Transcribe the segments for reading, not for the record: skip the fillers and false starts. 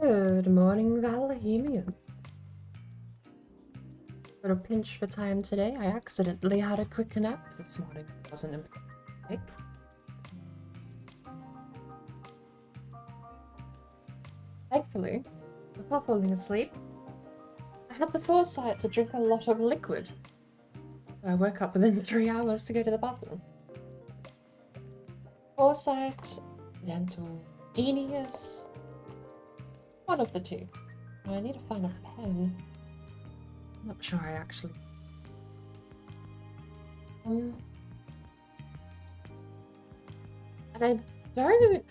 Good morning, Valheimian. Little pinch for time today. I accidentally had a quick nap this morning. Wasn't in particular. Thankfully, before falling asleep, I had the foresight to drink a lot of liquid. I woke up within 3 hours to go to the bathroom. Foresight, dental genius, one of the two. I need to find a pen. I'm not sure I actually. And I don't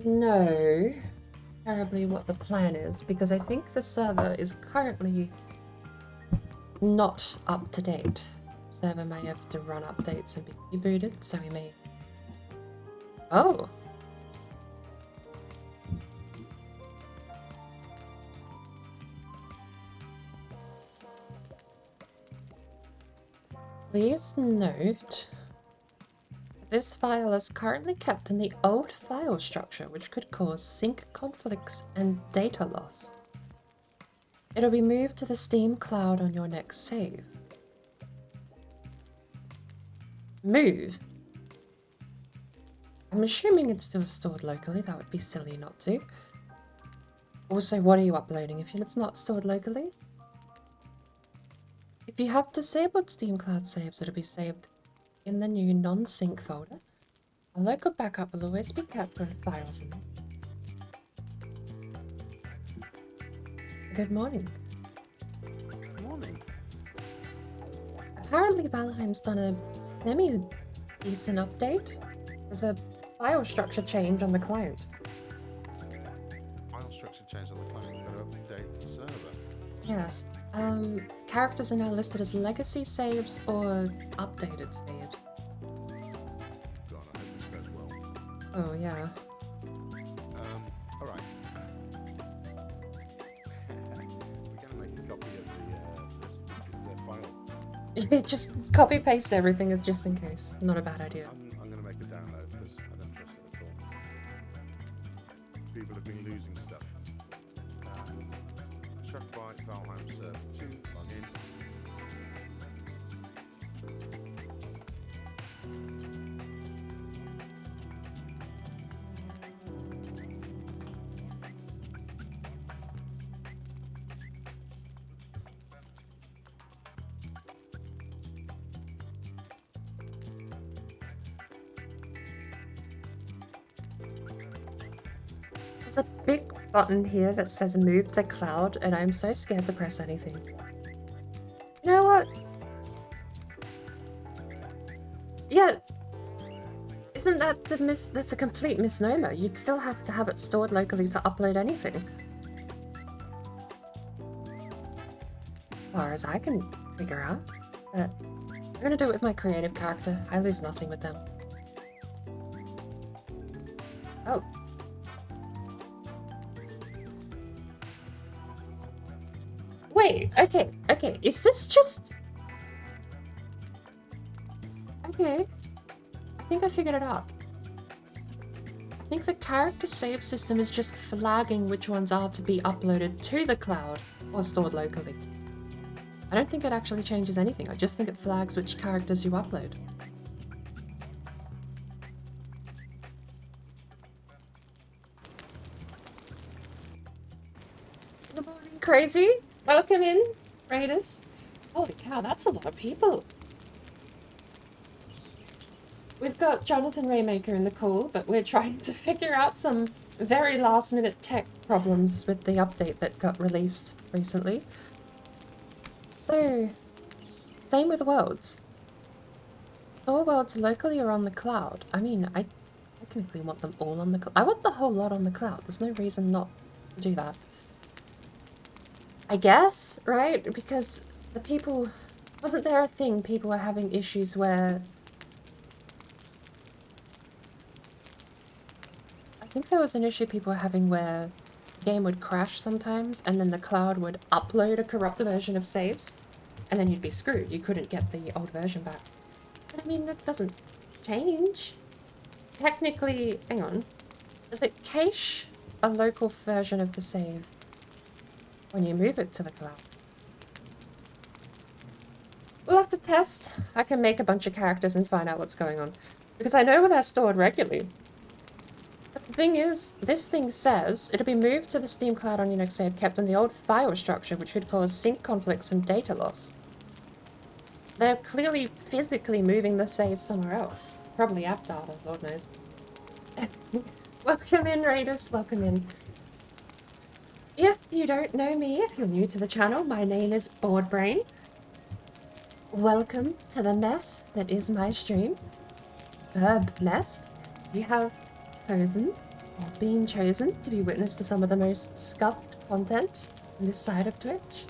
know terribly what the plan is because I think the server is currently not up to date. The server may have to run updates and be rebooted, so we may. Oh! Please note, this file is currently kept in the old file structure, which could cause sync conflicts and data loss. It'll be moved to the Steam cloud on your next save. Move? I'm assuming it's still stored locally. That would be silly not to. Also, what are you uploading if it's not stored locally? If you have disabled Steam Cloud saves, it'll be saved in the new non-sync folder. A local backup will always be kept when files in it. Good morning. Good morning. Apparently Valheim's done a semi-decent update. There's a file structure change on the client. File structure change on the client. Got to update the server. Yes. Characters are now listed as legacy saves or updated saves. God, I hope this goes well. Oh, yeah. Alright. We're going to make a copy of the file. Just copy-paste everything just in case. Not a bad idea. I'm going to make a download because I don't trust it at all. People have been losing stuff. Struck by Valheim server 2, log in. There's a big button here that says move to cloud, and I'm so scared to press anything. You know what? Yeah. Isn't that that's a complete misnomer? You'd still have to have it stored locally to upload anything. As far as I can figure out. But I'm gonna do it with my creative character. I lose nothing with them. Oh. Wait, okay, is this just... Okay, I think I figured it out. I think the character save system is just flagging which ones are to be uploaded to the cloud or stored locally. I don't think it actually changes anything, I just think it flags which characters you upload. Good morning, Crazy! Welcome in, Raiders. Holy cow, that's a lot of people. We've got Johnathan Raymaker in the call, but we're trying to figure out some very last-minute tech problems with the update that got released recently. So, same with worlds. Store worlds locally or on the cloud. I mean, I technically want them all on the cloud. I want the whole lot on the cloud. There's no reason not to do that. I guess, right? Because the people... Wasn't there a thing people were having issues where... I think there was an issue people were having where the game would crash sometimes and then the cloud would upload a corrupted version of saves and then you'd be screwed. You couldn't get the old version back. But I mean, that doesn't change. Technically, hang on. Is it cache a local version of the save when you move it to the cloud. We'll have to test. I can make a bunch of characters and find out what's going on. Because I know where they're stored regularly. But the thing is, this thing says it'll be moved to the Steam cloud on your next save kept in the old file structure, which could cause sync conflicts and data loss. They're clearly physically moving the save somewhere else. Probably app data, Lord knows. Welcome in, Raiders. Welcome in. If you don't know me, if you're new to the channel, my name is Boardbrain. Welcome to the mess that is my stream. Herb Nest. You have chosen, or been chosen, to be witness to some of the most scuffed content on this side of Twitch.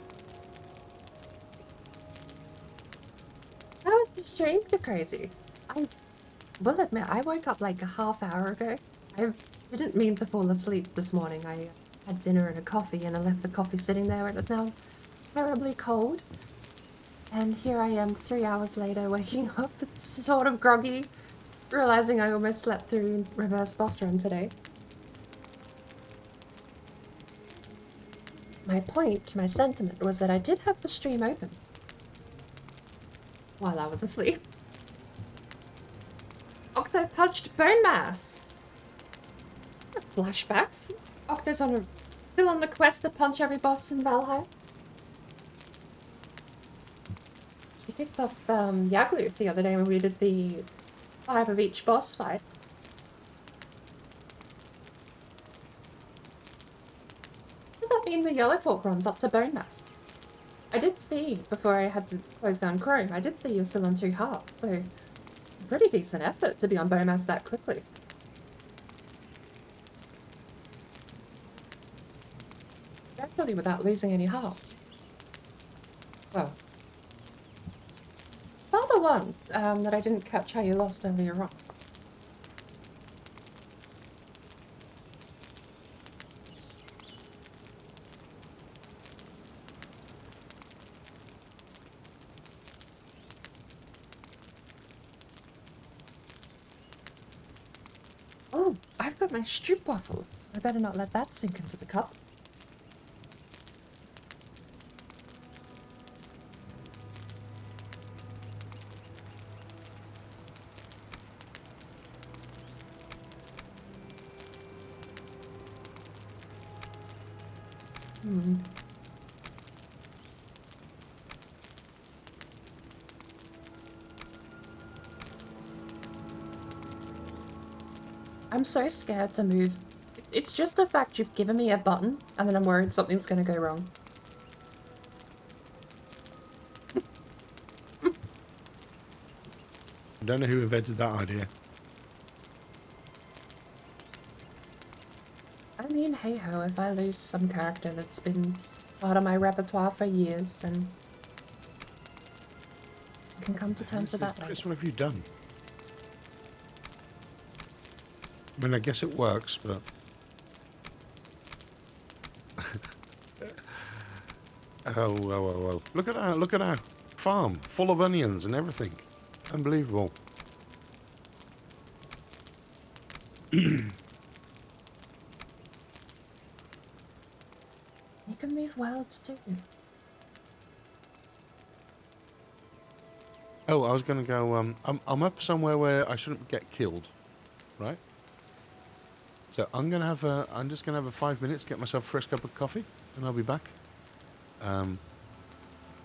How was your stream, you crazy? I will admit, I woke up like a half hour ago. I didn't mean to fall asleep this morning. I had dinner and a coffee, and I left the coffee sitting there, and it's now terribly cold. And here I am 3 hours later, waking up, it's sort of groggy, realizing I almost slept through reverse boss run today. My point, my sentiment, was that I did have the stream open while I was asleep. Octo punched bone mass! Flashbacks? Octo's still on the quest to punch every boss in Valheim. She kicked off Yaglu the other day when we did the 5 of each boss fight. Does that mean the Yellow Fork runs up to Bone Mass? I did see, before I had to close down Chrome, I did see you're still on 2 heart, so pretty decent effort to be on Bone Mass that quickly. Definitely without losing any hearts. Well, the one that I didn't catch how you lost earlier on. Oh, I've got my stroop waffle. I better not let that sink into the cup. I'm so scared to move. It's just the fact you've given me a button, and then I'm worried something's gonna go wrong. I don't know who invented that idea. I mean, hey ho, if I lose some character that's been part of my repertoire for years, then I can come to terms with that later. Chris, what have you done? I mean, I guess it works, but... oh. Look at our farm, full of onions and everything. Unbelievable. You can move wilds too. Oh, I was going to go, I'm up somewhere where I shouldn't get killed, right? So I'm just going to have a 5 minutes, get myself a fresh cup of coffee, and I'll be back.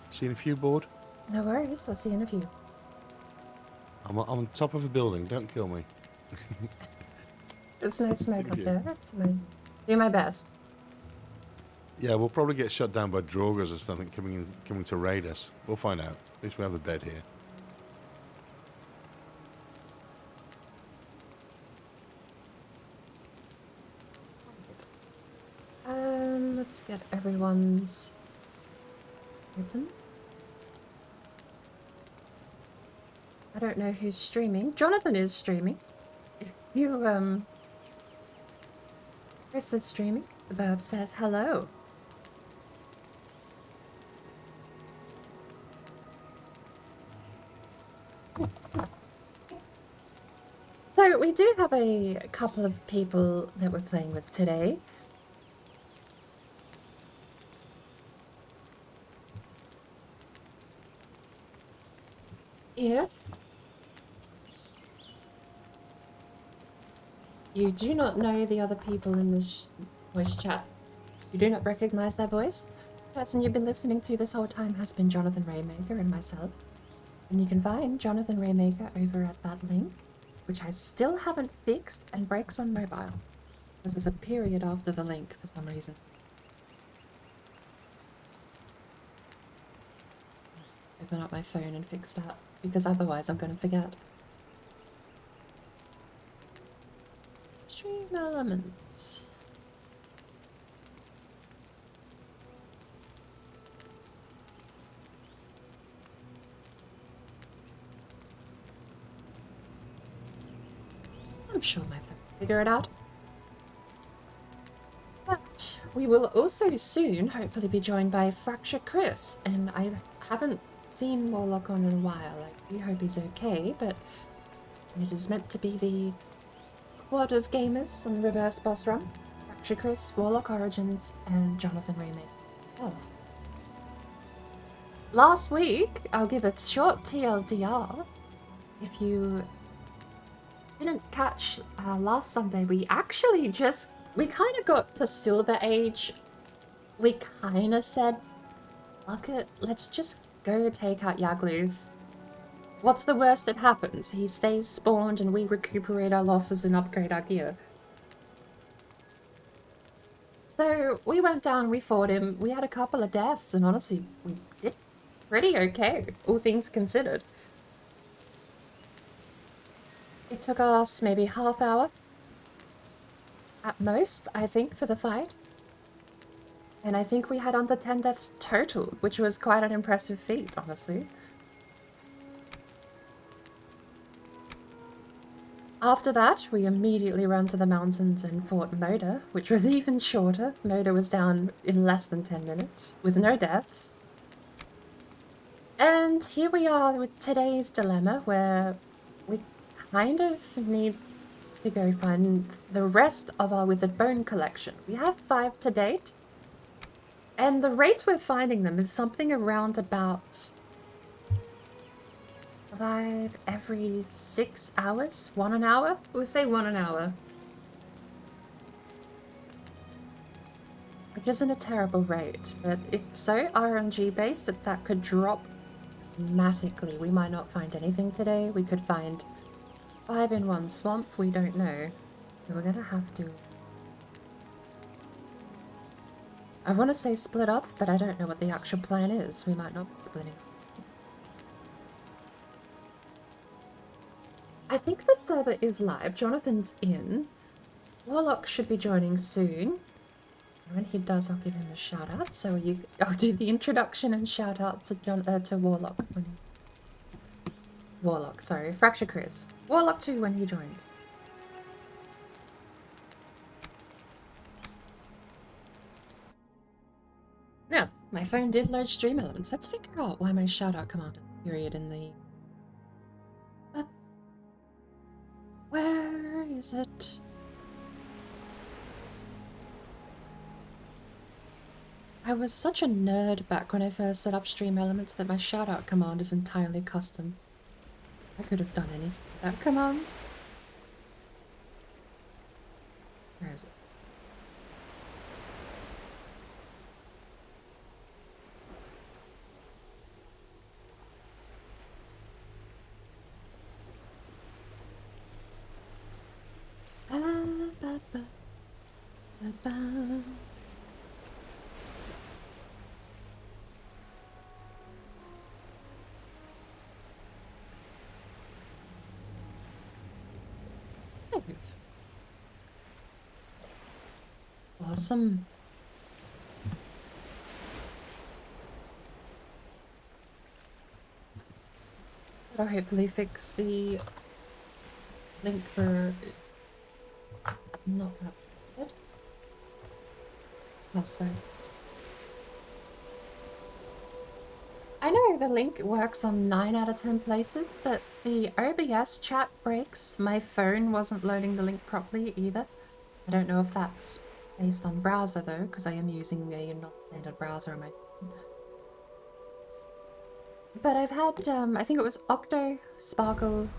See you in a few, Board. No worries, I'll see you in a few. I'm on top of a building, don't kill me. There's no smoke up there. Do my best. Yeah, we'll probably get shut down by Draugrs or something coming to raid us. We'll find out. At least we have a bed here. Let's get everyone's open. I don't know who's streaming. Johnathan is streaming. If you, Chris is streaming. The Burb says hello. So we do have a couple of people that we're playing with today. If you do not know the other people in this voice chat, you do not recognize their voice, the person you've been listening to this whole time has been Johnathan Raymaker and myself. And you can find Johnathan Raymaker over at that link, which I still haven't fixed and breaks on mobile. Because there's a period after the link for some reason. Open up my phone and fix that, because otherwise I'm going to forget. Stream elements. I'm sure my phone will figure it out. But we will also soon hopefully be joined by Fracture Chris, and I haven't seen Warlock on in a while. I hope he's okay, but it is meant to be the quad of gamers on the reverse boss run. Fracture Chris, Warlock Origins, and Johnathan Remake. Oh. Last week, I'll give a short TLDR. If you didn't catch last Sunday, we actually we kind of got to Silver Age. We kind of said, fuck it, let's just go take out Yagluth. What's the worst that happens? He stays spawned and we recuperate our losses and upgrade our gear. So we went down, we fought him, we had a couple of deaths, and honestly, we did pretty okay, all things considered. It took us maybe half hour at most, I think, for the fight. And I think we had under 10 deaths total, which was quite an impressive feat, honestly. After that, we immediately ran to the mountains and fought Moda, which was even shorter. Moda was down in less than 10 minutes, with no deaths. And here we are with today's dilemma, where we kind of need to go find the rest of our Withered Bone collection. We have 5 to date, and the rate we're finding them is something around about 5 every 6 hours? 1 an hour? We'll say 1 an hour. Which isn't a terrible rate, but it's so RNG based that could drop dramatically. We might not find anything today. We could find 5 in one swamp. We don't know. So we're gonna have to... I want to say split up, but I don't know what the actual plan is. We might not be splitting. I think the server is live. Johnathan's in. Warlock should be joining soon. When he does, I'll give him a shout out. So I'll do the introduction and shout out to Warlock when Warlock, sorry, Fracture Chris. Warlock 2 when he joins. Yeah, my phone did load stream elements. Let's figure out why my shout out command period in the... Where is it? I was such a nerd back when I first set up stream elements that my shoutout command is entirely custom. I could have done anything with that command. Where is it? Awesome. That'll hopefully fix the link for not that good. Password. I know the link works on 9 out of 10 places, but the OBS chat breaks. My phone wasn't loading the link properly either. I don't know if that's based on browser though, because I am using a non-standard browser on my phone. But I've had, I think it was Octo, Sparkle,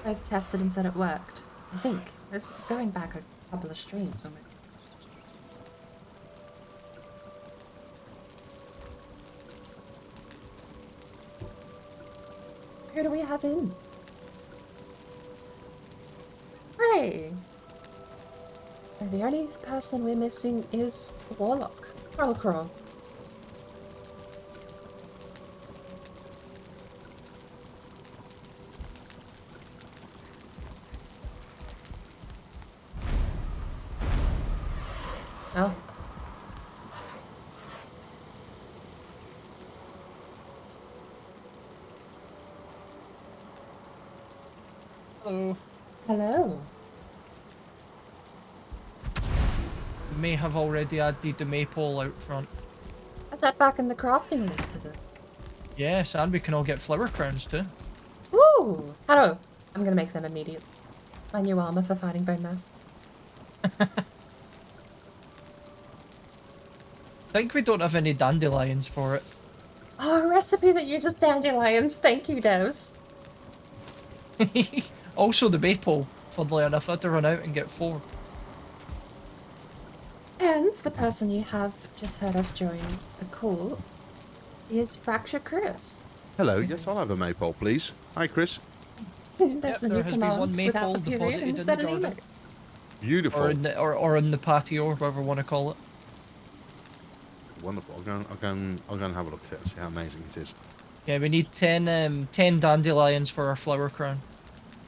both tested and said it worked. I think. This is going back a couple of streams on it. Who do we have in? Hooray! So the only person we're missing is Warlock. Crawl crawl. Oh. Hello. Hello. May have already added the maypole out front. Is that back in the crafting list, is it? Yes, and we can all get flower crowns too. Ooh! Hello! I'm gonna make them immediate. My new armor for fighting bone mass. I think we don't have any dandelions for it. Oh, a recipe that uses dandelions. Thank you, devs. Also the maypole, funnily enough, I had to run out and get 4. And the person you have just heard us join the call is Fracture Chris. Hello, yes, I'll have a maypole, please. Hi, Chris. That's the there new has been command one without maple the period deposited in instead the of garden. email. Beautiful. Or in the patio, or whatever you want to call it. Wonderful. I'll go and have a look at it and see how amazing it is. Yeah, we need 10 dandelions for our flower crown.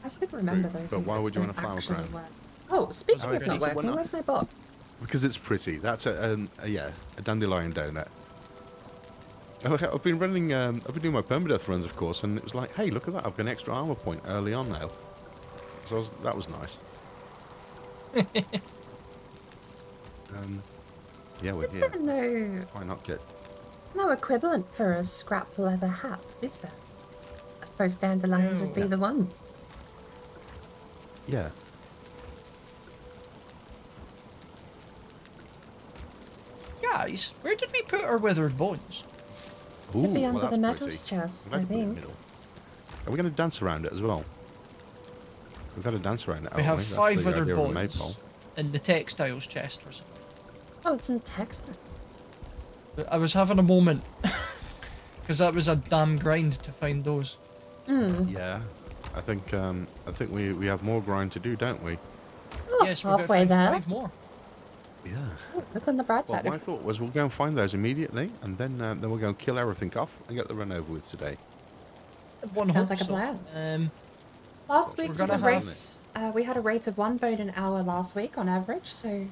I should remember Great. those. But why ingredients would you want a don't flower actually crown? work. Oh, speaking Oh, of okay. not So why working, not? where's my bot? Because it's pretty. That's a dandelion donut. I've been running. I've been doing my permadeath runs, of course, and it was like, hey, look at that! I've got an extra armor point early on now. So that was nice. Yeah, we're Is here. there no Why not get? equivalent for a scrap leather hat? Is there? I suppose dandelions would be Yeah. the one. Yeah. Guys, where did we put our withered bones? Ooh, Could be well, under the that's metals pretty. chest, We've I had to put it in the think. middle. Are we going to dance around it as well? We've got to dance around it. We haven't have That's 5 the withered idea of a bones maypole. in the textiles chest or something. Oh, it's in text. I was having a moment. Because that was a damn grind to find those. Hmm. Yeah, I think we have more grind to do, don't we? Oh, Yes, we've got to halfway find there. 5 more. Yeah. Oh, look on the bright Well, side. my thought was we'll go and find those immediately, and then we'll go and kill everything off and get the run over with today. One Sounds hopes like a so. plan. Last we're week's was a gonna rate. We had a rate of 1 bone an hour last week on average, so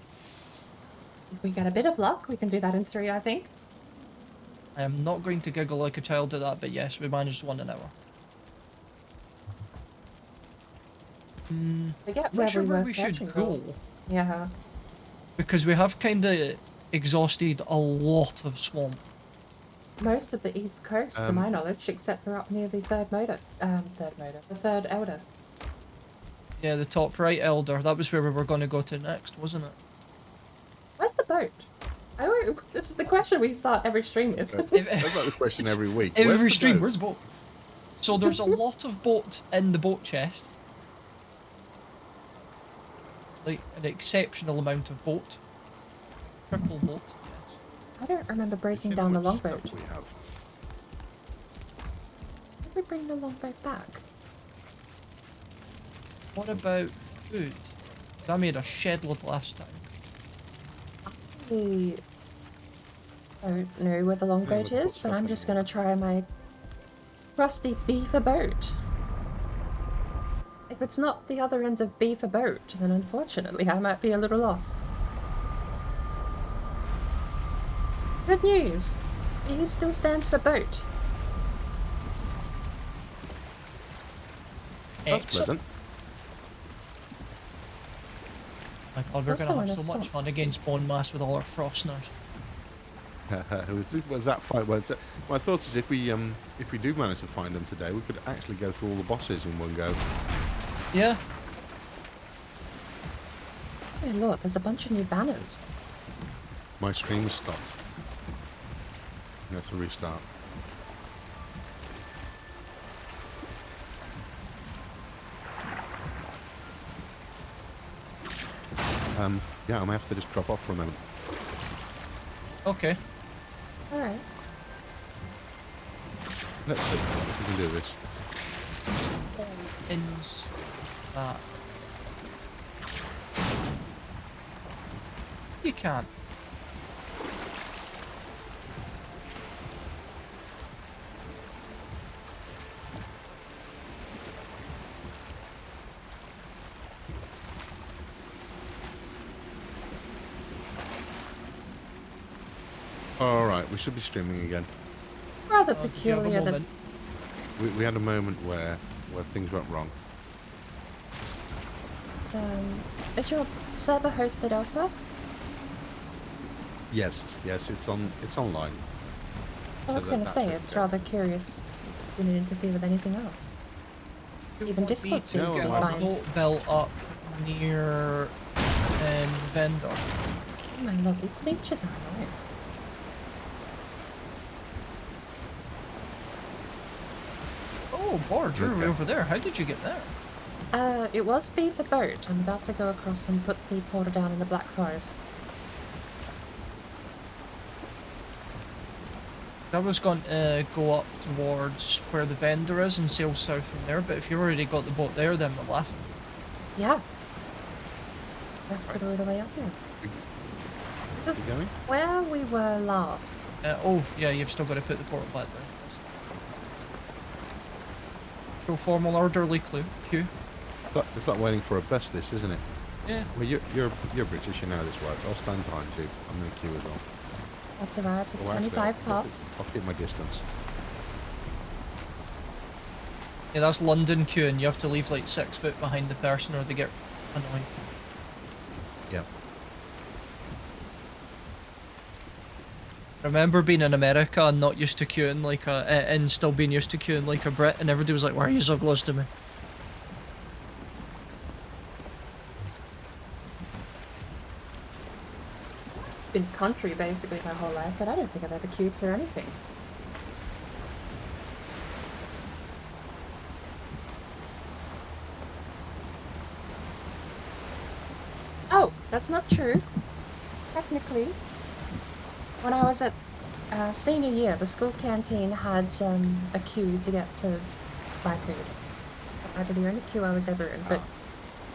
if we get a bit of luck, we can do that in 3, I think. I am not going to giggle like a child at that, but yes, we managed 1 an hour. Forget I'm where not sure we where were we searching should for. go, Yeah. because we have kind of exhausted a lot of swamp. Most of the east coast, to my knowledge, except for up near the the third elder. Yeah, the top right elder, that was where we were going to go to next, wasn't it? Where's the boat? Oh, this is the question we start every stream with. That's like the question every week. Where's Every the stream, boat? where's the boat? So there's a lot of boat in the boat chest. Like, an exceptional amount of boat. Triple boat, yes. I don't remember breaking See down the how much longboat. stuff we have. Did we bring the longboat back? What about food? 'Cause I made a shed load last time. I don't know where the longboat we'll put is, but stuff I'm in just there. gonna try my trusty beaver boat. If it's not the other end of beaver boat, then unfortunately I might be a little lost. Good news! B still stands for boat. That's Excellent. pleasant. My god, we're Also gonna in have a so much swamp. fun against Bone Mass with all our frostners. Was that fight? Well, my thought is if we do manage to find them today, we could actually go through all the bosses in one go. Yeah, Oh lord, there's a bunch of new banners. My stream has stopped. You have to restart. Yeah, I may have to just drop off for a moment. Okay. Alright. Let's see if we can do this. Ins that. You can't. Alright, we should be streaming again. Rather Did you have a peculiar that moment? We had a moment where things went wrong. is your server hosted elsewhere? Yes, it's online. I was So going to that's say, it, it's yeah. rather curious. Didn't interfere with anything else. Even Discord seemed to get be a fine. boat built up near vendor. Oh my lord, these leeches are annoying. Oh, Bard, you're Okay. over there. How did you get there? It was Beaver Boat. I'm about to go across and put the portal down in the Black Forest. I was going to go up towards where the vendor is and sail south from there, but if you've already got the boat there, then we're laughing. Yeah. I have to go all the way up here. This is You going? where we were last. Oh, yeah, you've still got to put the portal back down. Show formal orderly queue. It's like waiting for a bus, this, isn't it? Yeah. Well, you're British, you know this works. I'll stand behind you. I'm in the queue as well. That's arrived at Oh, actually, 25 I'll past. I'll keep my distance. Yeah, that's London queuing. You have to leave like 6 foot behind the person or they get annoyed. Yeah. I remember being in America and not used to queuing like and still being used to queuing like a Brit, and everybody was like, "Why are you so close to me?" Been country basically my whole life, but I don't think I've ever queued for anything. Oh, that's not true. Technically, when I was at senior year, the school canteen had a queue to get to buy food. That might be the only queue I was ever in, but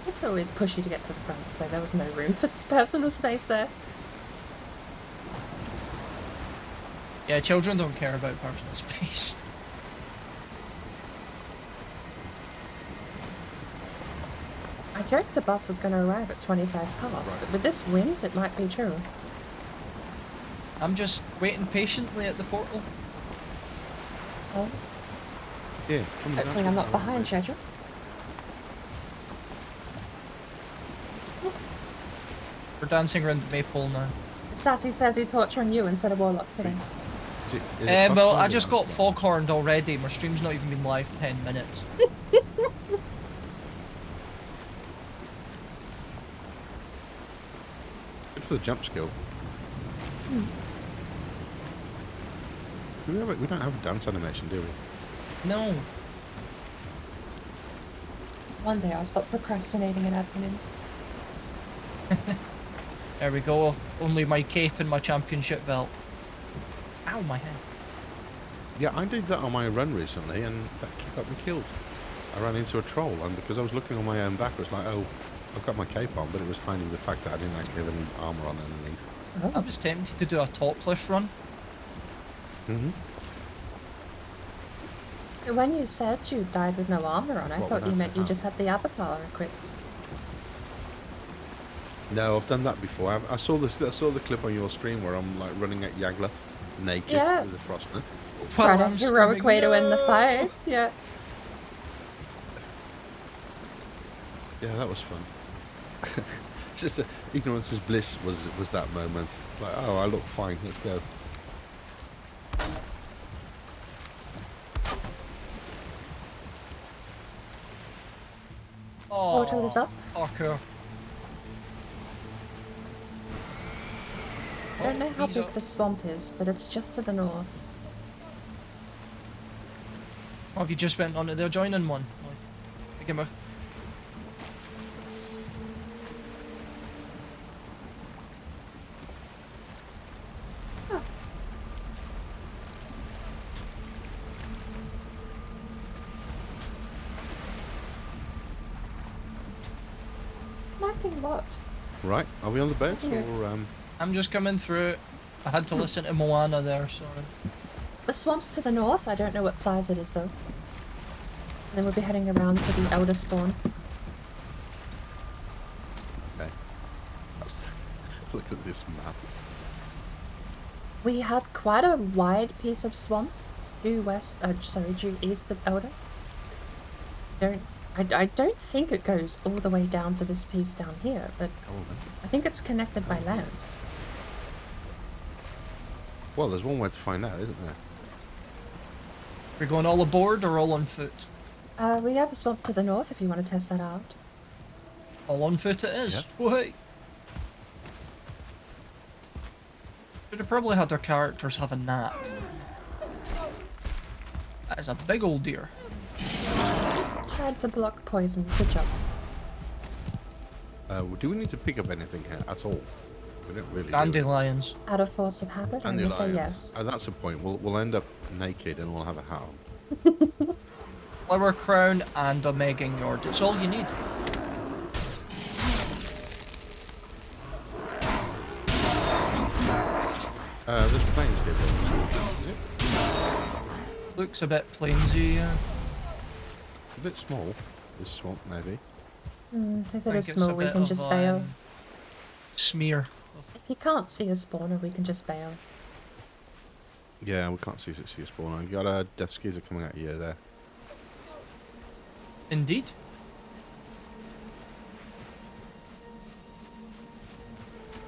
it's always pushy to get to the front, so there was no room for personal space there. Yeah, children don't care about personal space. I joke the bus is going to arrive at 25 past, Right. but with this wind, it might be true. I'm just waiting patiently at the portal. Well, Yeah. come and hopefully dance I'm with not me. behind schedule. We're dancing around the maypole now. Sassy says he torture on you instead of Warlock today. Is it Well, Buffalo I or just got Buffalo? foghorned already. My stream's not even been live 10 minutes. Good for the jump skill. We don't have a dance animation, do we? No. One day I'll stop procrastinating and admin. There we go. Only my cape and my championship belt. Ow, my head. Yeah, I did that on my run recently, and that got me killed. I ran into a troll, and because I was looking on my own back, I was like, oh, I've got my cape on, but it was hiding the fact that I didn't actually have any armour on underneath. I was tempted to do a topless run. Mm-hmm. When you said you died with no armor on, I What thought would you that meant you have? just had the avatar equipped. No, I've done that before. I saw the clip on your stream where I'm like running at Yagluth naked Yeah. with a frostnut. Quite a I'm heroic screaming, way to win the "No!" fight. Yeah. Yeah, that was fun. It's just ignorance is bliss was that moment. Like, oh, I look fine. Let's go. Portal is up. Parkour. I don't know how He's big up. the swamp is, but it's just to the north. Oh, have you just went onto the adjoining one? Like, give him a... Fucking what? Right, are we on the boat Yeah. or I'm just coming through. I had to listen to Moana there, sorry. The swamp's to the north. I don't know what size it is though. And then we'll be heading around to the elder spawn. Okay. Look at this map. We have quite a wide piece of swamp due east of Elder. I don't think it goes all the way down to this piece down here, but Oh, I think it's connected by land. well, there's one way to find out, isn't there? We're going all aboard or all on foot? We have a swamp to the north if you want to test that out. All on foot it is. Yeah. Wait. Should have probably had their characters have a nap. That is a big old deer. Tried to block poison. Good job. Do we need to pick up anything here at all? We don't really. Dandelions. Out of force of habit, I'm going to say Dandelions. yes. Oh, that's the point. We'll end up naked and we'll have a hat on. Flower crown and a megging yard. It's all you need. There's planes here. Is it? Looks a bit plainsy. A bit small. This swamp, maybe. If it Think is it's small, a we bit can of, just bail. Smear. If you can't see a spawner, we can just bail. Yeah, we can't see a spawner. You got a death skeezer coming at you there. Indeed.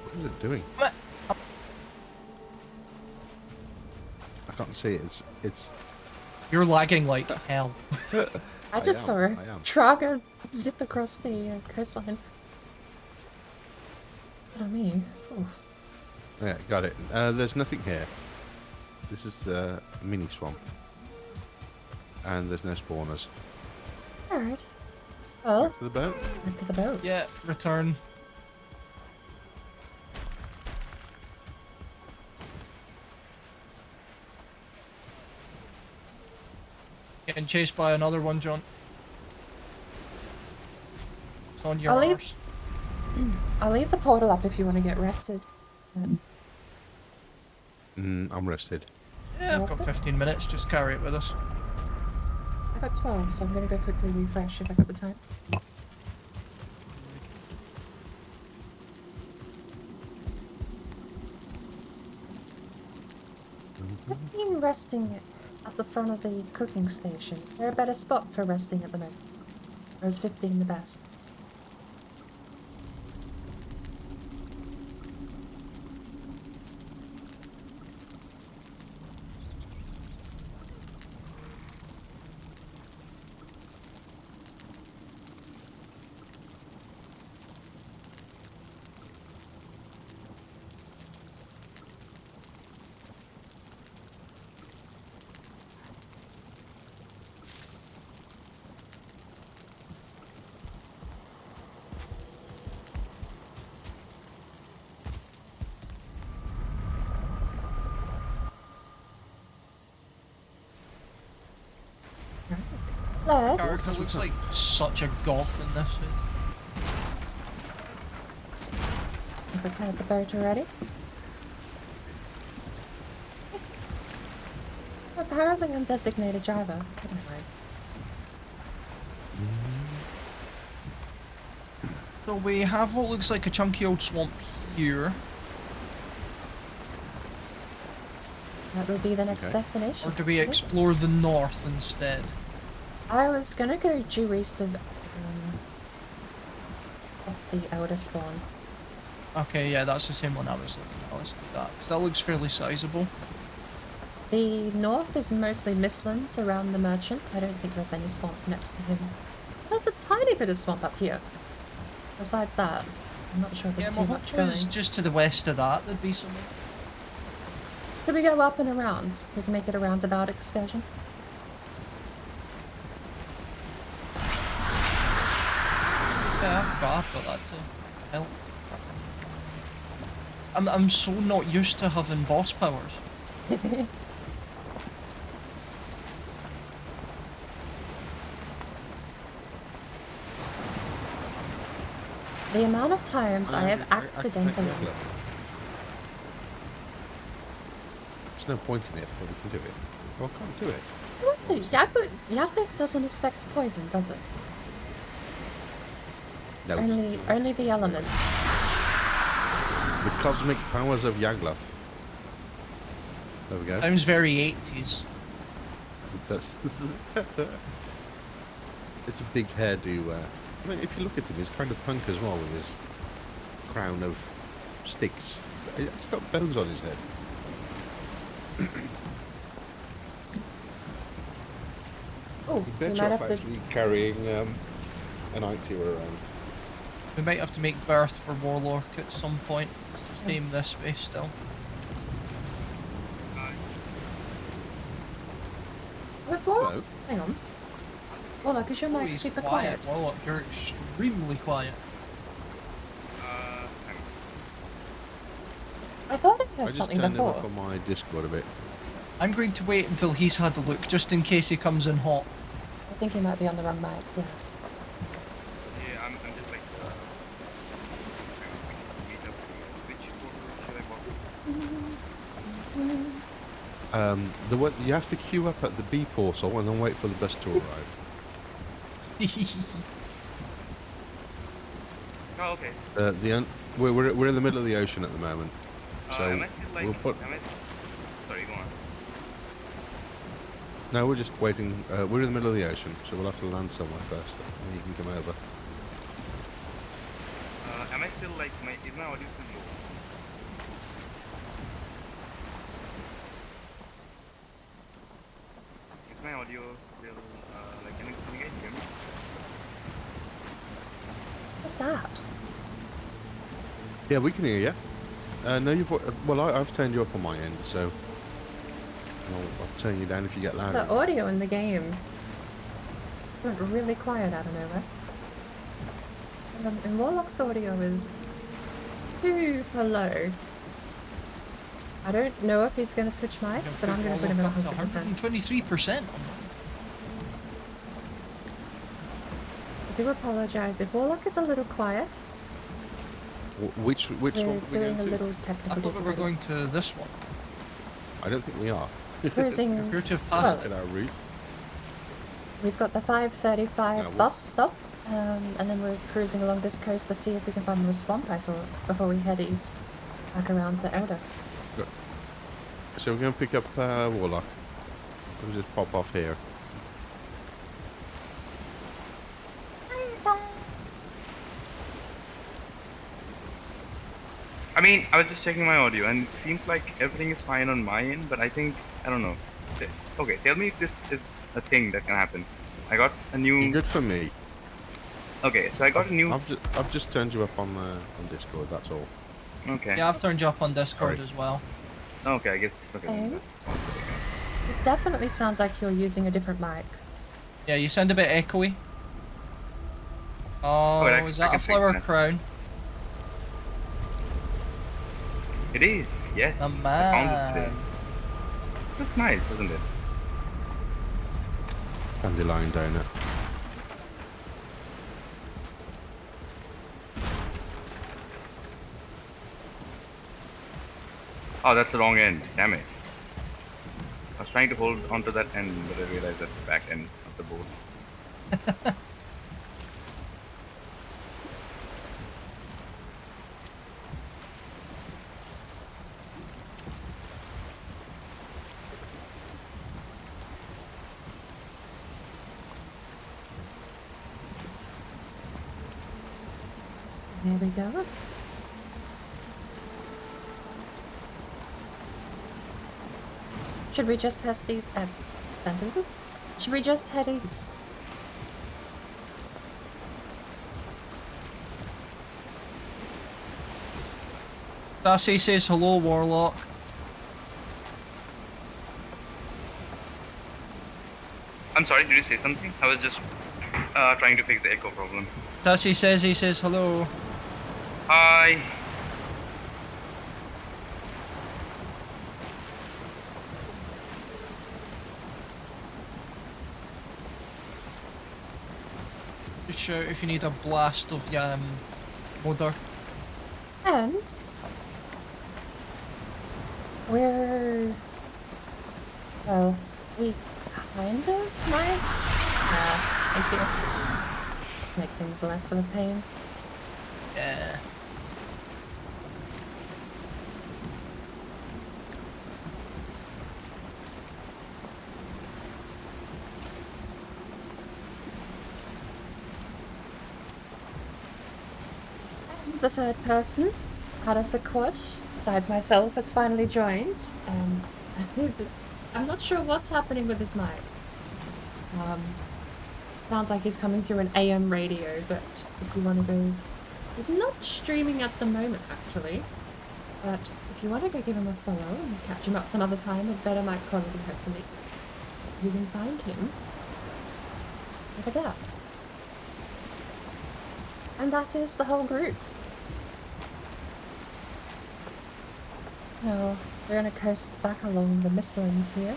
What is it doing? What? I can't see it. It's. You're lagging like hell. I just saw a I am. Traga zip across the coastline. What on me? Ooh. Yeah, got it. There's nothing here. This is a mini swamp. And there's no spawners. Alright. Well, Back to the boat. back to the boat. Yeah, return. Getting chased by another one, John. It's on your I'll leave- arse. I'll leave the portal up if you want to get rested. I'm rested. Yeah, I've got Awesome. 15 minutes. Just carry it with us. I got 12, so I'm going to go quickly refresh if I got the time. I've been resting at the front of the cooking station. Is there a better spot for resting at the moment? Or is 15 the best? Character Let's... looks like such a goth in this. Prepared the boat already? Apparently I'm designated driver. I don't mind. So we have what looks like a chunky old swamp here. That will be the next Okay. destination. Or do we I think. explore the north instead? I was gonna go due east of the outer spawn. Okay, yeah, that's the same one I was looking at. Let's do that. 'Cause that looks fairly sizable. The north is mostly mistlands around the merchant. I don't think there's any swamp next to him. There's a tiny bit of swamp up here. Besides that, I'm not sure there's Yeah, too my much hope going. is just to the west of that there'd be something. Could we go up and around? We can make it a roundabout excursion. Yeah, I forgot I've got that to help. I'm so not used to having boss powers. The amount of times I have I can accidentally... take Yagluth. There's no point in it, but we can do it. Well, I can't do it. What do? Yaglith doesn't expect poison, does it? No. Only the elements. The cosmic powers of Yagluth. There we go. Sounds very 80s. That's, it's a big hairdo. I mean, if you look at him, he's kind of punk as well with his crown of sticks. It's got bones on his head. Oh, You're you better might off have to... actually carrying an IT around. We might have to make birth for Warlock at some point. Just name this way still. Where's Warlock? Hello. Hang on. Warlock, is your mic Always super quiet? Warlock, you're extremely quiet. I thought I I heard just something turned him before. up on my Discord a bit. I'm going to wait until he's had a look, just in case he comes in hot. I think he might be on the wrong mic, yeah. Yeah, I'm just like, meet up which portal should I walk? The one you have to queue up at the B portal and then wait for the bus to arrive. Oh, okay. We're in the middle of the ocean at the moment, so Am I still like, we'll put. sorry, go on. No, we're just waiting. We're in the middle of the ocean, so we'll have to land somewhere first, and then you can come over. Am I still like, is my audio still low? Is my audio still, like, can you guys hear me? What's that? Yeah, we can hear you. No, I've turned you up on my end, so I'll turn you down if you get louder. The audio in the game went really quiet out of nowhere. And Warlock's audio is super low. I don't know if he's going to switch mics, but I'm going to put him at 100%. 123%. I do apologise if Warlock is a little quiet. Which We're one are we doing going a to? little I technical thought we were difficulty. going to this one. I don't think we are. Cruising. Appear to have passed Well, At our route. we've got the 5:35 No, bus stop, and then we're cruising along this coast to see if we can find the swamp before we head east, back around to Elder. So we're going to pick up Warlock. We'll just pop off here. I mean, I was just checking my audio, and it seems like everything is fine on my end, but I think, I don't know. Okay, tell me if this is a thing that can happen. I got a new... Good for me. Okay, so I got a new... I've just turned you up on Discord. That's all. Okay. Yeah, I've turned you up on Discord Sorry. as well. Okay, I guess... Okay, Okay. that sounds good. It definitely sounds like you're using a different mic. Yeah, you sound a bit echoey. Oh, Wait, is I that a can fix flower that. crown? It is, yes. The I found man. this today. Looks nice, doesn't it? Dandelion donut. Oh, that's the wrong end. Damn it. I was trying to hold onto that end, but I realized that's the back end of the boat. There we go. Should we just test the sentences? Should we just head east? Darcy says hello, Warlock. I'm sorry, did you say something? I was just trying to fix the echo problem. Darcy says he says hello. Hi. Just shout if you need a blast of Modder. And we're, well, we kind of might. Thank you. To make things less of a pain. Yeah. And the third person out of the quad, besides myself, has finally joined. I'm not sure what's happening with his mic. Sounds like he's coming through an AM radio, but if you want to go... He's not streaming at the moment, actually. But if you want to go give him a follow and catch him up for another time with better mic quality, hopefully, you can find him over there. And that is the whole group. Now, we're going to coast back along the Misslings here.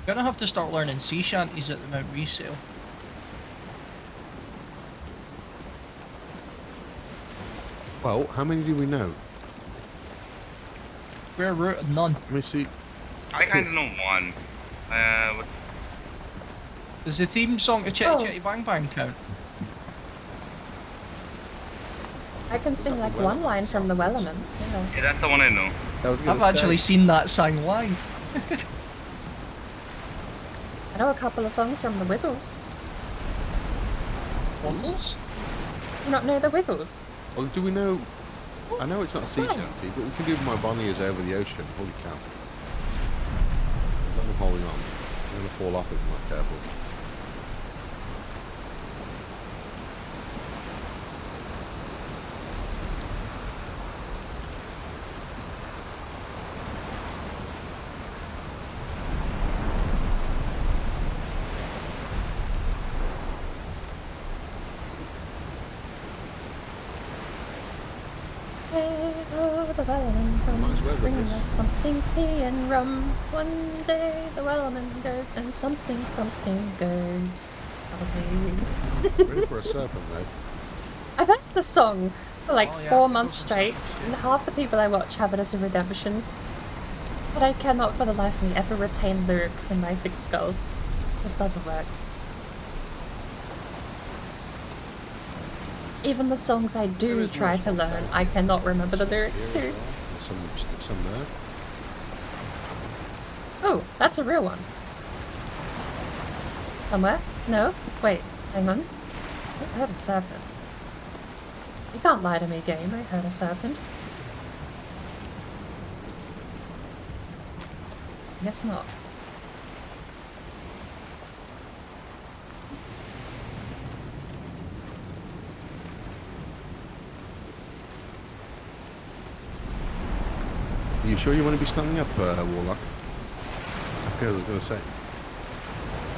Gonna have to start learning sea shanties at the Mount Resale. Well, how many do we know? Rare root, none. Let me see. I kind of know one. What's... Does the theme song to Chitty Chitty Bang Bang count? I can sing like one line from the Wellerman. Yeah. Yeah, that's the one I know. I've actually seen that sang live. I know a couple of songs from the Wiggles. Bottles? Do you not know the Wiggles? Well, do we know? I know it's not a sea shanty, but we can do My Bonnie Is Over the Ocean. Holy cow. I'm holding on. I'm going to fall off if I'm not careful. The Wellerman comes, well bringing this. us something tea and rum. One day the Wellerman goes and something goes. Probably. Ready for a serpent, though. I've had the song for like Oh, yeah, 4 those months are straight, songs, and half the people I watch have it as a redemption. But I cannot for the life of me ever retain lyrics in my thick skull. It just doesn't work. Even the songs I do There is try more to learn, I cannot remember the lyrics Here we to. are. Some there. Oh, that's a real one. Somewhere? No? Wait, hang on. I heard a serpent. You can't lie to me, game. I heard a serpent. Guess not. Are you sure you want to be standing up, Warlock? Okay, I was going to say.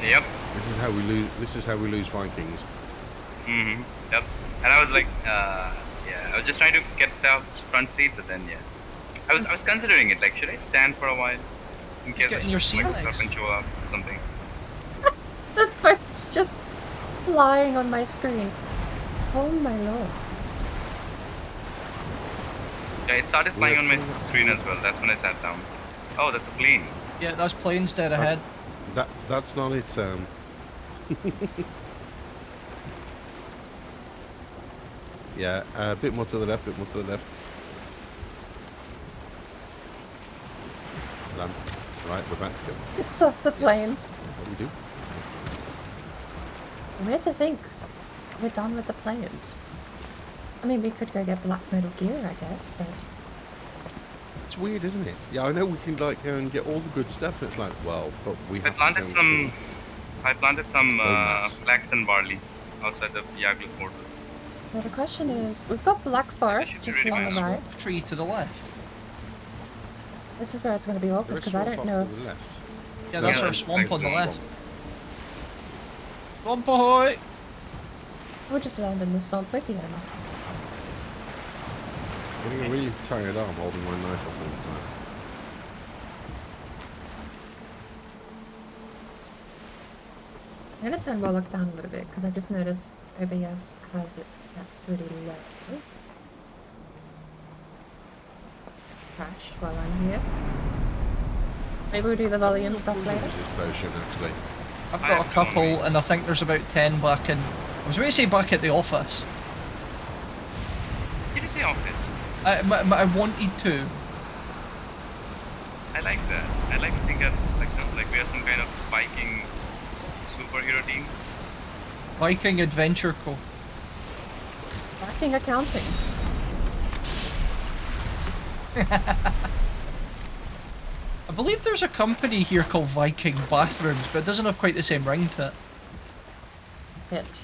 Yep. This is how we lose. This is how we lose Vikings. Yep. And I was like, yeah, I was just trying to get the front seat, but then yeah, I was considering it. Like, should I stand for a while in case getting your sea legs. serpent show up or something? The bird's just flying on my screen. Oh my lord. Yeah, it started flying on my screen as well. That's when I sat down. Oh, that's a plane. Yeah, that's planes dead ahead. That's not it. Yeah, a bit more to the left. Bit more to the left. Land. Right, we're back to go. It's off the planes. What do we do? Weird to think we're done with the planes. I mean, we could go get black metal gear, I guess, but... It's weird, isn't it? Yeah, I know we can like go and get all the good stuff. And it's like, well, but we I have planted to go some. I planted some nice. flax and barley outside the Yaglu portal. So the question is, we've got Black Forest It's just really along the nice. right. Swamp tree to the left. This is where it's going to be There awkward, is because I swamp don't up know to the if... left. Yeah, that's Yeah, our swamp thanks, on the swamp. left. Swamp ahoy! We'll just land in the swamp with you enough. I'm getting a really tired arm holding my knife up all the time. I'm gonna turn Warlock down a little bit because I just noticed OBS has it at pretty low. Crash while I'm here. Maybe we'll do the volume stuff later. Use this potion, actually. I've got a couple, and I think there's about 10 back in. I was going to say back at the office. Did you say office? I wanted to. I like that. I like to think that like we are some kind of Viking superhero team. Viking Adventure Co. Backing accounting. I believe there's a company here called Viking Bathrooms, but it doesn't have quite the same ring to it. Bit.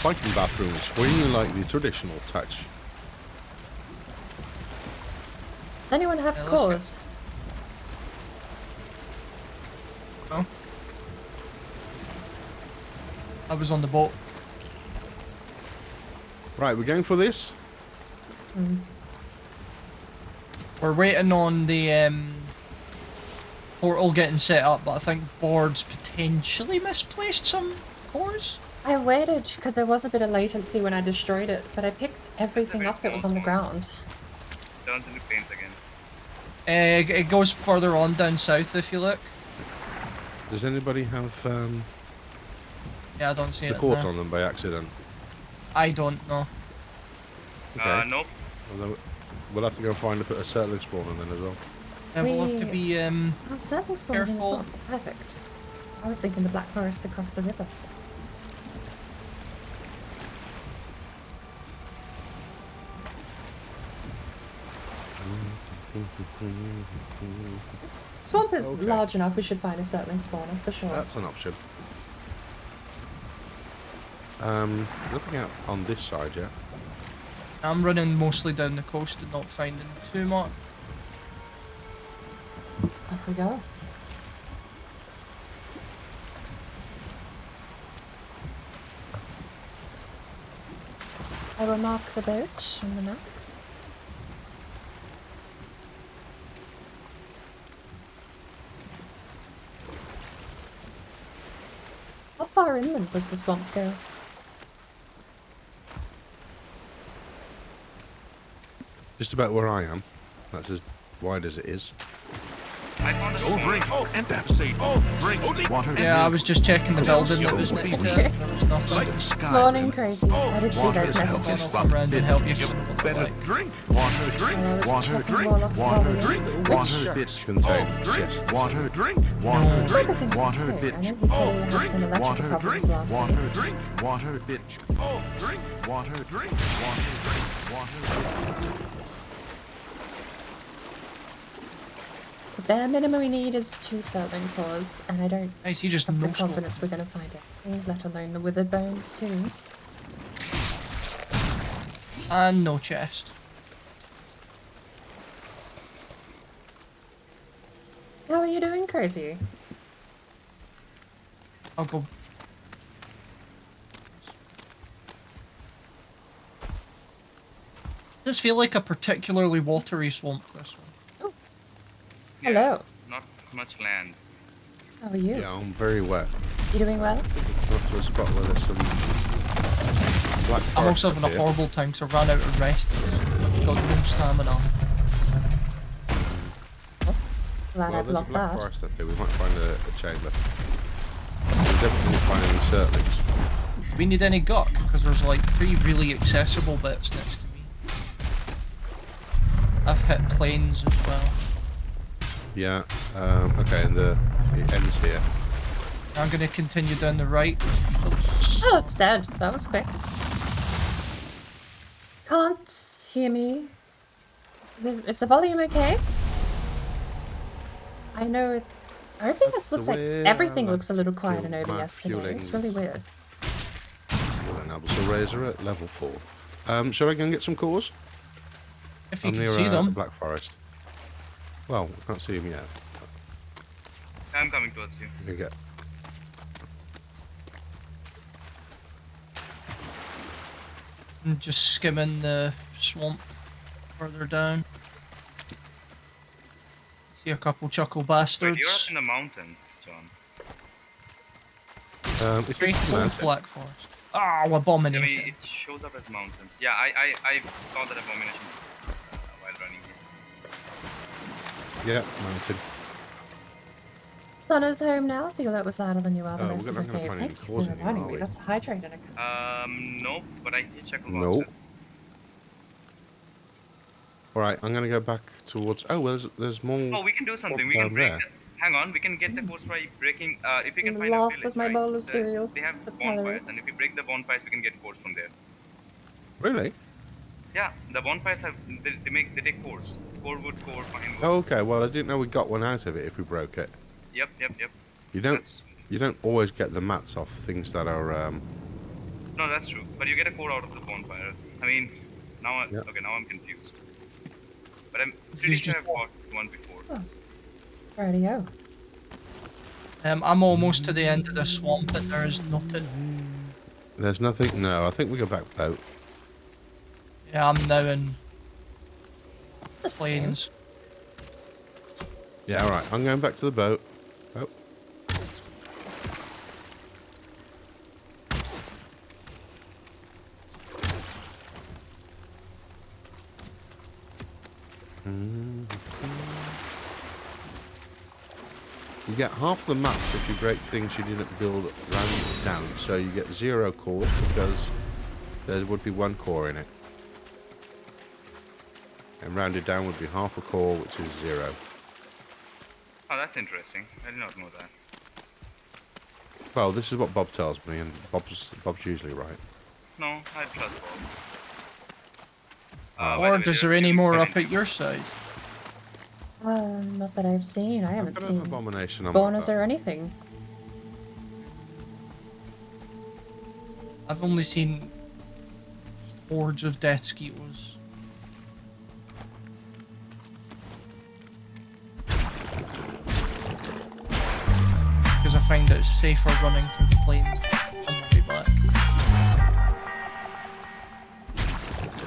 Viking bathrooms, really like the traditional touch. Does anyone have Yeah, let's cause? No? I was on the boat. Right, we're going for this. We're waiting on the portal getting set up, but I think Boards potentially misplaced some cores. I waited because there was a bit of latency when I destroyed it, but I picked everything up that was on the ground. Turns into planes again. It goes further on down south if you look. Does anybody have Yeah, I don't see the it court there. on them by accident? I don't know. Okay. Nope. Well, we'll have to go find a settling spawn on then as well. Yeah, we'll have to We- be Oh, certain spawns in the Careful. swamp. Perfect. I was thinking the Black Forest across the river. This swamp is Okay. large enough, we should find a settling spawner for sure. That's an option. Looking out on this side, yeah. I'm running mostly down the coast and not finding too much. Off we go. I will mark the boat on the map. How far inland does the swamp go? Just about where I am. That's as wide as it is. I found a Oh, stone. drink. Oh, and that's safe. Oh, drink. Water. and Yeah, I milk. was just checking the building that Yo, was next to baby. it. There was nothing. Like the sky. Morning crazy. Oh, I did see water those is healthy. messages. Come around and help you. Better drink. Water, drink. I was Water, checking drink. Warlock's Water, volume. drink. Which Water, bitch. Contained Oh, drink. chest. Water, drink. Water, drink. Everything's Water, okay. I know bitch. he said he Oh, had drink. some electrical Water, problems drink. last Water, week. drink. Water, bitch. Oh, drink. Water, drink. Water, drink. Water, drink. The bare minimum we need is 2 settling cores, and I don't Nice, you just have the no scope. confidence we're going to find anything, let alone the withered bones too. And no chest. How are you doing, Crazy? I'll go. Does feel like a particularly watery swamp, this one. Yeah, Hello. Not much land. How are you? Yeah, I'm very wet. You doing well? Up to a spot where there's some black I'm forest also up having a here. horrible time because I've run out of rest. I've got no stamina. Glad Well, I there's a blocked black that. forest up here. We might find a chamber. We'll definitely find any certlings. Do we need any guck? Because there's like 3 really accessible bits next to me. I've hit planes as well. Yeah. Okay, and it ends here. I'm going to continue down the right. Oh, it's dead. That was quick. Can't hear me. Is the volume okay? I know it. OBS That's looks the like way everything I looks a like little to quiet in kill my OBS today. It's really feelings. weird. Well, then, Albus Razor at level 4. Shall I go and get some cores? If you I'm can near see them. Black Forest. Well, we can't see them yet. I'm coming towards you. We can get. And just skimming the swamp further down. See a couple chuckle Wait, you're up bastards. in the mountains, John. It's Great just a Old mountain. Black Forest. Oh, I abomination. mean, it shows up as mountains. Yeah, I saw that abomination while running here. Yeah, mountain. Sun is home now. I feel that was louder than you are. The Oh, rest we're is not gonna okay. find any Thank you cores for in here, reminding are me. we? That's a hydrate and a No, but I did check on Nope. monsters. Alright, I'm gonna go back towards... Oh, well, there's more... Oh, we can do something. We down can break. there. Hang on, we can get the course by breaking. If we can I'm find a lost village, with my right? bowl of cereal. They have The bonfires, calorie. and if we break the bonfires, we can get cores from there. Really? Yeah, the bonfires have they take cores. Core wood, core pine wood. Oh, okay. Well, I didn't know we got one out of it if we broke it. Yep. You don't... That's, You don't always get the mats off things that are... no, that's true. But you get a core out of the bonfire. I mean, now Yeah. okay, now I'm confused. But I'm pretty Confused sure as I've bought one before. Radio. I'm almost to the end of the swamp and there's nothing. There's nothing... No, I think we go back boat. Yeah, I'm now in plains. Yeah, alright. I'm going back to the boat. Oh. You get half the mats if you break things you didn't build round down, so you get 0 cores because there would be 1 core in it. And rounded down would be half a core, which is 0. Oh, that's interesting. I did not know that. Well, this is what Bob tells me, and Bob's usually right. No, I trust Bob. Oh. By the Or way, is there any more up at your side? Not that I've seen. I I've haven't got an seen abomination on my spawners back. or anything. I've only seen hordes of death skeeters. Because I find it safer running through the plains on my way back.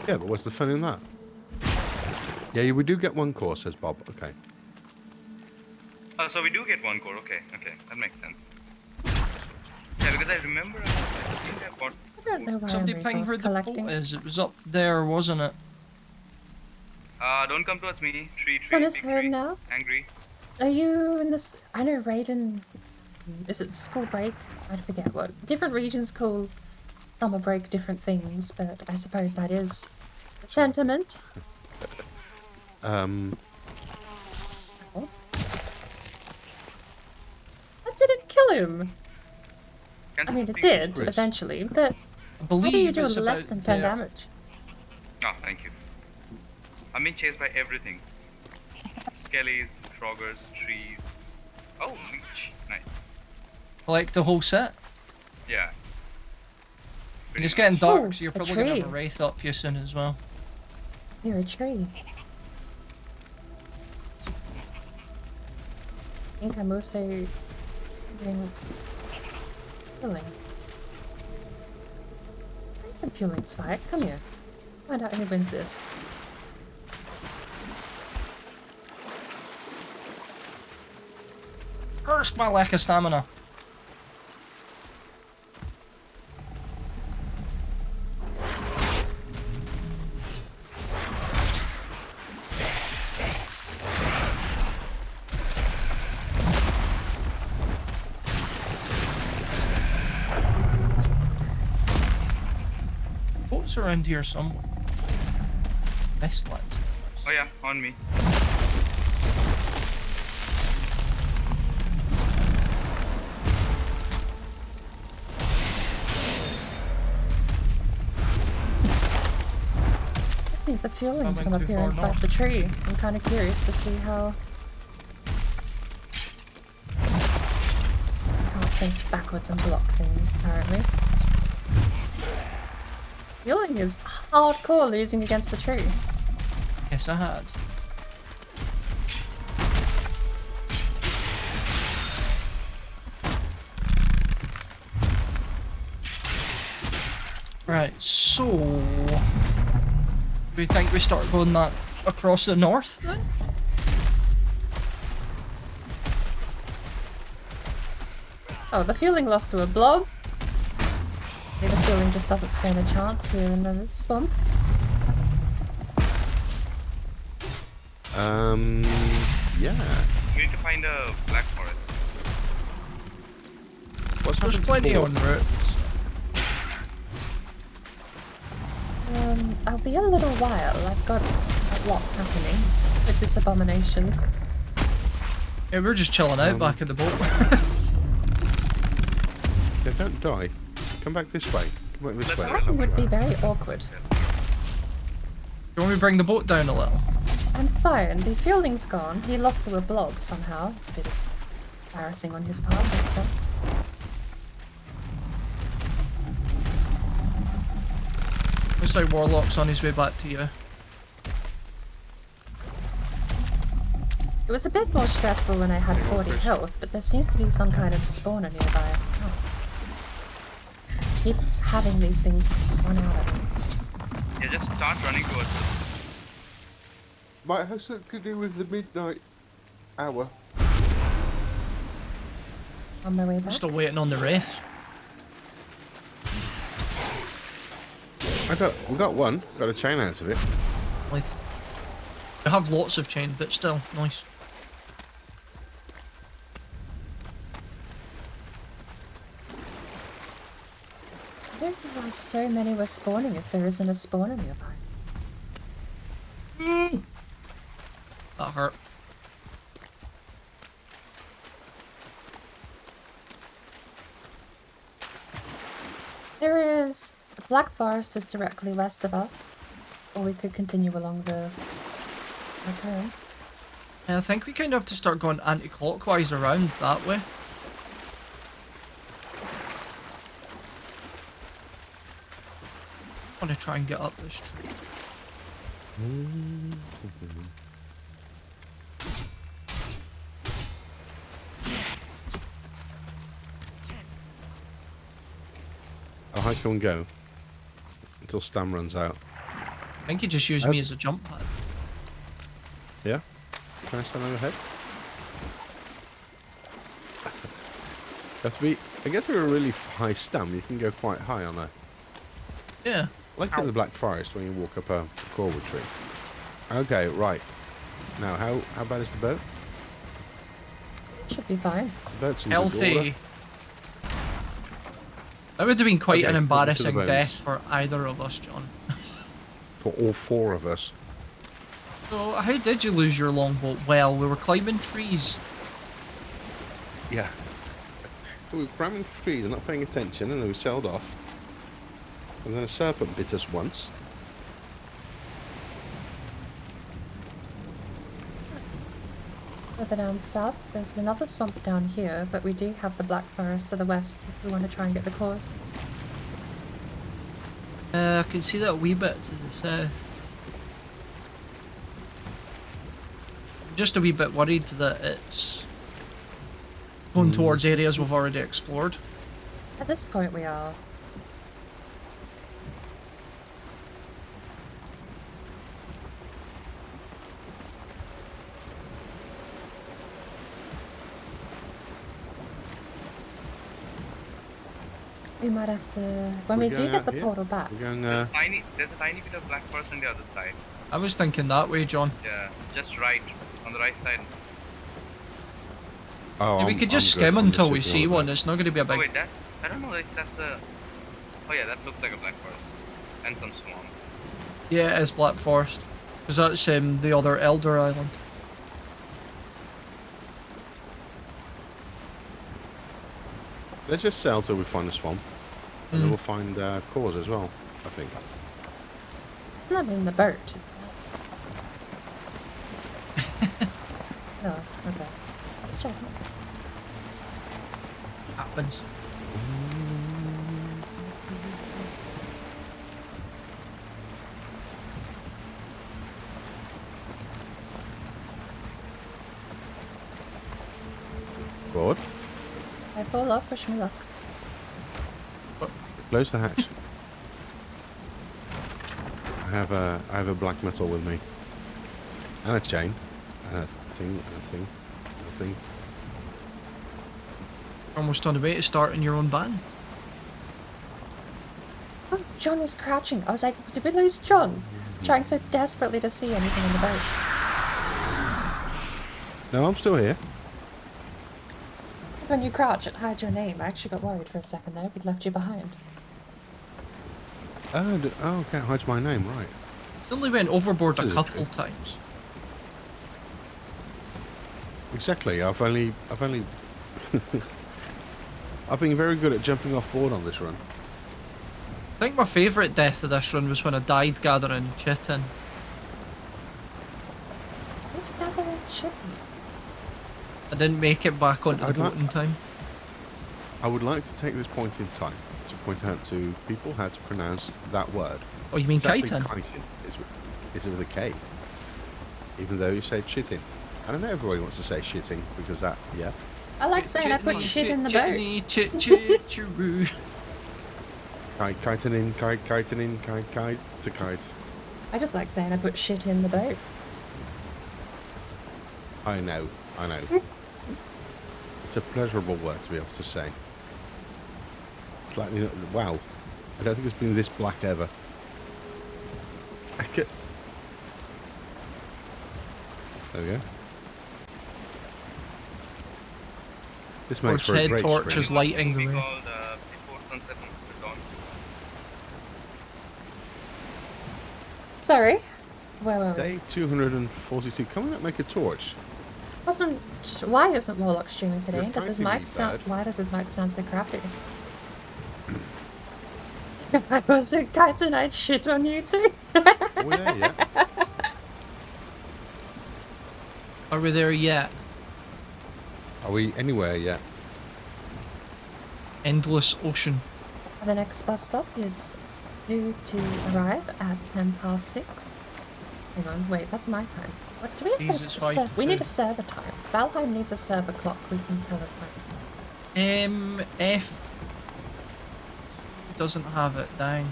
Yeah, but what's the fun in that? Yeah, we do get 1 core, says Bob. Okay. Oh, so we do get 1 core. Okay, that makes sense. Yeah, because I remember I think I bought. I don't know why Somebody I'm ping resource where the collecting. boat is. It was up there, wasn't it? Don't come towards me. Tree. Sun is big home tree. now. Angry. Are you in this? I know Raiden. Is it school break? I forget what. Different regions call summer break different things, but I suppose that is the sentiment. Um, Oh. That didn't kill him. Can I mean, it someone did Chris. eventually, but I how believe do you do it's less about than 10 there. damage? Oh, thank you. I'm being chased by everything. Skellies, Troggers, trees. Oh, leech. Nice. Collect the whole set. Yeah. And Pretty it's getting much. dark, Ooh, so you're a probably gonna have a tree. wraith up you soon as well. You're a tree. I think I'm also doing fueling. I think fueling's fight. Come here. Find out who wins this. Curse my lack of stamina. Boats around here somewhere. Best lands. Oh yeah, on me. I just need the fueling to Coming come up too here far and fight north. the tree. I'm kind of curious to see how. Can't face backwards and block things, apparently. Fueling is hardcore losing against the tree. Yes, I had. Right, so do we think we start going that across the north then? Oh, the fueling lost to a blob. Maybe the fueling just doesn't stand a chance here in the swamp. Yeah. We need to find a black forest. What's There's happened to plenty Paul? on route. I'll be a little while. I've got a lot happening with this abomination. Yeah, we're just chilling out back at the boat. Yeah, don't die. Come back this way. Come back this way. I'll That help would you be out. very awkward. You want me to bring the boat down a little? I'm fine. The fueling's gone. He lost to a blob somehow. It's a bit embarrassing on his part, I suppose. Looks like Warlock's on his way back to you. It was a bit more stressful when I had 40 health, but there seems to be some kind of spawner nearby. Oh. Keep having these things run out of me. Yeah, just start running towards us. Might have something to do with the midnight hour. On my way I'm back. still waiting on the wraith. We got one. Got a chain out of it. Like, I have lots of chain, but still, nice. I don't know why so many were spawning if there isn't a spawner nearby. That hurt. There is... The Black Forest is directly west of us. Or we could continue along the... back home. And I think we kind of have to start going anti-clockwise around that way. I want to try and get up this tree. I'll hike and go until Stam runs out. I think you just use me as a jump pad. Yeah? Can I stand on your head? You have to be. I guess with a really high Stam, you can go quite high on a. Yeah. Like in the Black Forest when you walk up a corwood tree. Okay, right. Now, how bad is the boat? Should be fine. The boat's in good order. Healthy. That would have been quite Okay, an put me to the embarrassing bones. death for either of us, John. For all four of us. So, how did you lose your longboat? Well, we were climbing trees. Yeah. So we were cramming trees and not paying attention, and then we sailed off. And then a serpent bit us once. Further down south, there's another swamp down here, but we do have the Black Forest to the west if we want to try and get the cores. I can see that a wee bit to the south. I'm just a wee bit worried that it's going towards areas we've already explored. At this point we are. We might have to... When We're we do going get out the here? portal back. We're going, There's a tiny bit of black forest on the other side. I was thinking that way, John. Yeah, just right, on the right side. oh, Yeah, we I'm- could just I'm good. skim I'm until just we sitting see on one. the It's not going to be a Oh big... wait, that's... I don't know if that's a... Oh yeah, that looks like a black forest. And some swamp. Yeah, it is Black Forest. Because that's the other Elder Island. Let's just sail till we find a swamp. And then Mm. we'll find cores as well, I think. It's not in the boat, is that? No, okay. Let's check. Happens. Good. I fall off, wish me luck. Close the hatch. I have a black metal with me. And a chain. And a thing, and a thing, and a thing. Almost on the way to starting your own band. Oh, John was crouching. I was like, did we lose John? Trying so desperately to see anything in the boat. No, I'm still here. When you crouch and hide your name, I actually got worried for a second there. We'd left you behind. Oh, can't hide my name, right. He only went overboard This a is couple true. times. Exactly. I've only I've been very good at jumping off board on this run. I think my favourite death of this run was when I died gathering chitin. Where'd you gather that shit? I didn't make it back onto the I'd like- boat in time. I would like to take this point in time to point out to people how to pronounce that word. Oh, you mean It's actually chitin? chitin. It's with a K. Even though you say chitting. I don't know, everybody wants to say shitting because that, yeah. I like saying I put shit in the boat. Chitney, chit, chit, chiroo. Kiting in, kiting in, kite to kite. I just like saying I put shit in the boat. I know. It's a pleasurable word to be able to say. It's like, you know, wow. I don't think it's been this black ever. There we go. This makes Or for a head great torch stream. is lighting the Movie way. called Before Sunset and Dawn. Sorry. Where were we? Day 242. Can we not make a torch? Why isn't Warlock streaming today? You're Does his trying to mic be sound? bad. Why does his mic sound so crappy? If I was a chitin, I'd shit on you too. Oh yeah. Are we there yet? Are we anywhere yet? Endless ocean. The next bus stop is due to arrive at 6:10. Hang on, wait, that's my time. What do we have? Jesus, 5 to We need 2. a server time. Valheim needs a server clock we can tell the time. F doesn't have it down.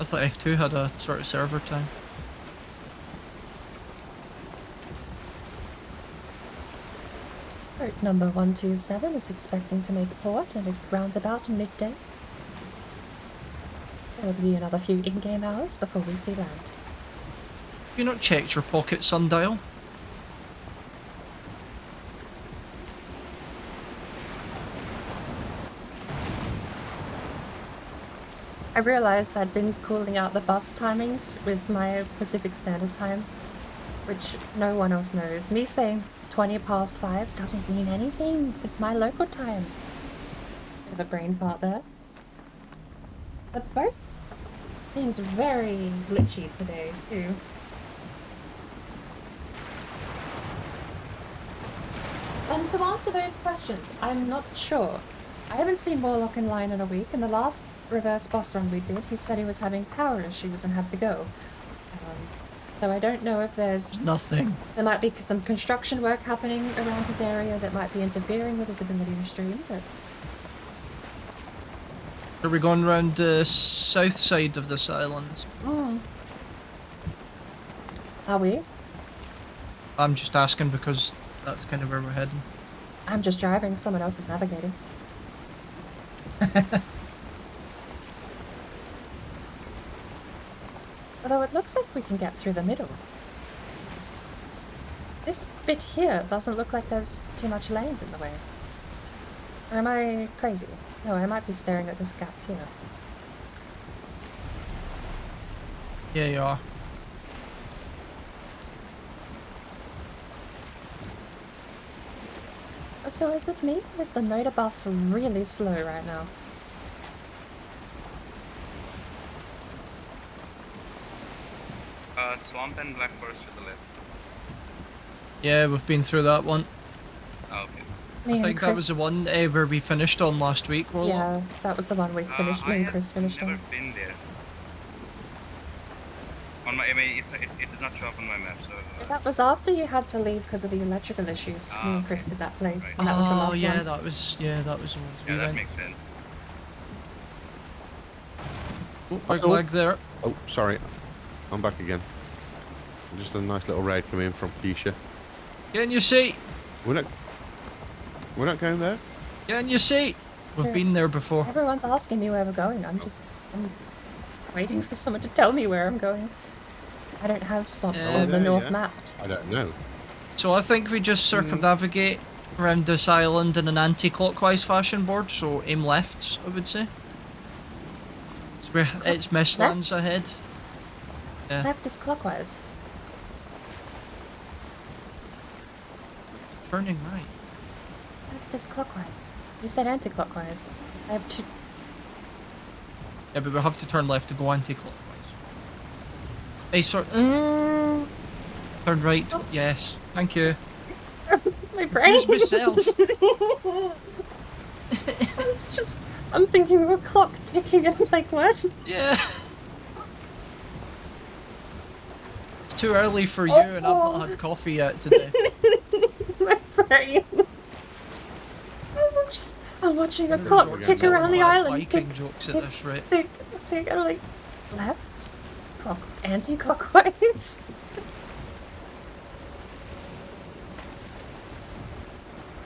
I thought F2 had a sort of server time. Boat number 127 is expecting to make port at around about midday. There will be another few in-game hours before we see land. Have you not checked your pocket sundial? I realised I'd been calling out the bus timings with my Pacific Standard Time, which no one else knows. Me saying 5:20 doesn't mean anything. It's my local time. Bit of a brain fart there. The boat seems very glitchy today, too. And to answer those questions, I'm not sure. I haven't seen Warlock in line in a week, and the last reverse boss run we did, he said he was having power issues and had to go. So I don't know if there Nothing. might be some construction work happening around his area that might be interfering with his ability to stream, but Are we going round the south side of this island? are we? I'm just asking because that's kind of where we're heading. I'm just driving, someone else is navigating. Although it looks like we can get through the middle. This bit here doesn't look like there's too much land in the way. Or am I crazy? No, I might be staring at this gap here. Yeah, you are. So is it me? Or is the motor buff really slow right now? Swamp and Black Forest to the left. Yeah, we've been through that one. Oh, okay. Me I and think that was the Chris- one where we finished on last week, Warlock. Yeah, that was the one we finished. Me and Chris finished I've on. never been there. On my, I mean, it does not show up on my map, so. That was after you had to leave because of the electrical issues. Me and Chris did that place, Right. and that was the last yeah, one. that was the ones Yeah, we that went. makes sense. Oh, big leg there. Oh, sorry. I'm back again. Just a nice little raid coming in from Keisha. Get in your seat. We're not... We're not going there? Get in your seat. We've Sure. been there before. Everyone's asking me where we're going. I'm waiting for someone to tell me where I'm going. I don't have Swamp or the there, North yeah. mapped. I don't know. So I think we just circumnavigate around this island in an anti-clockwise fashion, board. So aim lefts, I would say. It's Mistlands Left? ahead. Yeah. Left is clockwise. Turning right. Left is clockwise. You said anti-clockwise. I have two. Yeah, but we have to turn left to go anti-clockwise. Hey, sorry. Turn right. Oh. Yes. Thank you. My brain. Use myself. It's just. I'm thinking of a clock ticking and I'm like, what? Yeah. It's too early for you, and I've not had coffee yet today. My brain. I'm watching a clock Resort tick to around the island. Viking Tick, jokes at tick, this rate. tick, tick. I'm like, left? Clock, anti-clockwise? It's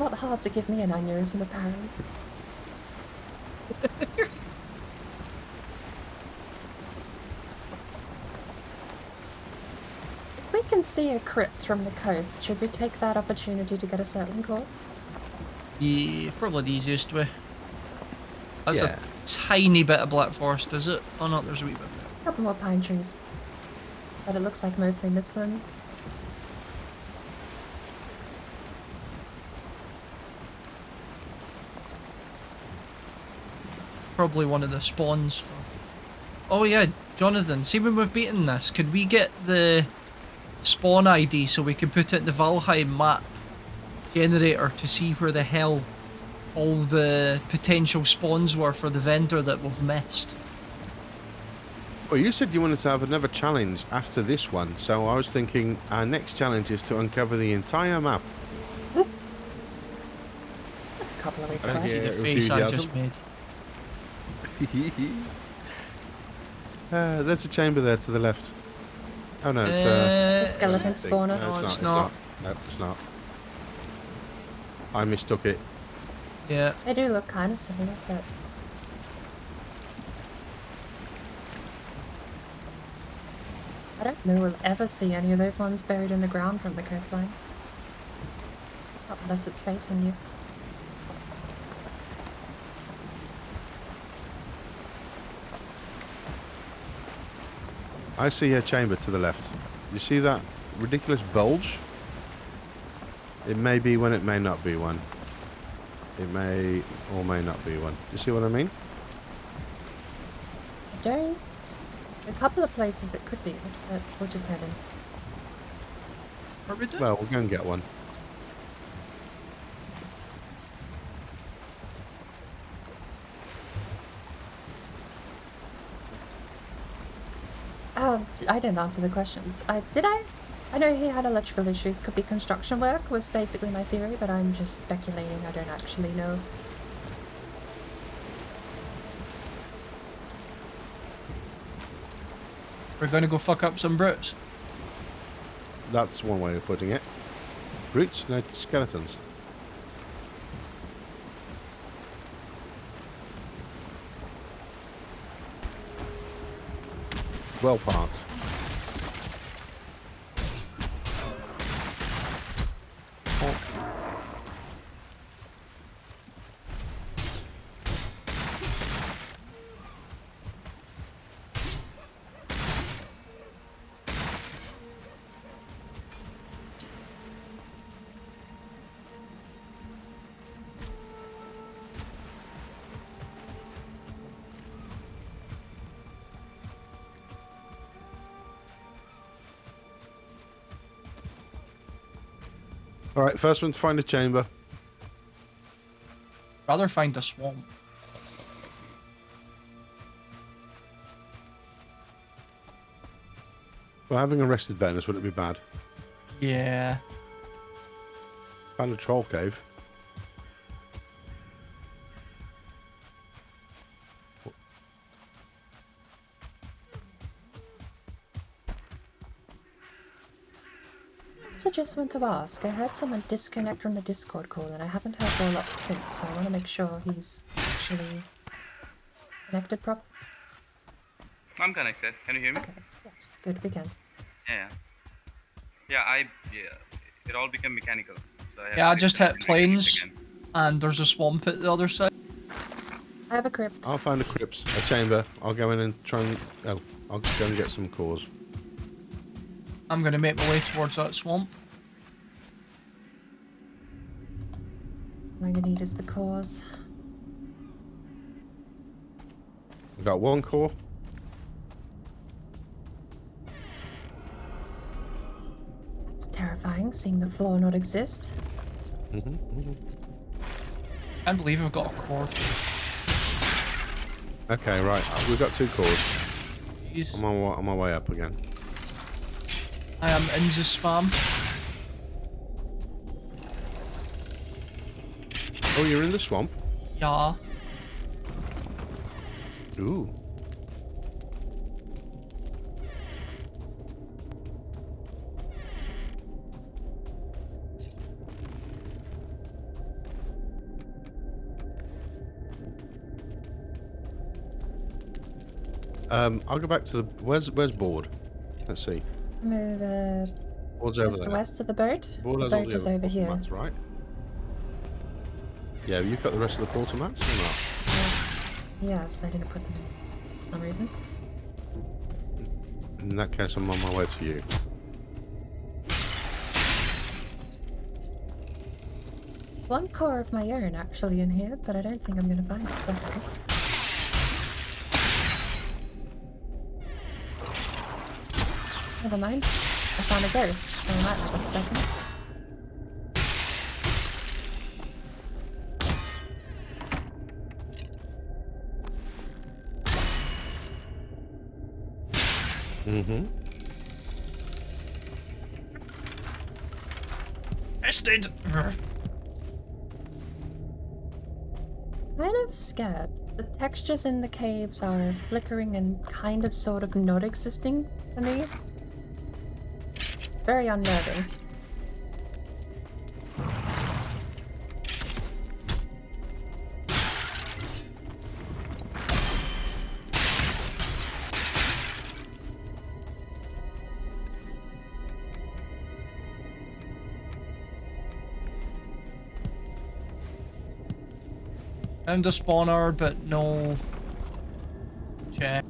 not hard to give me an aneurysm, apparently. If we can see a crypt from the coast, should we take that opportunity to get a settling call? Yeah, probably the easiest way. That's Yeah. a tiny bit of black forest, is it? Oh no, there's a wee bit. A couple more pine trees. But it looks like mostly mistlands. Probably one of the spawns. Oh yeah, Johnathan, see when we've beaten this, could we get the spawn ID so we can put it in the Valheim map generator to see where the hell all the potential spawns were for the vendor that we've missed? Well, you said you wanted to have another challenge after this one, so I was thinking our next challenge is to uncover the entire map. That's a couple of weeks Okay. away. See the Yeah, face I just enthusiasm. made. There's a chamber there to the left. Oh no, it's It's a skeleton thing. spawner. No, No, it's it's not. not. No, it's not. I mistook it. Yeah. They do look kind of similar, but I don't know we'll ever see any of those ones buried in the ground from the coastline. Not unless it's facing you. I see a chamber to the left. You see that ridiculous bulge? It may be one, it may not be one. It may or may not be one. You see what I mean? I don't. A couple of places that could be, but we'll just head in. What are we doing? Well, we'll go and get one. I didn't answer the questions. Did I? I know he had electrical issues. Could be construction work was basically my theory, but I'm just speculating. I don't actually know. We're gonna go fuck up some brutes. That's one way of putting it. Brutes? No, skeletons. Well parked. Alright, first one to find a chamber. Rather find a swamp. Well, having arrested Venice, would it be bad? Yeah. Found a troll cave. Also, just want to ask, I heard someone disconnect from the Discord call and I haven't heard Warlock since, so I want to make sure he's actually connected properly. I'm connected. Can you hear me? Okay, yes, good, we can. Yeah. Yeah, it all became mechanical. So I Yeah, I have to just hit reconnect it planes, again. and there's a swamp at the other side. I have a crypt. I'll find a crypt, a chamber. I'll go in and try and... Oh, I'll go and get some cores. I'm gonna make my way towards that swamp. All I'm gonna need is the cores. I've got one core. It's terrifying, seeing the floor not exist. Can't believe I've got a cord. Okay, right. We've got 2 cores. Jeez. I'm on my way up again. I am in the spam. Oh, you're in the swamp? Yeah. Ooh. I'll go back to the... Where's board? Let's see. Move Board's over just there. west of the boat. Board The has all boat the is other over portal here. mats, right? Yeah, you've got the rest of the portal mats or not? Yes, I didn't put them in for some reason. In that case, I'm on my way to you. One core of my own actually in here, but I don't think I'm going to find a second. Never mind. I found a ghost, so I might have a second. Ested! Kind of scared. The textures in the caves are flickering and kind of sort of not existing for me. It's very unnerving. Found a spawner, but no check.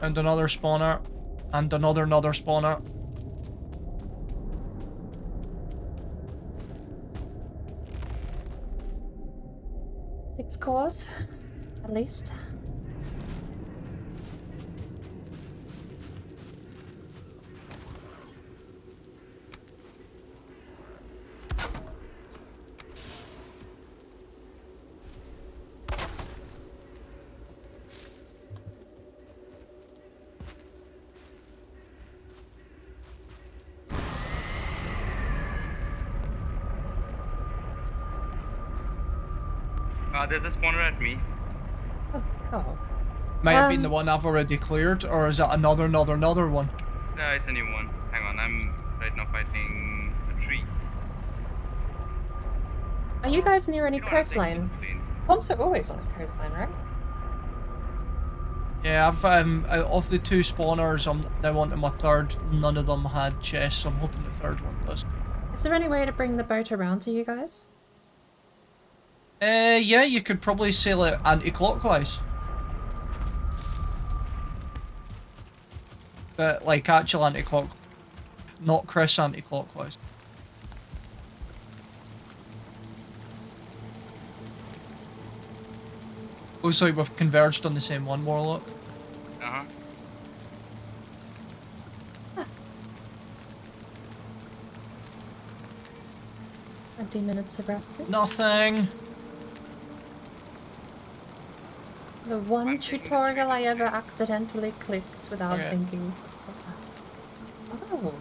And another spawner, and another spawner. Six cores, at least. There's a spawner at me. Oh. Might have been the one I've already cleared, or is that another one? It's a new one. Hang on, I'm right now fighting a tree. Are you guys near any You know what, I'm taking coastline? the planes. Swamps are always on a coastline, right? Yeah, I've out of the 2 spawners, I'm now onto my third. None of them had chests, so I'm hoping the third one does. Is there any way to bring the boat around to you guys? Yeah, you could probably sail it anti-clockwise. But like actual anti-clock, not Chris anti-clockwise. Looks like we've converged on the same one, Warlock. Uh-huh. 20 minutes of rested. Nothing. The one tutorial I ever accidentally clicked without Okay. thinking. What's that? Oh,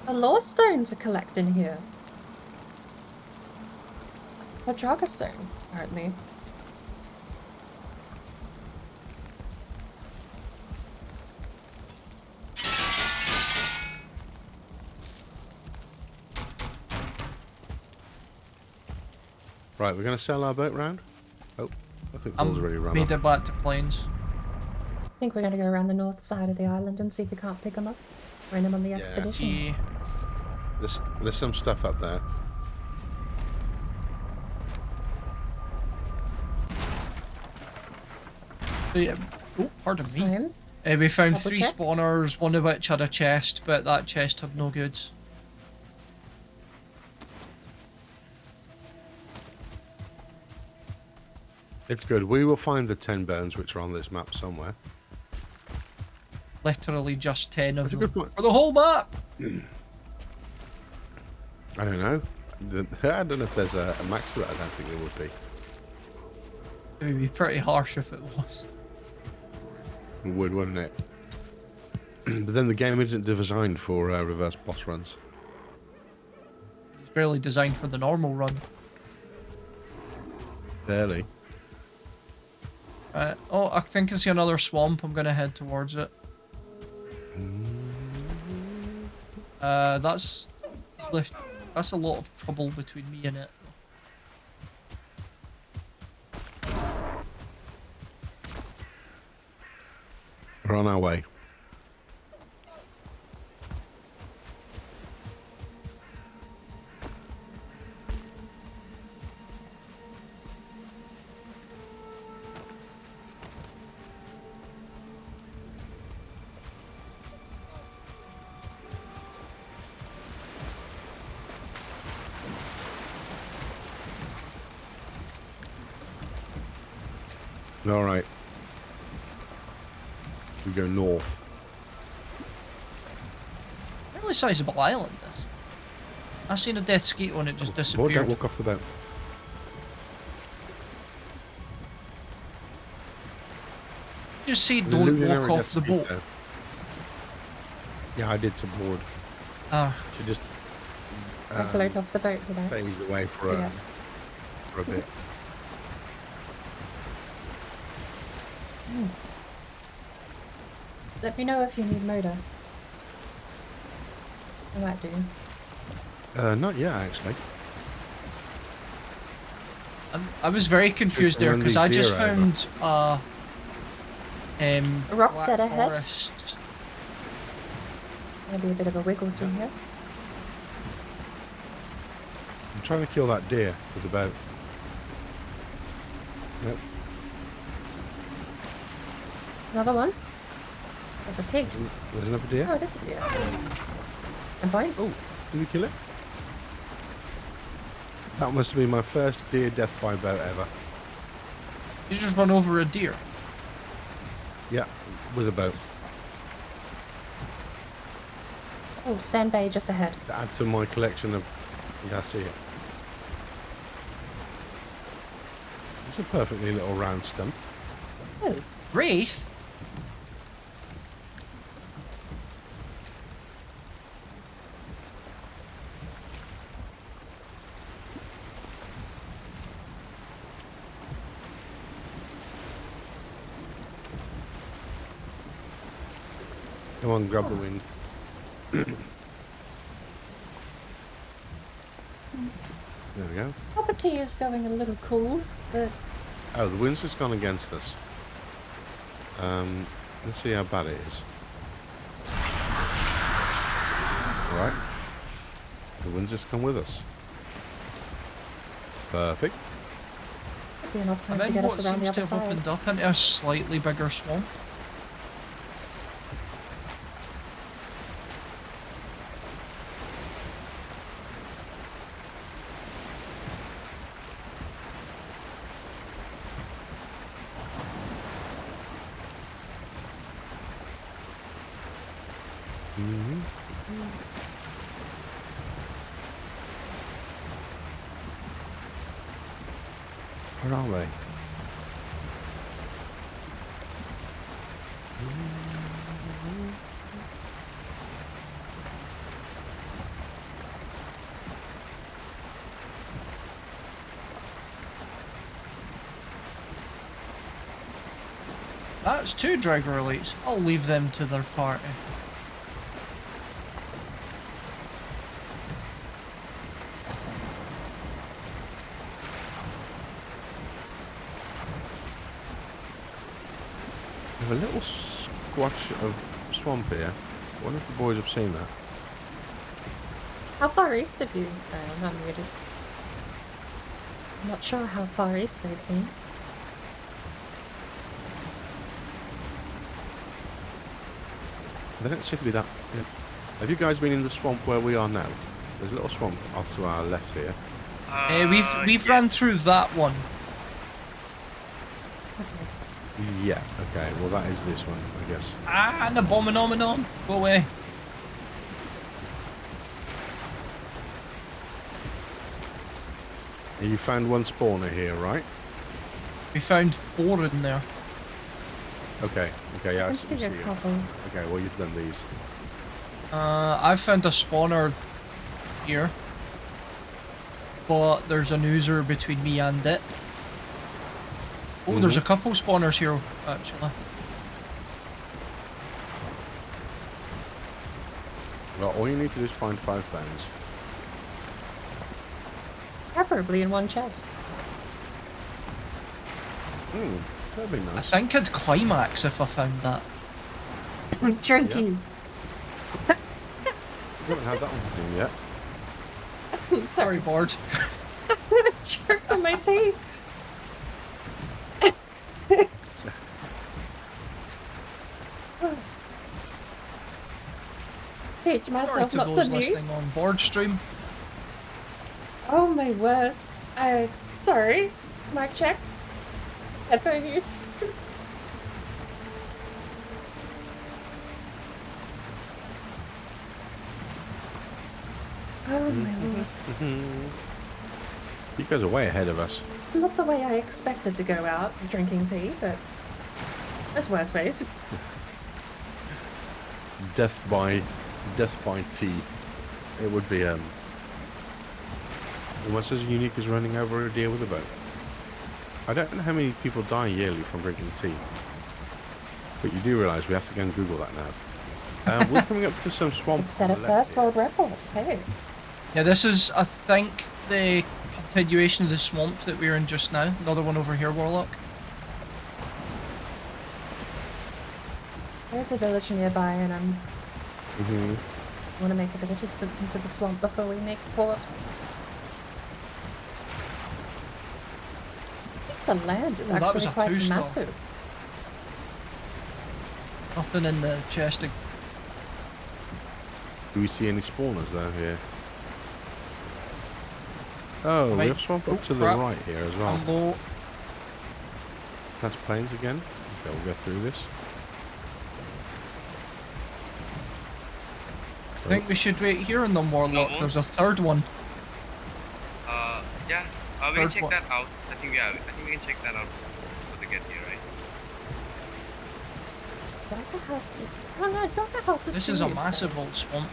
the law stones are collecting here. A Dragostone, apparently. Right, we're going to sell our boat round? Oh, I think Paul's already run made off. it back to planes. I think we're gonna go around the north side of the island and see if we can't pick them up. Bring them on the Yeah. expedition. Yeah. There's some stuff up there. Yeah. Oh, pardon me. Time. We found Double 3 check. spawners, one of which had a chest, but that chest had no goods. It's good. We will find the 10 bones which are on this map somewhere. Literally just 10 of That's a them. good point. For the whole map! I don't know. I don't know if there's a max to that. I don't think there would be. It would be pretty harsh if it was. It would, wouldn't it? But then the game isn't designed for reverse boss runs. It's barely designed for the normal run. Barely. Oh, I think I see another swamp. I'm gonna head towards it. That's a lot of trouble between me and it. We're on our way. All right. We go north. Really sizable island, this. I seen a death skeeto and it just Boy, disappeared. don't walk off the boat. Just say The don't luminary walk off the death boat. speeds, yeah, I did some board. Ah, She just I float off the boat today. phased away for Yeah. a bit. Let me know if you need motor. I might do. Not yet, actually. I was very confused there Run because these I just deer over. found A rock black dead ahead. forest. Maybe a bit of a wiggle through here. I'm trying to kill that deer with the boat. Nope. Another one. There's a pig. There's another deer. Oh, that's a deer. And points. Oh, did we kill it? That must have been my first deer death by boat ever. You just run over a deer. Yeah, with a boat. Oh, sand bay just ahead. To add to my collection of... Yeah, I see it. It's a perfectly little round stump. It is. Wraith? Come on, grab the wind. There we go. Property is going a little cool, but Oh, the wind's just gone against us. Let's see how bad it is. Alright. The wind's just come with us. Perfect. it'll be enough time And to then get what us around the seems to other have side. opened up into a slightly bigger swamp. Where are they? That's 2 Dragon Elites. I'll leave them to their party. We have a little squatch of swamp here. I wonder if the boys have seen that. How far east have you? I'm muted. I'm not sure how far east they've been. They don't seem to be that. Yeah. Have you guys been in the swamp where we are now? There's a little swamp off to our left here. We've yeah. run through that one. Okay. Yeah. Okay. Well, that is this one, I guess. Ah, an abomination. Go away. You found one spawner here, right? We found 4 in there. Okay. Okay. Yeah. I I can see a you. couple. Okay. Well, you've done these. I've found a spawner here. But there's an oozer between me and it. Oh, there's a couple spawners here, actually. Well, all you need to do is find 5 bones. Preferably in one chest. That'd be I nice. think I'd climax if I found that. Drinking. We haven't had that one to do yet. Sorry, Sorry, bored. jerked on my teeth. Teach Sorry myself to not those to mute. listening on board stream. Oh my word. Sorry. Mic check. Headphone use. Oh my lord. You guys are way ahead of us. It's not the way I expected to go out drinking tea, but there's worse ways. Death by tea. It would be almost as unique as running over a deer with a boat. I don't know how many people die yearly from drinking tea, but you do realise we have to go and Google that now. We're coming up to some swamp. It set on a the left first here. world record. Hey. Yeah, this is, I think, the continuation of the swamp that we're in just now. Another one over here, Warlock. There's a village nearby, and I'm Mhm. want to make a bit of distance into the swamp before we make port. This piece of land is Oh, that was actually a quite two-star. massive. Nothing in the chest. Do we see any spawners though here? Oh, we Right. have swamp up Oh, to the crap. right here as well. I'm low. That's plains again. Okay, we'll go through this. I think we should wait here in the Warlock. No. There's a third one. Yeah. We can Third check one. that out. I think we can check that out before they get here, right? Drop the house. Oh no, drop the house is This is a too used, massive old swamp.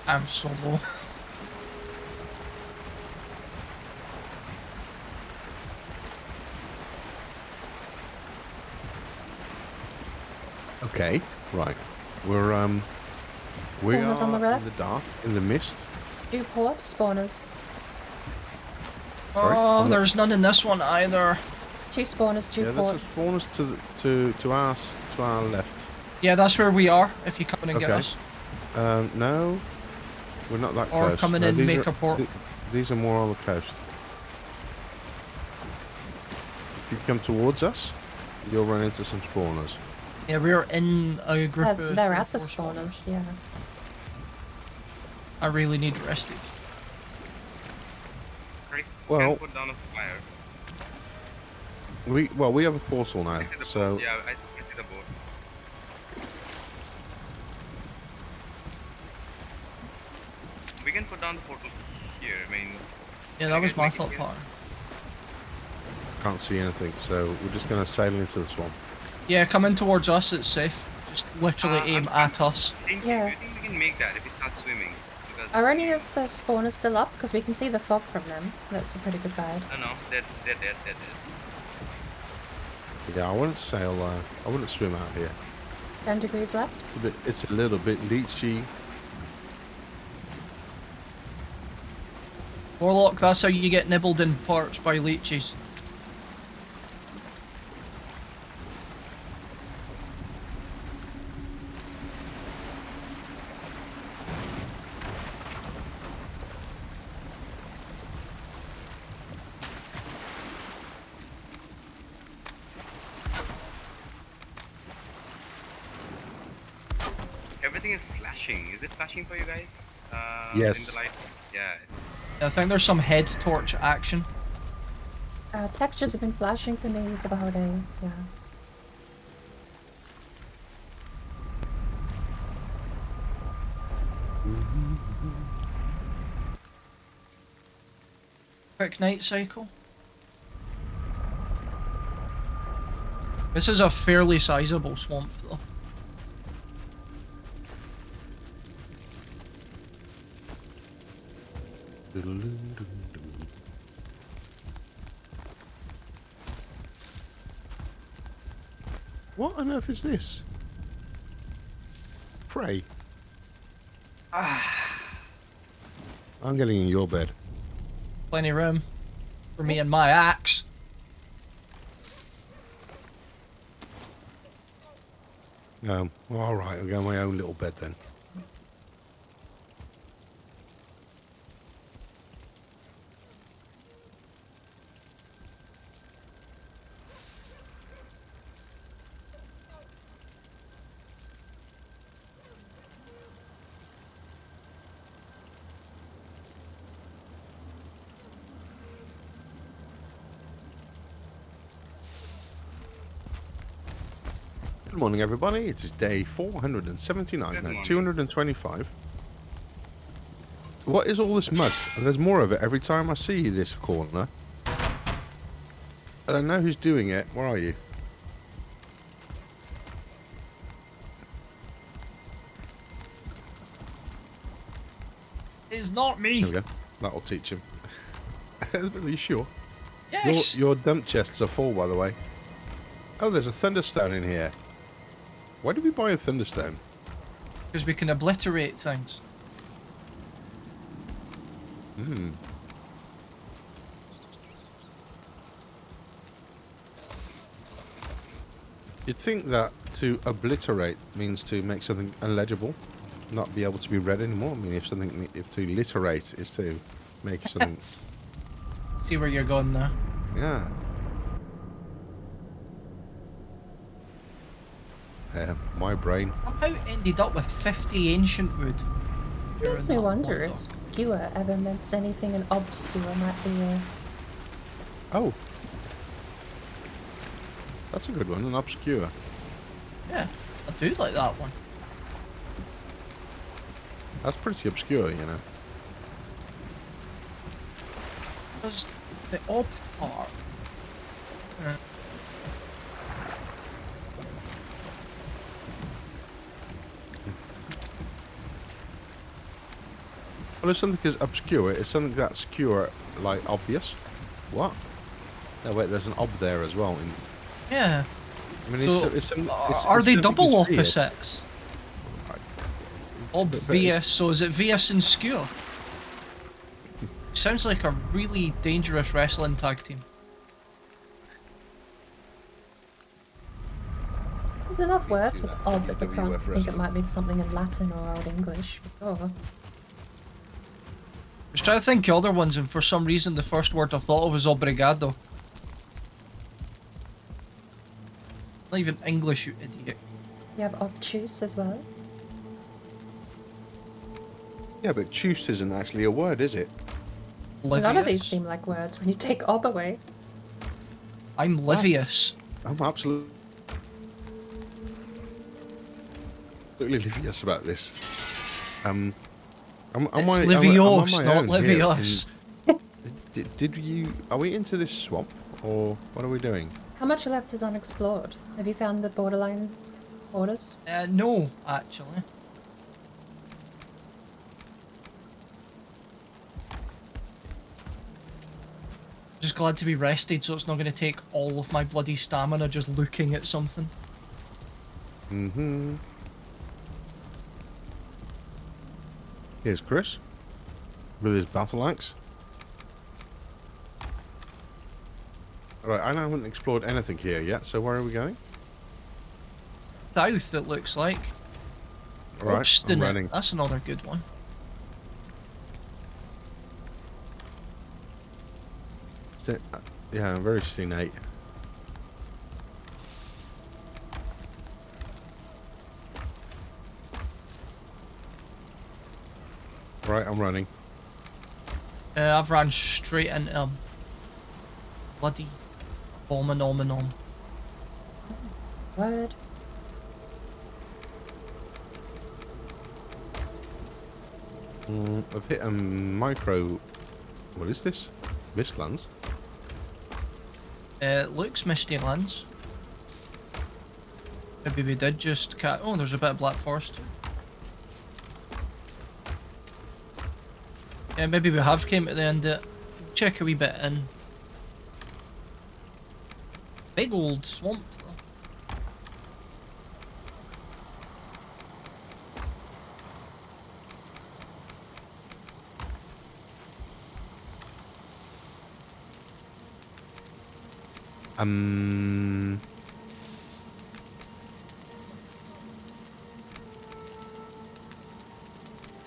I'm so low. Okay, right. We're we Spawners are on the in left. the dark, in the mist. Do port spawners. Sorry, Oh, on the- there's none in this one either. It's 2 spawners, 2 Yeah, port. there's some spawners to our left. Yeah, that's where we are. If you come in and get Okay. us. No, we're not that Or close. coming No, in, these make are- a port. These are more on the coast. If you come towards us, you'll run into some spawners. Yeah, we're in a group They're, of they're 3 or at the 4 spawners, yeah. I really need rested. Right. Well- We can put down a fire. We have a portal now, I see the so boat. Yeah, I see the boat. We can put down the portal here. I mean, Yeah, that was my Make it thought here. part. can't see anything. So we're just gonna sail into the swamp. Yeah, come in towards us, it's safe. Just literally aim I'm- at us. do you Yeah. think we can make that if he starts swimming. Because Are any of the spawners still up? Because we can see the fog from them. That's a pretty good guide. no, they're dead. Yeah, I wouldn't sail. I wouldn't swim out here. 10 degrees left. It's a little bit leechy. Warlock, that's how you get nibbled in parts by leeches. Everything is flashing. Is it flashing for you guys? Yes. In the light? Yeah. I think there's some head torch action. Textures have been flashing for me for the whole day. Yeah. Quick night cycle. This is a fairly sizable swamp though. What on earth is this? Pray. I'm getting in your bed. Plenty of room for me and my axe. Well, all right. I'll go in my own little bed then. Good morning, everybody. It is day 479. Good No, morning. 225. What is all this mud? There's more of it every time I see this corner. I don't know who's doing it. Where are you? It's not me. There we go. That'll teach him. Are you sure? Yes. Your dump chests are full, by the way. Oh, there's a thunderstone in here. Why did we buy a thunderstone? Because we can obliterate things. Hmm. You'd think that to obliterate means to make something illegible, not be able to be read anymore. I mean, if to literate is to make something, See where you're going there. yeah. My brain. Somehow ended up with 50 ancient wood. It makes me during that wonder wander. if skewer ever meant anything and obscure might be a... Oh, that's a good one. An obscure. Yeah, I do like that one. That's pretty obscure, you know. Because the ob part. Well, if something is obscure, it's something that's skewer, like obvious. What? No, wait, there's an ob there as well. Yeah. I mean, So, are they double opposites? Obvious, so is it Vias and Skewer? Sounds like a really dangerous wrestling tag team. There's enough Please words do with that. odd at the WWF front to think it wrestling. might be something in Latin or Old English. Oh. I was trying to think of other ones, and for some reason the first word I thought of was obrigado. Not even English, you idiot. You have obtuse as well. Yeah, but choose isn't actually a word, is it? None of these Livius. seem like words when you take ob away. I'm Livius. I'm absolutely oblivious about this. Am It's I- am I Livios, on my not own here? Livius. Did you? Are we into this swamp, or what are we doing? How much left is unexplored? Have you found the borderline borders? No, actually. glad to be rested, so it's not going to take all of my bloody stamina just looking at something. Mm-hmm. Here's Chris with his battle axe. Alright, I haven't explored anything here yet, so where are we going? South, it looks like. Alright, I'm Obstinate. running. That's another good one. Yeah, I'm very innate. Right, I'm running. I've ran straight into a bloody phenomenon. Word. I've hit a micro... What is this? Mistlands? It looks Misty Lands. Maybe we did just oh, there's a bit of Black Forest. Yeah, maybe we have came to the end of it. Check a wee bit in. Big old swamp though.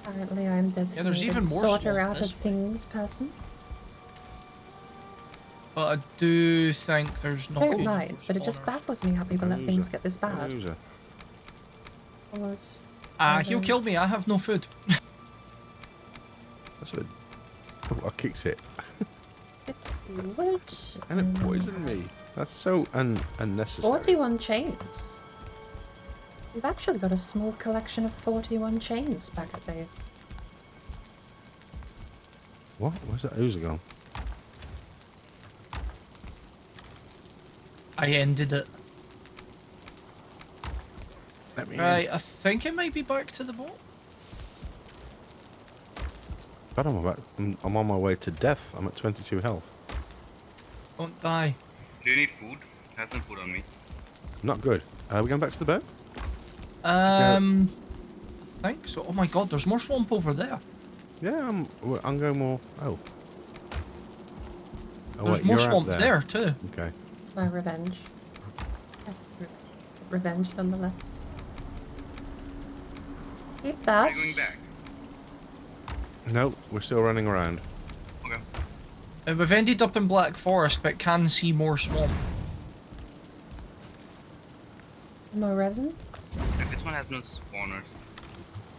Apparently I'm Yeah, there's even designated more sorter swamp out of this way. things person. But I do think there's not. Don't mind, but it just baffles me how people let things get this bad. Loser. Was He'll kill me. I have no food. That's a... Oh, I kicked it. wood. And it poisoned me. That's so unnecessary. 41 chains. We've actually got a small collection of 41 chains back at base. What? Where's that oozer gone? I ended it. Let me Right, I think it might be back to the boat. But I'm on my way to death. I'm at 22 health. Don't die. Do you need food? I have some food on me. Not good. Are we going back to the boat? I think so. Oh my god, there's more swamp over there. Yeah, I'm going more... Oh. There's wait, more you're out swamp there too. Okay. It's my revenge. Revenge nonetheless. Keep Are that. you going back? No, we're still running around. Okay. We've ended up in Black Forest, but can see more swamp. More resin? This one has no spawners.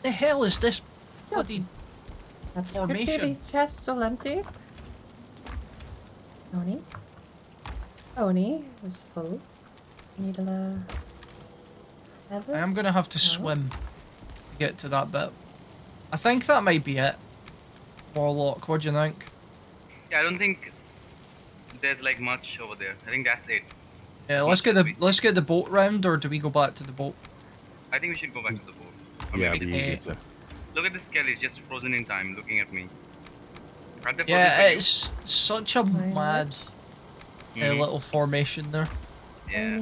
The hell is this bloody... That Formation. could be the chest all empty. Oni. Oni is full. Need a I am gonna have to swim to get to that bit. I think that might be it. Warlock, what do you think? Yeah, I don't think there's like much over there. I think that's it. Yeah, let's get the boat round, or do we go back to the boat? I think we should go back to the boat. Or Yeah, maybe it'd be this- easier to... Look at the skelly, it's just frozen in time, looking at me. Are they frozen Yeah, for you? it's such a mad Mhm. little formation there. Yeah.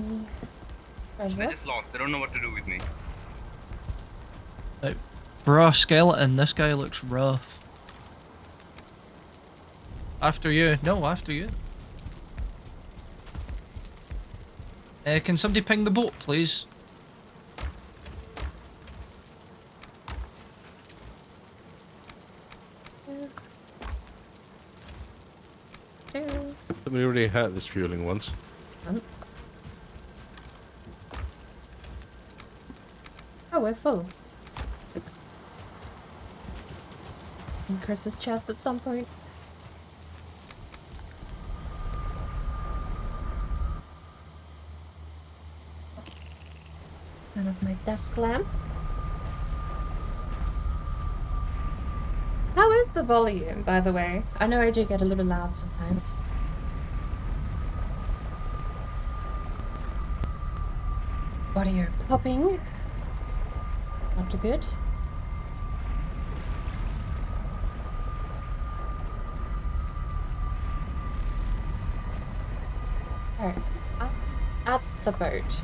Treasure. They're just lost. They don't know what to do with me. Like, bruh, skeleton, this guy looks rough. After you. No, after you. Can somebody ping the boat, please? Somebody already hurt this fueling once. Oh, we're full. In Chris's chest at some point. Turn off my desk lamp. How is the volume, by the way? I know I do get a little loud sometimes. Audio popping. Not too good. Alright, at the boat.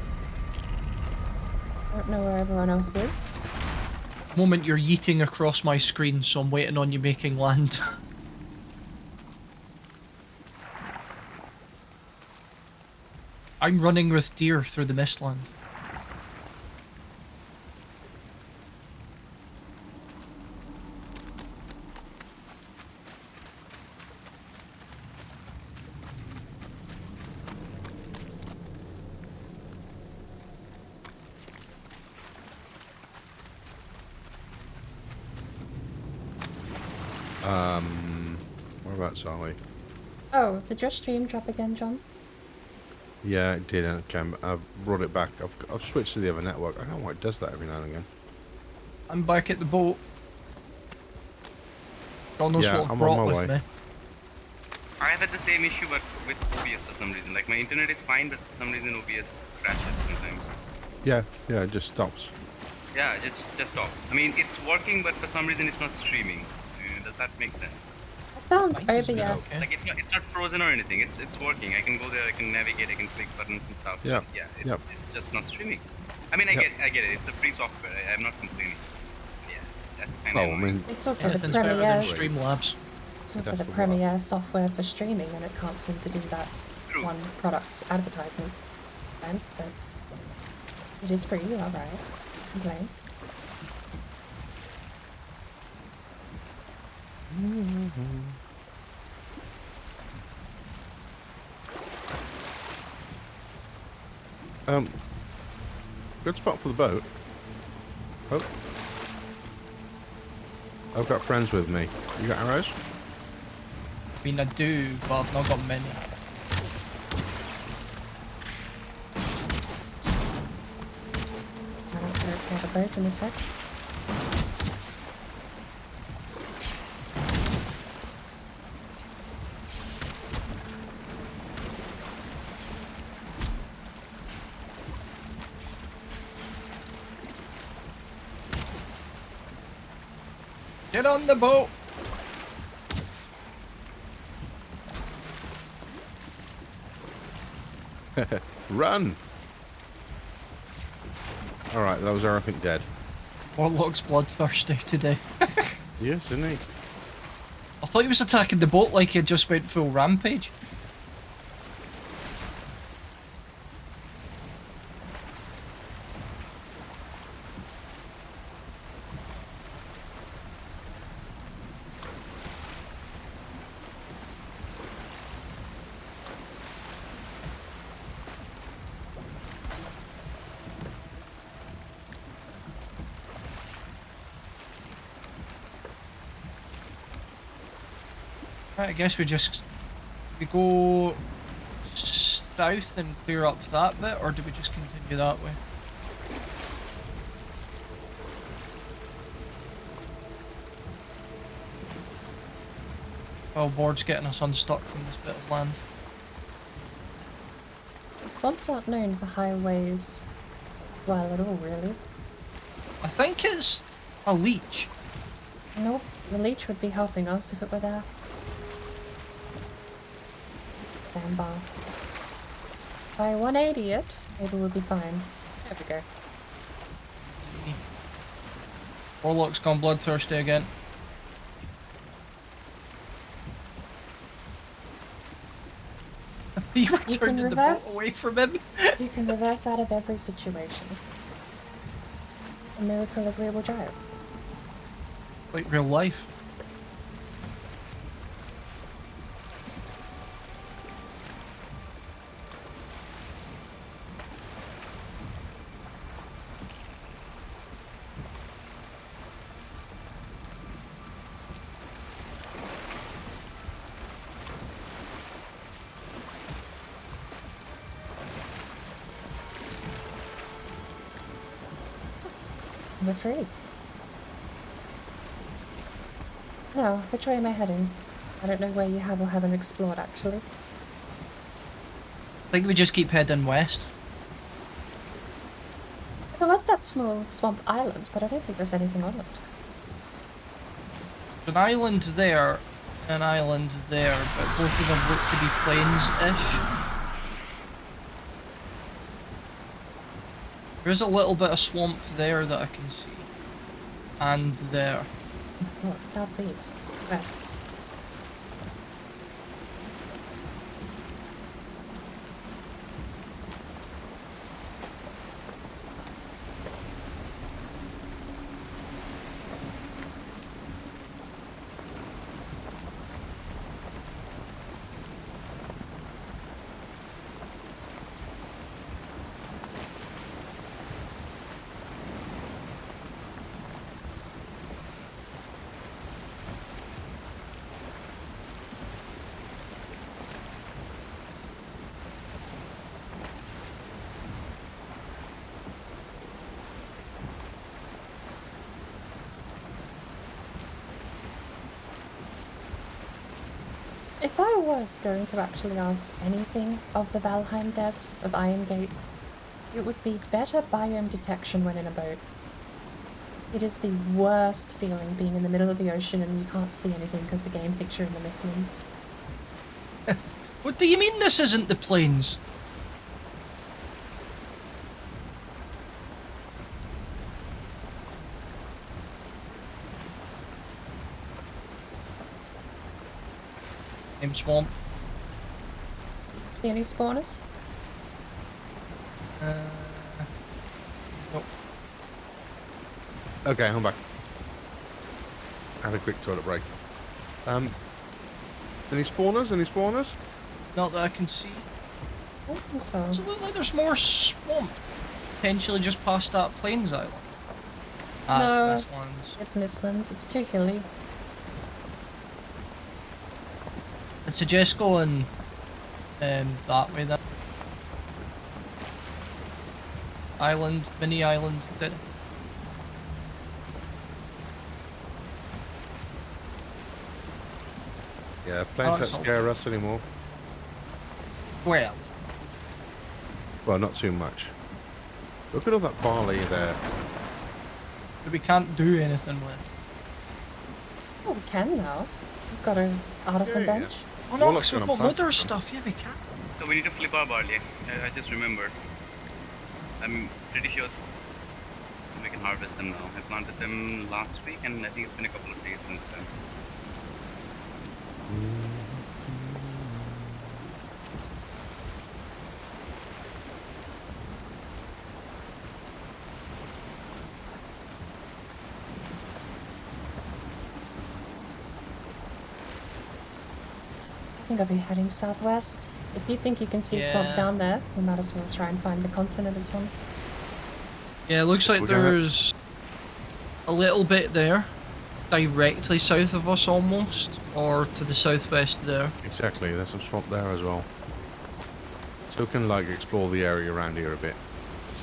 I don't know where everyone else is. Moment you're yeeting across my screen, so I'm waiting on you making land. I'm running with deer through the mistland. Whereabouts are we? Oh, did your stream drop again, John? Yeah, it did. Okay, I've brought it back. I've switched to the other network. I don't know why it does that every now and again. I'm back at the boat. God knows Yeah, what I've I'm brought on my with way. me. I have had the same issue, but with OBS for some reason. Like my internet is fine, but for some reason OBS crashes sometimes. Yeah, it just stops. Yeah, just stop. I mean, it's working, but for some reason it's not streaming. Does that make sense? I found Fine, isn't it OBS. okay? Like it's not frozen or anything. It's working. I can go there. I can navigate. I can click buttons and stuff. Yeah. But yeah. Yep. It's just not streaming. I mean, I Yep. get it. It's a free software. I'm not complaining. Yeah, that's kind Oh, of. I mean, It's also the Anything's better Premiere. than Streamlabs. It's also the That's the Premiere software for streaming, and it can't seem to do that True. one product advertisement sometimes. But it is free. All right. Complain. Good spot for the boat. Oh. I've got friends with me. You got arrows? I mean, I do, but I've not got many. I'll have to repair the boat in a sec. Get on the boat! Run! Alright, those are, I think, dead. Warlock's bloodthirsty today. Yes, isn't he? I thought he was attacking the boat like he had just went full rampage. Right, I guess we go south and clear up that bit, or do we just continue that way? Well, board's getting us unstuck from this bit of land. Swamps aren't known for high waves well at all, really. I think it's a leech. Nope, the leech would be helping us if it were there. Sandbar. If I 180 it, maybe we'll be fine. There we go. Warlock's gone bloodthirsty again. You were You turning can the boat reverse. away from him. You can reverse out of every situation. A miracle agreeable drive. Like real life. We're free. Now, which way am I heading? I don't know where you have or haven't explored, actually. I think we just keep heading west. There was that small swamp island, but I don't think there's anything on it. An island there, an island there, but both of them look to be plains-ish. There's a little bit of swamp there that I can see. And there. Oh, southeast, west. If I was going to actually ask anything of the Valheim devs of Iron Gate, it would be better biome detection when in a boat. It is the worst feeling being in the middle of the ocean and you can't see anything because the game thinks you're in the Mistlands. What do you mean this isn't the plains? Swamp. See any spawners? Nope. Okay, I'm back. Had a quick toilet break. Any spawners? Any spawners? Not that I can see. I don't think so. Does it look like there's more swamp? Potentially just past that plains island. Ah, No. it's Mistlands. It's Mistlands, it's too hilly. I'd suggest going that way then. Island, mini island. Yeah, planes that's don't all. scare us anymore. Well, Well, not too much. Look at all that barley there. that we can't do anything with. Oh, we can now. We've got an artisan Yeah, yeah. bench. Oh no, Warlock's 'cause we've gonna got plant mother some. stuff. Yeah, we can. So we need to flip our barley. I just remembered. I'm pretty sure we can harvest them now. I planted them last week and I think it's been a couple of days since then. I think I'll be heading southwest. If you think you can see swamp Yeah. down there, you might as well try and find the continent it's on. Yeah, it looks like We're gonna- there's a little bit there, directly south of us almost, or to the southwest there. Exactly, there's some swamp there as well. So we can like explore the area around here a bit.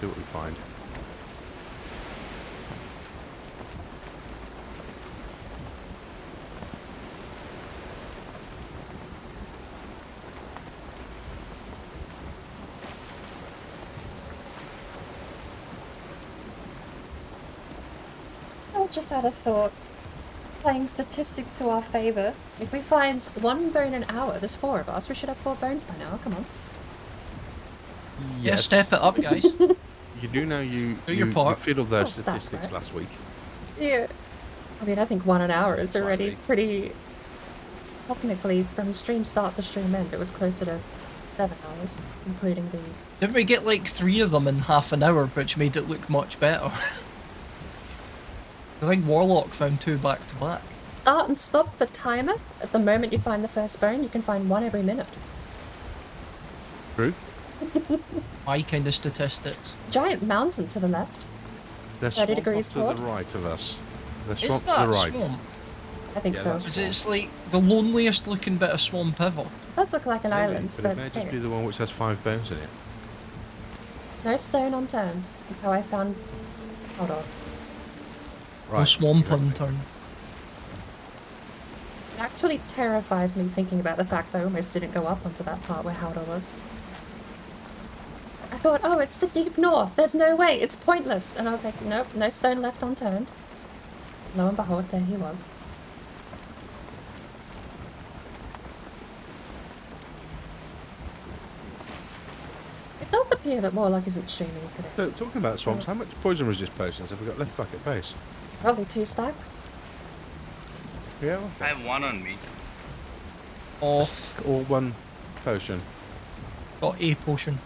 See what we find. I just had a thought. Playing statistics to our favour. If we find 1 bone an hour, there's 4 of us, we should have 4 bones by now, come on. Yeah, step it up, guys. You do know you Do your you part. fiddled those Oh, stats statistics first. last week. Yeah. I mean, I think 1 an hour is already Slightly. pretty... Technically, from stream start to stream end, it was closer to 7 hours, including the... Didn't we get like 3 of them in half an hour, which made it look much better? I think Warlock found 2 back to back. Start and stop the timer. At the moment you find the first bone, you can find 1 every minute. True. My kind of statistics. Giant mountain to the left. There's 30 swamp degrees up to port. the right of us. There's Is swamp that to the right. swamp? I think Yeah, so. that's- Is it's like the loneliest looking bit of swamp ever? It does look like an Maybe, island, but but it may just hey, be the one which has 5 bones in it. no stone unturned. That's how I found... Hold on. No swamp you know, unturned. It actually terrifies me thinking about the fact that I almost didn't go up onto that part where Howder was. I thought, oh, it's the deep north. There's no way. It's pointless. And I was like, nope, no stone left unturned. Lo and behold, there he was. It does here that Warlock isn't streaming today. So, talking about swamps, how much poison resist potions have we got left back at base? Probably 2 stacks. Yeah, I okay. have one on me. Oh, All one potion. got a potion.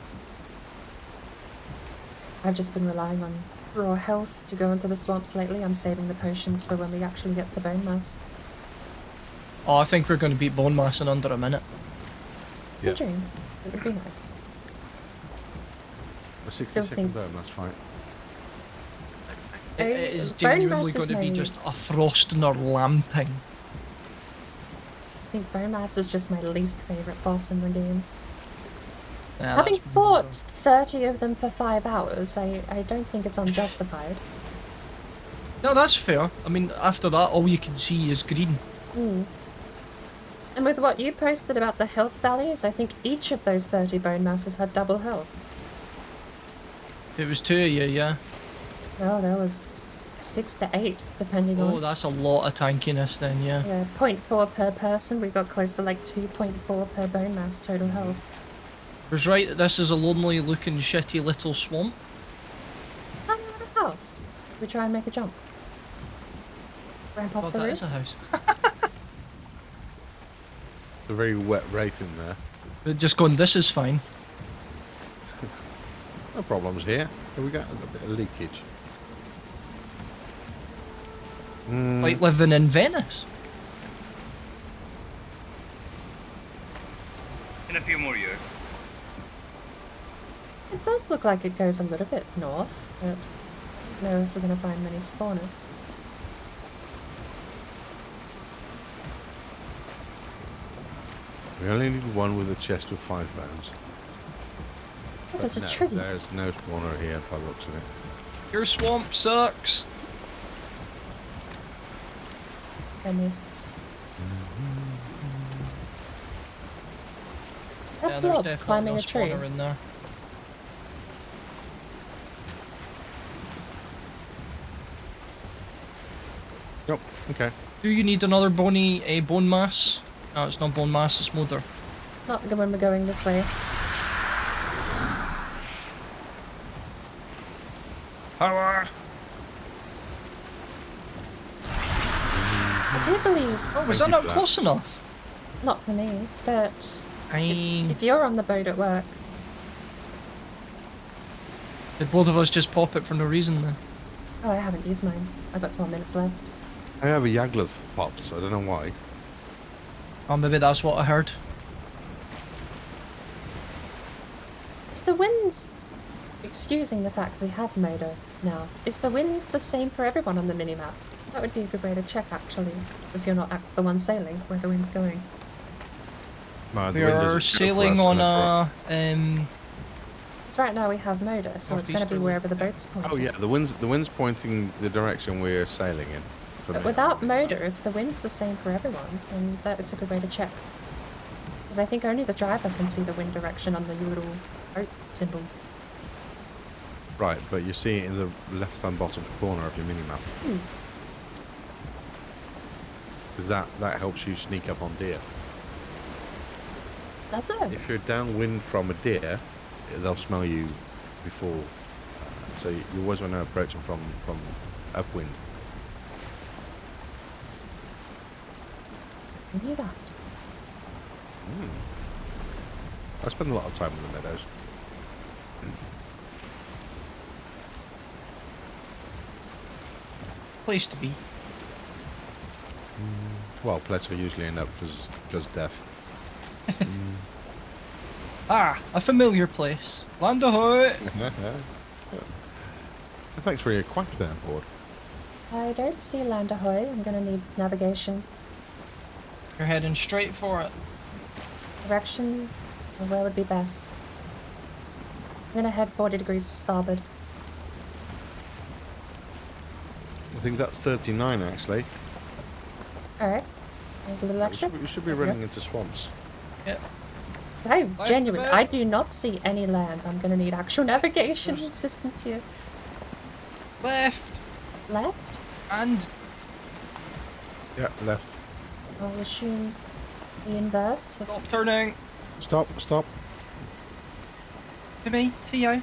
I've just been relying on raw health to go into the swamps lately. I'm saving the potions for when we actually get to bone mass. Oh, I think we're going to beat bone mass in under a minute. Yeah. Good dream. It would be nice. A Still 60-second think- burn, that's fine. It is Bone genuinely mass going is to be my- just a frosting or lamping. I think bone mass is just my least favourite boss in the game. Yeah, Having that's fought brutal. 30 of them for 5 hours, I don't think it's unjustified. No, that's fair. I mean, after that, all you can see is green. Hmm. And with what you posted about the health valleys, I think each of those 30 bone masses had double health. It was 2 of you, yeah. No, there was 6 to 8, depending Oh, on... that's a lot of tankiness then, yeah. Yeah, 0.4 per person. We got close to like 2.4 per bone mass total health. I was right that this is a lonely looking shitty little swamp. Hang on a house. We try and make a jump. Ramp God, off the that roof. is a house. It's a very wet wraith in there. But just going, this is fine. No problems here. Here we got a bit of leakage. Like living in Venice. In a few more years. It does look like it goes a little bit north, but I don't know if we're going to find many spawners. We only need one with a chest with 5 bones. Oh, there's a no, tree. There's no spawner here by the looks of it. Your swamp sucks. I missed. Yeah, That there's blob definitely climbing no a tree. spawner in there. Nope, okay. Do you need another bone mass? No, it's not bone mass, it's Mother. Not when we're going this way. Power! I do believe, Oh, was Thank that you not for that. close enough? not for me, but I mean, if you're on the boat it works. did both of us just pop it for no reason then? Oh, I haven't used mine. I've got 12 minutes left. I have a Yagluth pops, I don't know why. Oh, maybe that's what I heard. Is the wind, excusing the fact we have Motor now, is the wind the same for everyone on the minimap? That would be a good way to check actually, if you're not the one sailing, where the wind's going. No, the We wind are doesn't go for sailing us on unless a Because right now we have Motor, so it's going to be Northeasterly. wherever the boat's pointing. Oh yeah, the wind's pointing the direction we're sailing in. For But me. without Motor, if the wind's the same for everyone, then that is a good way to check. Because I think only the driver can see the wind direction on the little boat symbol. Right, but you see it in the left-hand bottom corner of your minimap. Because that helps you sneak up on deer. Does it? If you're downwind from a deer, they'll smell you before. So you always want to approach them from upwind. I knew that. I spend a lot of time in the meadows. place to be. Well, places I usually end up because death. Ah, a familiar place. Land ahoy! Thanks for your quack there, board. I don't see Land Ahoy. I'm going to need navigation. You're heading straight for it. Direction, or where would be best? I'm going to head 40 degrees starboard. I think that's 39 actually. Alright. Need a little extra? You should be running into swamps. Yep. I Left genuinely, a bit. I do not see any land. I'm going to need actual navigation There's- assistance here. Left Left? and Yeah, left. I'll assume the inverse. stop turning. Stop, stop. To me, to you.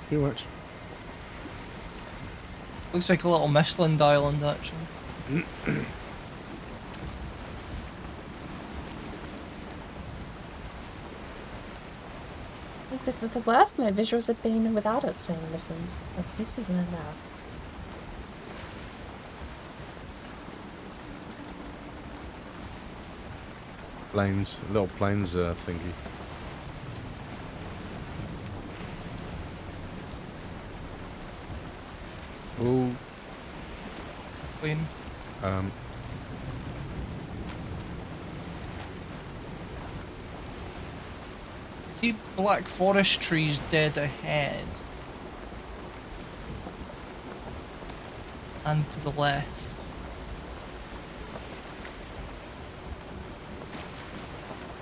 Pretty much. Looks like a little Mistland island, actually. I think this is the worst my visuals have been without it saying Mistlands. Oh, this is now. Planes, little planes thingy. Oh, Plane. um, See black forest trees dead ahead. And to the left.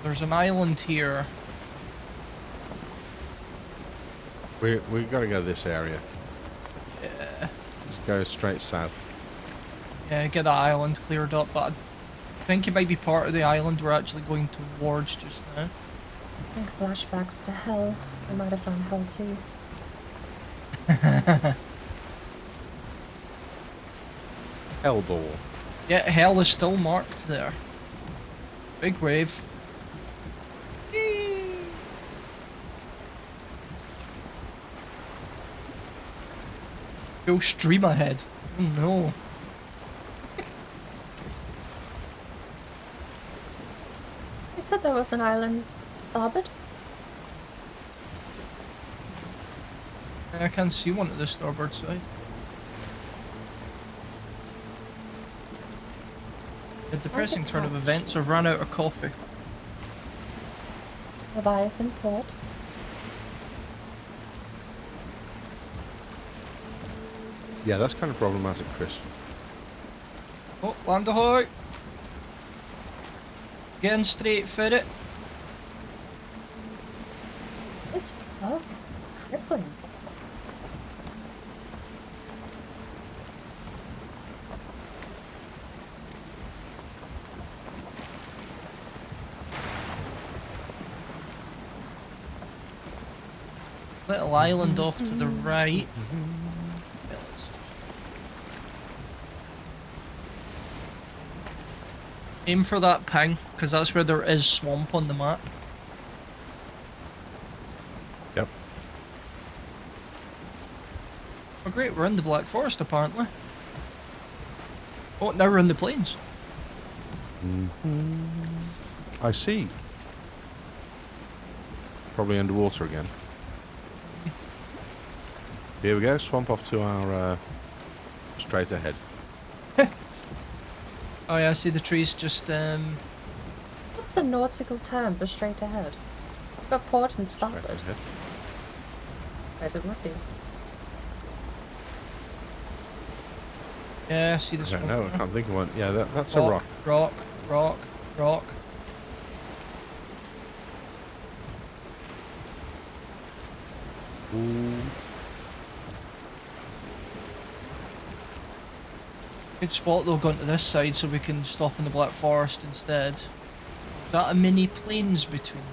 There's an island here. we gotta go this area. Yeah, Just go straight south. yeah, get that island cleared up, but I think it might be part of the island we're actually going towards just now. Flashbacks to hell. I might have found hell too. Hellball. Yeah, hell is still marked there. Big wave. Eee. Go stream ahead. Oh no. I said there was an island starboard. I can't see one at the starboard side. A depressing turn of events. I've run out of coffee. Leviathan port. Yeah, that's kind of problematic, Chris. Oh, land ahoy! Getting straight for it. This fog is crippling. Little island off to the right. Aim for that ping, because that's where there is swamp on the map. Yep. Oh great, we're in the Black Forest apparently. Oh, now we're in the plains. I see. Probably underwater again. Here we go, swamp off to our straight ahead. Oh yeah, I see the trees just What's the nautical term for straight ahead? I've got port and Straight starboard. ahead. Where's it would be? yeah, I see the I swamp. don't know, I can't think of one. Yeah, that's a Rock, rock. rock, rock, rock. Ooh. Good spot though, going to this side so we can stop in the Black Forest instead. Is that a mini plains between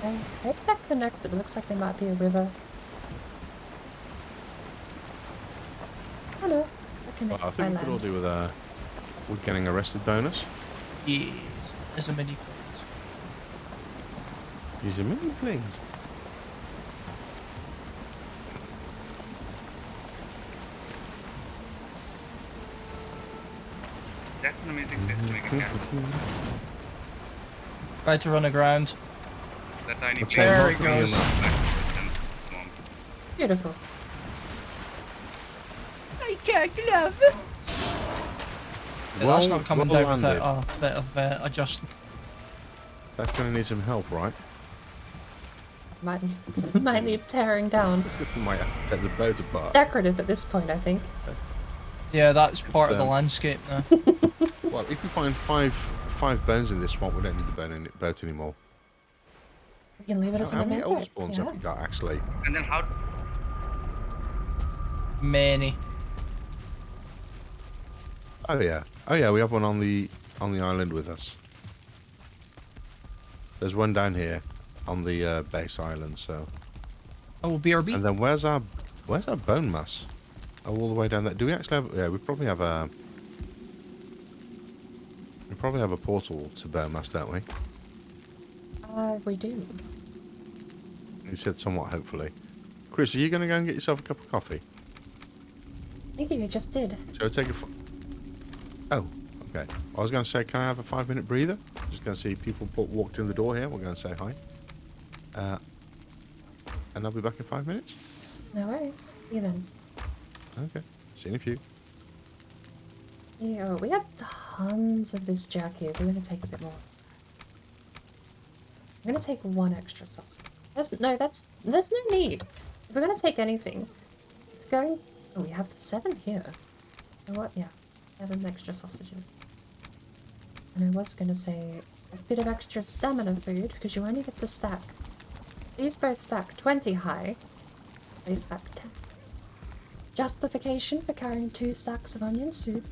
them? I hope they're connected. It looks like there might be a river. Oh no, they're Well, connected I by think we could all land. do with getting arrested bonus. Yes, there's a mini plains. Use a mini planes. That's an amazing place to make a castle. Try to run aground. That tiny Okay, place. There it mark me goes. on that. Black forest and swamp. Beautiful. I can't love it. That's not coming well down landed. without a bit of adjustment. That's going to need some help, right? Might need tearing down. Might have to take the boat apart. Decorative at this point, I think. Yeah, that's part of the um, landscape now. Well, if we find five bones in this swamp, we don't need the boat anymore. We can leave it as a How many memento. old spawns Yeah. have we got, actually? And then how? Many. Oh yeah, we have one on the island with us. There's one down here on the base island, so Oh, BRB. And then where's our bone mass? Oh, all the way down there. Do we actually have? Yeah, we probably have a. We probably have a portal to bone mass, don't we? We do. You said somewhat, hopefully. Chris, are you going to go and get yourself a cup of coffee? I think you just did. So take a. Oh, okay. I was going to say, can I have a 5-minute breather? Just going to see people walked in the door here. We're going to say hi. And I'll be back in 5 minutes. No worries. See you then. Okay. See you in a few. Yeah, we have tons of this jerky. We're going to take a bit more. I'm going to take 1 extra sausage. There's no need. If we're going to take anything, it's going... Oh, we have 7 here. You know what? Yeah, 7 extra sausages. And I was going to say a bit of extra stamina food, because you only get to stack. These both stack 20 high. They stack 10. Justification for carrying 2 stacks of onion soup,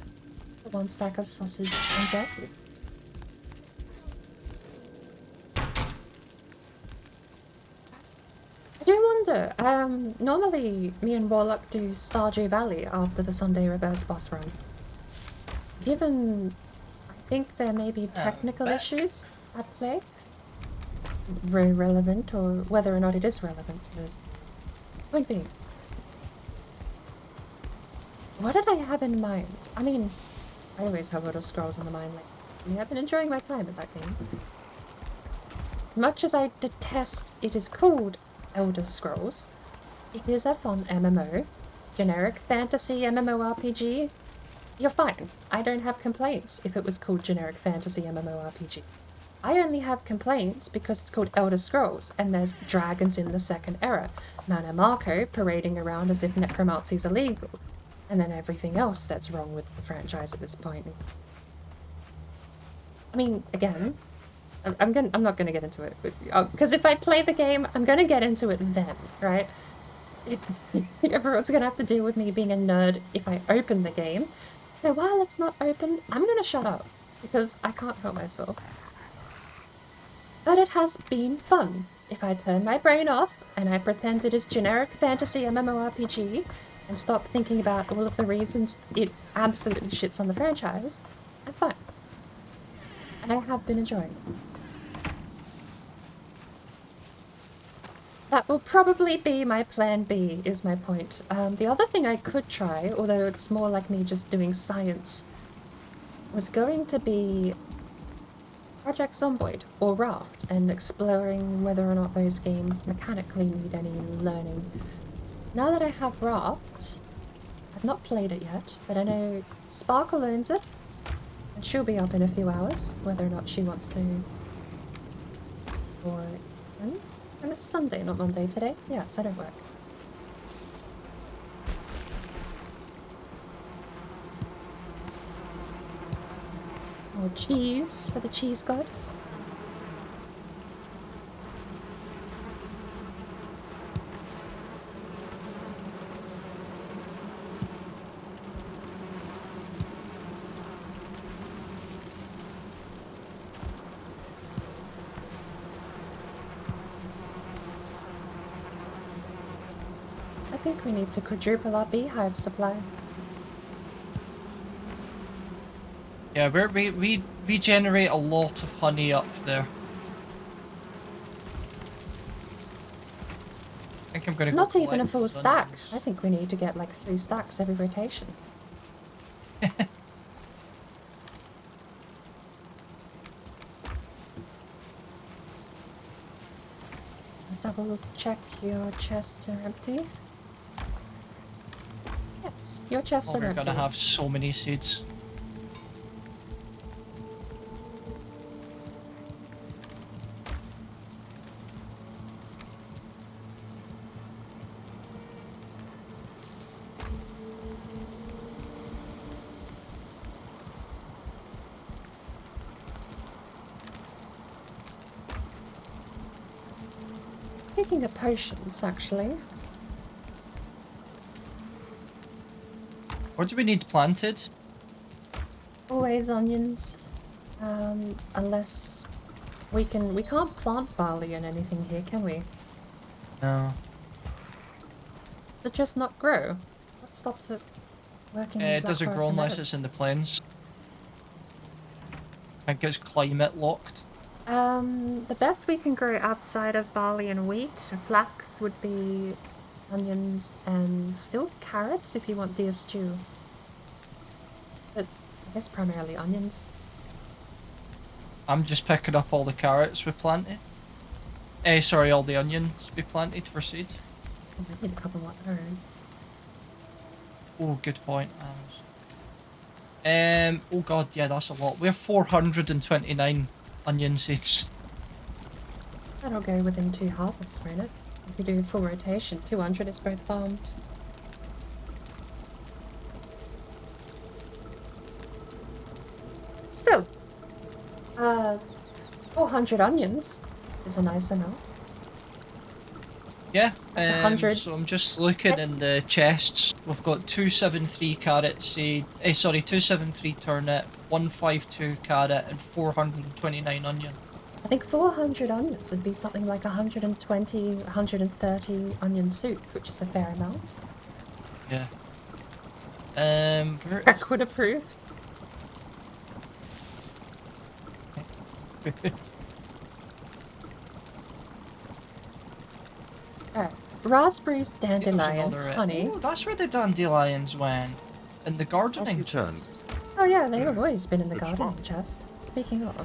1 stack of sausage and jerky. I do wonder, normally me and Warlock do Stardew Valley after the Sunday reverse boss run. Given, I think there may be technical issues at play, very relevant, or whether or not it is relevant to the point being. What did I have in mind? I mean, I always have Elder Scrolls on the mind. Like, I've been enjoying my time with that game. Much as I detest it is called Elder Scrolls, it is a fun MMO, generic fantasy MMORPG. You're fine. I don't have complaints if it was called generic fantasy MMORPG. I only have complaints because it's called Elder Scrolls, and there's dragons in the Second Era, Mana Marco parading around as if necromancy's illegal, and then everything else that's wrong with the franchise at this point. I mean, again, I'm not gonna get into it with you, because if I play the game, I'm gonna get into it then, right? Everyone's gonna have to deal with me being a nerd if I open the game. So while it's not open, I'm gonna shut up, because I can't help myself. But it has been fun. If I turn my brain off and I pretend it is generic fantasy MMORPG and stop thinking about all of the reasons it absolutely shits on the franchise, I'm fine. And I have been enjoying it. That will probably be my plan B, is my point. The other thing I could try, although it's more like me just doing science, was going to be Project Zomboid or Raft, and exploring whether or not those games mechanically need any learning. Now that I have Raft, I've not played it yet, but I know Sparkle owns it, and she'll be up in a few hours, whether or not she wants to. Or... and it's Sunday, not Monday today. Yes, I don't work. More cheese for the cheese god. I think we need to quadruple our beehive supply. Yeah, we generate a lot of honey up there. I think I'm gonna go Not even a collect full those stack. onions. I think we need to get like 3 stacks every rotation. Double check your chests are empty. Yes, your chests Oh, are we're empty. gonna have so many seeds. Speaking of potions, actually, What do we need planted? always onions. Unless we can't plant barley and anything here, can we? No. it just not grow? What stops it working in It Black doesn't Forest grow and unless Meadow? it's in the plains. I think it's climate locked. The best we can grow outside of barley and wheat, flax would be onions and still carrots if you want deer stew. But I guess primarily onions. I'm just picking up all the carrots we planted. Sorry, all the onions we planted for seed. Oh, I need a couple more arrows. Oh, good point. Oh god, yeah, that's a lot. We have 429 onion seeds. That'll go within 2 harvests, won't it? If you do full rotation, 200 is both farms. Still, 400 onions is a nice amount. Yeah, It's 100. so I'm just looking in the chests. We've got 273 carrot seed, 273 turnip, 152 carrot, and 429 onion. I think 400 onions would be something like 120, 130 onion soup, which is a fair amount. Yeah. Crack would approve. Alright. Raspberries, dandelion, honey. Oh, that's where the dandelions went. In the Off gardening. you turn. Oh yeah, they've always been in the Good gardening spot. chest. Speaking of,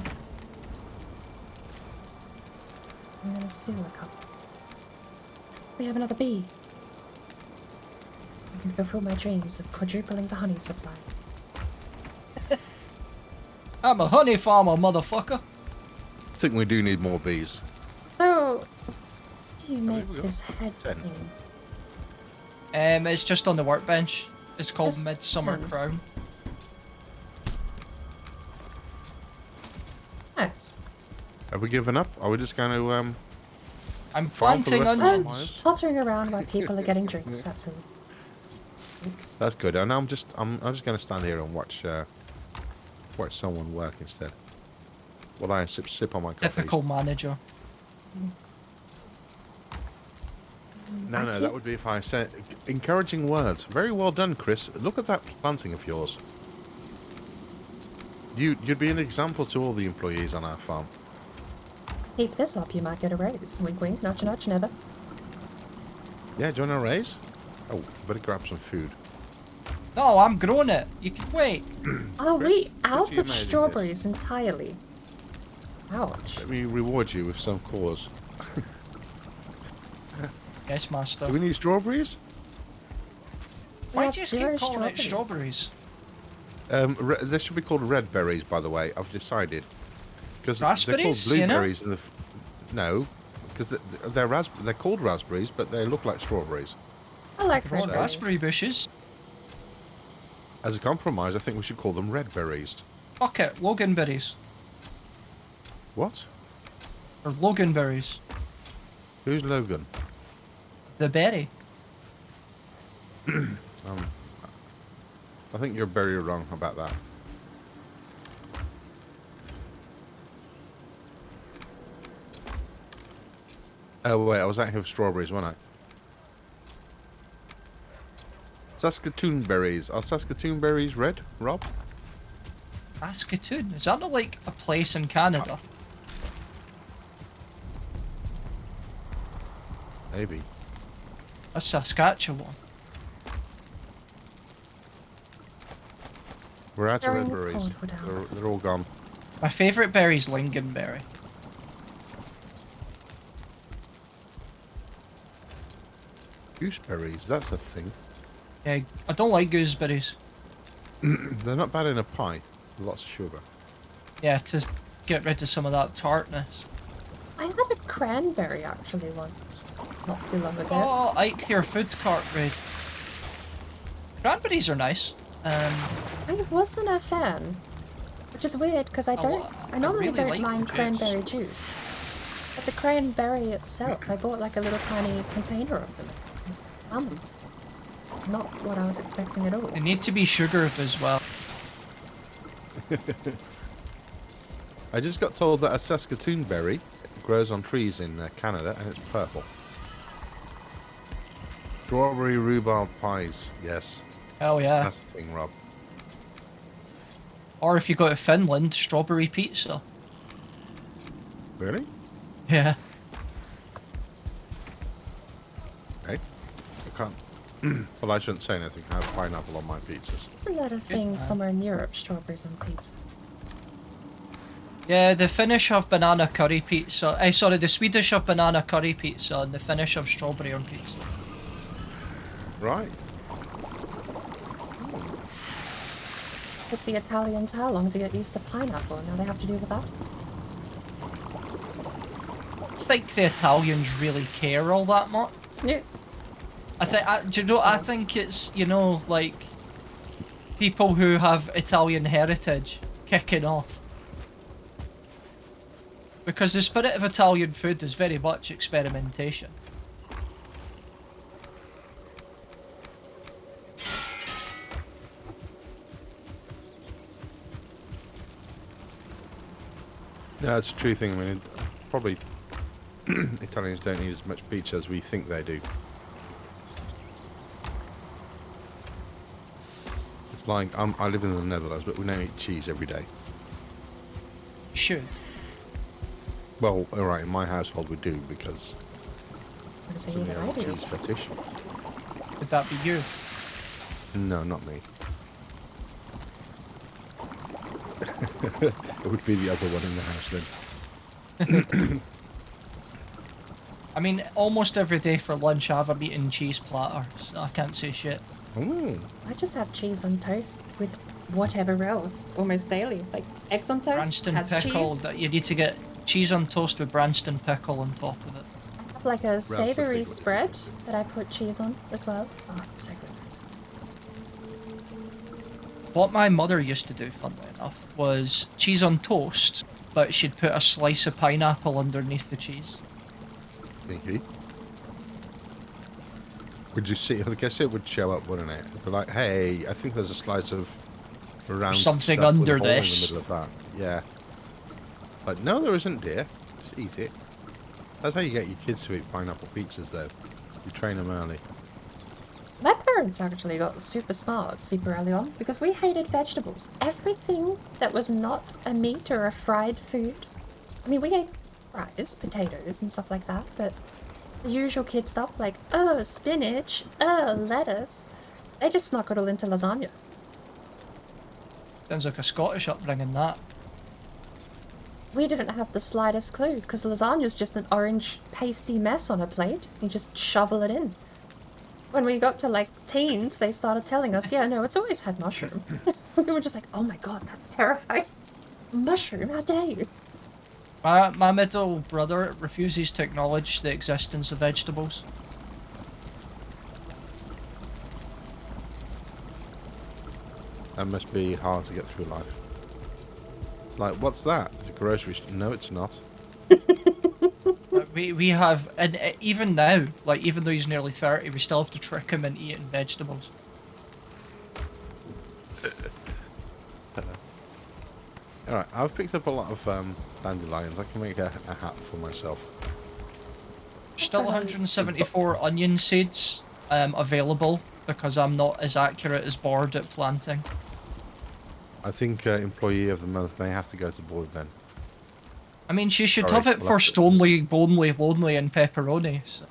I'm gonna steal a couple. We have another bee. I can fulfill my dreams of quadrupling the honey supply. I'm a honey farmer, motherfucker. I think we do need more bees. So, how do you many make we got? this head 10. thing? It's just on the workbench. It's called Just Midsummer 10. Crown. Nice. Have we given up? Are we just going to I'm farm for the planting rest of our onions. lives? Pottering around while people are getting drinks, that's all. That's good. And I'm just going to stand here and watch someone work instead. While I sip on my coffee. Typical manager. No, that would be if I said encouraging words. Very well done, Chris. Look at that planting of yours. You'd be an example to all the employees on our farm. Keep this up, you might get a raise. Wink wink, nudge nudge, never. Yeah, do you want a raise? Oh, better grab some food. No, I'm growing it. You can wait. Are Chris, we could out you of imagine strawberries entirely? Ouch. Let me reward you with some cause. Yes, master. Do we need strawberries? We Why have do you zero keep calling it strawberries? They should be called red berries, by the way. I've decided. Because they're called Raspberries, you know? blueberries in the. No, because they're called raspberries, but they look like strawberries. I like Come on, red raspberry bushes. As a compromise, I think we should call them red berries. Fuck it, Logan berries. What? Or Logan berries. Who's Logan? The berry. I think you're very wrong about that. Oh wait, I was out here with strawberries, wasn't I? Saskatoon berries. Are Saskatoon berries red, Rob? Saskatoon. Is that not like a place in Canada? Maybe. That's Saskatchewan. We're out of red Throwing the berries. cordwood out. They're all gone. My favourite berry is lingonberry. Gooseberries, that's a thing. Yeah, I don't like gooseberries. They're not bad in a pie. Lots of sugar. Yeah, to get rid of some of that tartness. I had a cranberry actually once, not too long ago. Oh, Ike, your food cart raid. Cranberries are nice. I wasn't a fan, which is weird because I normally really don't like mind the juice. cranberry juice. But the cranberry itself, I bought like a little tiny container of them. Not what I was expecting at all. They need to be sugared as well. I just got told that a Saskatoon berry grows on trees in Canada and it's purple. Strawberry rhubarb pies. Yes, Hell yeah. that's the thing, Rob. Or if you go to Finland, strawberry pizza. Really? Yeah. Okay. I can't. Well, I shouldn't say anything. I have pineapple on my pizzas. Isn't that a thing somewhere in Europe? Strawberries on pizza. Yeah, the Finnish have banana curry pizza. Sorry, the Swedish have banana curry pizza and the Finnish have strawberry on pizza. Right. Took the Italians how long to get used to pineapple, and now they have to deal with that? I think the Italians really care all that much. Yeah. Do you know? I think it's, you know, like people who have Italian heritage kicking off. Because the spirit of Italian food is very much experimentation. Yeah, it's a true thing. I mean, probably Italians don't eat as much pizza as we think they do. It's like I live in the Netherlands, but we don't eat cheese every day. You should. Well, all right, in my household we do because I was we gonna say, have even a I do. cheese fetish. Would that be you? No, not me. It would be the other one in the house then. I mean, almost every day for lunch I have a meat and cheese platter, so I can't say shit. Ooh. I just have cheese on toast with whatever else almost daily. Like eggs on toast Branston has pickle, cheese. that you need to get cheese on toast with Branston pickle on top of it. I have like a the savoury big one. spread that I put cheese on as well. Oh, it's so good. What my mother used to do, funnily enough, was cheese on toast, but she'd put a slice of pineapple underneath the cheese. Thank you. Would you see? I guess it would show up, wouldn't it? It'd be like, hey, I think there's a slice of round Something stuff with under a hole this. in the middle of that. Yeah. Like, no, there isn't, dear. Just eat it. That's how you get your kids to eat pineapple pizzas, though. You train them early. My parents actually got super smart super early on because we hated vegetables. Everything that was not a meat or a fried food. I mean, we ate fries, potatoes, and stuff like that, but the usual kid stuff like, oh, spinach, oh, lettuce, they just snuck it all into lasagna. Sounds like a Scottish upbringing, that. We didn't have the slightest clue because lasagna's just an orange pasty mess on a plate. You just shovel it in. When we got to like teens, they started telling us, yeah, no, it's always had mushroom. We were just like, oh my god, that's terrifying. Mushroom, how dare you? My middle brother refuses to acknowledge the existence of vegetables. That must be hard to get through life. Like, what's that? It's a grocery store. No, it's not. We have, and even now, like even though he's nearly 30, we still have to trick him into eating vegetables. Alright, I've picked up a lot of dandelions. I can make a hat for myself. Still 174 onion seeds available because I'm not as accurate as Board at planting. I think employee of the month may have to go to board then. I mean, she should Sorry, have it we'll for have to- Stonely, Bonely, Lonely, and Pepperoni. So.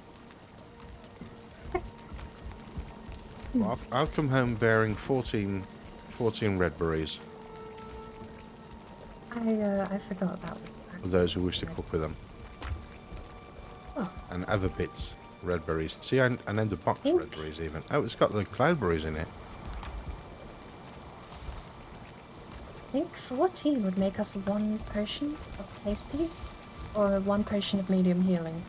Well, I've come home bearing 14 red berries I forgot about for those who wish to cook with them. Oh. And other bits, red berries. See, I named a box Pink. red berries even. Oh, it's got the cloudberries in it. I think 14 would make us 1 potion of tasty or 1 potion of medium healing.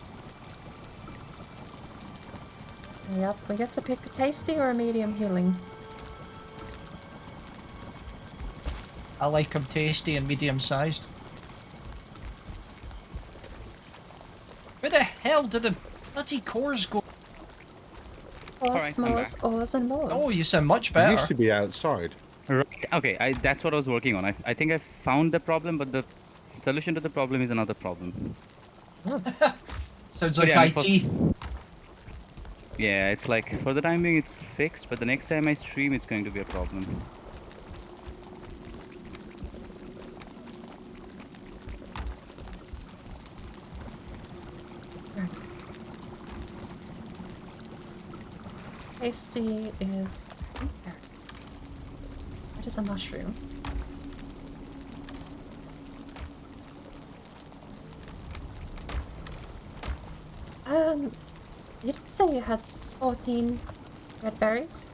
Yep, we get to pick a tasty or a medium healing. I like them tasty and medium sized. Where the hell did the bloody cores go? Or Alright, I'm s'mores, ores, and more. Oh, you sound much It better. used to be outside. Right. Okay, that's what I was working on. I think I found the problem, but the solution to the problem is another problem. Sounds So like yeah, I mean, IT. Yeah, it's like for the time being it's fixed, but the next time I stream it's going to be a problem. Right. Tasty is there. What is a mushroom? You didn't say you had 14 red berries?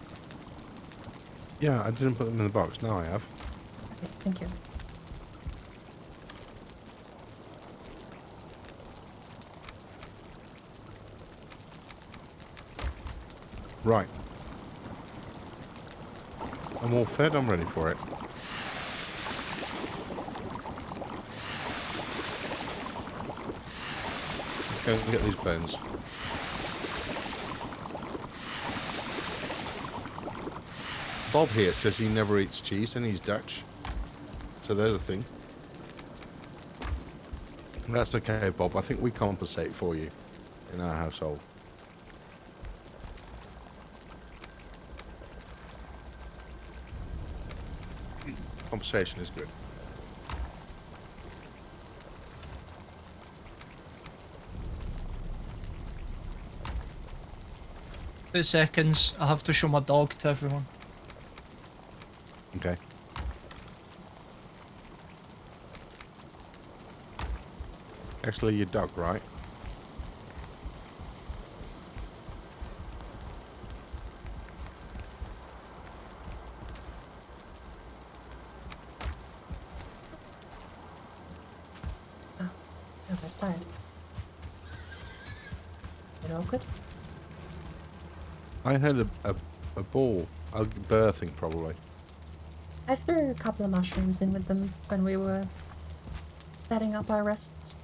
Yeah, I didn't put them in the box. Now I have. Okay, thank you. Right. I'm all fed. I'm ready for it. Let's go and get these bones. Bob here says he never eats cheese and he's Dutch. So there's a thing. That's okay, Bob. I think we compensate for you in our household. Compensation is good. 2 seconds. I have to show my dog to everyone. Okay. Actually, your dog, right? Oh, that's tired. It all good? I heard a ball. Birthing, probably. I threw a couple of mushrooms in with them when we were setting up our rests.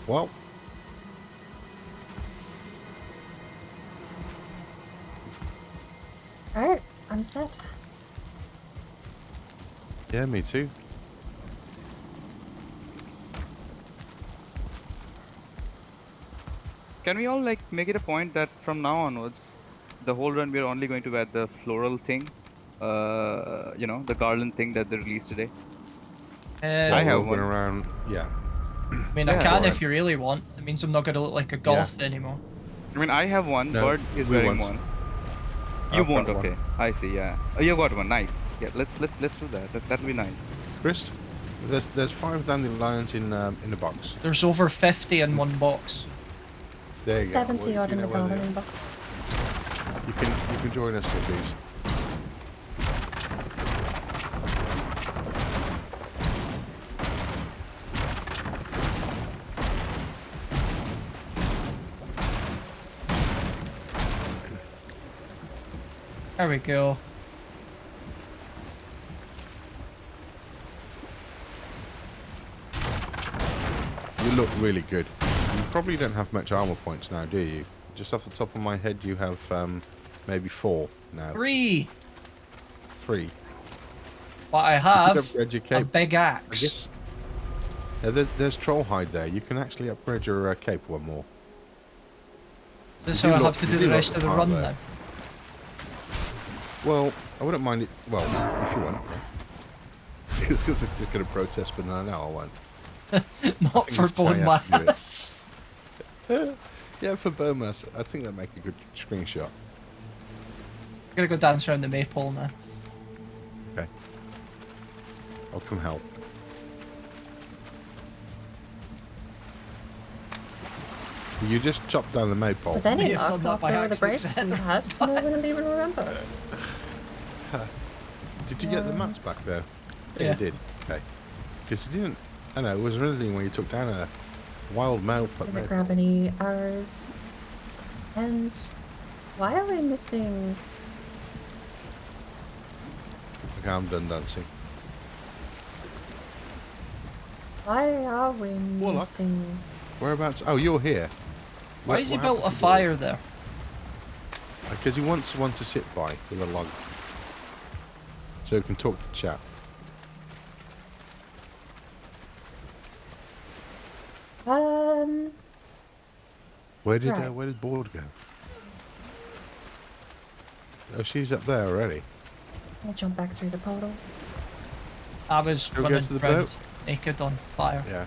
Well, Alright, I'm set. yeah, me too. Can we all like make it a point that from now onwards, the whole run we're only going to add the floral thing, you know, the garland thing that they released today. Uh, I Well, have we're going one. around. Yeah. I mean, I Yeah. can Go if you really want. It means I'm not gonna look like a goth anymore. I mean, I have one. No, Bird is we wearing won't. one. You I've won't. got one. Okay, I see. Yeah. Oh, you got one. Nice. Yeah. Let's do that. That'll be nice. Chris, there's 5 dandelions in the box. There's over 50 in one box. There you 70 go. odd in the where they gardening are. box. You can join us with these. There we go. You look really good. You probably don't have much armor points now, do you? Just off the top of my head, you have maybe 4 now. 3. 3. But I You have could upgrade your a cape. big I axe. guess. Yeah, there's troll hide there. You can actually upgrade your cape one more. This is You how I do have look- to you do do the look rest of the the run part now. there. Well, I wouldn't mind it. Well, if you want. Yeah. Because it's just going to protest, but no, I won't. Not think for it's trying bone to do it. mass. Yeah, for Burmas, I think that'd make a good screenshot. I'm gonna go dance around the maypole now. Okay. I'll come help. You just chopped down the maypole. With any May have luck, done that by after the accident. breaks we had, no one will even remember. Did you get the mats back there? Yeah. You did. Okay. Because you didn't. I know, it was originally when you took down a wild male pup. Didn't grab any arrows. Hens. Why are we missing? Okay, I'm done dancing. Why are we Warlock? missing? Whereabouts? Oh, you're here. Why has he What built a happened to fire there? Because he wants one to sit by with a log. So he can talk to chat. Where did Board go? Oh, she's up there already. I'll jump back through the portal. I was Shall we go running to the around boat? naked on fire. Yeah.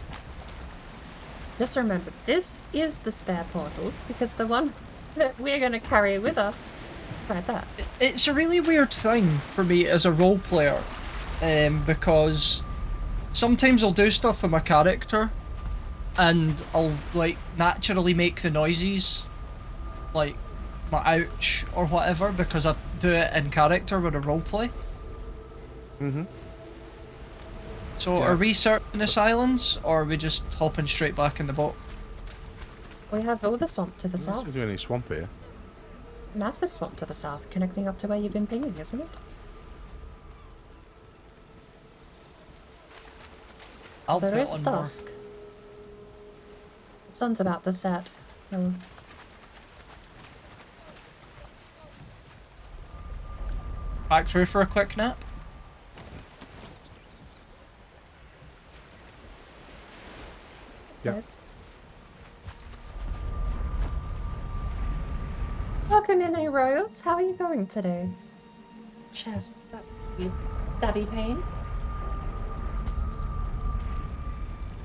Just remember, this is the spare portal, because the one that we're going to carry with us is right there. It's a really weird thing for me as a role player, because sometimes I'll do stuff with my character, and I'll like naturally make the noises, like my ouch or whatever, because I do it in character with a roleplay. Mm-hmm. So Yeah. are we searching this islands, or are we just hopping straight back in the boat? We have all the swamp to the There's south. not any swamp here. Massive swamp to the south, connecting up to where you've been pinging, isn't it? I'll There bet is on more. dusk. The sun's about to set, so Back through for a quick nap. I Yeah. suppose. Welcome in, Royals. How are you going today? Chest, that stabby pain.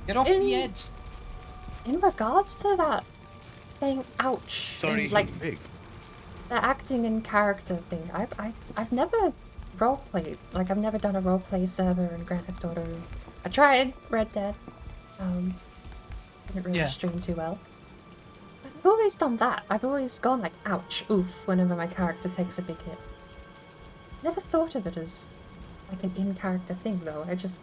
Get off me head. In regards to that, saying ouch, Sorry. and, like Big. the acting in character thing, I've never roleplayed. Like I've never done a roleplay server in Grand Theft Auto. I tried Red Dead. Didn't really Yeah. stream too well. But I've always done that. I've always gone like ouch, oof, whenever my character takes a big hit. Never thought of it as like an in-character thing though. I just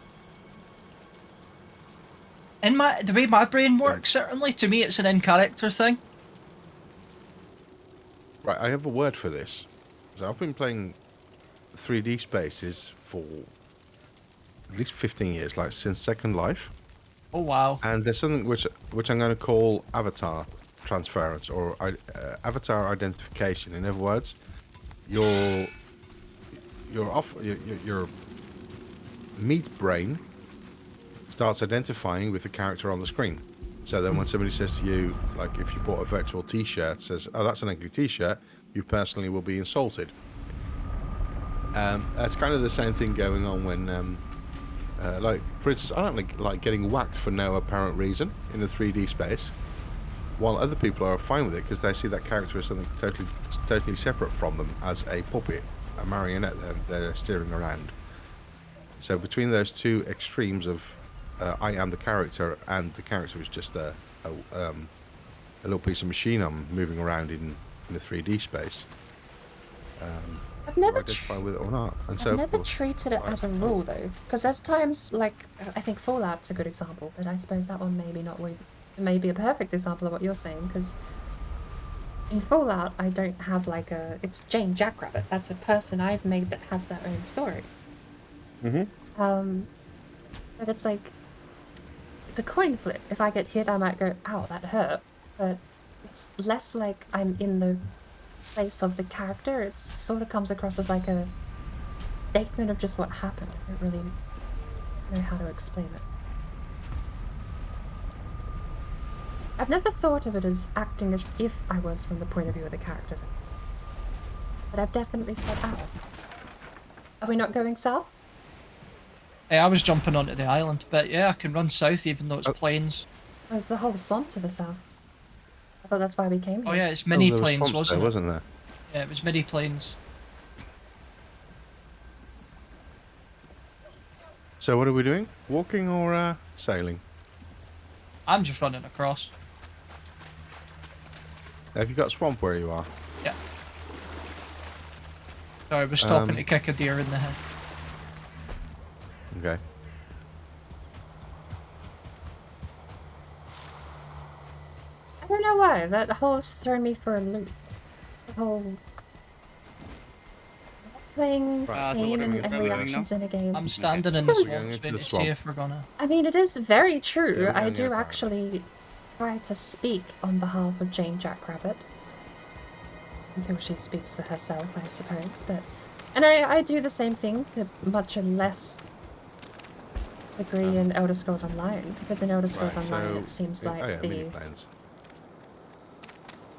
In the way my brain works, certainly to me, it's an in-character thing. Right, I have a word for this. So I've been playing 3D spaces for at least 15 years, like since Second Life. Oh wow. And there's something which I'm going to call avatar transference or avatar identification. In other words, your meat brain starts identifying with the character on the screen. So then when somebody says to you, like if you bought a virtual t-shirt, says, oh, that's an ugly t-shirt, you personally will be insulted. That's kind of the same thing going on when, like, for instance, I don't like getting whacked for no apparent reason in a 3D space, while other people are fine with it because they see that character as something totally separate from them, as a puppet, a marionette they're steering around. So between those two extremes of I am the character and the character is just a little piece of machine I'm moving around in a 3D space. I've Do I never identify with it or not? And so I've of never course, treated it as a rule though, because there's times like I think Fallout's a good example, but I suppose that one maybe not. Maybe a perfect example of what you're saying, because in Fallout I don't have like it's Jane Jackrabbit. That's a person I've made that has their own story. But it's like it's a coin flip. If I get hit, I might go, "Ow, that hurt," but it's less like I'm in the place of the character. It sort of comes across as like a statement of just what happened. I don't really know how to explain it. I've never thought of it as acting as if I was from the point of view of the character. But I've definitely said, ow. Are we not going south? Hey, I was jumping onto the island, but yeah, I can run south even though it's plains. There's the whole swamp to the south. I thought that's why we came here. Oh yeah, it's mini there was plains, swamps wasn't there, it? wasn't there? Yeah, it was mini plains. So what are we doing? Walking or sailing? I'm just running across. Have you got swamp where you are? Yeah. Sorry, I was stopping to kick a deer in the head. Okay. I don't know why. That whole's thrown me for a loop. The whole playing Right. So what game are we and doing now? reactions in a game. I'm standing in the Because- swamp, Going into the vintage swamp. tea if we're gonna. I mean, it is very true. Yeah, we're I going do in a car. actually try to speak on behalf of Jane Jackrabbit. Until she speaks for herself, I suppose, but... And I do the same thing to much less degree in Elder Scrolls Online, because in Elder Scrolls Online it seems like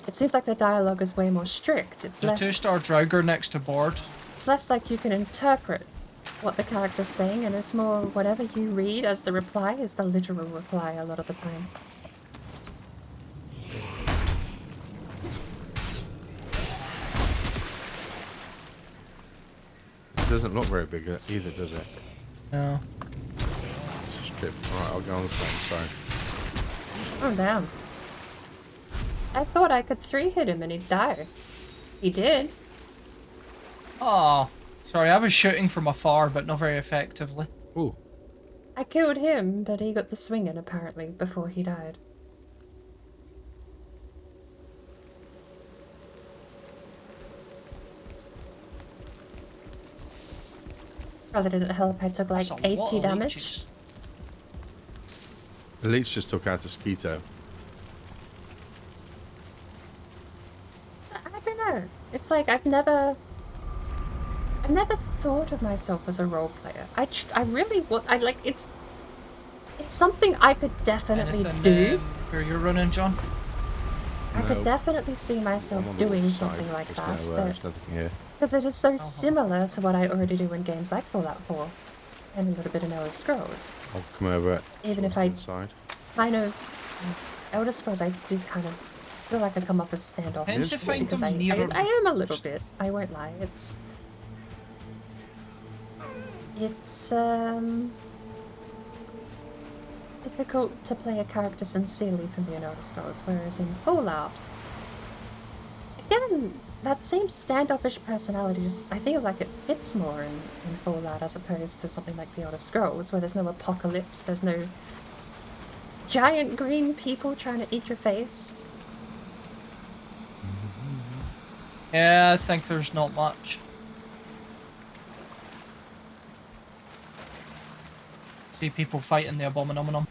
it seems like the dialogue is way more strict. It's a less 2-star Draugr next to board. It's less like you can interpret what the character's saying, and it's more whatever you read as the reply is the literal reply a lot of the time. It doesn't look very big either, does it? No. It's a strip. Alright, I'll go on the plane, sorry. Oh, damn. I thought I could 3-hit him and he'd die. He did. Oh, sorry, I was shooting from afar, but not very effectively. Ooh. I killed him, but he got the swing in apparently before he died. Probably didn't help. I took like That's a lot 80 of damage. leeches. The leech just took out a Skeeto. I don't know. It's like I've never thought of myself as a role player. I really would. It's something I could definitely Anything, do. Where you're running, John? I could No. definitely see myself I'm on the doing other something side. like There's that, no, but there's nothing here. because it is so similar to what I already do in games like Fallout 4 and a little bit in Elder Scrolls. I'll come over. Even if towards I the side. kind of Elder Scrolls, I do kind of feel like I come up as standoffish Tend to just find because them I nearer- am a little bit. I won't lie. It's difficult to play a character sincerely for me in Elder Scrolls, whereas in Fallout, again, that same standoffish personality just, I feel like it fits more in Fallout as opposed to something like the Elder Scrolls, where there's no apocalypse, there's no giant green people trying to eat your face. Yeah, I think there's not much. See people fighting the Abominum.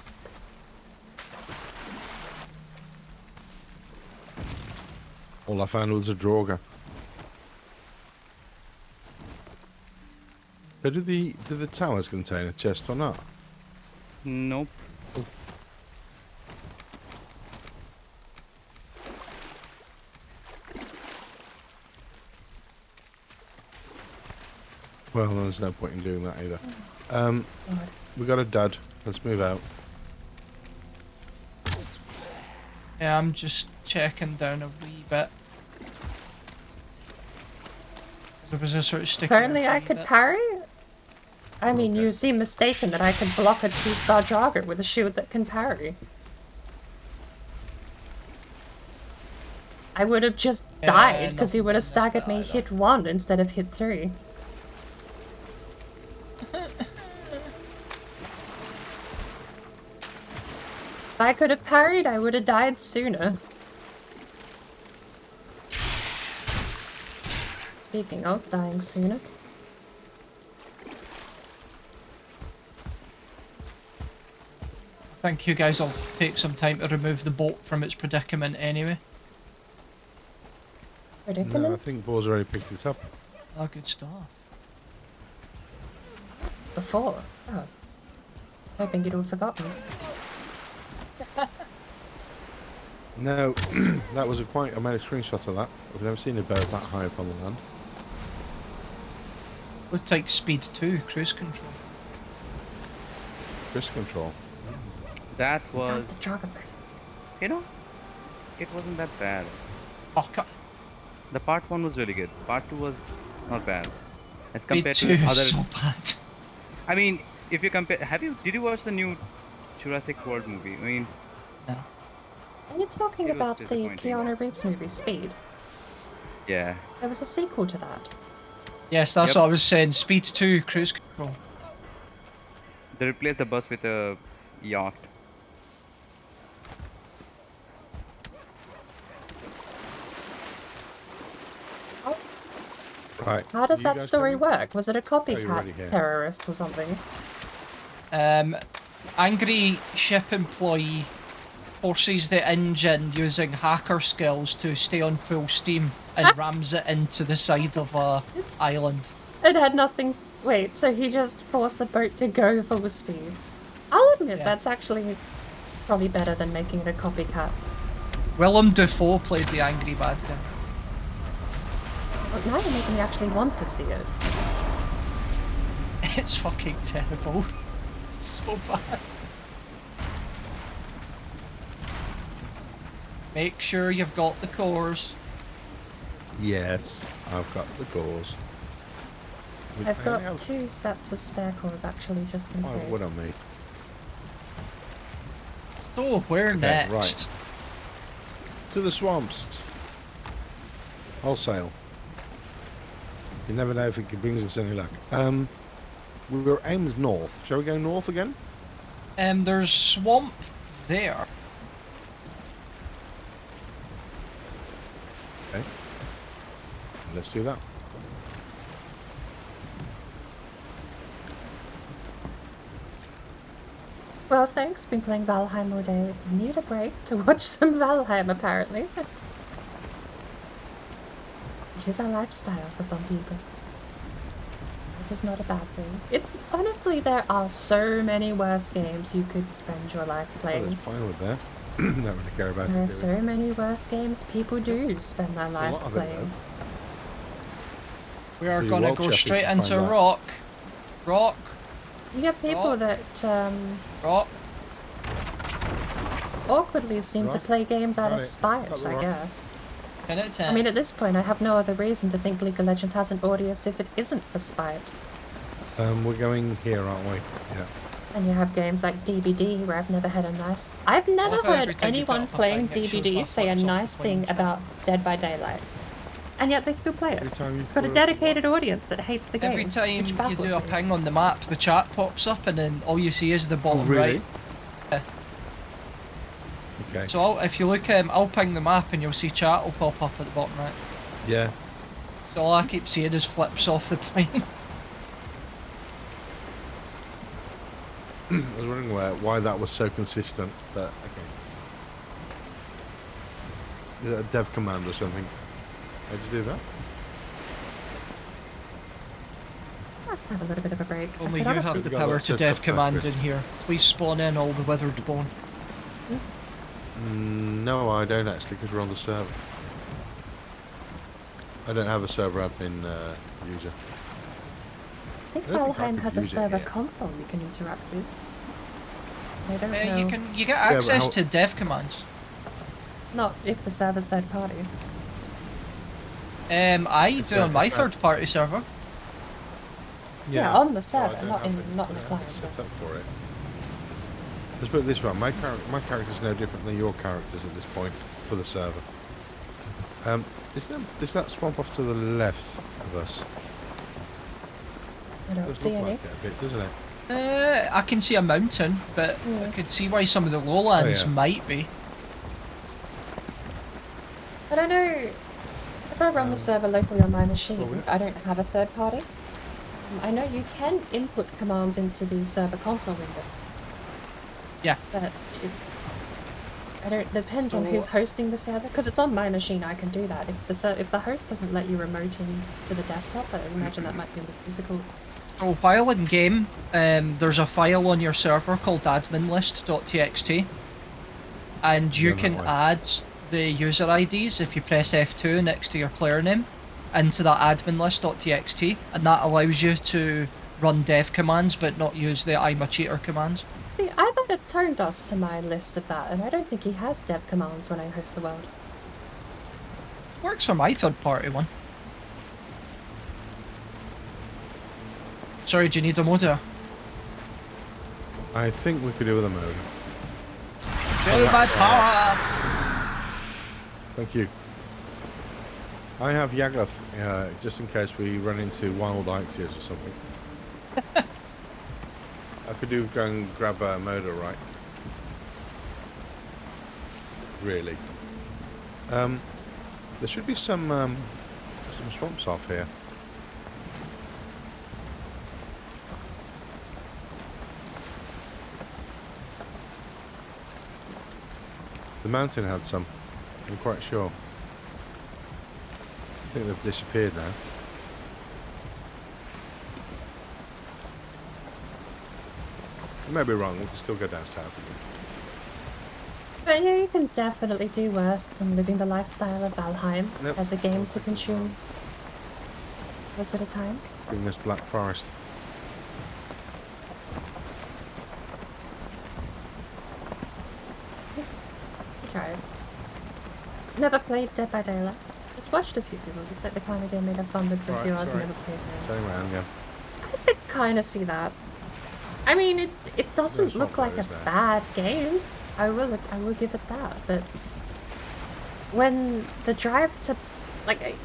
All I found was a Draugr. So do the towers contain a chest or not? Nope. Well, there's no point in doing that either. God. We got a dud. Let's move out. Yeah, I'm just checking down a wee bit. There was a sort of sticky. Apparently I could parry? I mean, you seem mistaken that I could block a 2-star Draugr with a shield that can parry. I would have just Yeah, died because he nothing would have in this staggered bit me either. hit 1 instead of hit 3. If I could have parried, I would have died sooner. Speaking of dying sooner. I think you guys will take some time to remove the boat from its predicament anyway. Predicament? No, I think Boar's already picked it up. Oh, good stuff. Before? Oh. I was hoping you'd all forgotten. No, that was I made a screenshot of that. I've never seen a bird that high up on the land. Looked like speed 2, cruise control. Cruise control. That was, The Draugr. you know, it wasn't that bad. Oh, The part 1 was really good. Part 2 was not bad. As speed compared 2 to is other... so bad. I mean, if you compare... did you watch the new Jurassic World movie? I mean, No. Are you talking It was about the disappointing. Keanu Reeves movie Speed? yeah. There was a sequel to that. Yes, that's Yep. what I was saying. Speed 2, cruise control. They replaced the bus with a yacht. Right. How does you that guys story coming? work? Was it a you already copycat here. terrorist or something? Angry ship employee forces the engine using hacker skills to stay on full steam and rams it into the side of a island. It had nothing. Wait, so he just forced the boat to go full speed. I'll admit Yeah. that's actually probably better than making it a copycat. Willem Dafoe played the angry bad guy. But now you're making me actually want to see it. It's fucking terrible. So bad. Make sure you've got the cores. Yes, I've got the cores. I've got 2 sets of spare cores actually, just in Oh, case. what on me? So, where Okay, next? right. To the swamps. Wholesale. You never know if it brings us any luck. We were aimed north. Shall we go north again? There's swamp there. Okay. Let's do that. Well, thanks. Been playing Valheim all day. Need a break to watch some Valheim, apparently. It is a lifestyle for some people. It is not a bad thing. It's honestly, there are so many worse games you could spend your life Oh, playing. that's fine with that. Don't really care about There are it. do we? so many worse games people do spend their There's a life lot of it, playing. We are So you gonna will go check if straight you find into that. rock. Rock. You get people Rock. that Rock. awkwardly seem to Rock. play games out of Right. spite, Got the I rock. guess. 10 out of 10. I mean, at this point, I have no other reason to think League of Legends has an audience if it isn't for spite. We're going here, aren't we? Yeah. And you have games like DBD, where I've never had a nice... I've never love how every heard time you anyone put up a playing thing, it shows DBD my say a flips off the nice playing thing chat. about Dead by Daylight. And yet they still play it. Every time you It's got a put up a dedicated audience that hates the game, Every time which you baffles do a me. ping on the map, the chat pops up and then all you see is the bottom really? right. Yeah. Okay. So if you look, I'll ping the map and you'll see chat will pop up at the bottom right. Yeah. So all I keep seeing is flips off the plane. I was wondering why that was so consistent, but okay. Is that a dev command or something? How'd you do that? Let's have a little bit of a break. I Only could you honestly- have the got power that to set dev up command backwards. in here. Please spawn in all the withered bone. No, I don't actually, because we're on the server. I don't have a server admin user. I think I don't think I Valheim could has a use it server yet. console you can interact with. I don't know. You get but access how- to dev commands. Not if the server's third party. I It's do a- on my it's a- third party server. Yeah, on the so I server, don't not have in it- not in the I don't have client. it set up for it. Let's put it this way: my character's no different than your characters at this point for the server. Is that swamp off to the left of us? I don't Does see look any. like it a bit, doesn't it? I can see a mountain, but I could see why some of the lowlands Oh, yeah. might be. I don't know. If I run the server locally on my machine, well, we- I don't have a third party. I know you can input commands into the server console window, Yeah. but I don't. Depends on So- who's hosting the server. Because it's on my machine, I can do that. If the host doesn't let you remote in to the desktop, I imagine that might be a little difficult. So while in game, there's a file on your server called adminlist.txt, and you Yeah, that can one. add the user IDs if you press F2 next to your player name into that adminlist.txt, and that allows you to run dev commands but not use the I'm a cheater commands. See, I've added Tone Dust to my list of that, and I don't think he has dev commands when I host the world. Works for my third party one. Sorry, do you need a modder? I think we could do with a modem. Build my power! Thank you. I have Yagloth, just in case we run into wild Ixias or something. I could go and grab a motor, right? Really. There should be some swamps off here. The mountain had some. I'm quite sure. I think they've disappeared now. I may be wrong. We can still go down south again. But yeah, you can definitely do worse than living the lifestyle of Valheim Nope. as a game to consume hours at a time. Bring this Black Forest. Tried. Never played Dead by Daylight. Just watched a few people. It's like the kind of game made a fun with Right, reviews. sorry. Never played it. Turn around, yeah. I could kind of see that. I mean, it doesn't There's look not like a those there. bad game. I will give it that. But when the drive to, like,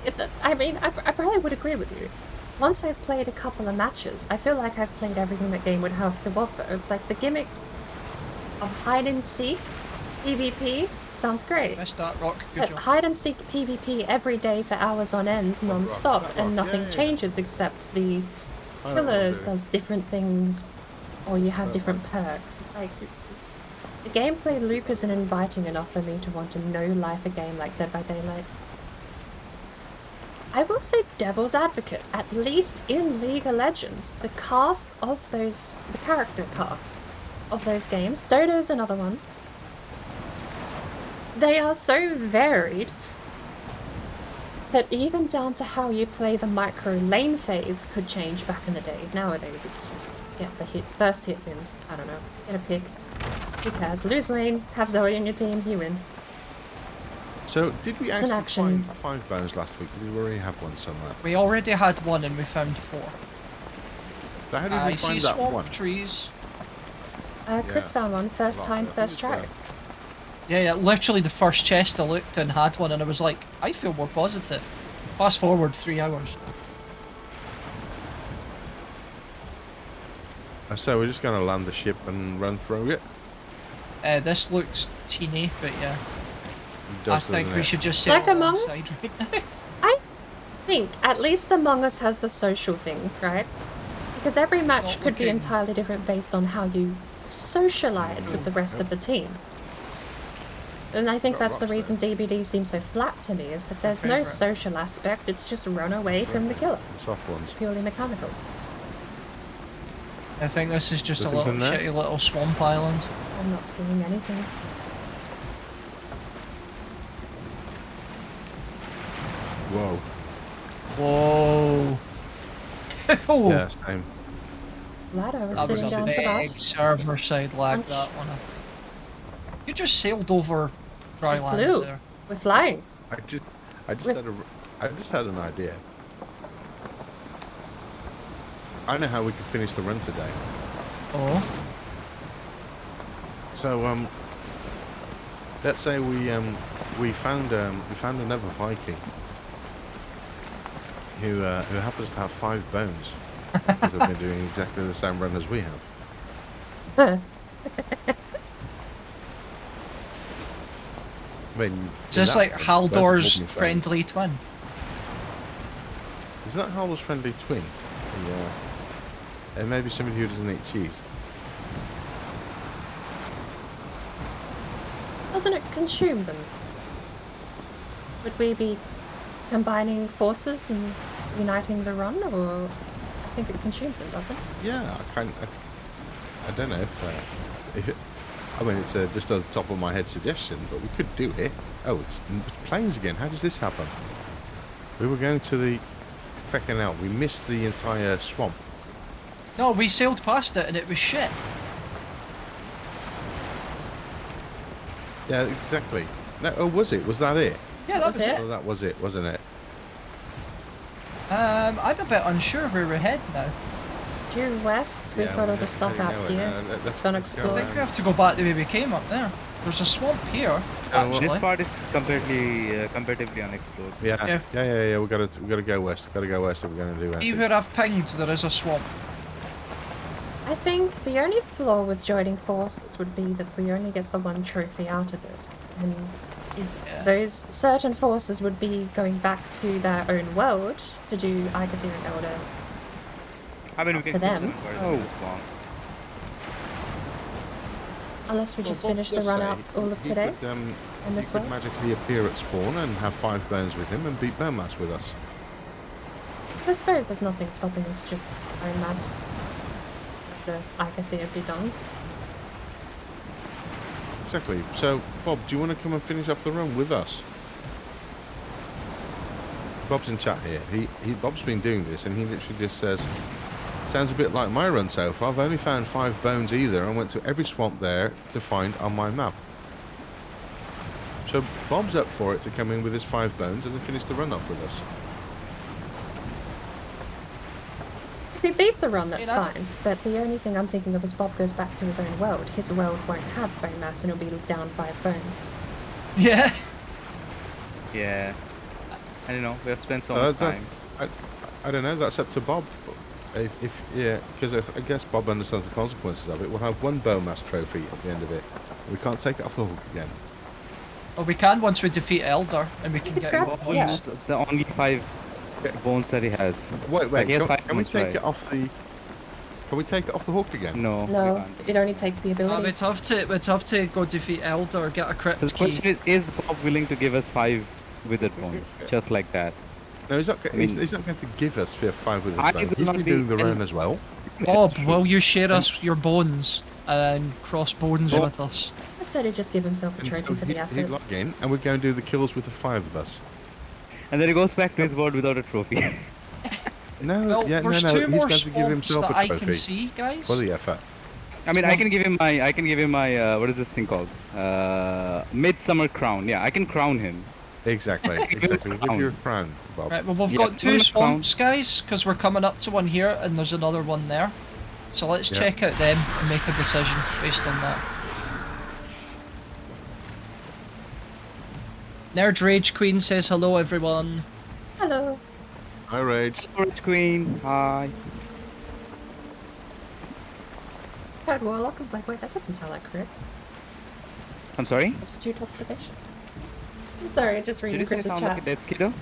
I mean, I probably would agree with you. Once I've played a couple of matches, I feel like I've played everything that game would have to offer. It's like the gimmick of hide and seek PvP sounds great. Missed that, Rock. Good But job. hide and seek PvP every day for hours on end, non-stop, rock, and nothing yeah. changes except the I know what killer I'm doing. does different things, or you have different perks. Like, the gameplay loop isn't inviting enough for me to want to no-life a game like Dead by Daylight. I will say devil's advocate, at least in League of Legends, the character cast of those games, Dodo's another one, they are so varied that even down to how you play the micro lane phase could change back in the day. Nowadays it's just get the first hit wins. I don't know. Get a pick. Who cares? Lose lane, have Zoe in your team, you win. So, did we It's an actually action. find 5 bones last week? Did we already have one somewhere? We already had one and we found 4. So how did I we see find that swamp one? trees. Chris Yeah. found one, first Right, time, I think first it's, try. Yeah, literally the first chest I looked and had one, and I was like, I feel more positive. Fast forward 3 hours. So we're just going to land the ship and run through it? This looks teeny, but yeah. It does, I think doesn't we it? should just sail Like Among Us? alongside right now. I think at least Among Us has the social thing, right? Because every match not could be looking- entirely different based on how you socialize with the rest of the team. And I think Got that's the rocks reason DBD seems so flat to me, is that there's no favourite. social aspect, it's just run away from the killer. Soft ones. It's purely mechanical. I think this is just a Nothing little from there? shitty little swamp island. I'm not seeing anything. Whoa. Whoa. Oh, Yeah, same. Glad I was that was sitting a down for big that. server side lag, Punch. that one, I think. You just sailed over dry We land flew. there. We're flying. I just With- had an idea. I know how we can finish the run today. Oh, So let's say we found another Viking who happens to have 5 bones because they've been doing exactly the same run as we have. I mean, is this like Haldor's friend? friendly twin? Isn't that Haldor's friendly twin? Yeah. And maybe somebody who doesn't eat cheese. Doesn't it consume them? Would we be combining forces and uniting the run, or I think it consumes them, doesn't it? Yeah, I don't know if I mean, it's just a top of my head suggestion, but we could do it. Oh, it's planes again. How does this happen? We were going to the fucking hell. We missed the entire swamp. No, we sailed past it and it was shit. Yeah, exactly. No, oh, was it? Was that it? Yeah, that Was was it? it. Oh, that was it, wasn't it? I'm a bit unsure where we're heading now. Due west, we've Yeah, got all we're the stuff heading out nowhere here. now. Let's go and let's go I explore. think we have to go back the way we came up there. There's a swamp here, Oh, well, actually. This part is comparatively unexplored. Yeah. We gotta go west. Gotta go west if we're gonna do See anything. where I've pinged, there is a swamp. I think the only flaw with joining forces would be that we only get the one trophy out of it. And if Yeah. those certain forces would be going back to their own world to do Agathir and Elder. I mean, we can To explore them. different parts of this swamp. Unless we just Bob finish the does run say out all of today He in this could world. magically appear at spawn and have 5 bones with him and beat bone mass with us. So I suppose there's nothing stopping us just bone mass. The Icathea be done. Exactly. So, Bob, do you want to come and finish off the run with us? Bob's in chat here. Bob's been doing this, and he literally just says, "Sounds a bit like my run so far. I've only found 5 bones either, and went to every swamp there to find on my map." So Bob's up for it to come in with his 5 bones and then finish the run off with us. If we beat the run, that's Hey, that's- fine. But the only thing I'm thinking of is Bob goes back to his own world. His world won't have bone mass, and he'll be down 5 bones. Yeah. Yeah. I don't know. We have spent so Uh, much time. I don't know. That's up to Bob. Yeah, because I guess Bob understands the consequences of it. We'll have 1 bone mass trophy at the end of it. We can't take it off the hook again. Well, we can once we defeat Elder, and we can could get grab- more yeah. bones. The only 5 bones that he has. Wait. Like, he has Can, 5 can we bones, take right? it off the? Can we take it off the hook again? No. we No, can't. it only takes the ability. We'd have to go defeat Elder, get a So crypt the key. question is Bob willing to give us 5 withered bones? Just like that. No, he's not. I mean- He's not going to give us 5 with I us. will He's not been be doing the run in- as well. Bob, It's true. will you share us your bones and cross bones Bob. with us? I said he'd just give himself a And trophy so for the he'd effort. log in, and we'd go and do the kills with the 5 of us. And then he goes back to his world without a trophy. No, Well, yeah, there's no. 2 He's more going to give swamps himself that a I trophy can see, guys. for the effort. I mean, I can give him my what is this thing called? Midsummer crown. Yeah, I can crown him. Exactly. We'll give you a crown, Bob. Right, well, we've Yeah, got 2 one swamps, guys, because we're coming up to one here, and there's another one there. So let's Yeah. check out them and make a decision based on that. Nerd Rage Queen says hello, everyone. Hello. Hi, Rage. Orange Queen. Hi. Heard Warlock. I was like, wait, that doesn't sound like Chris. I'm sorry. Astute observation. I'm sorry, just Did reading you say Chris's sound chat. like a dead skiddo?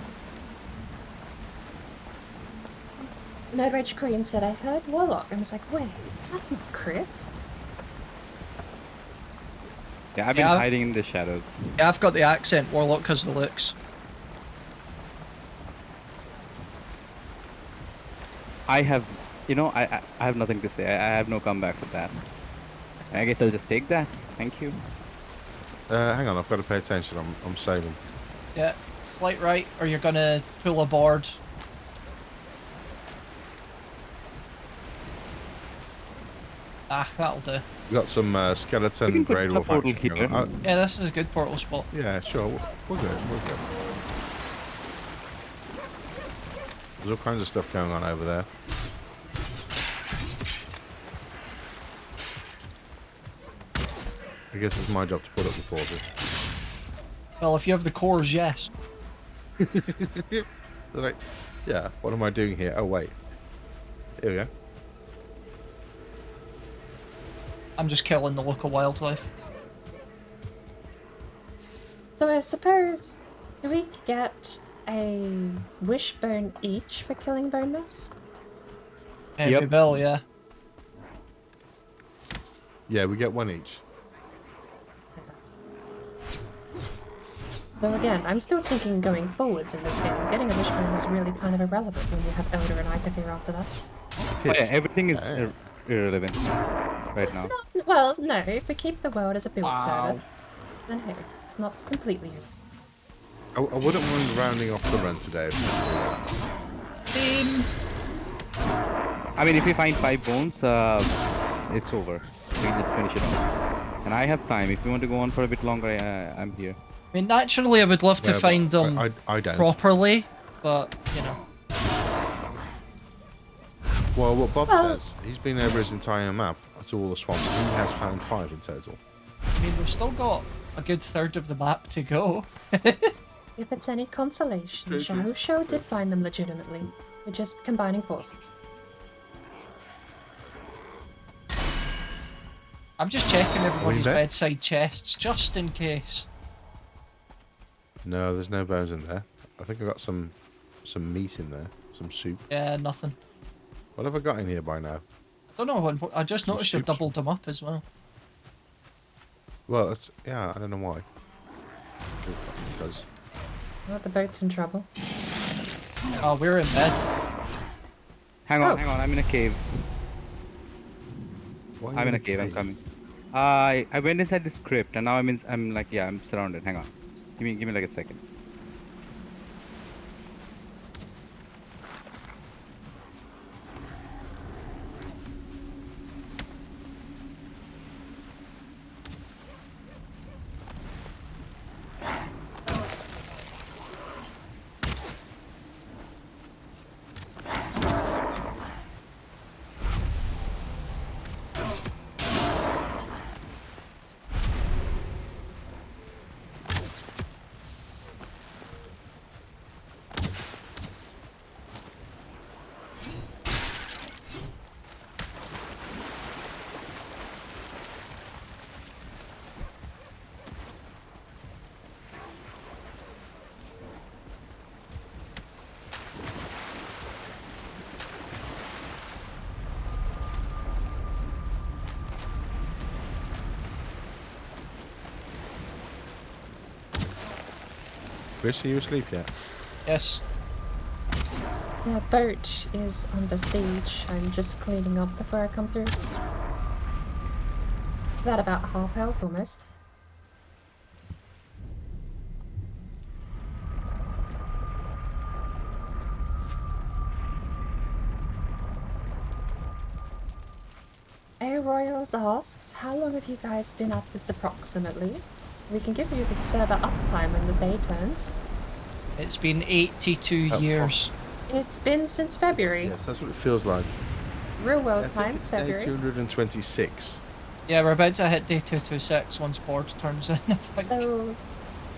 Nerd Rage Korean said, I heard Warlock. I was like, wait, that's not Chris. Yeah, I've been Yeah. hiding in the shadows. Yeah, I've got the accent. Warlock has the looks. I have, I have nothing to say. I have no comeback for that. I guess I'll just take that. Thank you. Hang on, I've got to pay attention. I'm sailing. Yeah, slight right, or you're gonna pull a board. Ah, that'll do. We've got some We skeleton can put grey a wolf portal action going here. on. Yeah, this is a good portal spot. Yeah, sure. We're good. We're good. There's all kinds of stuff going on over there. I guess it's my job to put up the portal. Well, if you have the cores, yes. They're like, yeah, what am I doing here? Oh, wait. Here we go. I'm just killing the local wildlife. So I suppose we get a wishbone each for killing bone mass. Heavy Yep. bill, yeah. Yeah, we get 1 each. Though again, I'm still thinking going forwards in this game, getting a wishbone is really kind of irrelevant when you have Elder and Icathea after that. Oh, yeah, everything is irrelevant right now. Well, no, if we keep the world as a build Wow. server, then hey, it's not completely. I wouldn't mind rounding off the run today. Steam! I mean, if we find 5 bones, it's over. We can just finish it off. And I have time. If you want to go on for a bit longer, I'm here. I mean, naturally, I would love to Yeah, but find them I don't. properly, but, you know. Well, what Bob Well- says, he's been over his entire map to all the swamps. He has found 5 in total. I mean, we've still got a good third of the map to go. If it's any consolation, True, true. Shahusho did find them legitimately. We're just combining forces. I'm just checking everybody's there? bedside chests, just in case. No, there's no bones in there. I think I got some meat in there, some soup. Yeah, nothing. What have I got in here by now? Don't know, I just noticed you've soups. doubled them up as well. Well, it's, yeah, I don't know why. Because Well, the boat's in trouble. Oh, we're in bed. Hang Oh. on, hang on. I'm in a cave. why are I'm you in a cave. I'm cave? coming. I went inside this crypt and now I'm like, yeah, I'm surrounded. Hang on. Give me like a second. Chris, are you asleep yet? Yes. The boat is under siege. I'm just cleaning up before I come through. That about half health almost. A Royals asks, how long have you guys been at this approximately? We can give you the server uptime when the day turns. It's been 82 Oh, years. It's been since February. Yes, that's what it feels like. Real world I time, think it's February. day 226. Yeah, we're about to hit day 226 once board turns in, I think. So,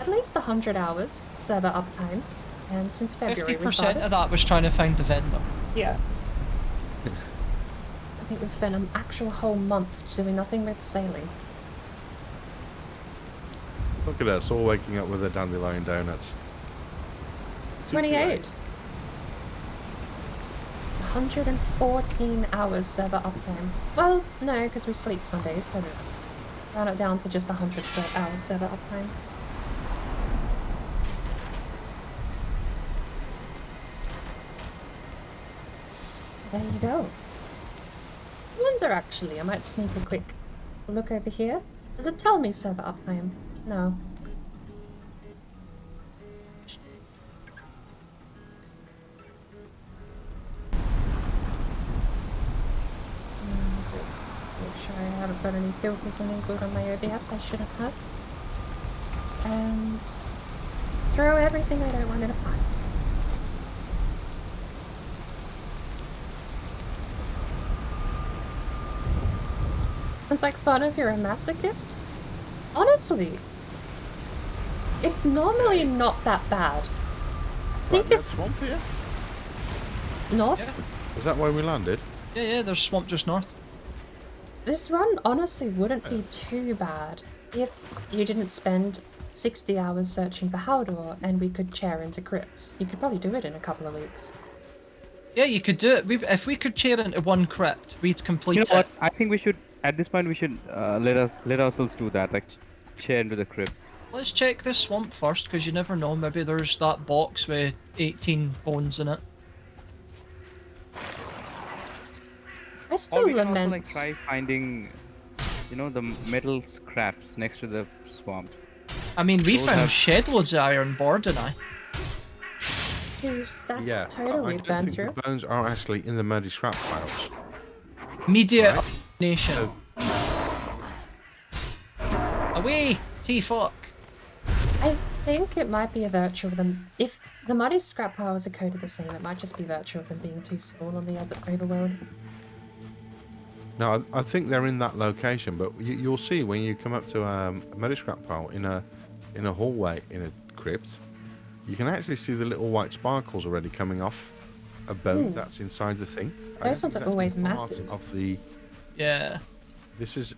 at least 100 hours server uptime. And since February we 50% started. of that was trying to find the vendor. Yeah. I think we spent an actual whole month doing nothing but sailing. Look at us, all waking up with the dandelion donuts. 28. 114 hours server uptime. Well, no, because we sleep Sundays, so round it down to just 100 hours server uptime. There you go. I wonder actually, I might sneak a quick look over here. Does it tell me server uptime? No. Make sure I haven't got any filters enabled on my OBS. I shouldn't have. And throw everything I don't want in a pot. Sounds like fun if you're a masochist. Honestly, it's normally not that bad. I think Right, if swamp here? north, Yeah. Is that where we landed? Yeah, there's swamp just north. this run honestly wouldn't be too bad if you didn't spend 60 hours searching for Haldor and we could chair into crypts. You could probably do it in a couple of weeks. Yeah, you could do it. If we could chair into one crypt, we'd complete You know what? it. I think we should, at this point, we should let ourselves do that, like share into the crypt. Let's check this swamp first, because you never know. Maybe there's that box with 18 bones in it. I Or still we can also lament. like try finding, you know, the metal scraps next to the swamps. I mean, we Those found have- shed loads of iron board, didn't I? 2 stacks Yeah. total I we've don't burned think through. the bones are actually in the muddy scrap piles. Immediate Right. nation. Away! T-fuck. I think it might be a virtue of them. If the muddy scrap piles are coded the same, it might just be virtue of them being too small on the other overworld. No, I think they're in that location, but you'll see when you come up to a muddy scrap pile in a hallway in a crypt, you can actually see the little white sparkles already coming off a bone that's inside the thing. I Those don't ones think are always that's part massive. Of the, Yeah. this is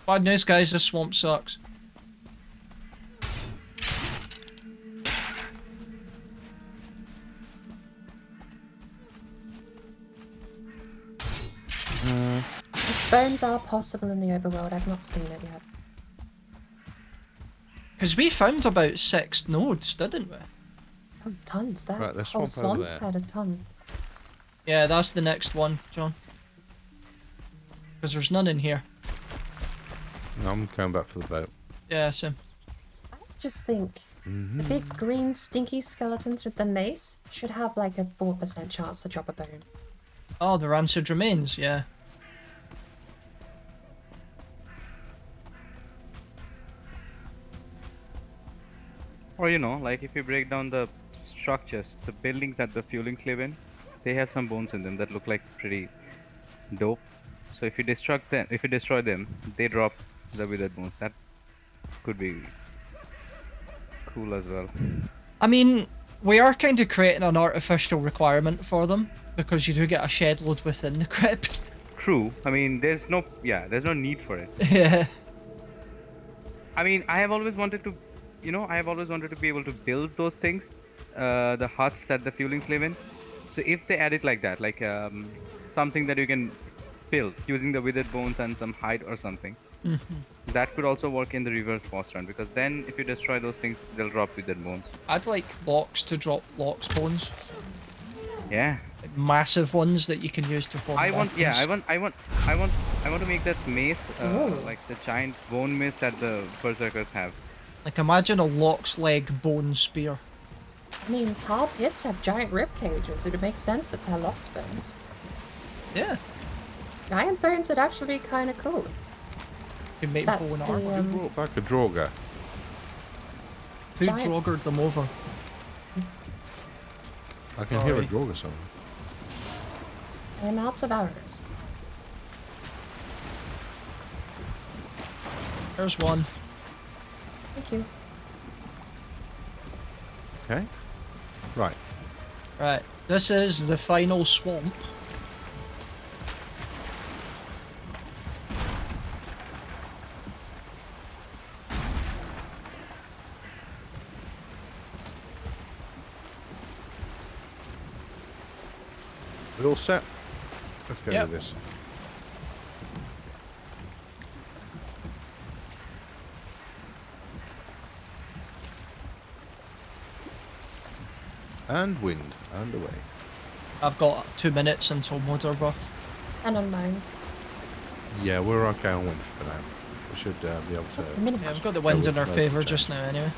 Bad news, guys. This swamp sucks. Bones are possible in the overworld. I've not seen it yet. Because we found about 6 nodes, didn't we? Oh, tons. That Right, there's whole swamp over swamp there. had a ton. Yeah, that's the next one, John. Because there's none in here. No, I'm going back for the boat. Yeah, same. I just think Mm-hmm. the big green stinky skeletons with the mace should have like a 4% chance to drop a bone. Oh, the rancid remains, yeah. Or you know, like if you break down the structures, the buildings that the fuelings live in, they have some bones in them that look like pretty dope. So if you destroy them, they drop the withered bones. That could be cool as well. I mean, we are kind of creating an artificial requirement for them, because you do get a shed load within the crypt. True. I mean, there's no need for it. Yeah. I mean, I have always wanted to be able to build those things, the huts that the fuelings live in. So if they add it like that, like something that you can build using the withered bones and some hide or something, that could also work in the reverse boss run, because then if you destroy those things, they'll drop withered bones. I'd like locks to drop locks bones. Yeah. Like massive ones that you can use to form I want weapons. I want to make that mace, Ooh. like the giant bone mace that the berserkers have. Like imagine a lock's leg bone spear. I mean, tar pits have giant rib cages. It would make sense that they're lox bones. Yeah. Giant bones would actually be kind of cool. You make That's bone the, armor. You brought back a Draugr. Who giant- droggered them over? I can hear a Sorry. Draugr somewhere. I am out of arrows. There's one. Thank you. Okay. Right. Right. This is the final swamp. We all set? Let's go Yep. with this. And wind, and away. I've got 2 minutes until motor buff. And on mine. Yeah, we're okay on wind for now. We should be able A to... minute. Yeah, we've got the wind in our flow favour change. just now anyway.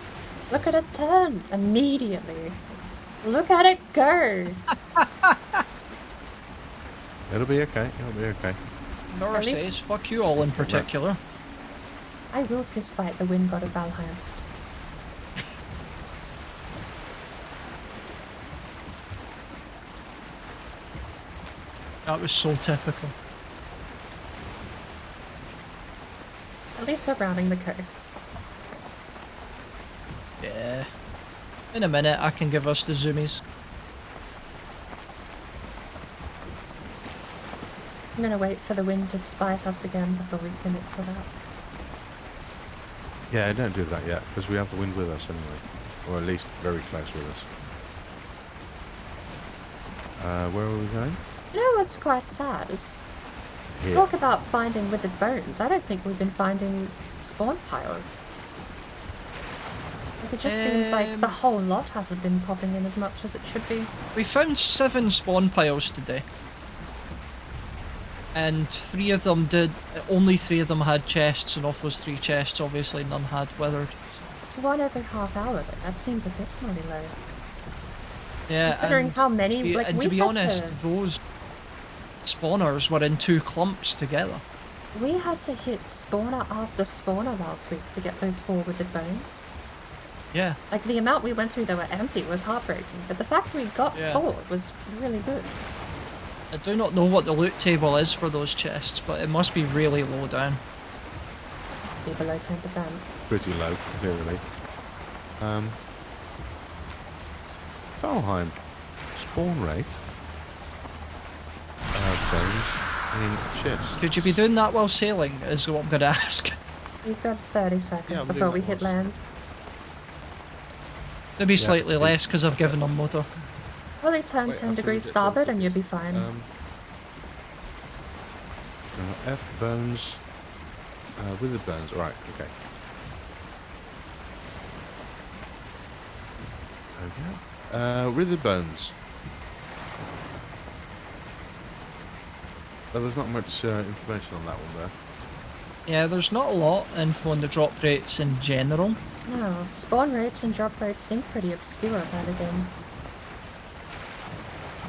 Look at it turn immediately. Look at it go. It'll be okay, it'll be okay. Nora At least- says, fuck you all in particular. I will fist fight the wind god of Valheim. That was so typical. At least we're rounding the coast. Yeah. In a minute, I can give us the zoomies. I'm gonna wait for the wind to spite us again before we commit to that. Yeah, don't do that yet, because we have the wind with us anyway. Or at least very close with us. Where are we going? You know what's quite sad is Here. talk about finding withered bones. I don't think we've been finding spawn piles. Like it just seems like the whole lot hasn't been popping in as much as it should be. We found 7 spawn piles today. And 3 of them did, only 3 of them had chests, and of those 3 chests, obviously none had withered. It's one every half hour though. That seems abysmally low. Yeah, Considering and how many, to be, like, and to we be had honest, to- those spawners were in 2 clumps together. We had to hit spawner after spawner last week to get those 4 withered bones. Yeah. Like the amount we went through that were empty was heartbreaking, but the fact we got Yeah. 4 was really good. I do not know what the loot table is for those chests, but it must be really low down. Must be below 10%. Pretty low, clearly. Valheim. Spawn rate. Bones in chests. Could you be doing that while sailing, is what I'm going to ask. We've got 30 seconds Yeah, we'll do before we that hit once. land. Maybe Yeah, slightly speed. less because I've given them motor. Probably turn Wait, 10 after we degrees get starboard both and of you'll be these. fine. F bones. Withered bones. Right. Okay. Okay. Withered bones. But there's not much information on that one there. Yeah, there's not a lot info on the drop rates in general. No, spawn rates and drop rates seem pretty obscure by the games.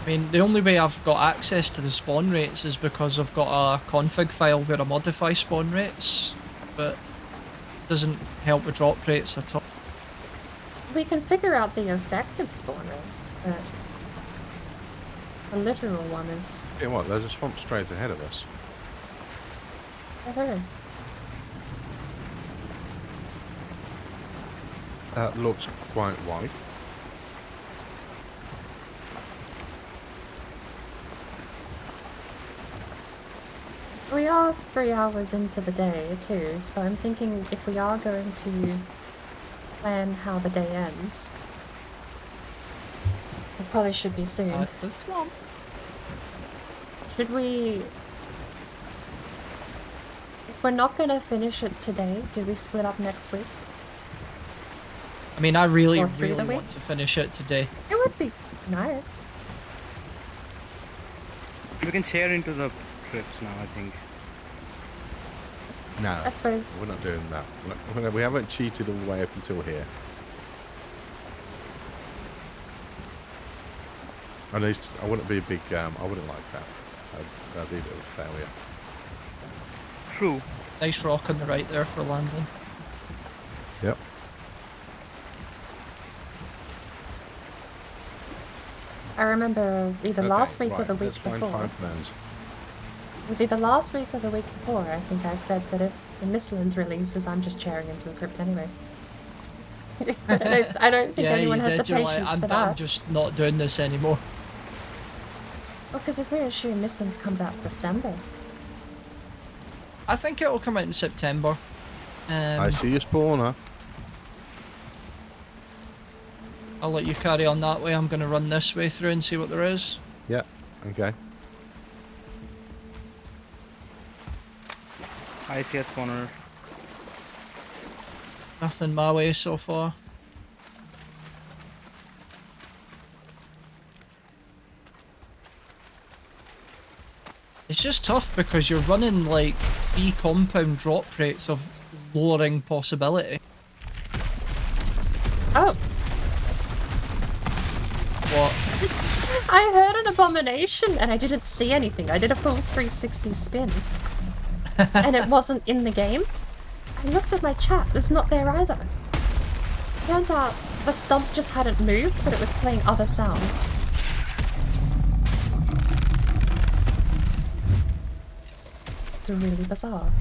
I mean, the only way I've got access to the spawn rates is because I've got a config file where I modify spawn rates, but it doesn't help with drop rates at all. We can figure out the effective spawn rate, but the literal one is... Yeah, what? There's a swamp straight ahead of us. Yeah, there is. That looks quite wide. We are 3 hours into the day too, so I'm thinking if we are going to plan how the day ends, it probably should be soon. That's the swamp. Should we... If we're not going to finish it today, do we split up next week? I mean, I really, Or through the really week? want to finish it today. It would be nice. We can share into the trips now, I think. No, I suppose. we're not doing that. We haven't cheated all the way up until here. At least I wouldn't be a big. I wouldn't like that. That'd be a bit of a failure. True. Nice rock on the right there for landing. Yep. I remember either last week or the week let's find before. 5 bones. It was either last week or the week before. I think I said that if the Mistlands releases, I'm just chairing into a crypt anyway. I don't think Yeah, anyone you has the did. You're like, patience for I'm that. just not doing this anymore. Well, because if we assume Mistlands comes out in December. I think it'll come out in September. I see your spawner. I'll let you carry on that way. I'm going to run this way through and see what there is. Yeah. Okay. I see a spawner. Nothing my way so far. It's just tough because you're running like 3 compound drop rates of lowering possibility. Oh, What? I heard an abomination and I didn't see anything. I did a full 360 spin. And it wasn't in the game. I looked at my chat, it's not there either. Turns out the stump just hadn't moved, but it was playing other sounds. It's really bizarre.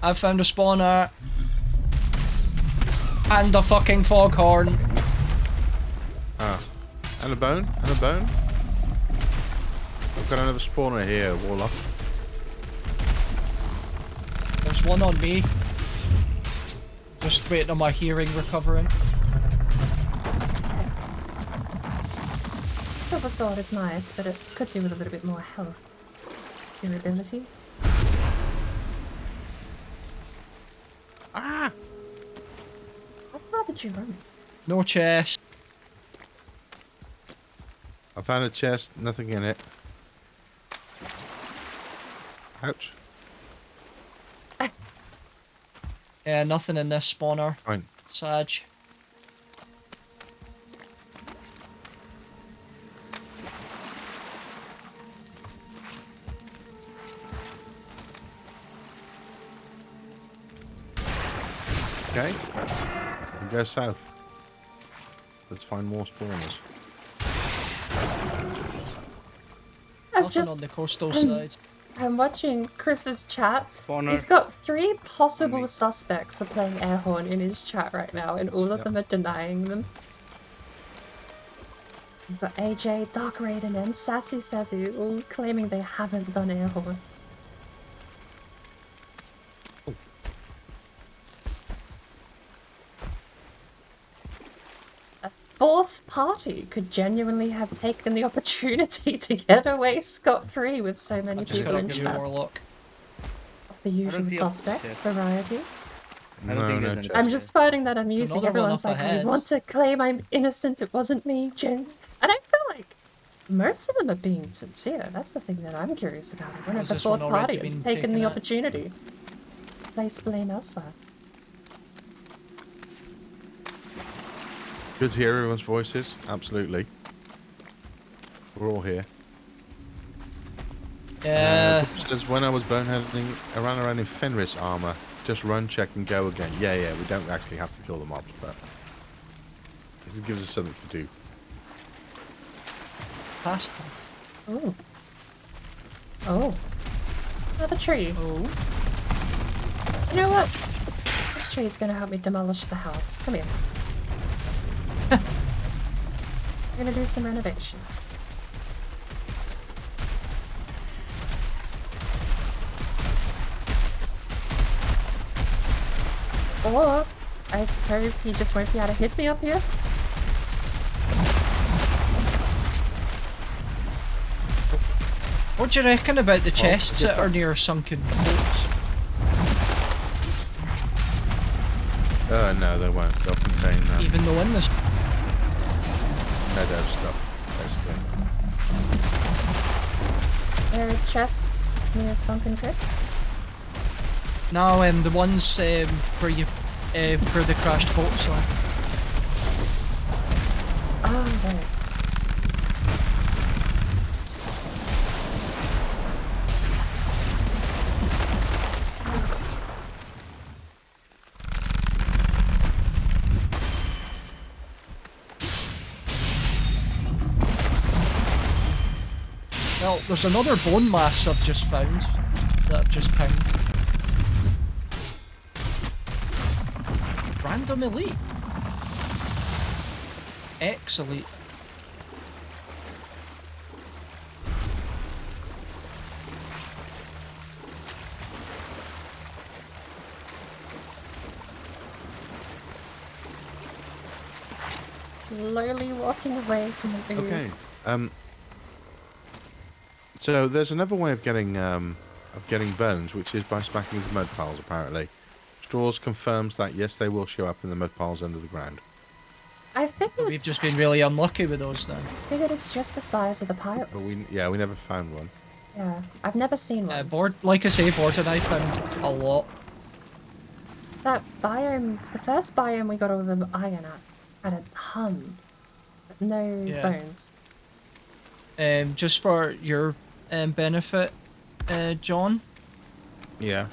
I've found a spawner. And a fucking foghorn. Ah. And a bone? And a bone? I've got another spawner here, Warlock. There's one on me. Just waiting on my hearing recovering. Silver sword is nice, but it could do with a little bit more health. Durability. Ah! How far did you run? No chest. I found a chest, nothing in it. Ouch. Yeah, nothing in this spawner. Fine. Sag. Okay. We go south. Let's find more spawners. I'm Nothing just... on the coastal side. I'm watching Chris's chat. Spawner. He's got 3 possible Only. suspects for playing air horn in his chat right now, and all of them are denying them. We've got AJ, Dark Raiden, and Sassy Sassy all claiming they haven't done air horn. A 4th party could genuinely have taken the opportunity to get away scot-free with so many I'm just people gonna in give you chat. Warlock. The usual see a suspects, chest. variety. I don't think No there's any chest. I'm just finding that amusing. Another one Everyone's up like, I ahead. want to claim I'm innocent, it wasn't me, Jen. And I feel like most of them are being sincere. That's the thing that I'm curious about. I wonder if Has the this one fourth already party has been taken the taken out? opportunity to place blame elsewhere. Good to hear everyone's voices. Absolutely. We're all here. Yeah. Group says, when I was boneheading, I ran around in Fenris armor. Just run, check, and go again. Yeah, we don't actually have to kill the mobs, but it gives us something to do. Past them. Oh. Oh. Another tree. Oh. You know what? This tree is gonna help me demolish the house. Come here. We're gonna do some renovation. Or, I suppose he just won't be able to hit me up here. What do you reckon about the chests that are near sunken boats? No, they won't. They'll contain Even though in this. meadow stuff, basically. There are chests near sunken crypts. No, the ones where you where the crashed boats are. Oh, those. Well, there's another bone mass I've just found that I've just pinged. Random elite. X-elite. Slowly walking away from the Okay. ooze. So there's another way of getting bones, which is by smacking into mud piles. Apparently, Straws confirms that yes, they will show up in the mud piles under the ground. I figured, We've just been really unlucky with those then. it's just the size of the piles. But we never found one. Yeah, I've never seen one. Like I say, Board and I found a lot. That biome, the first biome we got all the iron at, had a ton, but no Yeah. bones. Just for your benefit, John. Yeah.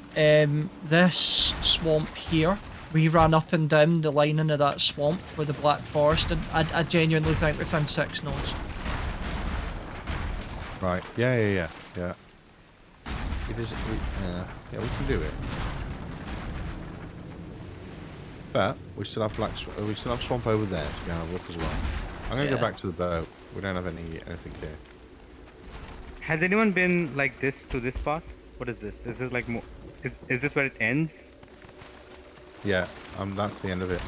This swamp here, we ran up and down the lining of that swamp for the Black Forest, and I genuinely think we found 6 nodes. Right. Yeah. It is. We can do it. But we still have we still have swamp over there to go and have a look as well. I'm gonna go back to the boat. We don't have anything here. Has anyone been like this to this part? What is this? Is this like more? Is this where it ends? Yeah. That's the end of it.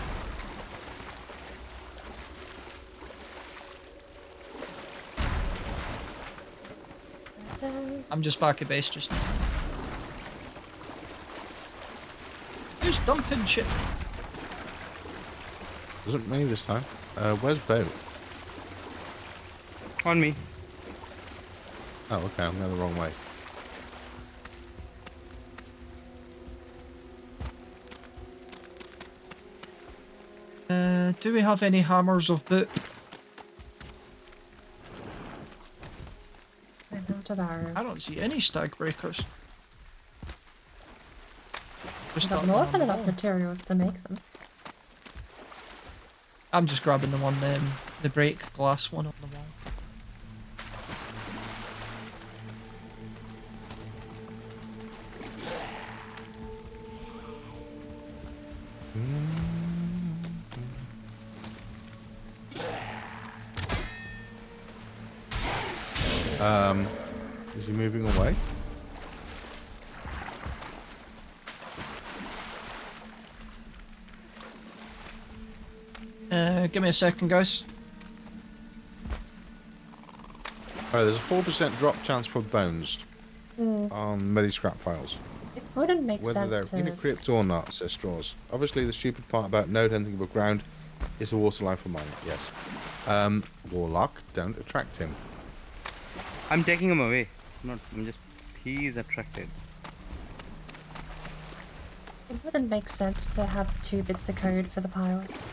I'm just back at base just now. Who's dumping shit? Wasn't me this time. Where's boat? On me. Oh, okay. I'm going the wrong way. Do we have any hammers of boot? I'm out of arrows. I don't see any stag breakers. Just We've got that more one on than the enough wall. materials to make them. I'm just grabbing the one, the break glass one on the wall. Is he moving away? Give me a second, guys. Oh, there's a 4% drop chance for bones Mm. on many scrap files. It Wouldn't make Whether sense they're in a to. crypt or not, says Straws. Obviously, the stupid part about node anything above ground is the water line for mining. Yes. Warlock, don't attract him. I'm taking him away. Not. I'm just. He's attracted. It wouldn't make sense to have 2 bits of code for the piles.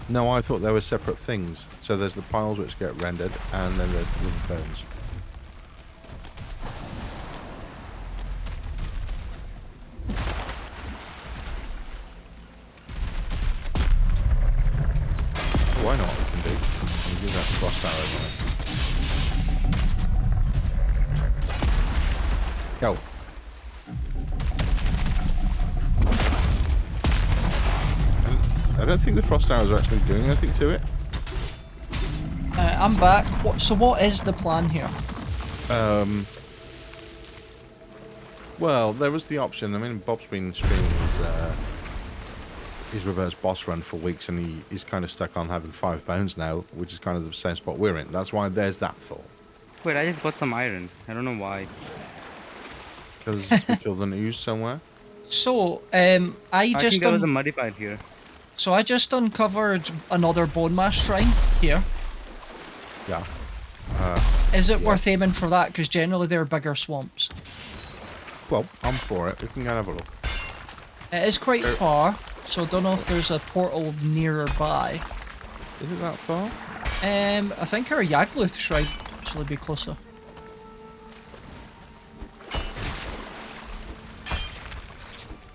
No, I thought they were separate things. So there's the piles which get rendered, and then there's the little bones. Oh, I know what we can do. We can do that frost arrow. Go. I don't think the frost arrows are actually doing anything to it. I'm back. So what is the plan here? Well, there was the option. I mean, Bob's been streaming his reverse boss run for weeks, and he's kind of stuck on having 5 bones now, which is kind of the same spot we're in. That's why there's that thought. Wait, I just got some iron. I don't know why. Because we killed an ooze somewhere. So, I think there was a muddy pile here. So I just uncovered another bone mass shrine here. Yeah. Is it Yeah. worth aiming for that? Because generally they're bigger swamps. Well, I'm for it. We can go and have a look. It is quite far, so I don't know if there's a portal nearby. Is it that far? I think our Yagluth shrine actually be closer.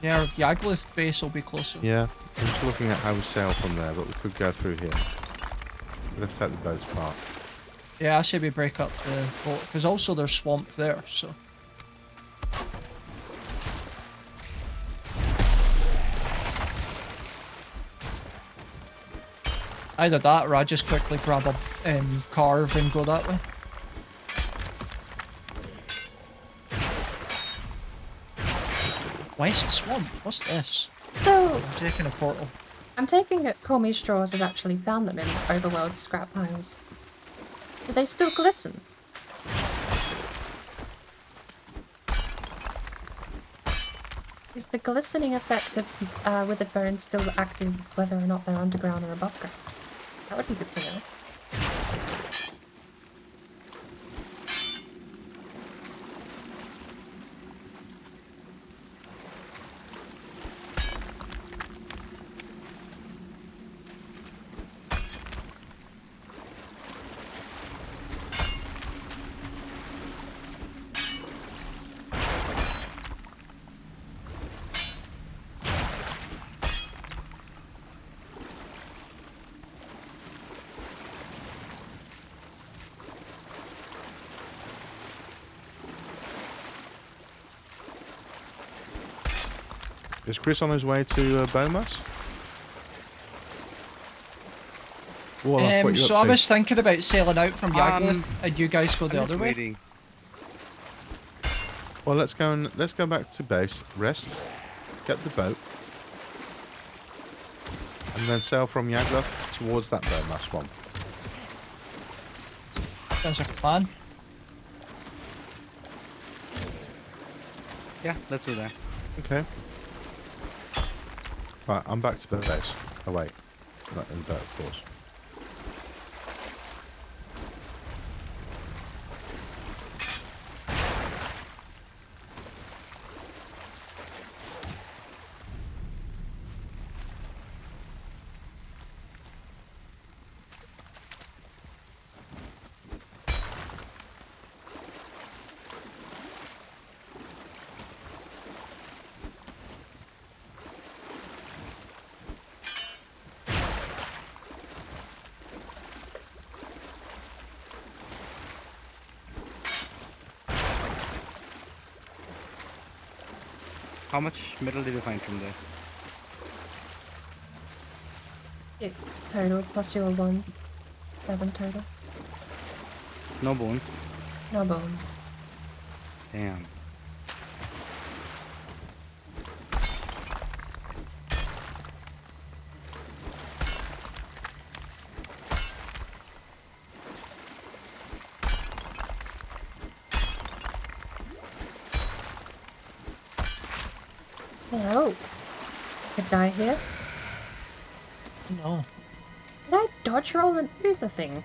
Yeah, our Yagluth base will be closer. Yeah. I'm just looking at how we sail from there, but we could go through here. Let's take the boats apart. Yeah, I say we break up the boat, because also there's swamp there, so. Either that, or I just quickly grab a carve and go that way. West Swamp? What's this? So, I'm taking a portal. I'm taking it Comey Straws has actually found them in overworld scrap piles. Do they still glisten? Is the glistening effect of withered bones still active whether or not they're underground or above ground? That would be good to know. Is Chris on his way to Bomas? Warlock, what you So up I to? was thinking about sailing out from Yagluth, and you guys go the I'm other just way. waiting. Well, let's go back to base, rest, get the boat, and then sail from Yagluth towards that Bomas swamp. Sounds like a plan. Yeah, let's do that. Okay. Right, I'm back to base. Oh wait, not in the boat, of course. How much metal did you find from there? 6 total plus your 1. 7 total. No bones. No bones. Damn. Hello. Could die here. No. Did I dodge roll and ooze a thing?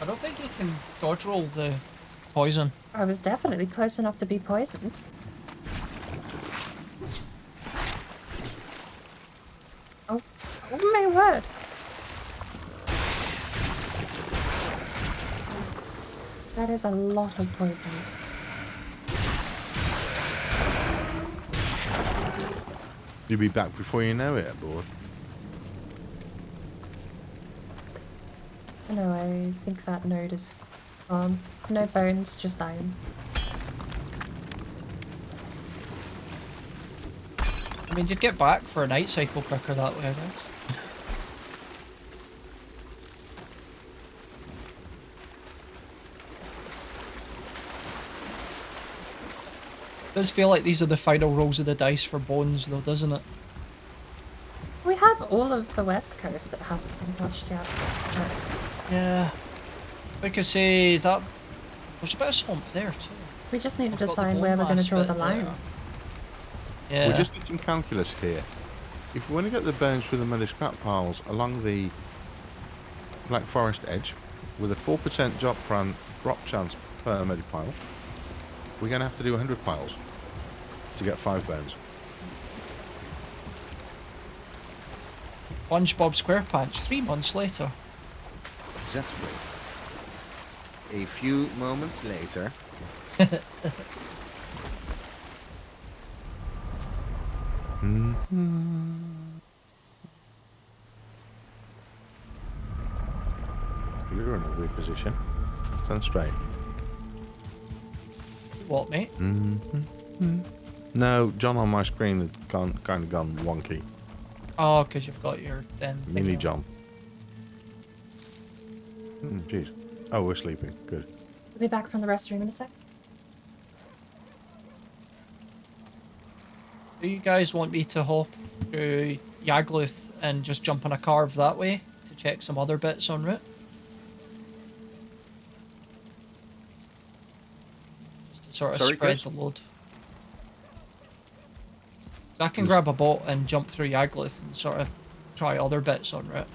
I don't think you can dodge roll the poison. I was definitely close enough to be poisoned. Oh, oh my word. That is a lot of poison. You'll be back before you know it, boy. No, I think that node is gone. No bones, just iron. I mean, you'd get back for a night cycle quicker that way, I guess. Does feel like these are the final rolls of the dice for bones, though, doesn't it? We have all of the west coast that hasn't been touched yet. Yeah. Like I say, that there's a bit of swamp there too. We just need to I've got the decide bone where we're going to mass draw bit the line. there. Yeah. We just need some calculus here. If we want to get the bones through the muddy scrap piles along the Black Forest edge, with a 4% drop chance per muddy pile, we're going to have to do 100 piles to get 5 bones. SpongeBob SquarePants 3 months later. Exactly. A few moments later. You're in a weird position. Stand straight. What, mate? No, John on my screen had kind of gone wonky. Oh, because you've got your Mini thingy. John. Jeez. Oh, we're sleeping. Good. We'll be back from the restroom in a sec. Do you guys want me to hop through Yagluth and just jump on a carve that way to check some other bits en route? Just to sort of Sorry, spread Chris? the load. So I can Yes. grab a boat and jump through Yagluth and sort of try other bits en route.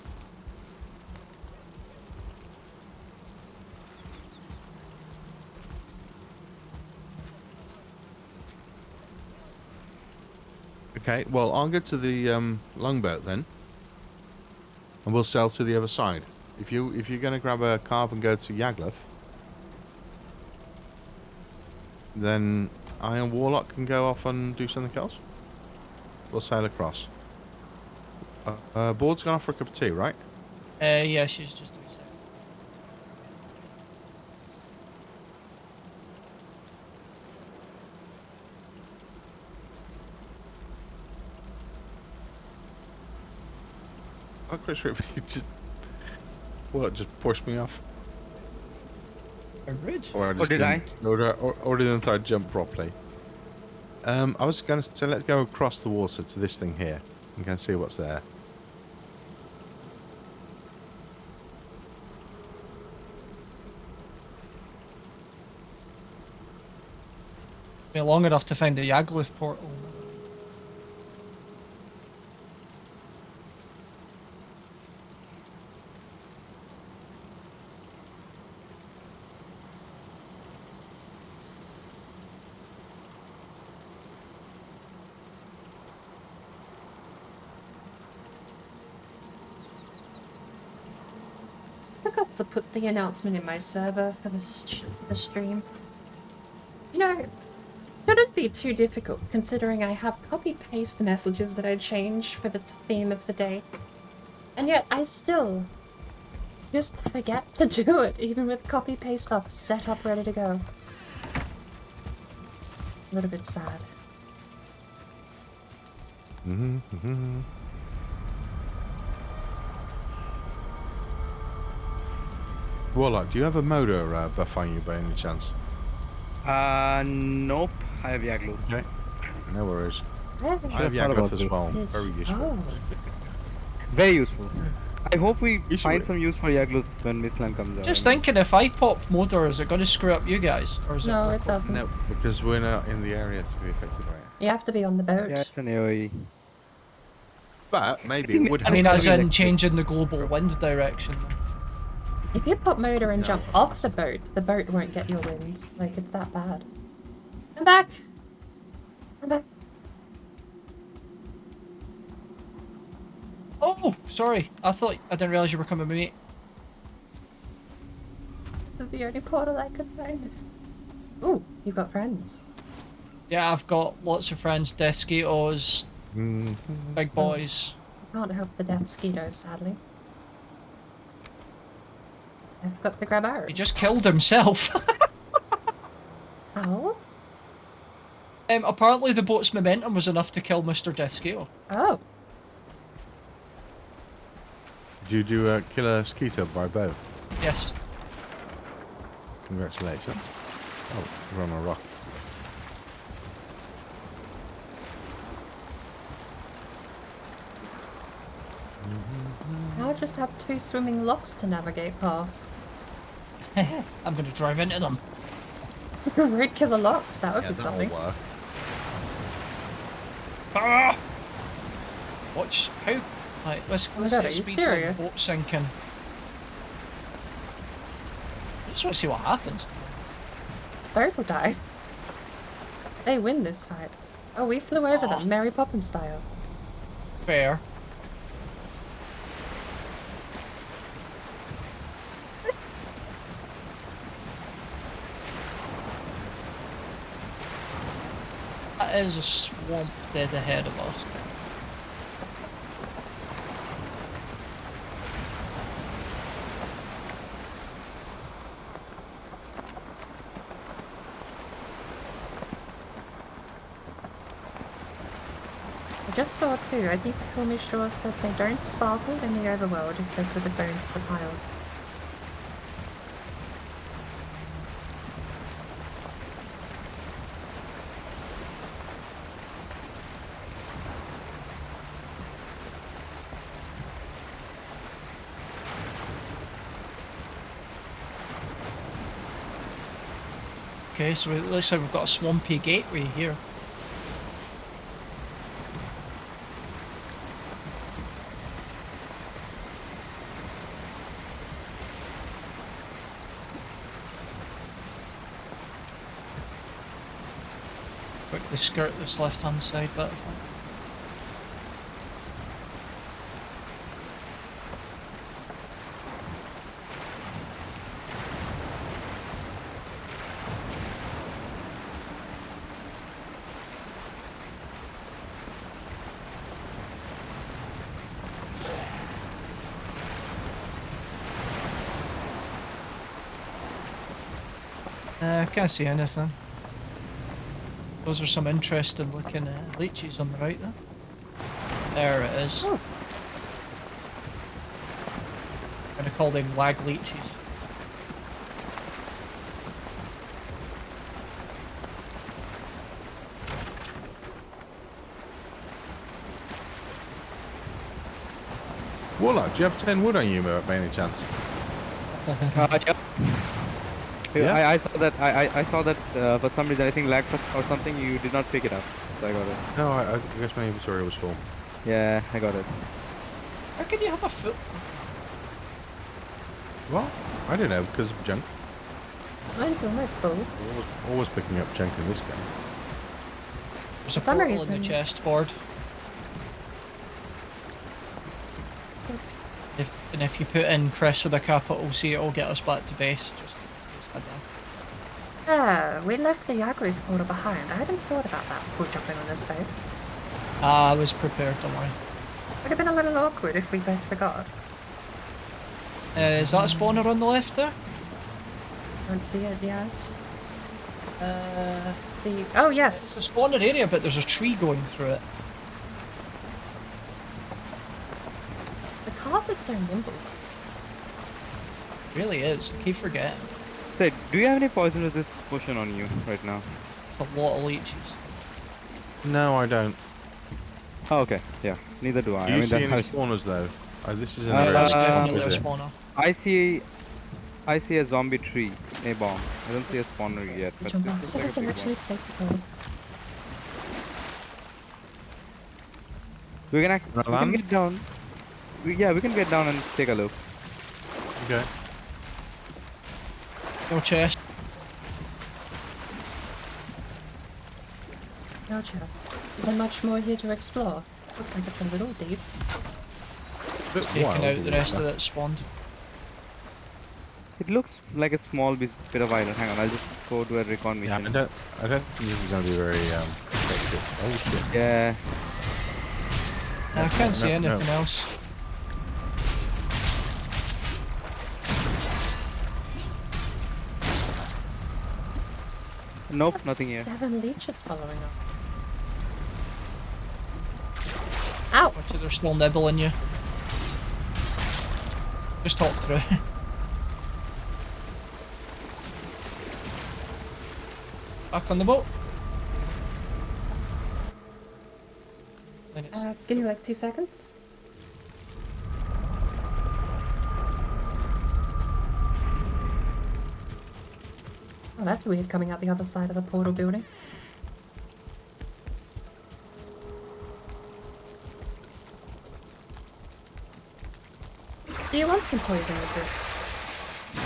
Okay, well, I'll get to the longboat then, and we'll sail to the other side. If you're going to grab a carve and go to Yagluth, then I and Warlock can go off and do something else. We'll sail across. Board's gone off for a cup of tea, right? Yeah, she's just doing so. I'm quite sure if you just... What, just pushed me off? Rude. Or I just did I? didn't- Or didn't I jump properly? I was going to say, let's go across the water to this thing here. And go and see what's there. Been long enough to find the Yagluth portal. I forgot to put the announcement in my server for the stream. You know, shouldn't be too difficult considering I have copy-paste the messages that I change for the theme of the day. And yet I still just forget to do it, even with copy-paste stuff set up ready to go. A little bit sad. Warlock, do you have a motor buff on you by any chance? Nope. I have Yaglu. Okay. No worries. Where I have the Yagluth about as this. well. did- Very useful. Oh, Very useful. I hope we You should find be- some use for Yagluth when Wasteland comes out. Just thinking, if I pop motor, is it going to screw up you guys, or is No, it? it doesn't. No, because we're not in the area to be affected by it. You have to be on the boat. Yeah, it's an AoE. But maybe think it would I help. mean, as Maybe in electric. changing the global wind direction. If you pop motor and No, jump that's off the boat won't get your wind. Like, it's that bad. I'm back! I'm back. Oh, sorry. I didn't realize you were coming with me. This is the only portal I could find. Ooh, you've got friends. Yeah, I've got lots of friends, Desquitos, Mm, big boys. I can't help the dead mosquitoes, sadly. I forgot to grab arrows. He just killed himself. How? Apparently the boat's momentum was enough to kill Mr. Desquito. Oh. did you kill a skeeter by bow? Yes. Congratulations. Oh, we're on a rock. I'll just have 2 swimming locks to navigate past. I'm going to drive into them. Root killer locks, that would be that'll something. work. Ah! Watch how. Right, let's Oh my let's God, set are you speed serious? on boat sinking. I just want to see what happens. Boat will die. They win this fight. Oh, we flew over Aw. them, Mary Poppins style. Fair. That is a swamp dead ahead of us. I just saw 2. I think Filmy Straws said they don't sparkle in the overworld if there's with the bones of the piles. Okay, so it looks like we've got a swampy gateway here. Quickly skirt this left-hand side bit, I think. I can't see anything. Those are some interesting looking leeches on the right there. There it is. Oh. I'm gonna call them lag leeches. Warlock, do you have 10 wood on you by any chance? Yeah. Yeah? I saw that. I saw that for some reason. I think lag or something. You did not pick it up, so I got it. No, I guess my inventory was full. Yeah, I got it. How can you have a foot? What? I don't know, because of junk. Mine's almost full. Always picking up junk in this game. There's a For some portal in reason- the chestboard. If you put in Chris with a capital C, it'll get us back to base. Just add that. Ah, we left the Yagluth portal behind. I hadn't thought about that before jumping on this boat. I was prepared, don't worry. Would have been a little awkward if we both forgot. Is that a spawner on the left there? Can't see it yet. See. Oh, yes. It's a spawner area, but there's a tree going through it. The carp is so nimble. It really is. I keep forgetting. Say, do you have any poison resist potion on you right now? It's a lot of leeches. No, I don't. Oh, okay. Yeah, neither do I. Do I you mean, see any that's spawners though? This is in Right, a that's very definitely a opposite. spawner. I see a zombie tree, a bomb. I don't see a spawner yet, but Jump this off looks so like we a can big actually one. place the ball. We can Wanna we can land? get down. Yeah, we can get down and take a look. Okay. No chest. No, Jeff. Is there much more here to explore? Looks like it's a little deep. Bit Taking wild, out the but rest yeah. of it spawned. It looks like a small bit of island. Hang on, I'll just go to a recon Yeah, mission. I don't think this is going to be very effective. Oh shit. Yeah. I can't see no. anything else. Nope, nothing here. 7 leeches following up. Ow! Watch it, they're still nibbling you. Just talk through. Back on the boat. Then it's Give me like 2 seconds. Oh, that's weird coming out the other side of the portal building. Do you want some poison resist?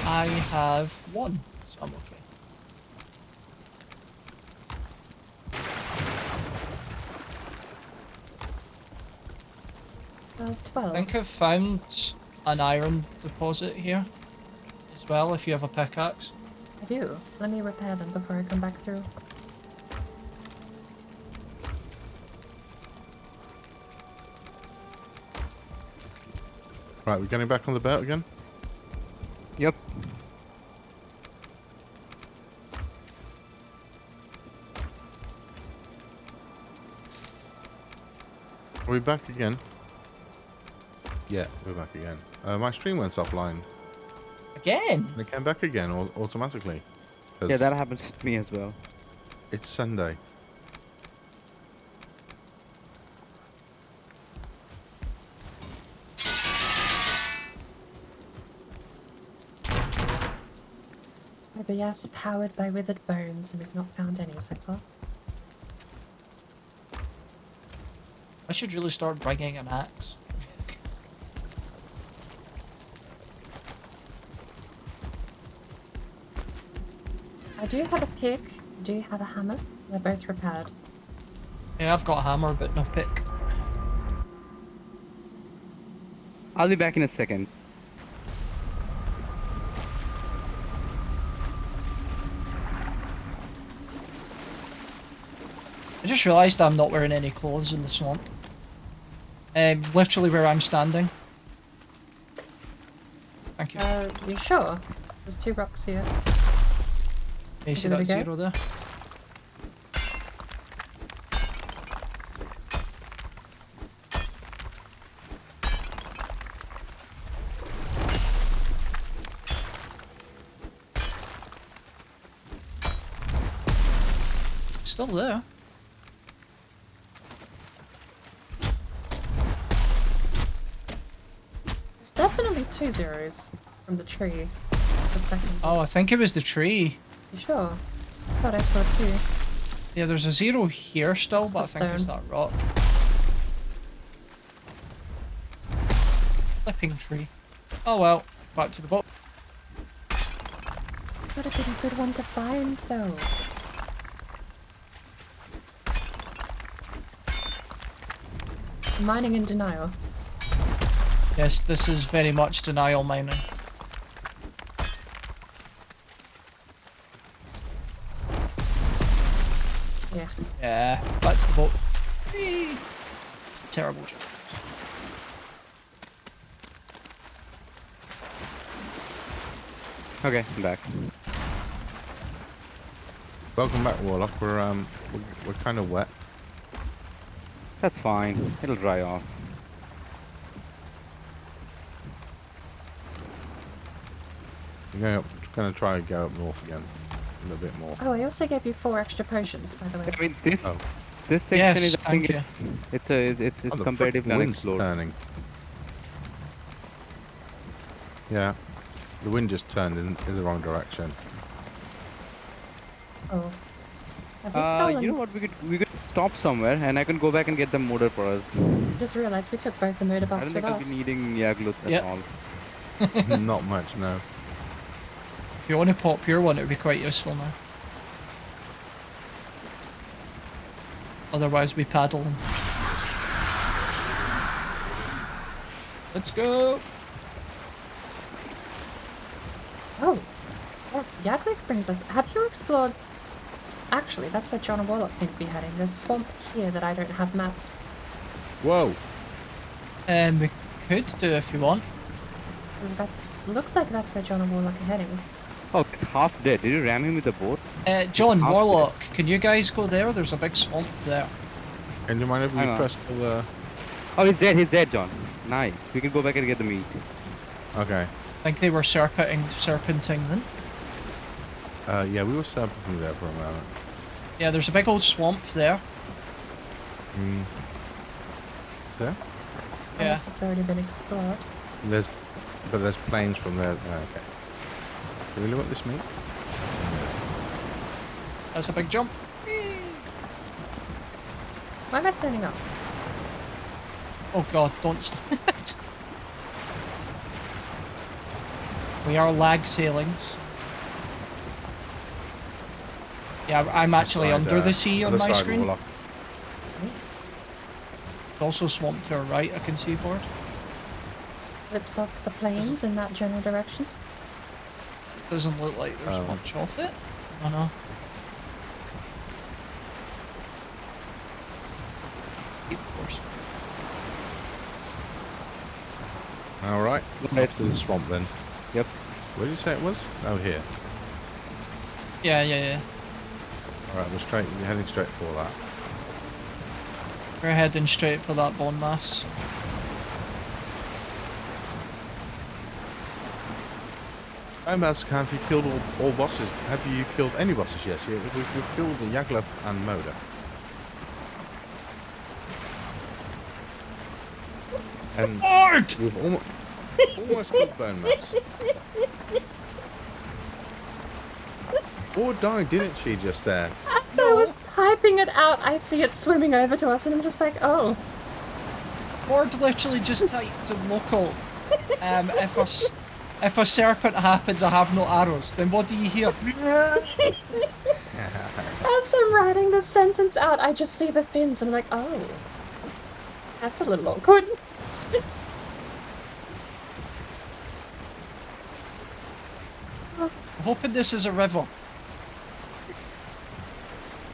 I have 1, so I'm okay. Well, I 12. think I've found an iron deposit here as well, if you have a pickaxe. I do. Let me repair them before I come back through. Right, we're getting back on the boat again? Yep. Are we back again? Yeah, we're back again. My stream went offline. Again? And it came back again automatically. 'Cause Yeah, that happens to me as well. it's Sunday. IBS powered by withered bones, and we've not found any so far. I should really start bringing an axe. I do have a pick, I do have a hammer. They're both repaired. Yeah, I've got a hammer, but no pick. I'll be back in a second. I just realised I'm not wearing any clothes in the swamp. Literally where I'm standing. Thank you. You sure? There's 2 rocks here. You see give it that a go? 0 there? Still there. It's definitely 2 zeros from the tree. It's a second. Oh, I think it was the tree. You sure? I thought I saw 2. Yeah, there's a 0 here still, It's but I the think it's stone. that rock. Flipping tree. Oh well, back to the boat. Would have been a good one to find, though. Mining in denial. Yes, this is very much denial mining. Yeah. Yeah, back to the boat. Whee! Terrible job. Okay, I'm back. Welcome back, Warlock. We're kind of wet. That's fine. It'll dry off. We're going to try and go up north again a little bit more. Oh, I also gave you 4 extra potions, by the way. I mean, this Oh. this section Yes, is, I think thank you. it's Oh, the comparatively frickin' wind's unexplored. turning. Yeah. The wind just turned in the wrong direction. Oh. Have we stolen? You know what? We could stop somewhere, and I can go back and get the motor for us. Just realised we took both the motor I don't buffs think with I'll be us. needing Yagluth at Yep. all. Not much, no. If you want to pop your one, it would be quite useful now. Otherwise, we paddling. Let's go. Oh. Well, Yagluth brings us. Have you explored? Actually, that's where John and Warlock seem to be heading. There's a swamp here that I don't have mapped. Whoa! We could do if you want. Looks like that's where John and Warlock are heading. Oh, it's half dead. Did you ram him with the boat? John, half Warlock, can you guys go there? There's a big swamp there. Can you mind if we Hang on. first kill the... Oh, he's dead. He's dead, John. Nice. We can go back and get the meat. Okay. I think they were serpenting then. Yeah, we were serpenting there for a moment. Yeah, there's a big old swamp there. Mm. Is there? Yeah. Unless it's already been explored. But there's planes from there. Oh, okay. Do you really want this meat? That's a big jump. Why am I standing up? Oh god, don't stand. We are lag sailings. Yeah, I'm actually Side, under the sea on other my side, screen. Warlock. Nice. There's also swamp to our right, I can see board. Flips up the planes in that general direction. Doesn't look like there's Oh. much of it. I know. Of course. Alright. Off to the swamp then. Yep. Where did you say it was? Oh, here. Yeah. Alright, we're heading straight for that. We're heading straight for that bone mass. I'm asking, have you killed all bosses? Have you killed any bosses? Yes, yeah, we've killed the Yagluth and Moda. And Lord! we've almost killed Bone Mass. Or died, didn't she, just there? I was hyping it out. I see it swimming over to us, and I'm just like, oh. Lord literally just typed in local. If a serpent happens, I have no arrows. Then what do you hear? As I'm writing this sentence out, I just see the fins, and I'm like, oh. That's a little awkward. I'm hoping this is a river.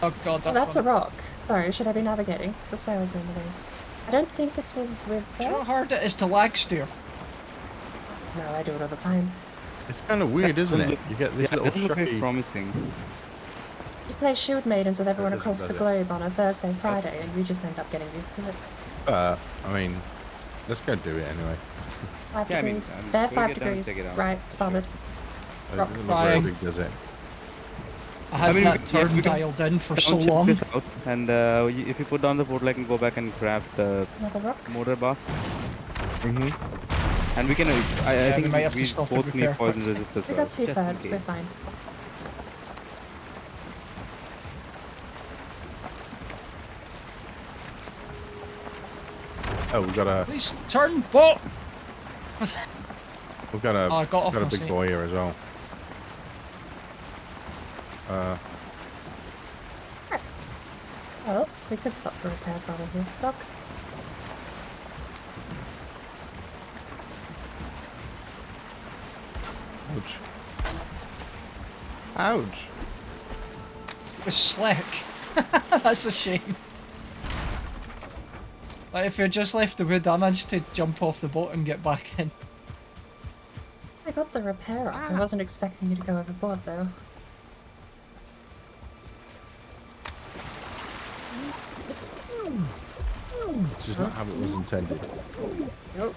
Oh god, Well, that's a rock. Sorry, should I be navigating? The sails are in the way. I don't think it's a Do you know how river. hard it is to lag steer? No, I do it all the time. It's kind of weird, isn't it? You get this Yeah, little that looks shocky... promising. You play Shield Maidens with everyone doesn't, across does the it? globe on a Thursday, Friday, and you just end up getting used to it. I mean, let's go do it anyway. 5 Yeah, I mean, degrees. I'm Bare gonna 5 get down and degrees. check it out. Right, started. It Rock doesn't look very flying. big, does it? I had mean, that we turn can dialed in for so Check long. this out, and if you put down the portal, I can go back and grab the Another rock. motor buff, Mm-hmm. and we can. I Yeah, we think might have to we stop and both repair need poison quick. resist as We well. got just in 2/3, we're case. fine. Oh, we've got a Please turn boat! we've got a Oh, I got off got a my big seat. boy here as well. Well, we could stop for repairs while we're here. Rock. Ouch. Ouch. It was slick. That's a shame. Like, if you just left the wood, I managed to jump off the boat and get back in. I got the repair up. I wasn't expecting you to go overboard, though. This is not how it was intended. Nope.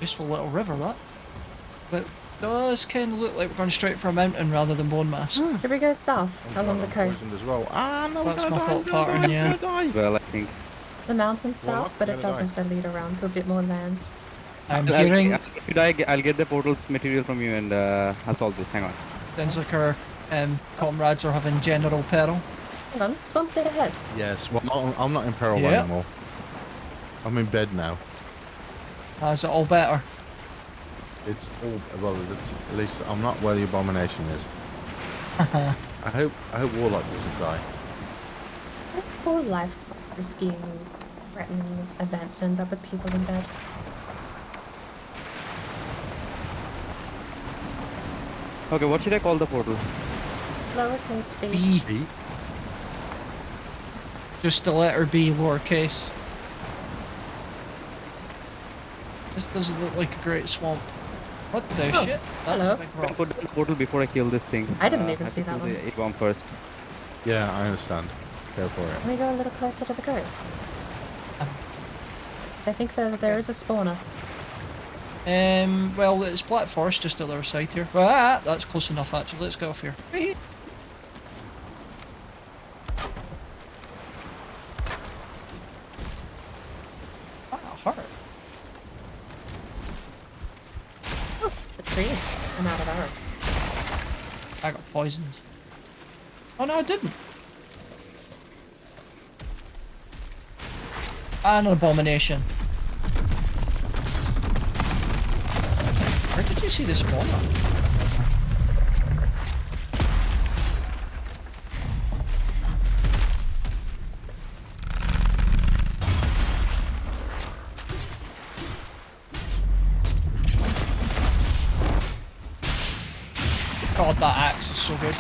Useful little river, that. But does kind of look like we're going straight for a mountain rather than bone mass. Should we go south along the I'm coast? poisoned as well. Ah, no, That's we're my gonna fault die, pattern, we're yeah. gonna die. Well, I think It's a mountain south, Warlock, but let it it does die. also lead around to a bit more land. I'm I'll- hearing if you die, I'll get the portal's material from you and I'll solve this. Hang on. sounds like our comrades are having general peril. Hang on, swamp dead ahead. Yes, well, I'm not in peril Yeah. anymore. I'm in bed now. Is it all better? It's all well. It's, at least I'm not where the abomination is. I hope Warlock doesn't die. What poor life risky, threatening events end up with people in bed? Okay, what should I call the portal? Lowercase b. B. B? Just the letter B, lowercase. This doesn't look like a great swamp. What the Oh, shit? That's hello. a big I'll rock. put down the portal before I kill this thing. I didn't even have see to that kill one. the bomb first. Yeah, I understand. Go for it. Can we go a little closer to the ghost? So I think there is a spawner. Well, it's Black Forest just the other side here. Ah, that's close enough actually. Let's get off here. Ah, heart. Oh, the tree. I'm out of arrows. I got poisoned. Oh no, I didn't. An abomination. Where did you see this spawner? God, that axe is so good.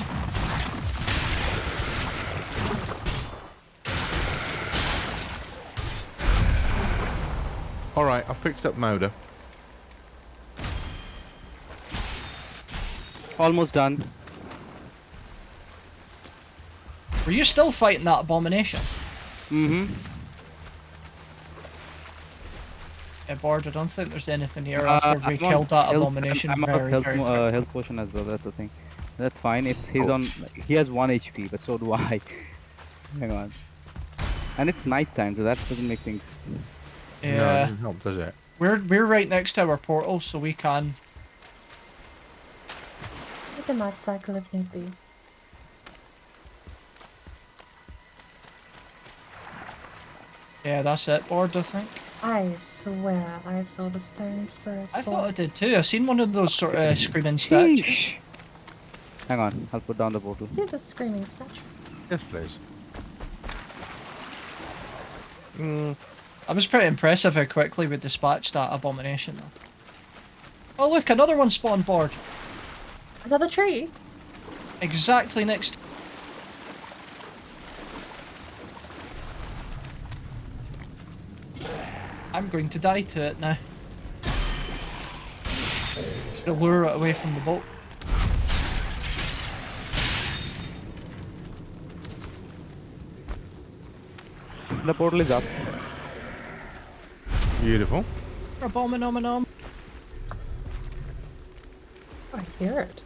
Alright, I've picked up Moda. Almost done. Were you still fighting that abomination? Mm-hmm. Yeah, Bard, I don't think there's anything here after we I'm on killed that health- abomination I'm out of very, health, very quickly. health potion as well. That's the thing. That's fine. He's Cool. on. He has 1 HP, but so do I. Hang on. And it's night time, so that doesn't make things. No, it Yeah, doesn't help, does it? we're right next to our portal, so we can. We can night cycle if need be. Yeah, that's it, Bard, I think. I swear I saw the stones for a I spawn. thought I did too. I seen one of those sort of screaming statues. Sheesh. Hang on. I'll put down the portal. See the screaming statue. Yes, please. I was pretty impressed of how quickly we dispatched that abomination though. Oh look, another one spawned, Bard. Another tree? Exactly next. I'm going to die to it now. To lure it away from the boat. The portal is up. Beautiful. Abominom. Oh, I hear it.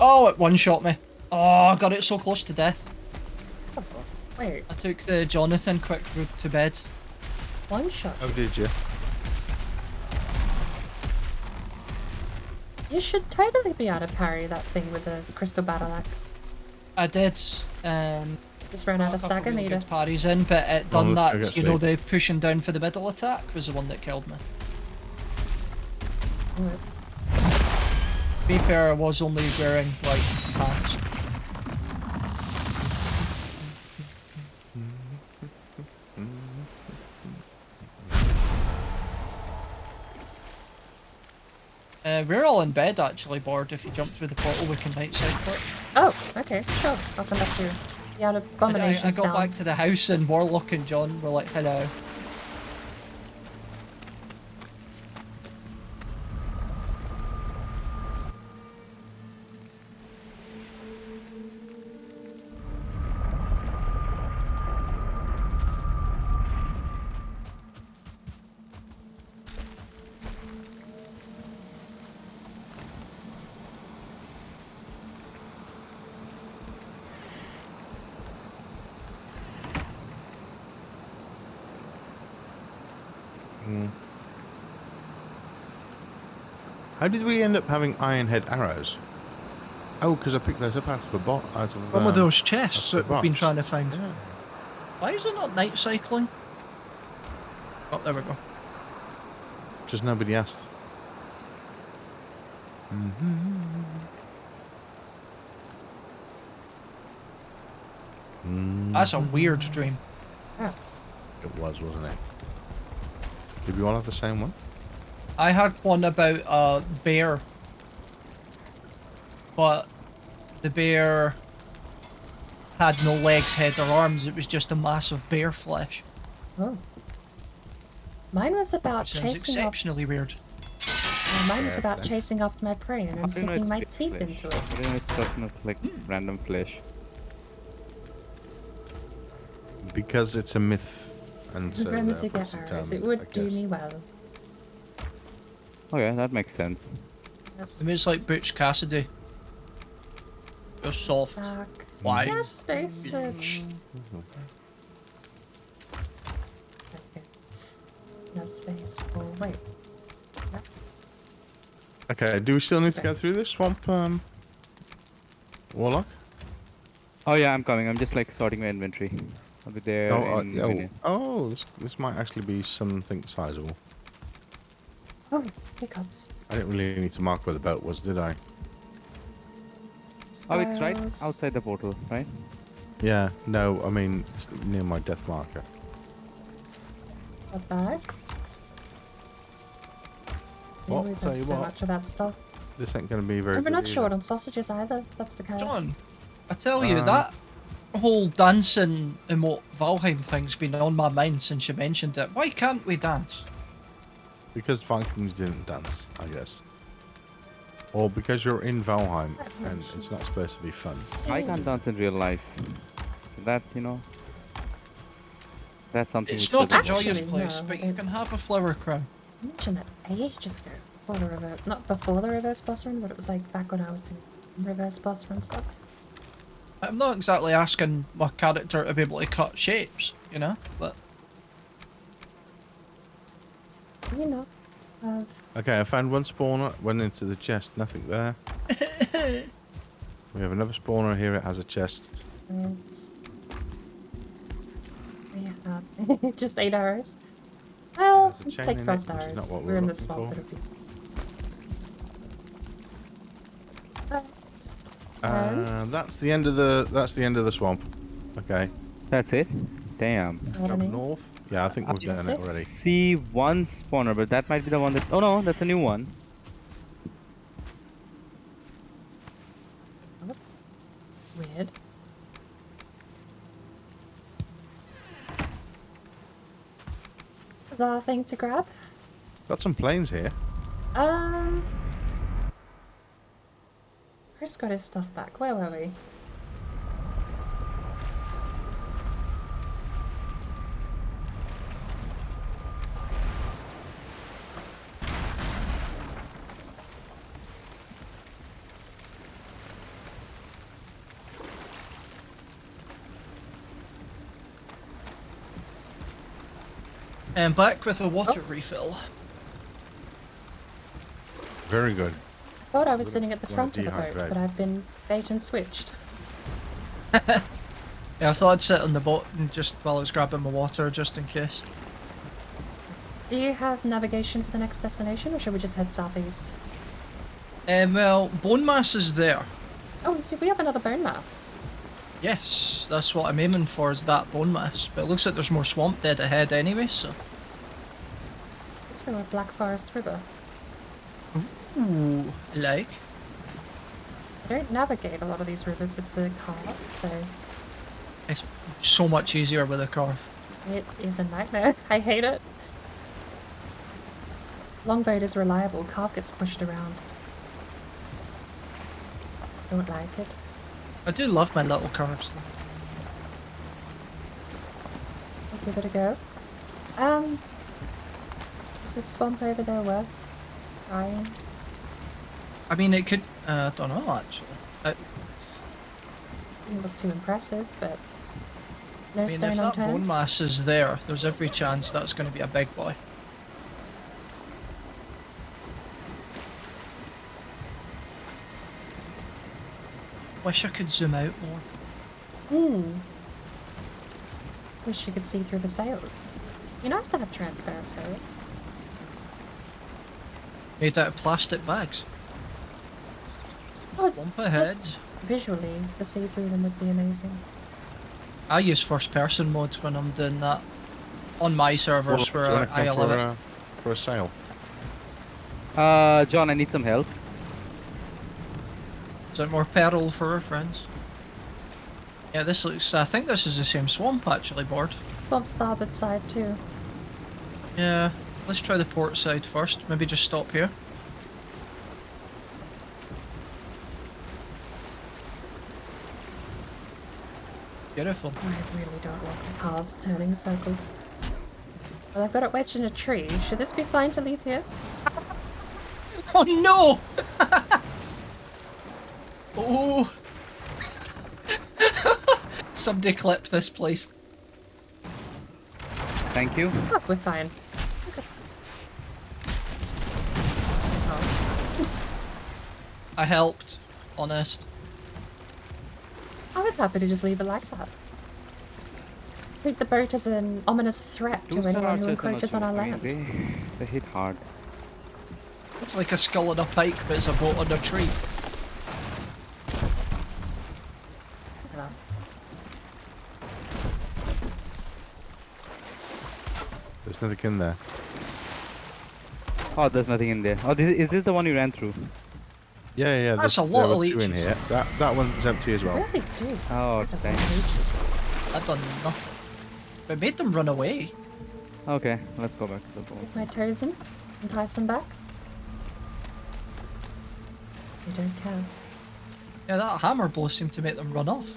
Oh, it one-shot me. Oh, I got it so close to death. Oh, wait, I took the Johnathan quick route to bed. one shot. Oh, did you? You should totally be able to parry that thing with a crystal battle axe. I did. Just ran out of stagger really meter. good parries in, but it Oh, done let's go that. get You know, sleep. the pushing down for the middle attack was the one that killed me. Alright. To be fair, I was only wearing like pants. We're all in bed actually, Bored. If you jump through the portal, we can night cycle it. Oh, okay, sure. I'll come back to you. Yeah, the I abomination's got down. back to the house and Warlock and John were like, hello. How did we end up having iron head arrows? Oh, because I picked those up out of a bot. One of those chests that's the that we've been box. trying to find. Yeah. Why is it not night cycling? Oh, there we go. Just nobody asked. That's a weird dream. It was, wasn't it? Did we all have the same one? I had one about a bear, but the bear had no legs, head, or arms. It was just a mass of bear flesh. Oh. Mine was about Sounds chasing off. exceptionally weird. Mine was Yeah, about thanks. chasing after my prey and then How do you know sinking it's my fake teeth flesh? into it. How do you know it's person of like random flesh? Because it's a myth, and so Remember to therefore get it's arrows. It determined, I would do guess. me well. Okay, that makes sense. That's I mean, it's like Butch Cassidy. Just soft. back. Why? Have space, bitch. Okay. No space. Oh, wait. Okay, do we still need to go through this swamp, Warlock? Oh yeah, I'm coming. I'm just like sorting my inventory. I'll be there in a minute. This might actually be something sizable. Oh, hiccups. I didn't really need to mark where the boat was, did I? Oh, it's right Styles. outside the portal, right? Yeah, no, I mean, it's near my death marker. A bag. We Well, always tell have you so what. much of that stuff. This ain't going to be very And we're good not short either. on sausages either. That's the case. John, I tell you, that whole dancing emote Valheim thing's been on my mind since you mentioned it. Why can't we dance? Because Vikings didn't dance, I guess. Or because you're in Valheim and it's not supposed to be fun. I can't dance in real life. So that, you know, that's something It's which not a doesn't- joyous Actually, place, no, but you it- can have a flower crown. I mentioned that ages ago. Before the reverse, not before the reverse boss run, but it was like back when I was doing reverse boss run stuff. I'm not exactly asking my character to be able to cut shapes, you know, but You know, Okay, I found one spawner, went into the chest, nothing there. We have another spawner here, it has a chest. it's we have just 8 arrows. Well, has a let's chain take in it, frost which is arrows. not what we We're were in the looking swamp. for. It'll be. Thanks. And That's the end of the swamp. Okay. That's it? Damn. Up gardening. north. Yeah, I think we've done it already. See one spawner, but that might be the one that. Oh no, that's a new one. That was weird. Is that a thing to grab? Got some planes here. Chris got his stuff back. Where were we? and back with a water refill. Very good. Thought I was sitting at the Wanna front of the boat, dehydrate. but I've been bait and switched. Yeah, I thought I'd sit on the boat and just while I was grabbing my water, just in case. Do you have navigation for the next destination, or should we just head southeast? Well, bone mass is there. Oh, do we have another bone mass? Yes, that's what I'm aiming for, is that bone mass. But it looks like there's more swamp dead ahead anyway, so. Also a Black Forest River. Ooh, like. I don't navigate a lot of these rivers with the car, so It's so much easier with a carve. it is a nightmare. I hate it. Longboat is reliable, carve gets pushed around. Don't like it. I do love my little carves. I'll give it a go. Is the swamp over there worth trying? I mean, it could. I don't know actually. Didn't look too impressive, but no I mean, stone if that bone unturned. mass is there, there's every chance that's going to be a big boy. Wish I could zoom out more. Wish you could see through the sails. Be nice to have transparent sails. Made out of plastic bags. Oh, Bump just ahead. visually, to see through them would be amazing. I use first person mode when I'm doing that. On my servers Do you where want to I come allow it. for a sail? John, I need some help. Is it more peril for our friends? Yeah, this looks. I think this is the same swamp actually, Board. Swamp starboard side too. Yeah, let's try the port side first. Maybe just stop here. Beautiful. I really don't like the calves turning circle. Well, I've got it wedged in a tree. Should this be fine to leave here? Oh no! Oh! Somebody clip this, please. Thank you. Oh, we're fine. Okay. Oh. I helped. Honest. I was happy to just leave it like that. Treat the boat as an ominous threat to anyone who encroaches on our land. They hit hard. It's like a skull and a pike, but it's a boat on a tree. Enough. There's nothing in there. Oh, there's nothing in there. Oh, is this the one you ran through? Yeah. That's there a lot were of two in leeches. here. That one's empty as well. Really do. Oh, Look at dang. the leeches. I've done nothing. But made them run away. Okay, let's go back to the boat. Take my toes in, entice them back. You don't care. Yeah, that hammer blow seemed to make them run off.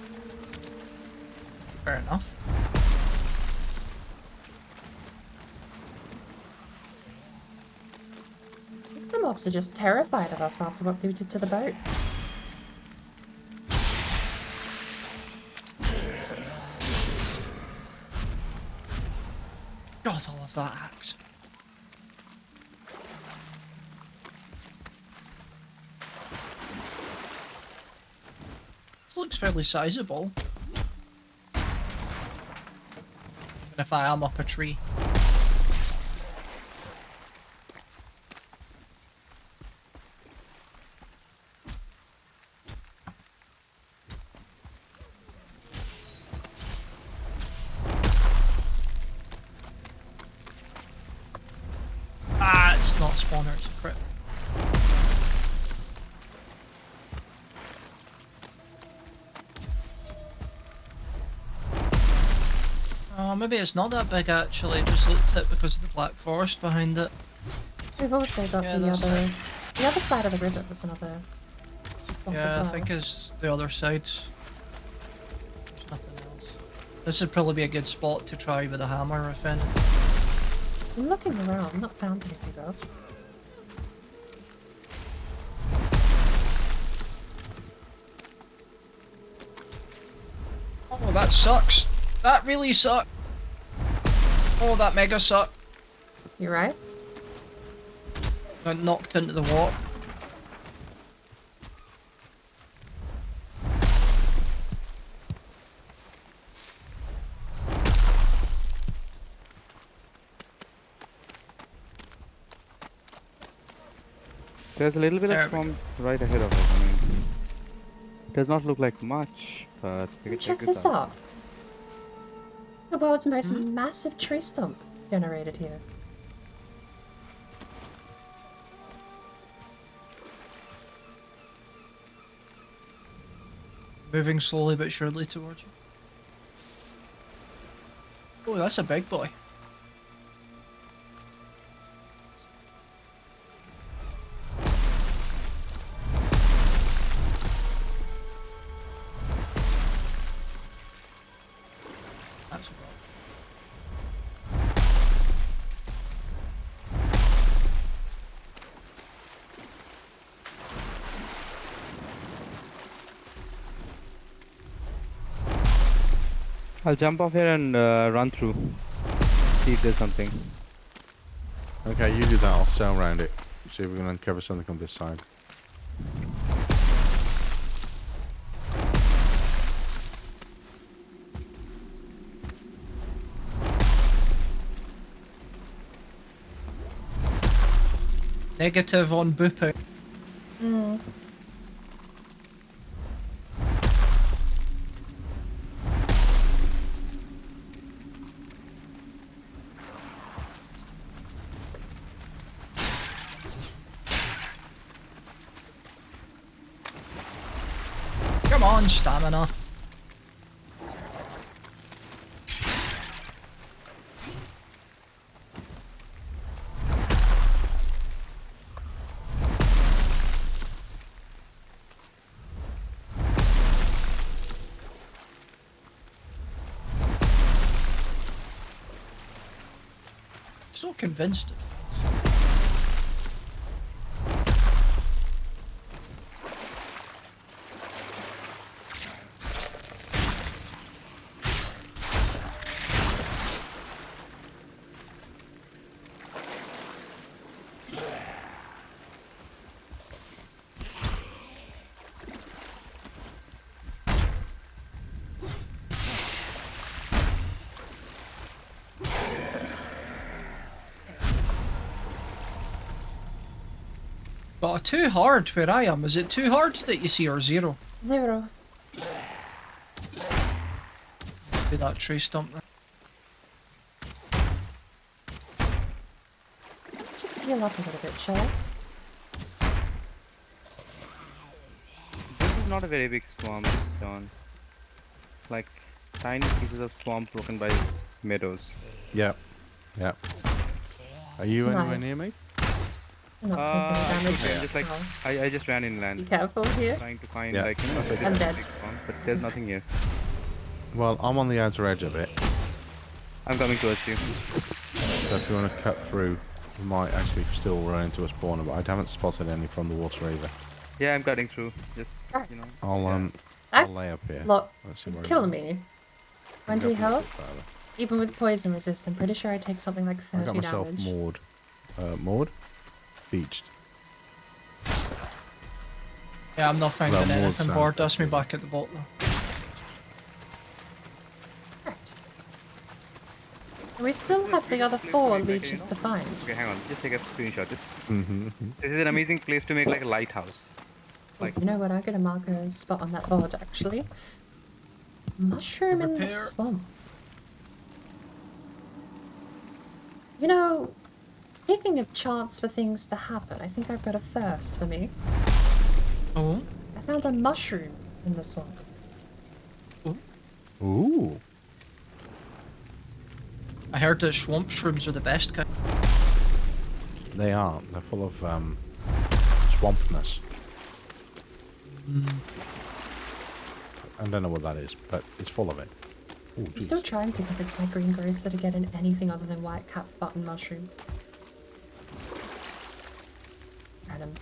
Fair enough. The mobs are just terrified of us after what we did to the boat. God, I love that axe. This looks fairly sizable. Even if I am up a tree. Ah, it's not spawner, it's a crit. Oh, maybe it's not that big actually, it just looked it because of the black forest behind it. We've also got Yeah, the that's other side of the river was another swamp as Yeah, well. I think it's the other side. There's nothing else. This would probably be a good spot to try with a hammer, if any. I'm looking around, not found anything though. Oh, that sucks. That really sucks. Oh, that mega sucked. You right? Got knocked into the water. There's a little bit There of we go. swamp right ahead of us. I mean, it does not look like much, but we can Check this out. The world's most Hmm? massive tree stump generated here. Moving slowly but surely towards you. Oh, that's a big boy. That's a rock. I'll jump off here and run through. See if there's something. Okay, you do that. I'll sail around it. See if we can uncover something on this side. Negative on booping. Mm. Come on, stamina. So convinced. But too hard where I am. Is it too hard that you see or 0? 0. Be that tree stump there. Just heal up a little bit, shall I? This is not a very big swamp, John. Like tiny pieces of swamp broken by meadows. Yep. Yep. Are you It's anywhere nice. near me? I'm not taking any damage. Okay, just like Oh. I just ran Be inland, careful here. trying to find Yeah. like I'm dead. big swamp, but there's nothing here. Well, I'm on the outer edge of it. I'm coming towards you. So if you want to cut through, you might actually still run into a spawner, but I haven't spotted any from the water either. Yeah, I'm cutting through. Just Right. you know. I'll Ah, I'll lay up here. Look, Let's see where kill we go. me. Can 20 go up a little bit health? further. Even with poison resist, I'm pretty sure I take something like I 30 got myself damage. moored. Moored? Beached. Yeah, I'm not finding Well, more anything. sand, Board, dust me actually. back at the boat though. Right. And we still have the other 4 leeches to find. Okay, hang on. Just take a screenshot. Mm-hmm. This is an amazing place to make like a lighthouse. Like You know what? I'm gonna mark a spot on that board actually. Mushroom in the Repair. swamp. You know, speaking of chance for things to happen, I think I've got a first for me. Oh? I found a mushroom in the swamp. Ooh. I heard that swamp shrooms are the best kind. They aren't. They're full of swampness. I don't know what that is, but it's full of it. Ooh, I'm still jeez. trying to convince my greengrocer to get in anything other than white cap button mushroom. Random.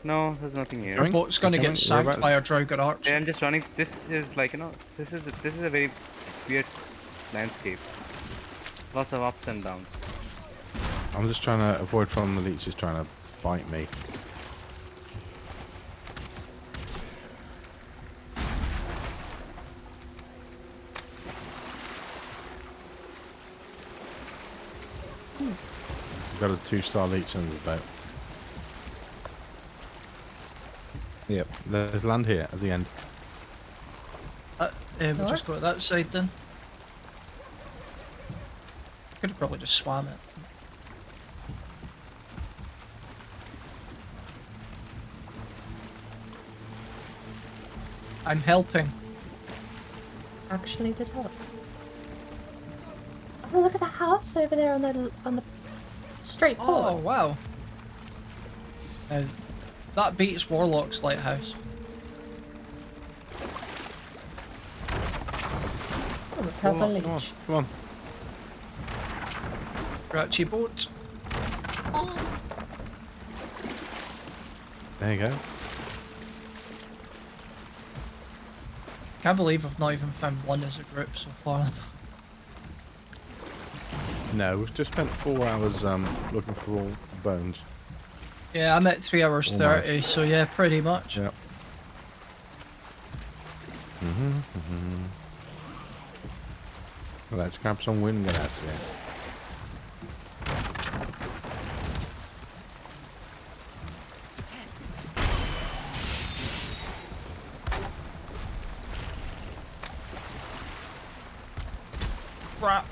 no, there's nothing here. Our Coming? boat's gonna Coming? get sank Whereabouts? by a Draugr arch. Yeah, I'm just running. This is like this is a very weird landscape. Lots of ups and downs. I'm just trying to avoid from the leeches trying to bite me. We've got a 2-star leech under the boat. Yep, there's land here at the end. We'll just go to that side then. Could have probably just swam it. I'm helping. Actually did help. Oh, look at the house over there on the straight Oh board. wow. That beats Warlock's lighthouse. Oh, the purple Come on, leech. come on. Scratchy boat. There you go. Can't believe I've not even found one as a group so far. No, we've just spent 4 hours looking for all the bones. Yeah, I'm at 3 hours Almost. 30, so yeah, pretty much. Yep. Let's grab some wind and get out of here. crap.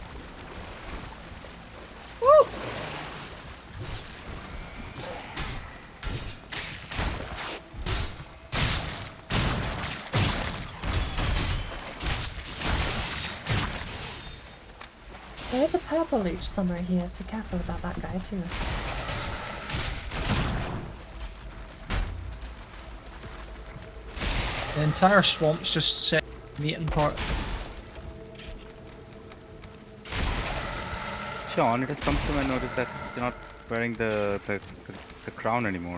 Woo! There is a purple leech somewhere here, so careful about that guy too. The entire swamp's just set meeting part. Sean, it has come to my notice that you're not wearing the crown anymore.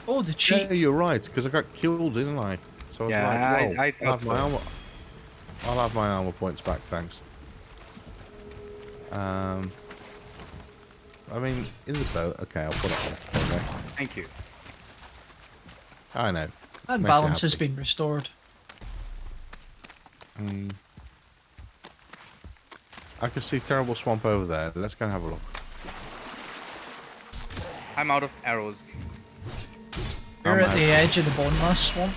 Oh, the cheat. Yeah, you're right, because I got killed, didn't I? So I was Yeah, like, well, I I'll have thought my so. armor. I'll have my armor points back, thanks. I mean, in the boat. Okay, I'll put it on. Okay. Thank you. I know. And Makes you balance has happy. been restored. I can see terrible swamp over there. Let's go and have a look. I'm out of arrows. We're I'm at the edge of the bone mass swamp.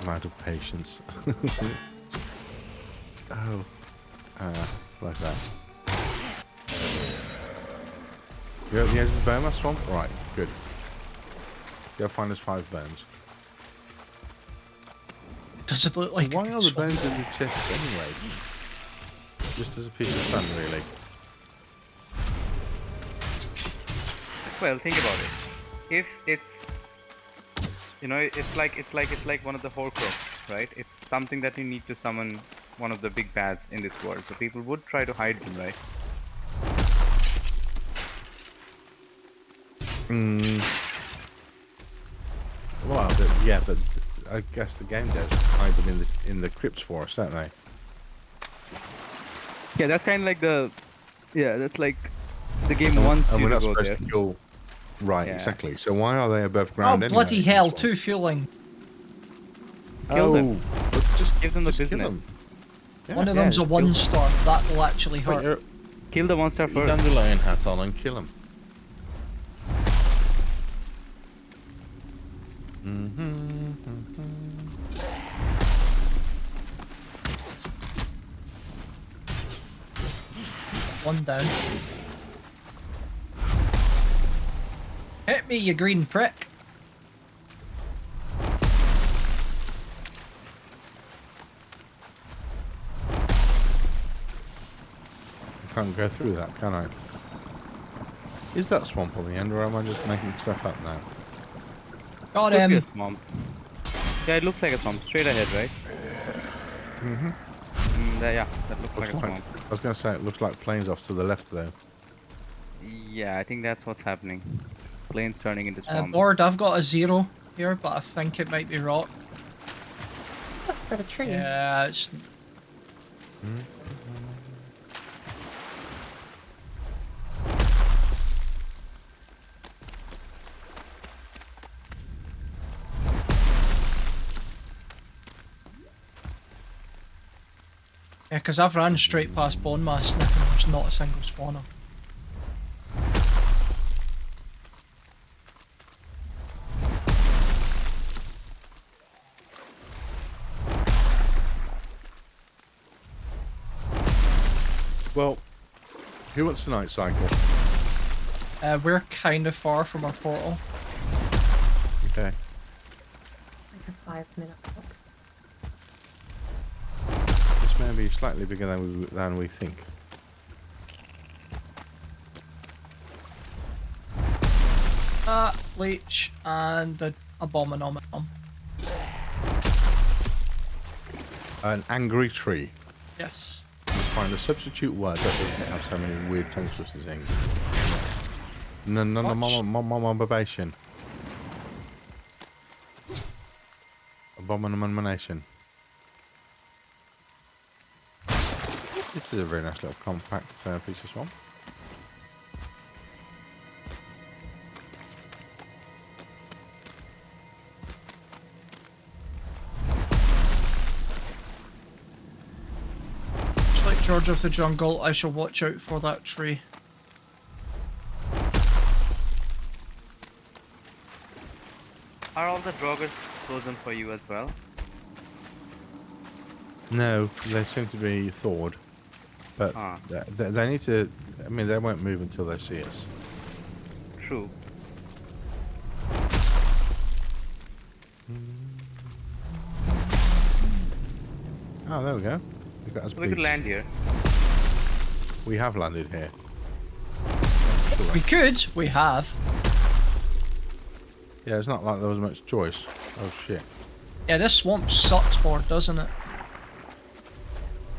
I'm out of patience. Oh, like that. You're at the edge of the Boma swamp? Right, good. Go find us 5 bones. Does it look like Why a good are the swamp? bones in the chest anyway? Just as a piece of fun, really. Well, think about it. If it's, you know, it's like one of the Horcrux, right? It's something that you need to summon one of the big bads in this world. So people would try to hide them, right? Well, yeah, but I guess the game does hide them in the crypts for us, don't they? Yeah, that's kind of like that's like the game And wants and you we're to not go supposed there. to kill. Right, Yeah. exactly. So why are they above Oh, ground anyway? bloody hell, This one? 2 fueling. Kill them. Oh, but just Give them the just kill business. them. Yeah. One of yeah, them's a just kill- 1-star. That will actually Put hurt. your Kill the monster your first. dandelion hat on and kill them. One down. Hit me, you green prick. I can't go through that, can I? Is that swamp on the end, or am I just making stuff up now? Got Could be a him. swamp. Yeah, it looks like a swamp. Straight ahead, right? Yeah, that looks like a swamp. I was going to say it looks like planes off to the left, though. Yeah, I think that's what's happening. Planes turning into swamp. Board, I've got a 0 here, but I think it might be rock. Got a tree. Yeah, it's... Yeah, because I've ran straight past bone mass and there's not a single spawner. Well, who wants the night cycle? We're kind of far from our portal. Okay. Like a 5-minute walk. This may be slightly bigger than we think. Leech and an abomination. An angry tree. Yes. Find a substitute word that doesn't have so many weird tongue twisters in. Abomination. Abomination. This is a very nice little compact piece of swamp. Just like George of the Jungle, I shall watch out for that tree. Are all the Droggers frozen for you as well? No, they seem to be thawed. But Ah. they need to... I mean, they won't move until they see us. True. Oh, there we go. We got us So we could beached. land here. We have landed here. We could. We have. Yeah, it's not like there was much choice. Oh, shit. Yeah, this swamp sucks more, doesn't it?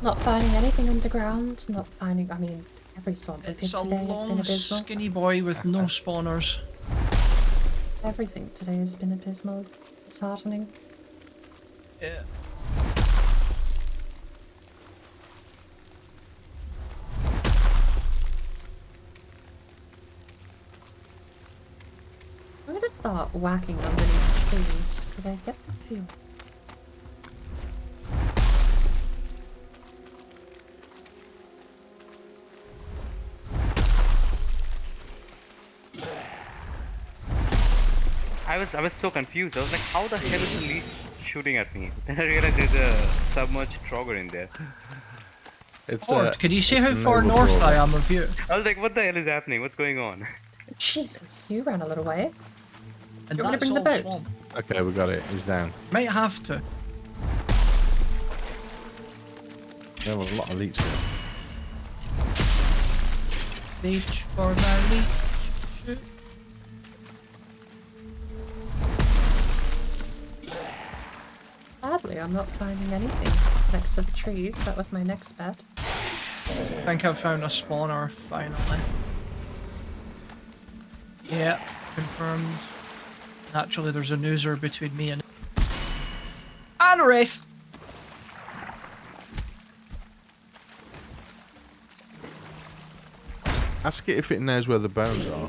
Not finding anything underground, not finding, I mean, every swamp we've hit It's a today has been long, abysmal. skinny boy with no spawners. Everything today has been abysmal. Disheartening. Yeah. I'm gonna start whacking underneath trees, because I get the feel. I was so confused. I was like, how the hell is the leech shooting at me? Then I realized there's a submerged Trogger in there. It's Ford, can you say it's how a far noble north draw. I am of you? I was like, what the hell is happening? What's going on? Jesus, you ran a little way. And You want me to that's bring the all boat? swamp. Okay, we got it. He's down. Might have to. There were a lot of leaks here. Reach for my leech. Shoot. Sadly, I'm not finding anything next to the trees. That was my next bet. I think I've found a spawner finally. Yeah, confirmed. Naturally, there's a noozer between me and a wraith. Ask it if it knows where the bones are.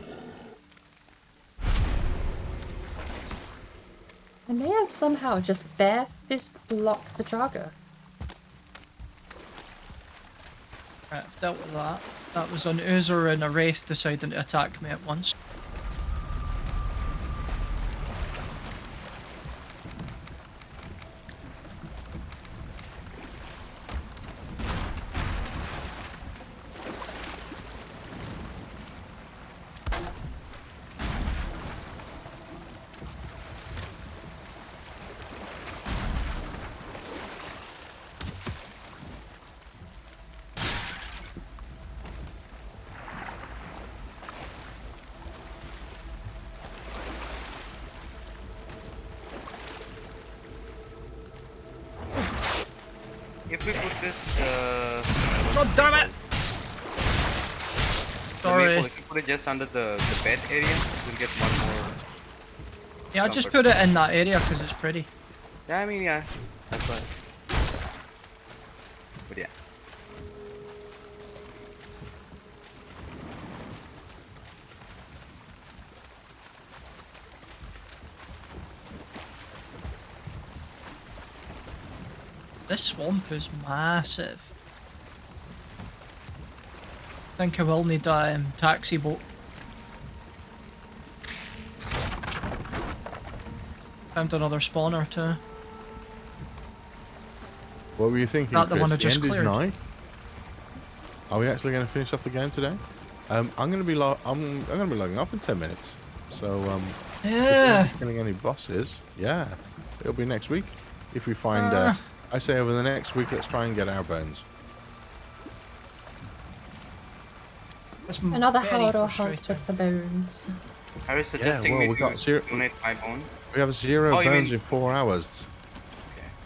I may have somehow just bare fist blocked the jogger. Right, I've dealt with that. That was an oozer and a wraith deciding to attack me at once. If we put this, God damn it! the Sorry. maple, if we put it just under the bed area, we'll get much more. Yeah, I just comfort. put it in that area because it's pretty. Yeah, I mean, yeah, that's why. But yeah. This swamp is massive. I think I will need a taxi boat. Found another spawner too. What were you thinking, Not the Chris? one I The just end is cleared. nigh? Are we actually going to finish off the game today? I'm going to be I'm going to be logging off in 10 minutes. So if we're Yeah. not killing any bosses, yeah, it'll be next week. If we find, Ah. I say over the next week, let's try and get our bones. It's Another very Howard hunt frustrating. with the bones. Are you suggesting well, me we got to zero- donate my bone? We have 0 Oh, you bones mean- in 4 hours.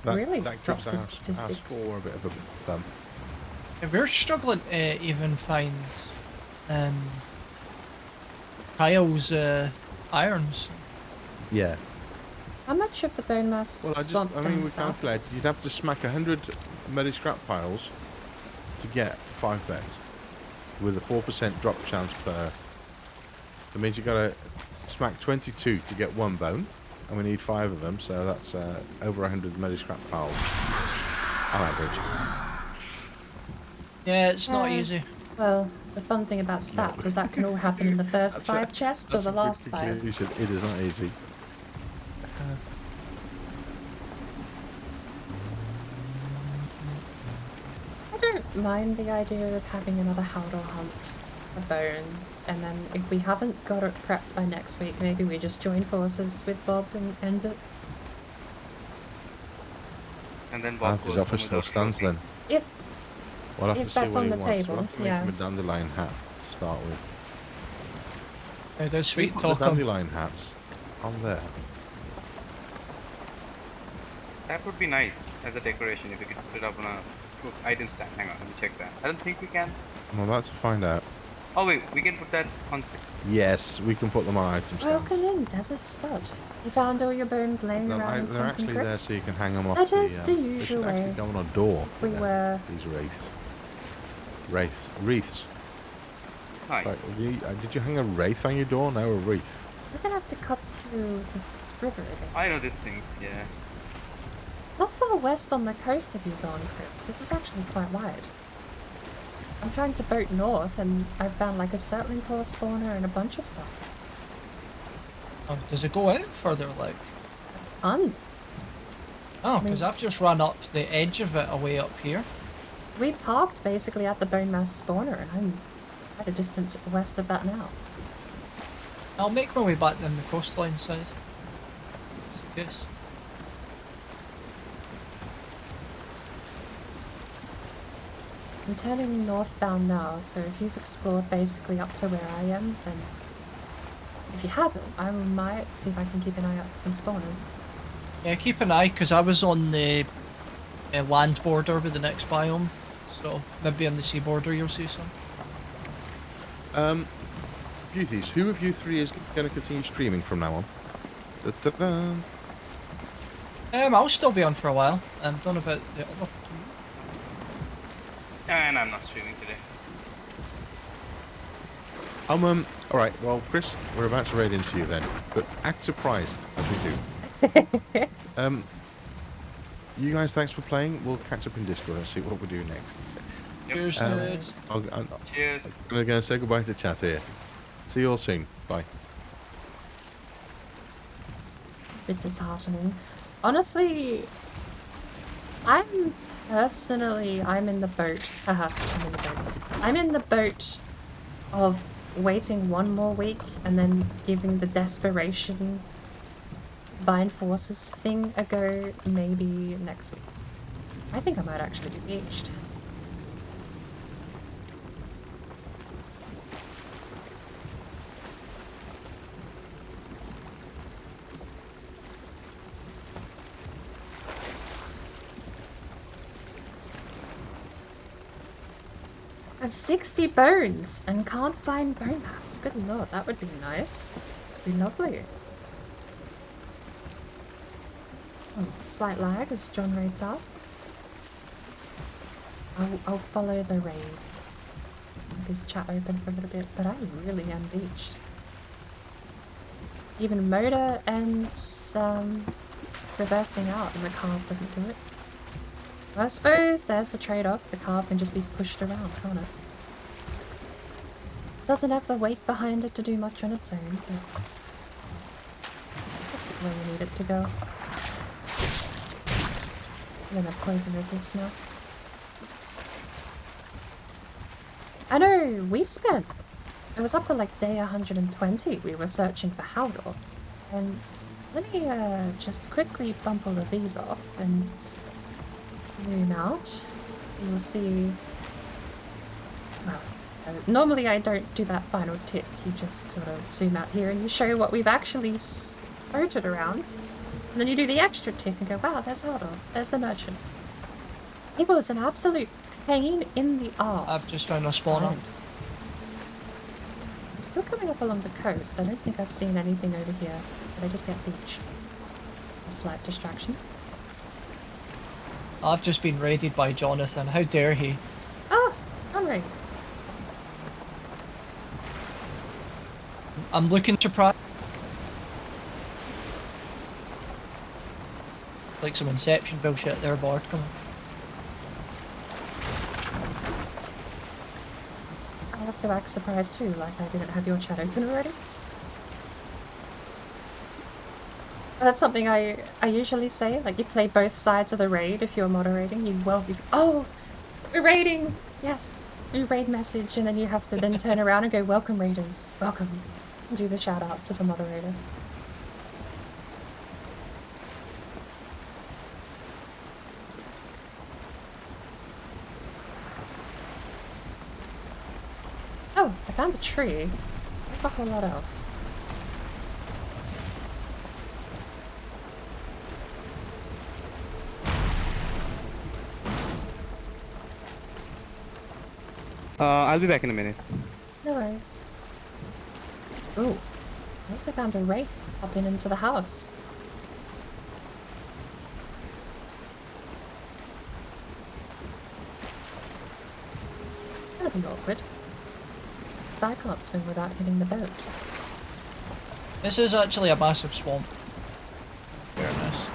That, Really that dropped gives the our statistics. score a bit of a bump. Yeah, we're struggling to even find Kyle's irons. Yeah. How much of the bone mass Well, swamp we down south? calculated you'd have to smack 100 muddy scrap piles to get 5 beds with a 4% drop chance per. That means you got to smack 22 to get 1 bone, and we need 5 of them, so that's over 100 muddy scrap piles on average. Yeah, it's not Yeah. easy. Well, the fun thing about stats is that can all happen in the first That's a- 5 chests or That's the a good last 5. conclusion. It is not easy. I don't mind the idea of having another Haldor hunt for bones, and then if we haven't got it prepped by next week, maybe we just join forces with Bob and end it. And then Bob His goes offer home still without stands protein. then. If We'll have If to see that's what on he the wants. table, We'll have to make him a yes. dandelion hat to start with. There goes Should we Sweet put the Talker. dandelion hats on there. That would be nice as a decoration if we could put it up on a item stand. Hang on, let me check that. I don't think we can. I'm about to find out. Oh wait, we can put that on. Yes, we can put them on item stands. welcome in, Desert Spud. You found all your bones laying around in They're sunken actually there crypts? so you can hang them off That the... is the they usual should actually way. go on a door. We were... These wraiths. Wreaths. Nice. Right, did you hang a wraith on your door? No, a wreath. We're gonna have to cut through this river again. I know these things. Yeah. How far west on the coast have you gone, Chris? This is actually quite wide. I'm trying to boat north and I found like a settling core spawner and a bunch of stuff. Oh, does it go out further, like? Fun. Oh, because I've just run up the edge of it away up here. We parked basically at the bone mass spawner and I'm at a distance west of that now. I'll make my way back down the coastline side. Yes. I'm turning northbound now, so if you've explored basically up to where I am, then if you haven't, I might see if I can keep an eye out for some spawners. Yeah, keep an eye, because I was on the land border with the next biome, so maybe on the sea border you'll see some. Beauties, who of you three is going to continue streaming from now on? Da-da-da. I'll still be on for a while. I'm done about the other two. And I'm not streaming today. Alright, well, Chris, we're about to raid into you then, but act surprised as we do. You guys, thanks for playing. We'll catch up in Discord and see what we do next. Yep. Cheers, dudes. I'm Cheers. going to say goodbye to chat here. See you all soon. Bye. It's a bit disheartening. Honestly, I'm in the boat. Haha, I'm in the boat. I'm in the boat of waiting one more week and then giving the desperation bind forces thing a go maybe next week. I think I might actually be beached. I have 60 bones and can't find bone mass. Good lord, that would be nice. That'd be lovely. Oh, slight lag as John raids out. I'll follow the raid. Keep his chat open for a little bit, but I really am beached. Even motor and reversing out and the carve doesn't do it. I suppose there's the trade-off. The carve can just be pushed around, can't it? Doesn't have the weight behind it to do much on its own, but it's where you need it to go. I'm gonna poison resist now. I know, it was up to like day 120 we were searching for Haldor. And let me just quickly bump all of these off and zoom out. You'll see... Well, normally I don't do that final tick. You just sort of zoom out here and you show what we've actually spotted around. And then you do the extra tick and go, wow, there's Haldor. There's the merchant. It was an absolute pain in the arse. I've just found a spawner. I'm still coming up along the coast. I don't think I've seen anything over here, but I did get beach. A slight distraction. I've just been raided by Johnathan. How dare he? Oh, alright. I'm looking surprised. Like some Inception bullshit there, board. Come on. I have to act surprised too, like I didn't have your chat open already. That's something I usually say, like you play both sides of the raid if you're moderating, you well be- Oh! We're raiding! Yes! You raid message and then you have to then turn around and go, welcome raiders, welcome. And do the shout outs as a moderator. Oh, I found a tree. Not a whole lot else. I'll be back in a minute. No worries. Ooh, I also found a wraith popping into the house. That'll be awkward. I can't swim without hitting the boat. This is actually a massive swamp. Fairness.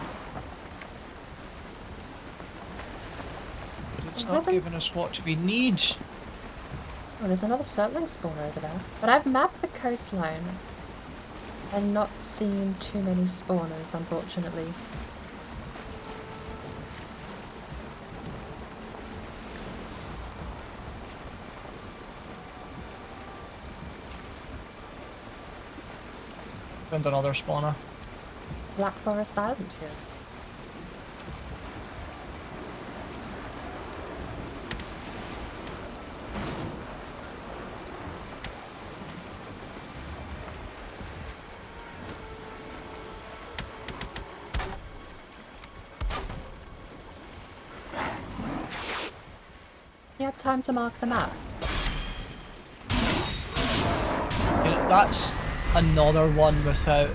But it's not giving us what we need. Oh, there's another surtling spawner over there. But I've mapped the coastline and not seen too many spawners, unfortunately. Found another spawner. Black Forest Island here. You have time to mark the map. Yeah, that's another one without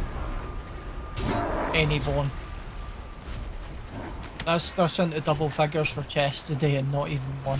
any bone. That's into double figures for chests today and not even one.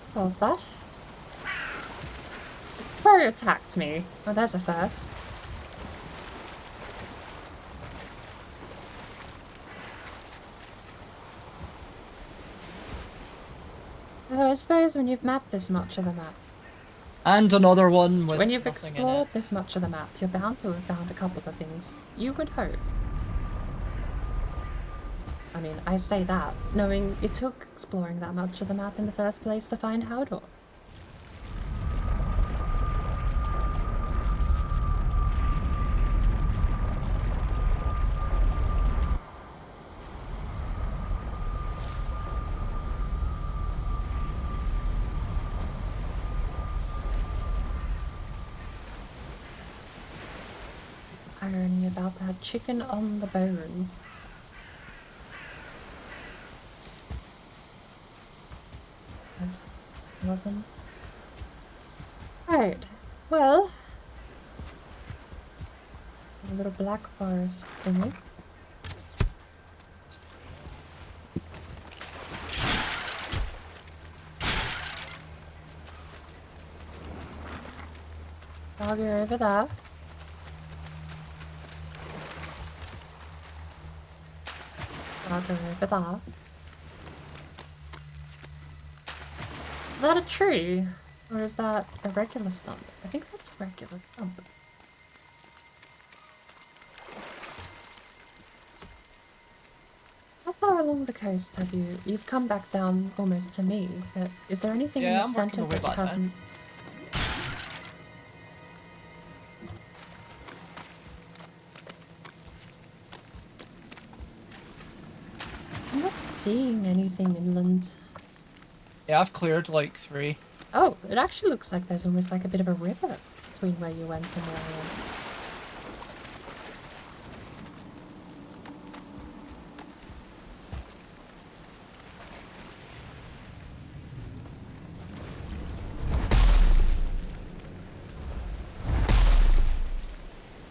Solves that. Crow attacked me. Oh, there's a first. Although I suppose when you've mapped this much of the map, And another one with when you've nothing in explored it. this much of the map, you're bound to have found a couple of things you would hope. I mean, I say that, knowing it took exploring that much of the map in the first place to find Howdor. Irony about that chicken on the bone. There's nothing. Right, well, a little black forest thingy. Dogger over there. Dogger over there. Is that a tree? Or is that a regular stump? I think that's a regular stump. How far along the coast have you... You've come back down almost to me, but is there anything in Yeah, the I'm working centre my way that back down. hasn't... I'm not seeing anything inland. Yeah, I've cleared like 3. Oh, it actually looks like there's almost like a bit of a river between where you went and where I am.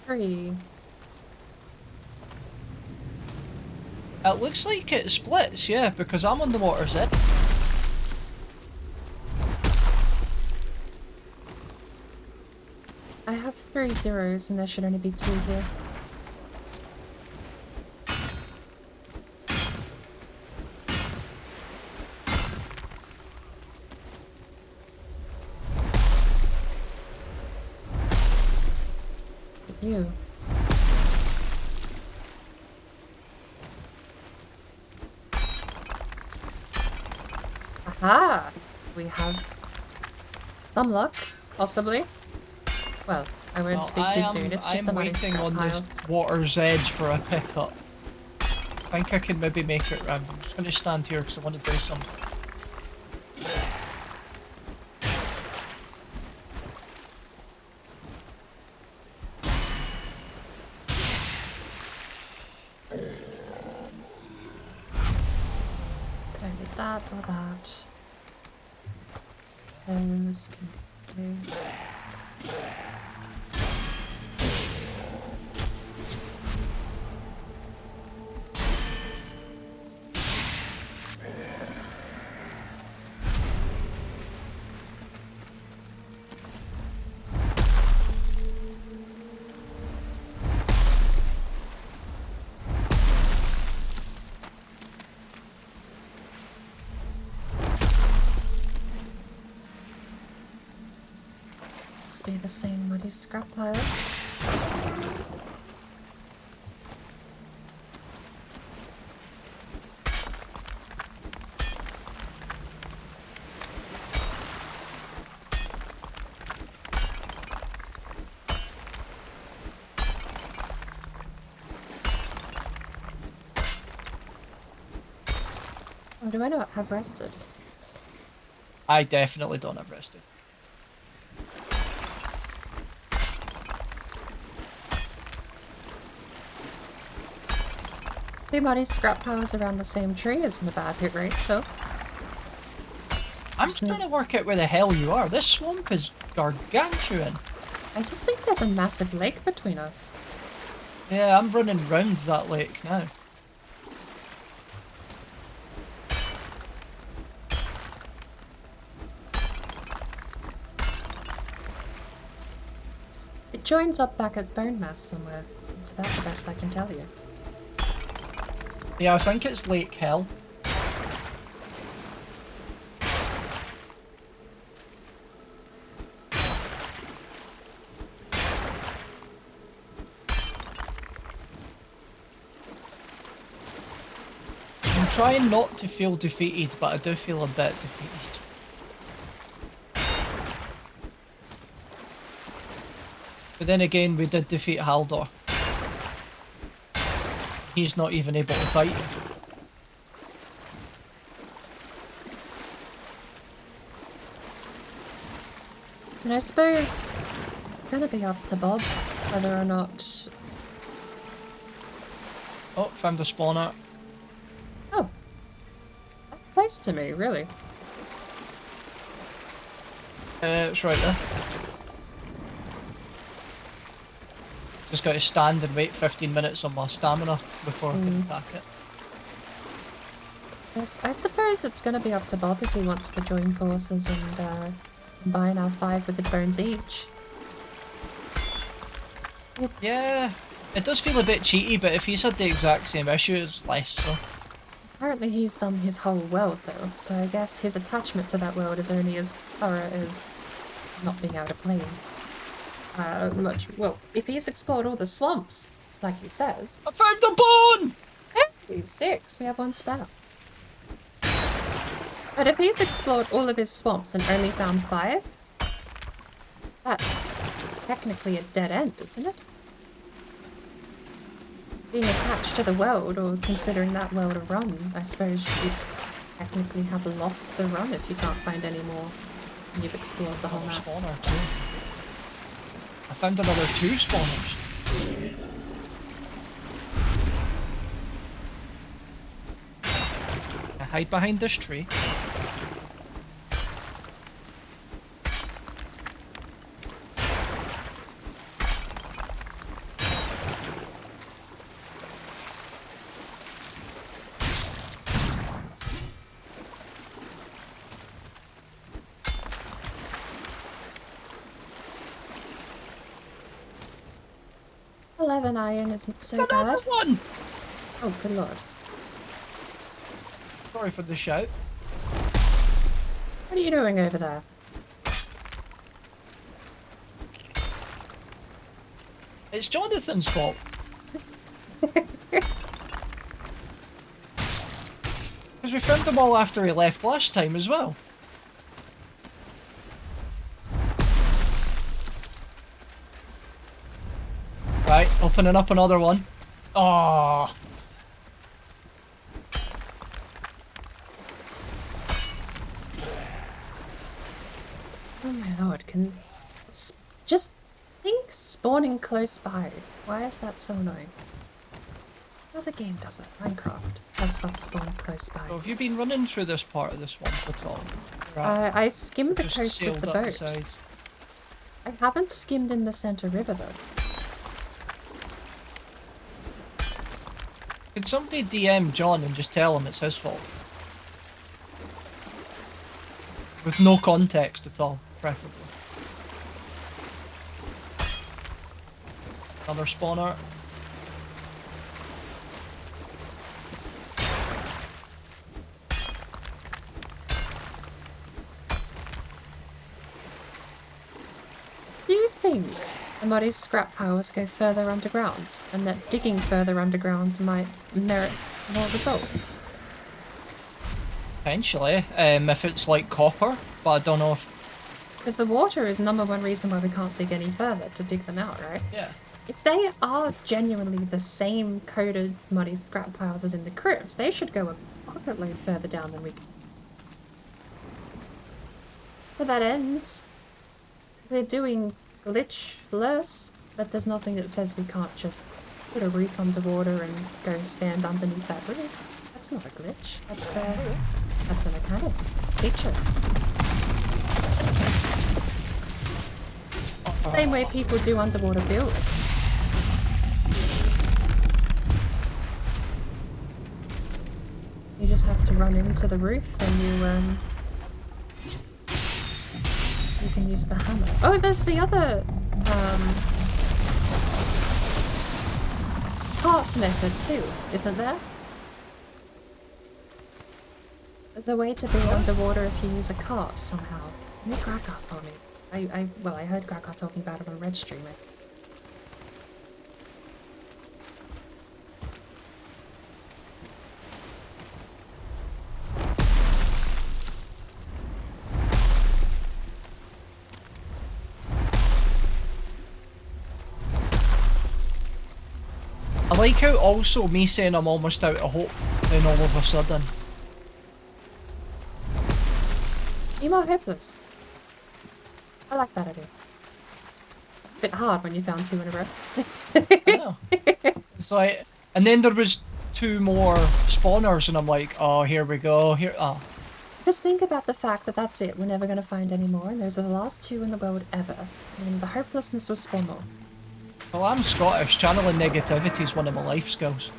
3. It looks like it splits, yeah, because I'm on the water's edge. I have 3 zeros and there should only be 2 here. Is it you? Aha! We have some luck, possibly. Well, I won't speak too soon, it's just I'm the money waiting scrap on pile. the water's edge for a pickup. I think I can maybe make it round. I'm just going to stand here because I want to do something. Don't need that or that. Those can go. Must be the same muddy scrap pile. Oh, do I not have rested? I definitely don't have rested. Two muddy scrap piles around the same tree isn't a bad hit rate, though. I'm Just trying need- to work out where the hell you are. This swamp is gargantuan. I just think there's a massive lake between us. Yeah, I'm running round that lake now. It joins up back at Bone Mass somewhere. It's about the best I can tell you. Yeah, I think it's Lake Hell. I'm trying not to feel defeated, but I do feel a bit defeated. But then again, we did defeat Haldor. He's not even able to fight. And I suppose it's gonna be up to Bob whether or not. Oh, found a spawner. Oh, that's close to me, really. It's right there. Just got to stand and wait 15 minutes on my stamina before I can attack it. Yes, I suppose it's gonna be up to Bob if he wants to join forces and combine our 5 withered bones each. It's... Yeah, it does feel a bit cheaty, but if he's had the exact same issue, it's less so. Apparently he's done his whole world though, so I guess his attachment to that world is only as thorough as not being able to play well, if he's explored all the swamps, like he says. I found the bone! Hey, 6, we have 1 spell. But if he's explored all of his swamps and only found 5, that's technically a dead end, isn't it? Being attached to the world, or considering that world a run, I suppose you technically have lost the run if you can't find any more and you've explored the whole Another map. spawner too. I found another 2 spawners. I hide behind this tree. 11 iron isn't so Another bad. one! Oh, good lord. Sorry for the shout. What are you doing over there? It's Jonathan's fault. Because we found them all after he left last time as well. Right, opening up another one. Oh. Oh my lord, can... Just think spawning close by. Why is that so annoying? Another game does that. Minecraft has stuff spawn close by. So have you been running through this part of the swamp at all? Right. I skimmed the Just coast with sailed the up boat. sides. I haven't skimmed in the center river though. Could somebody DM John and just tell him it's his fault? With no context at all, preferably. Another spawner. Do you think the Muddy's scrap powers go further underground, and that digging further underground might merit more results? Potentially, if it's like copper, but I don't know if... Because the water is #1 reason why we can't dig any further, to dig them out, right? Yeah. If they are genuinely the same coded Muddy scrap powers as in the crypts, they should go a bucket load further down than we can. To that ends, we're doing glitchless, but there's nothing that says we can't just put a roof underwater and go stand underneath that roof. That's not a glitch. That's a mechanic feature. Same way people do underwater builds. You just have to run into the roof and you can use the hammer. Oh, there's the other cart method too, isn't there? There's a way to build underwater if you use a cart somehow. I think Grakar told me. I heard Grakar talking about it on Red Streamer. I like how also me saying I'm almost out of hope, then all of a sudden. Be more hopeless. I like that idea. It's a bit hard when you found 2 in a row. I know. It's like, and then there was 2 more spawners, and I'm like, oh, here we go. Here, oh. Just think about the fact that that's it. We're never going to find any more, and those are the last 2 in the world ever. And the hopelessness was spawn more. Well, I'm Scottish. Channeling negativity is one of my life skills.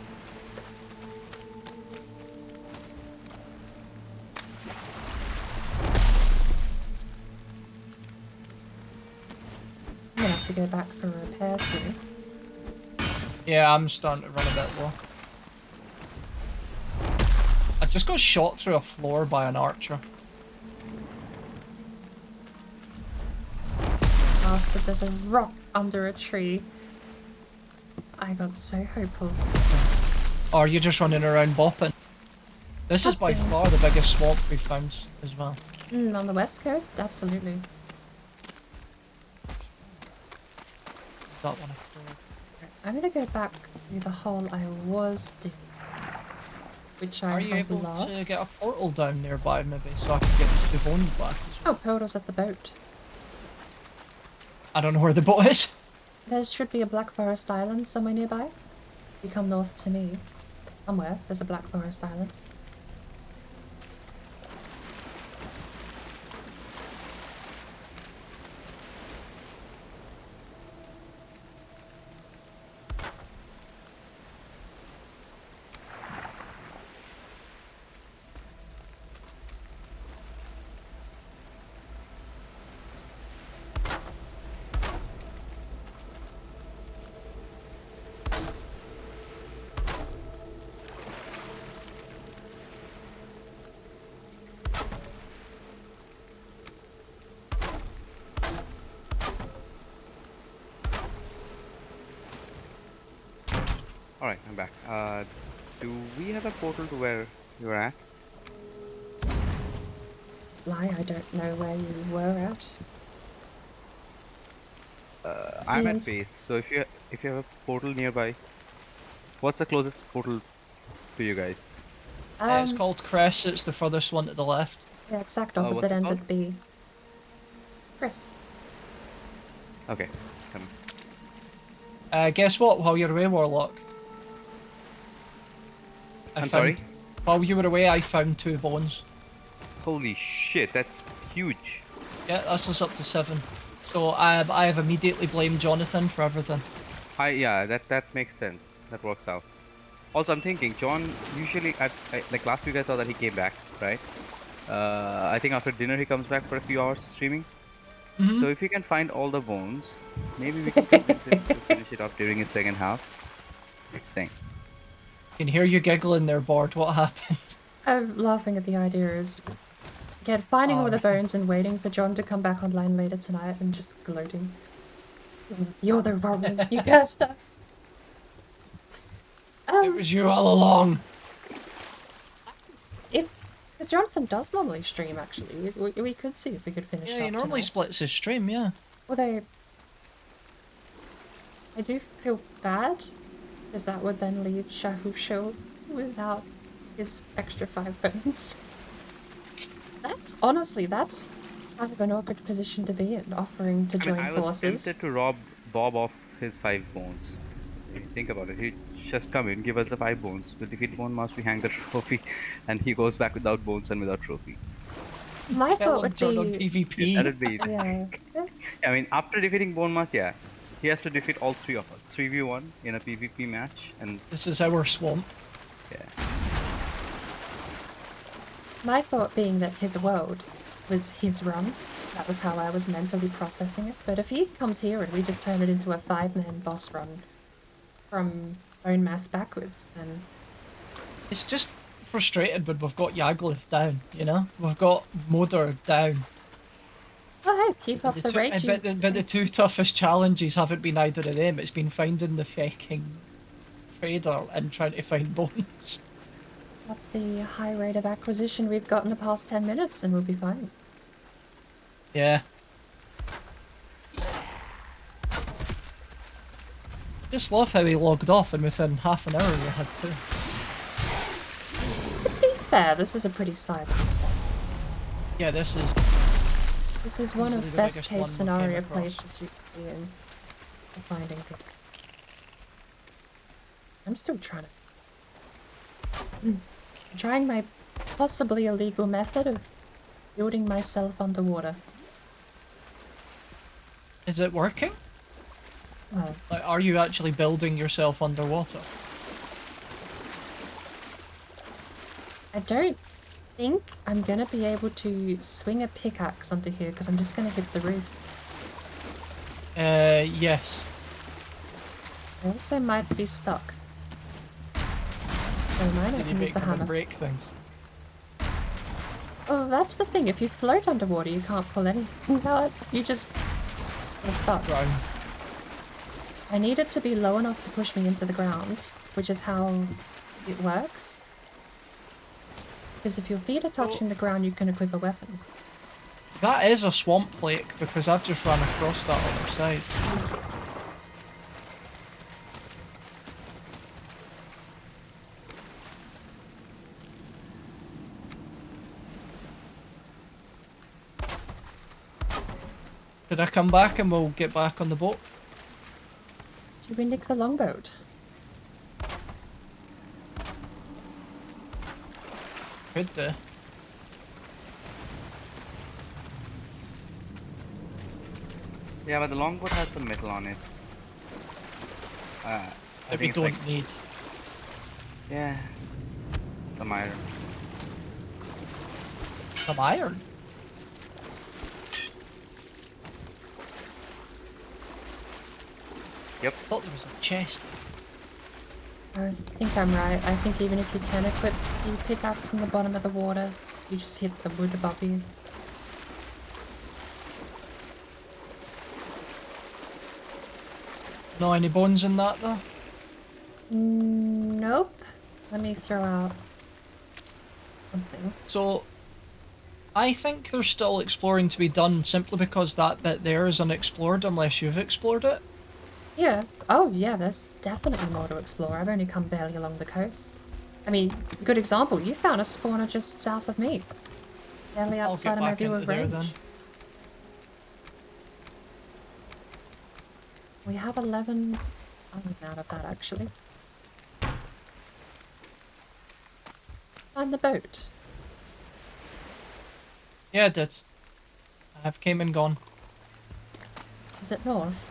I'm going to have to go back for a repair soon. Yeah, I'm starting to run a bit low. I just got shot through a floor by an archer. Bastard, there's a rock under a tree. I got so hopeful. Or are you just running around bopping? This is by Bopping. far the biggest swamp we've found as well. On the west coast? Absolutely. That one. I cleared. I'm going to go back to the hole I was digging. Which I Are you have able lost. to get a portal down nearby maybe so I can get these 2 bones back as well? Oh, portal's at the boat. I don't know where the boat is. There should be a Black Forest Island somewhere nearby. You come north to me. Somewhere, there's a Black Forest Island. All right, I'm back. Do we have a portal to where you're at? Lie, I don't know where you were at. I'm The at inf- base. So if you have a portal nearby, what's the closest portal to you guys? It's called Crest. It's the furthest one to the left. Yeah, exact What's opposite it end called? of B. Chris. Okay, come. Guess what? While you're away, Warlock. I'm sorry? While you were away, I found 2 bones. Holy shit, that's huge. Yeah, that's us up to 7. So I have immediately blamed Johnathan for everything. Yeah, that makes sense. That works out. Also, I'm thinking John usually like last week I saw that he came back, right? I think after dinner he comes back for a few hours of streaming. Mm-hmm. So if we can find all the bones, maybe we can convince him to finish it off during his second half. Interesting. Can hear you giggling there, Board. What happened? I'm laughing at the idea is again finding all the Oh. bones and waiting for John to come back online later tonight and just gloating. You're the problem. You cursed us. It was you all along. Because Jonathan does normally stream actually. We could see if we could finish Yeah, it he up normally tonight. splits his stream, yeah. Although I do feel bad because that would then leave Shahusho without his extra 5 bones. That's honestly that's kind of an awkward position to be in, offering to join I was forces. tempted to rob Bob of his 5 bones. If you think about it, he just come in, give us the 5 bones. With defeat bone mass, we hang the trophy, and he goes back without bones and without trophy. My Kill thought him, would turn on be PvP. That would be. yeah. I mean, after defeating bone mass, yeah, he has to defeat all 3 of us, 3v1 in a PvP match, and This is our swamp. yeah. My thought being that his world was his run. That was how I was mentally processing it. But if he comes here and we just turn it into a 5-man boss run from bone mass backwards, then It's just frustrated when we've got Yaglith down, you know? We've got Modor down. well, hey, keep up the rage. But the 2 toughest challenges haven't been either of them. It's been finding the fucking trader and trying to find bones. Up the high rate of acquisition we've got in the past 10 minutes, and we'll be fine. Yeah. Just love how he logged off and within half an hour we had 2. To be fair, this is a pretty sizable spot. Yeah, this is... This is one Easily of the best biggest case one we came scenario across. places you could be in for finding people. I'm still trying to... trying my possibly illegal method of building myself underwater. Is it working? Well, Like, are you actually building yourself underwater? I don't think I'm gonna be able to swing a pickaxe under here because I'm just gonna hit the roof. Yes. I also might be stuck. Never mind, I Did you can use make the them hammer. break things? Oh, that's the thing. If you float underwater, you can't pull anything out. You just are stuck. Drown. I need it to be low enough to push me into the ground, which is how it works. Because if your feet are touching the ground, you can equip a weapon. That is a swamp lake because I've just run across that other side. Could I come back and we'll get back on the boat? Should we nick the longboat? Could do. Yeah, but the longboat has some metal on it. I That we think it's don't like, need. yeah, some iron. Some iron. Yep. Thought there was a chest. I think I'm right. I think even if you can equip the pickaxe in the bottom of the water, you just hit the wood above you. No any bones in that though? Nope. Let me throw out something. So, I think there's still exploring to be done simply because that bit there is unexplored unless you've explored it. Yeah. Oh, yeah, there's definitely more to explore. I've only come barely along the coast. I mean, good example, you found a spawner just south of me. Barely I'll outside get of my back view into of there range. then. We have 11 iron out of that, actually. Find the boat. Yeah, I did. I have came and gone. Is it north?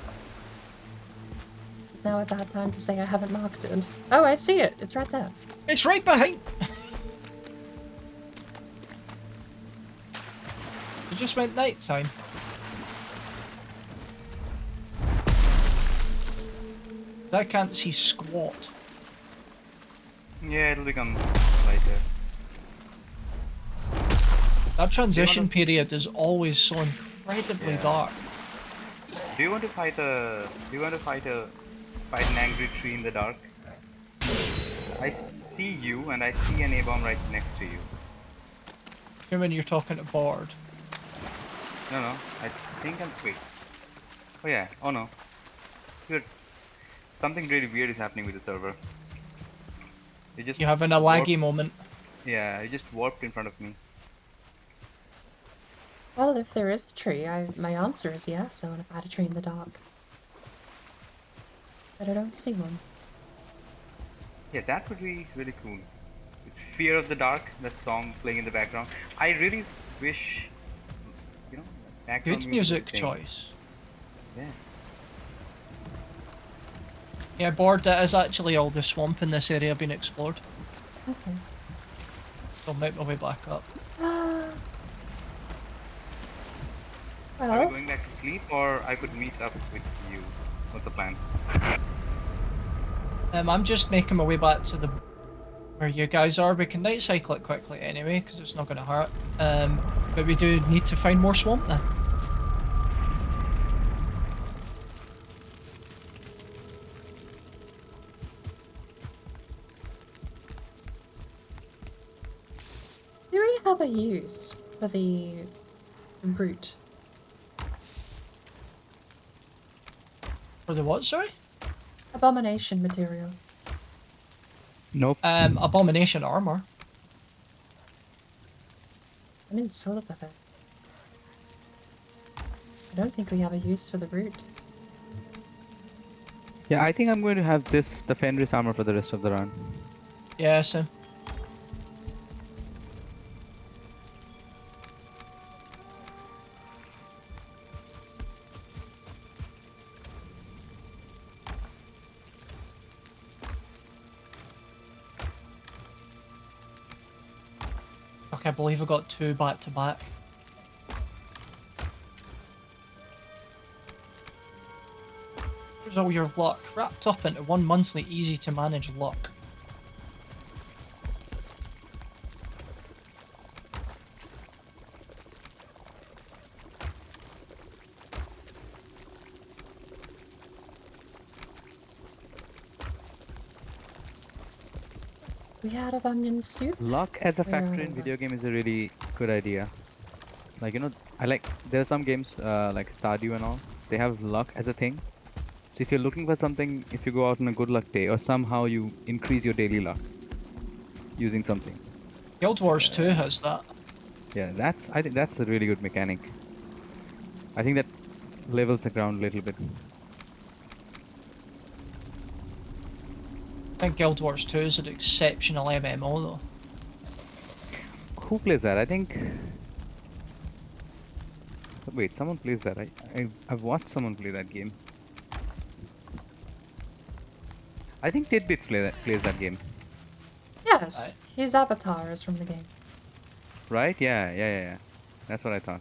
Is now a bad time to say I haven't marked it? Oh, I see it. It's right there. It's right behind. It just went night time. I can't see squat. Yeah, it'll become lighter. That transition period is always so incredibly Yeah. dark. Do you want to fight a? Do you want to fight an angry tree in the dark? I see you, and I see an A-bomb right next to you. You mean you're talking to Board? No, no. I think I'm. Wait. Oh yeah. Oh no. Good. Something really weird is happening with the server. It just You're having a warped- laggy moment. Yeah, it just warped in front of me. Well, if there is a tree, my answer is yes. I want to find a tree in the dark. But I don't see one. Yeah, that would be really cool. With Fear of the Dark, that song playing in the background. I really wish, you know, background Good music thing. choice. Yeah. Yeah, Board, that is actually all the swamp in this area being explored. Okay. I'll make my way back up. Are we Well, going back to sleep, or I could meet up with you? What's the plan? I'm just making my way back to the where you guys are. We can night cycle it quickly anyway, because it's not going to hurt. But we do need to find more swamp now. do we have a use for the root? For the what, sorry? Abomination material. Nope. Abomination armor. I'm in silver though. I don't think we have a use for the root. Yeah, I think I'm going to have the Fenris armor for the rest of the run. Yeah, so. Okay, I believe I got 2 back to back. Here's all your luck, wrapped up into one monthly easy to manage luck. We had a onion soup. Luck as a Yeah, factor in luck. video game is a really good idea. Like, you know, there are some games like Stardew and all, they have luck as a thing. So if you're looking for something, if you go out on a good luck day, or somehow you increase your daily luck using something. Guild Wars 2 has that. Yeah, I think that's a really good mechanic. I think that levels the ground a little bit. I think Guild Wars 2 is an exceptional MMO though. Who plays that? I think. Wait, someone plays that. I've watched someone play that game. I think Tidbits plays that game, Yes, his avatar is from the game. right? Yeah. That's what I thought.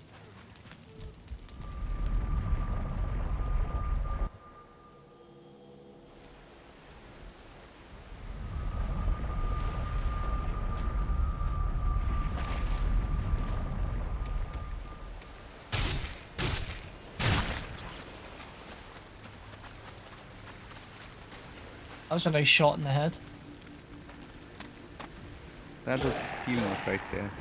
That was a nice shot in the head. That was humor right there.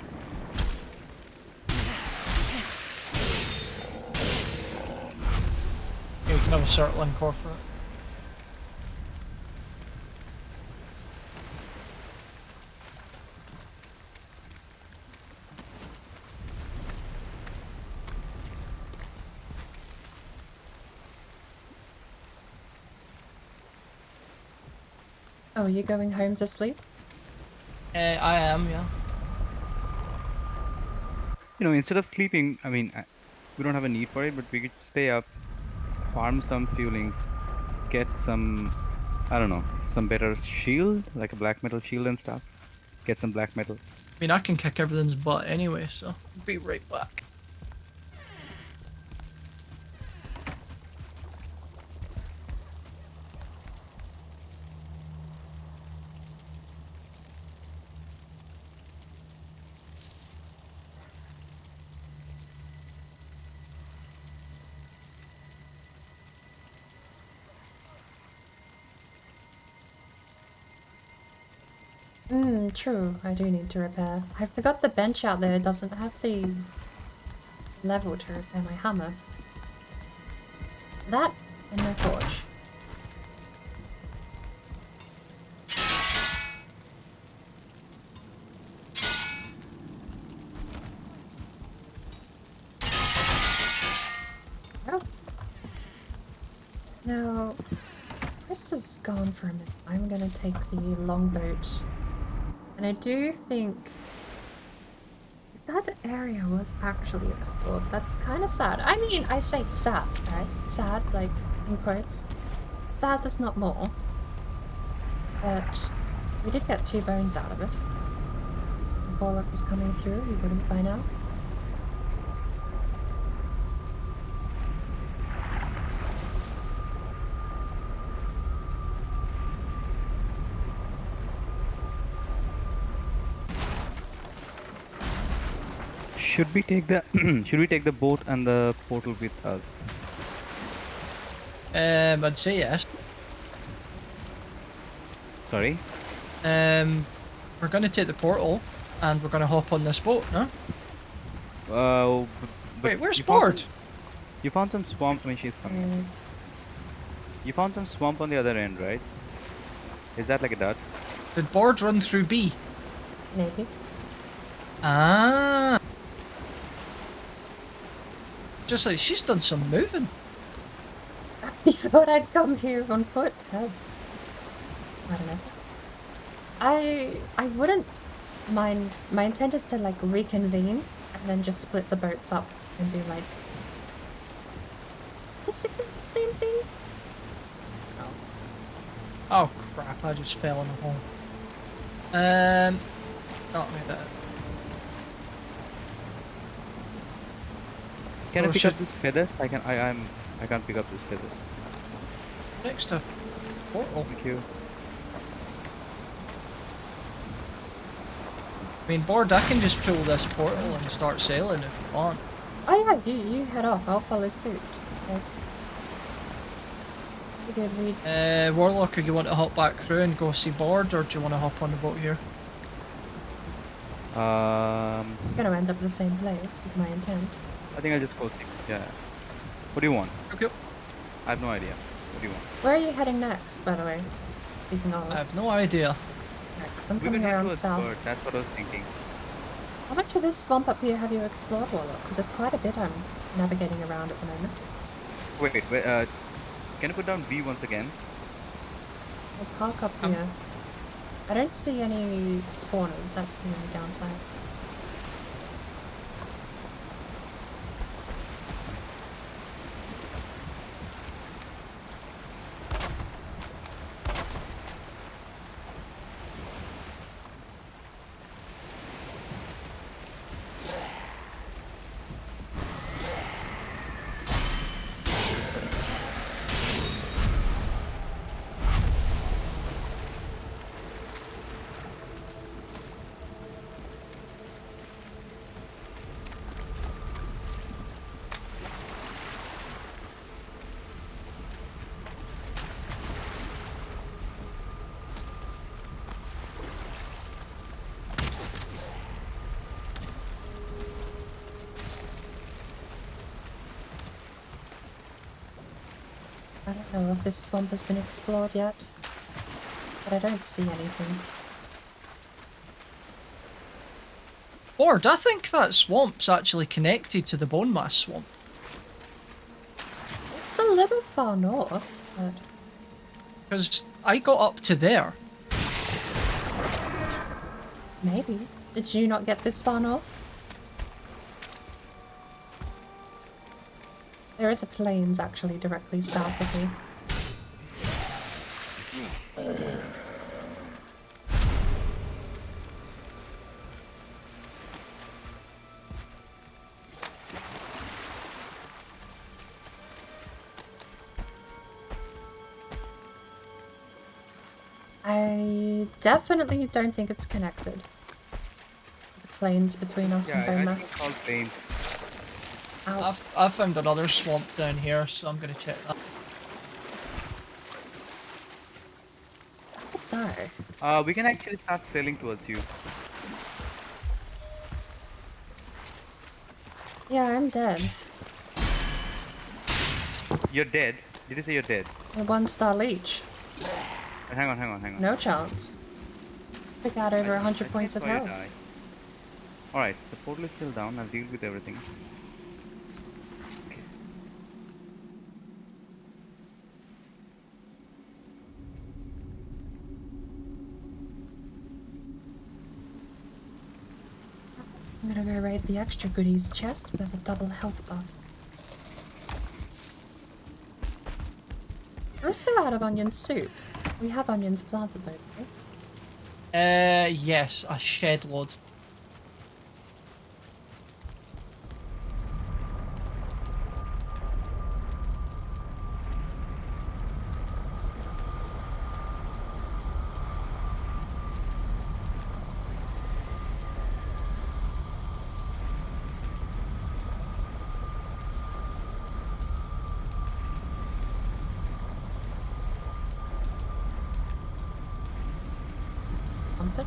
Yeah, you can have a circling core for it. Oh, are you going home to sleep? I am, yeah. You know, instead of sleeping, I mean, we don't have a need for it, but we could stay up, farm some fuelings, get some, I don't know, some better shield, like a black metal shield and stuff. Get some black metal. I mean, I can kick everything's butt anyway, so I'll be right back. True. I do need to repair. I forgot the bench out there doesn't have the level to repair my hammer. That and my forge. Oh. Now, Chris is gone for a minute. I'm gonna take the longboat. And I do think that area was actually explored. That's kind of sad. I mean, I say sad, right? Sad, like, in quotes. Sad there's not more. But we did get 2 bones out of it. If Warlock was coming through, he wouldn't by now. Should we take the should we take the boat and the portal with us? I'd say yes. Sorry? We're gonna take the portal, and we're gonna hop on this boat, no? Wait, where's Board? You found some swamp when she's coming. You found some swamp on the other end, right? Is that like a dot? Did Board run through B? Maybe. Ah. Just like she's done some moving. You thought I'd come here on foot? Oh. I don't know. I wouldn't mind. My intent is to like reconvene and then just split the boats up and do like basically the same thing. Oh crap! I just fell in a hole. Not me that. Can I Oh, pick shit. up this feather? I can't pick up this feather. Next to portal. Thank you. I mean, Board, I can just pull this portal and start sailing if you want. Oh yeah, you head off. I'll follow suit. Okay. You good, read. Warlock, do you want to hop back through and go see Board, or do you want to hop on the boat here? I'm gonna end up in the same place. Is my intent. I think I'll just go see. Yeah. What do you want? Okay. I have no idea. What do you want? Where are you heading next, by the way? Speaking of, I have no idea. because I'm We could coming head around towards south. Bird. That's what I was thinking. How much of this swamp up here have you explored, Warlock? Because there's quite a bit I'm navigating around at the moment. Wait. Can you put down B once again? I'll park up here. I don't see any spawners. That's the only downside. don't know if this swamp has been explored yet, but I don't see anything. Lord, I think that swamp's actually connected to the Bone Mass swamp. It's a little far north, but Because I got up to there. maybe. Did you not get this far north? There is a plains actually directly south of me. I definitely don't think it's connected. There's a plains between us and Yeah, I think Bomas. it's all plains. Ow. I've found another swamp down here, so I'm gonna check that. No. We can actually start sailing towards you. Yeah, I'm dead. You're dead. Did you say you're dead? A 1-star leech. Hang on. No chance. Took out over 100 points of health. Alright, the portal is still down. I'll deal with everything. Okay. I'm gonna go raid the extra goodies chest with a double health buff. We're also out of onion soup. We have onions planted though, right? Yes, a shed load. Planted.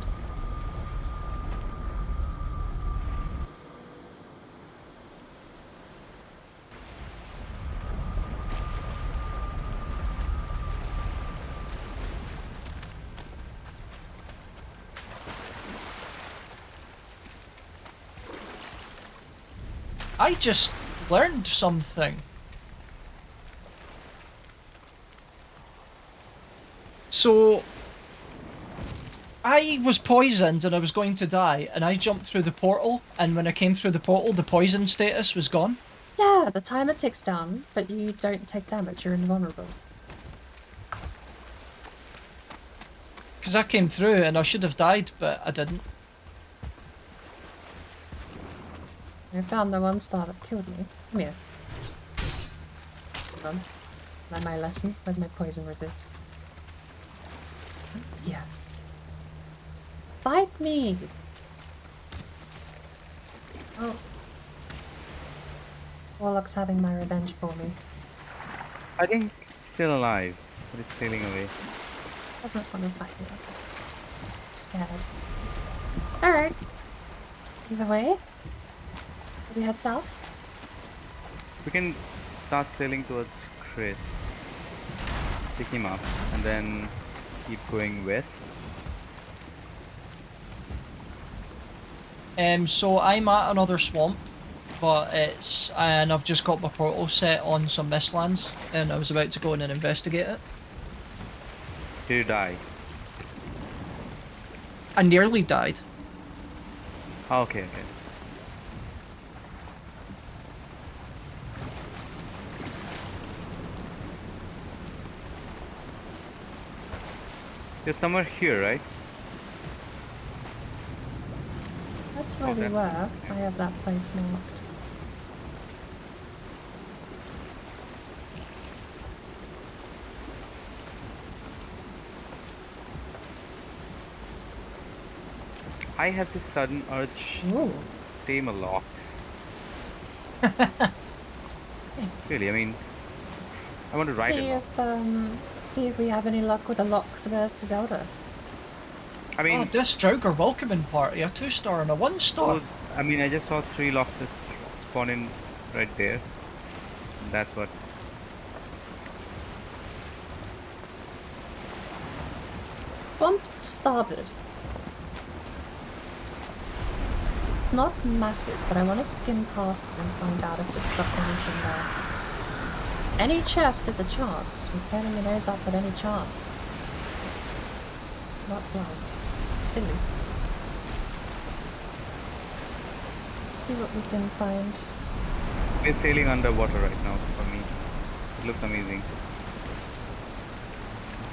I just learned something. So, I was poisoned and I was going to die, and I jumped through the portal, and when I came through the portal, the poison status was gone. Yeah, the timer ticks down, but you don't take damage. You're invulnerable. Because I came through and I should have died, but I didn't. I found the 1-star that killed me. Come here. Hold on. Learn my lesson. Where's my poison resist? Yeah. Bite me! Oh. Warlock's having my revenge for me. I think it's still alive, but it's sailing away. Doesn't want to fight me. Scared. Alright. Either way. We head south? We can start sailing towards Chris. Pick him up, and then keep going west. So I'm at another swamp, but and I've just got my portal set on some mistlands, and I was about to go in and investigate it. Did you die? I nearly died. Oh, okay. You're somewhere here, right? That's where we Okay. were. I have that place marked. I have this sudden urge Ooh. to tame a lox. Really, I mean, I want to ride See a lox. see if we have any luck with a Lox versus Elder. I mean, Oh, this Draugar welcoming party, a 2-star and a 1-star. I just saw 3 loxes spawn in right there. That's what. Bump starboard. It's not massive, but I want to skim past it and find out if it's got anything there. Any chest is a chance. I'm turning my nose up at any chance. Not well. Silly. Let's see what we can find. We're sailing underwater right now for me. It looks amazing.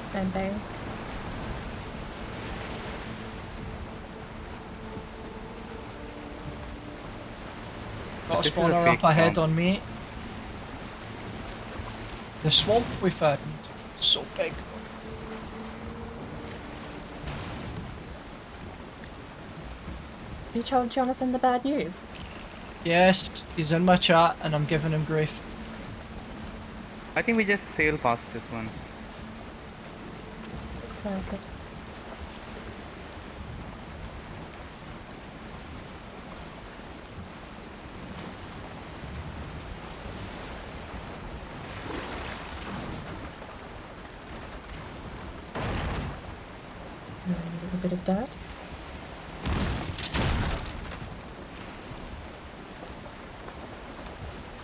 Sandbank. Got a This is a spawner fake up ahead swamp. on me. The swamp we found, so big. You told Johnathan the bad news. Yes, he's in my chat and I'm giving him grief. I think we just sail past this one. Looks like it. A little bit of dirt.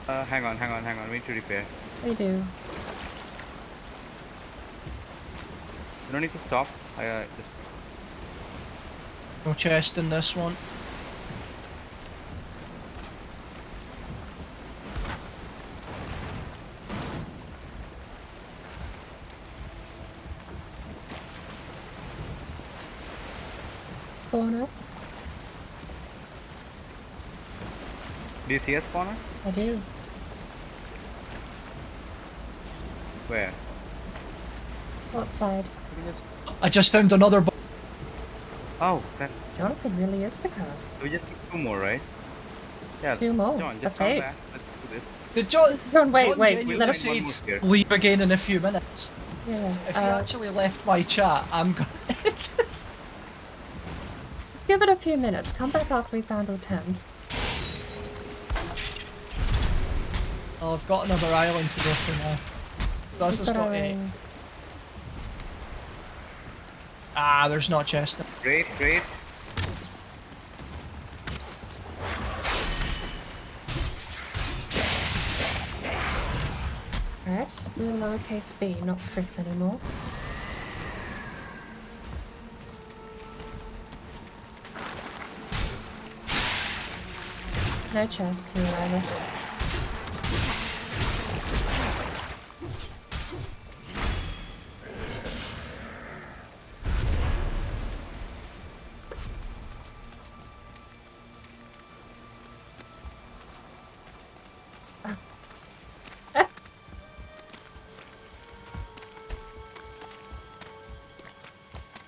Hang on. We need to repair. We do. You don't need to stop. Just No chest in this one. Spawner. Do you see a spawner? I do. Where? What side? Can we just... I just found another Oh, that's... Johnathan really is the curse. So we just need 2 more, right? Yeah. 2 more. John, just That's come 8. back. Let's do this. Did John, John, wait, John wait, genuinely let us said one more here. leave again in a few minutes. Yeah. If he actually left my chat, I'm going Give it a few minutes. Come back after we found all 10. Well, I've got another island to go to now. Does We've has got our 8. own- Ah, there's not chest. Great. Alright, we're lowercase b, not Chris anymore. No chest here either.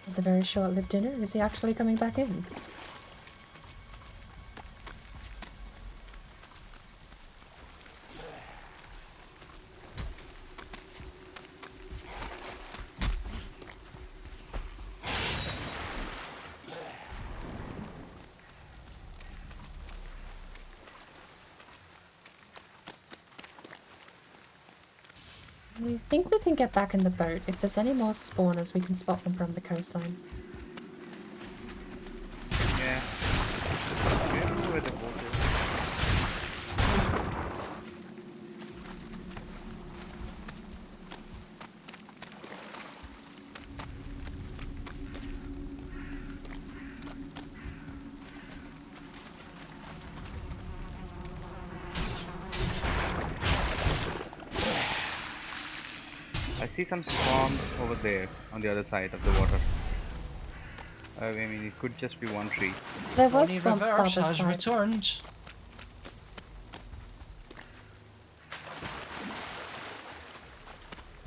It's a very short-lived dinner. Is he actually coming back in? We think we can get back in the boat. If there's any more spawners, we can spot them from the coastline. Yeah. I don't know where the boat is. I see some swarm over there on the other side of the water. I mean, it could just be one tree. There was Bonnie swamp Reverse starboard has side. returned.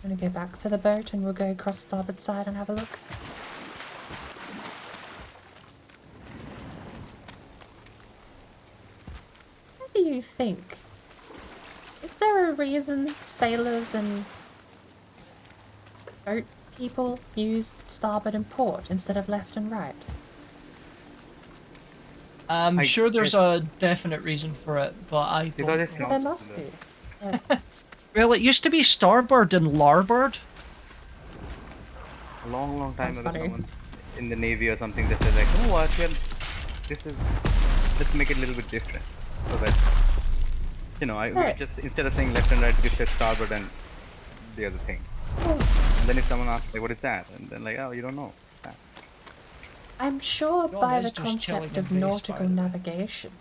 I'm gonna go back to the boat and we'll go across starboard side and have a look. What do you think? Is there a reason sailors and boat people use starboard and port instead of left and right? I'm I sure there's guess- a definite reason for it, but I Because don't. it's know. There sounds must similar. be. Yeah. Well, it used to be starboard and larboard. A long time Sounds ago, funny. someone in the Navy or something, they said like, "Oh, what? Let's make it a little bit different, so that we Yeah. could just instead of saying left and right, we could say starboard and the other thing." Well, And then if someone asks like, "What is that?" and then like, "Oh, you don't know. What's that?" I'm sure John by is the just chilling concept in of base, by nautical the way. navigation,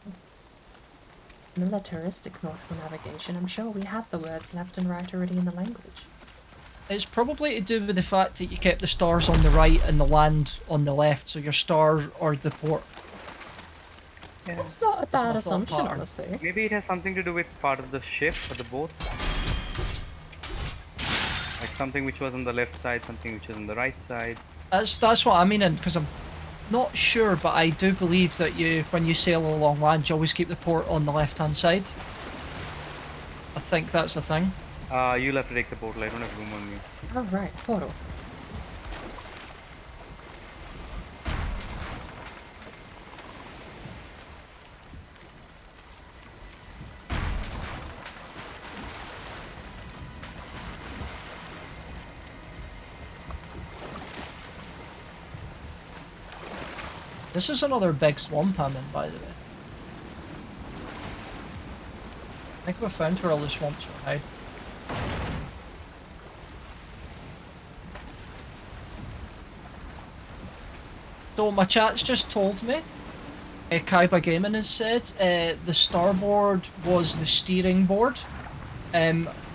militaristic nautical navigation, I'm sure we had the words left and right already in the language. It's probably to do with the fact that you kept the stars on the right and the land on the left, so your star or the port Yeah. That's not a is my bad thought assumption, pattern. honestly. Maybe it has something to do with part of the ship or the boat. Like something which was on the left side, something which was on the right side. That's what I mean, because I'm not sure, but I do believe that when you sail along land, you always keep the port on the left-hand side. I think that's the thing. You'll have to take the portal. I don't have room on me. Oh, right, portal. This is another big swamp I'm in, by the way. I think we found where all the swamps were hide. So my chat's just told me, Kaiba Gaming has said, the starboard was the steering board.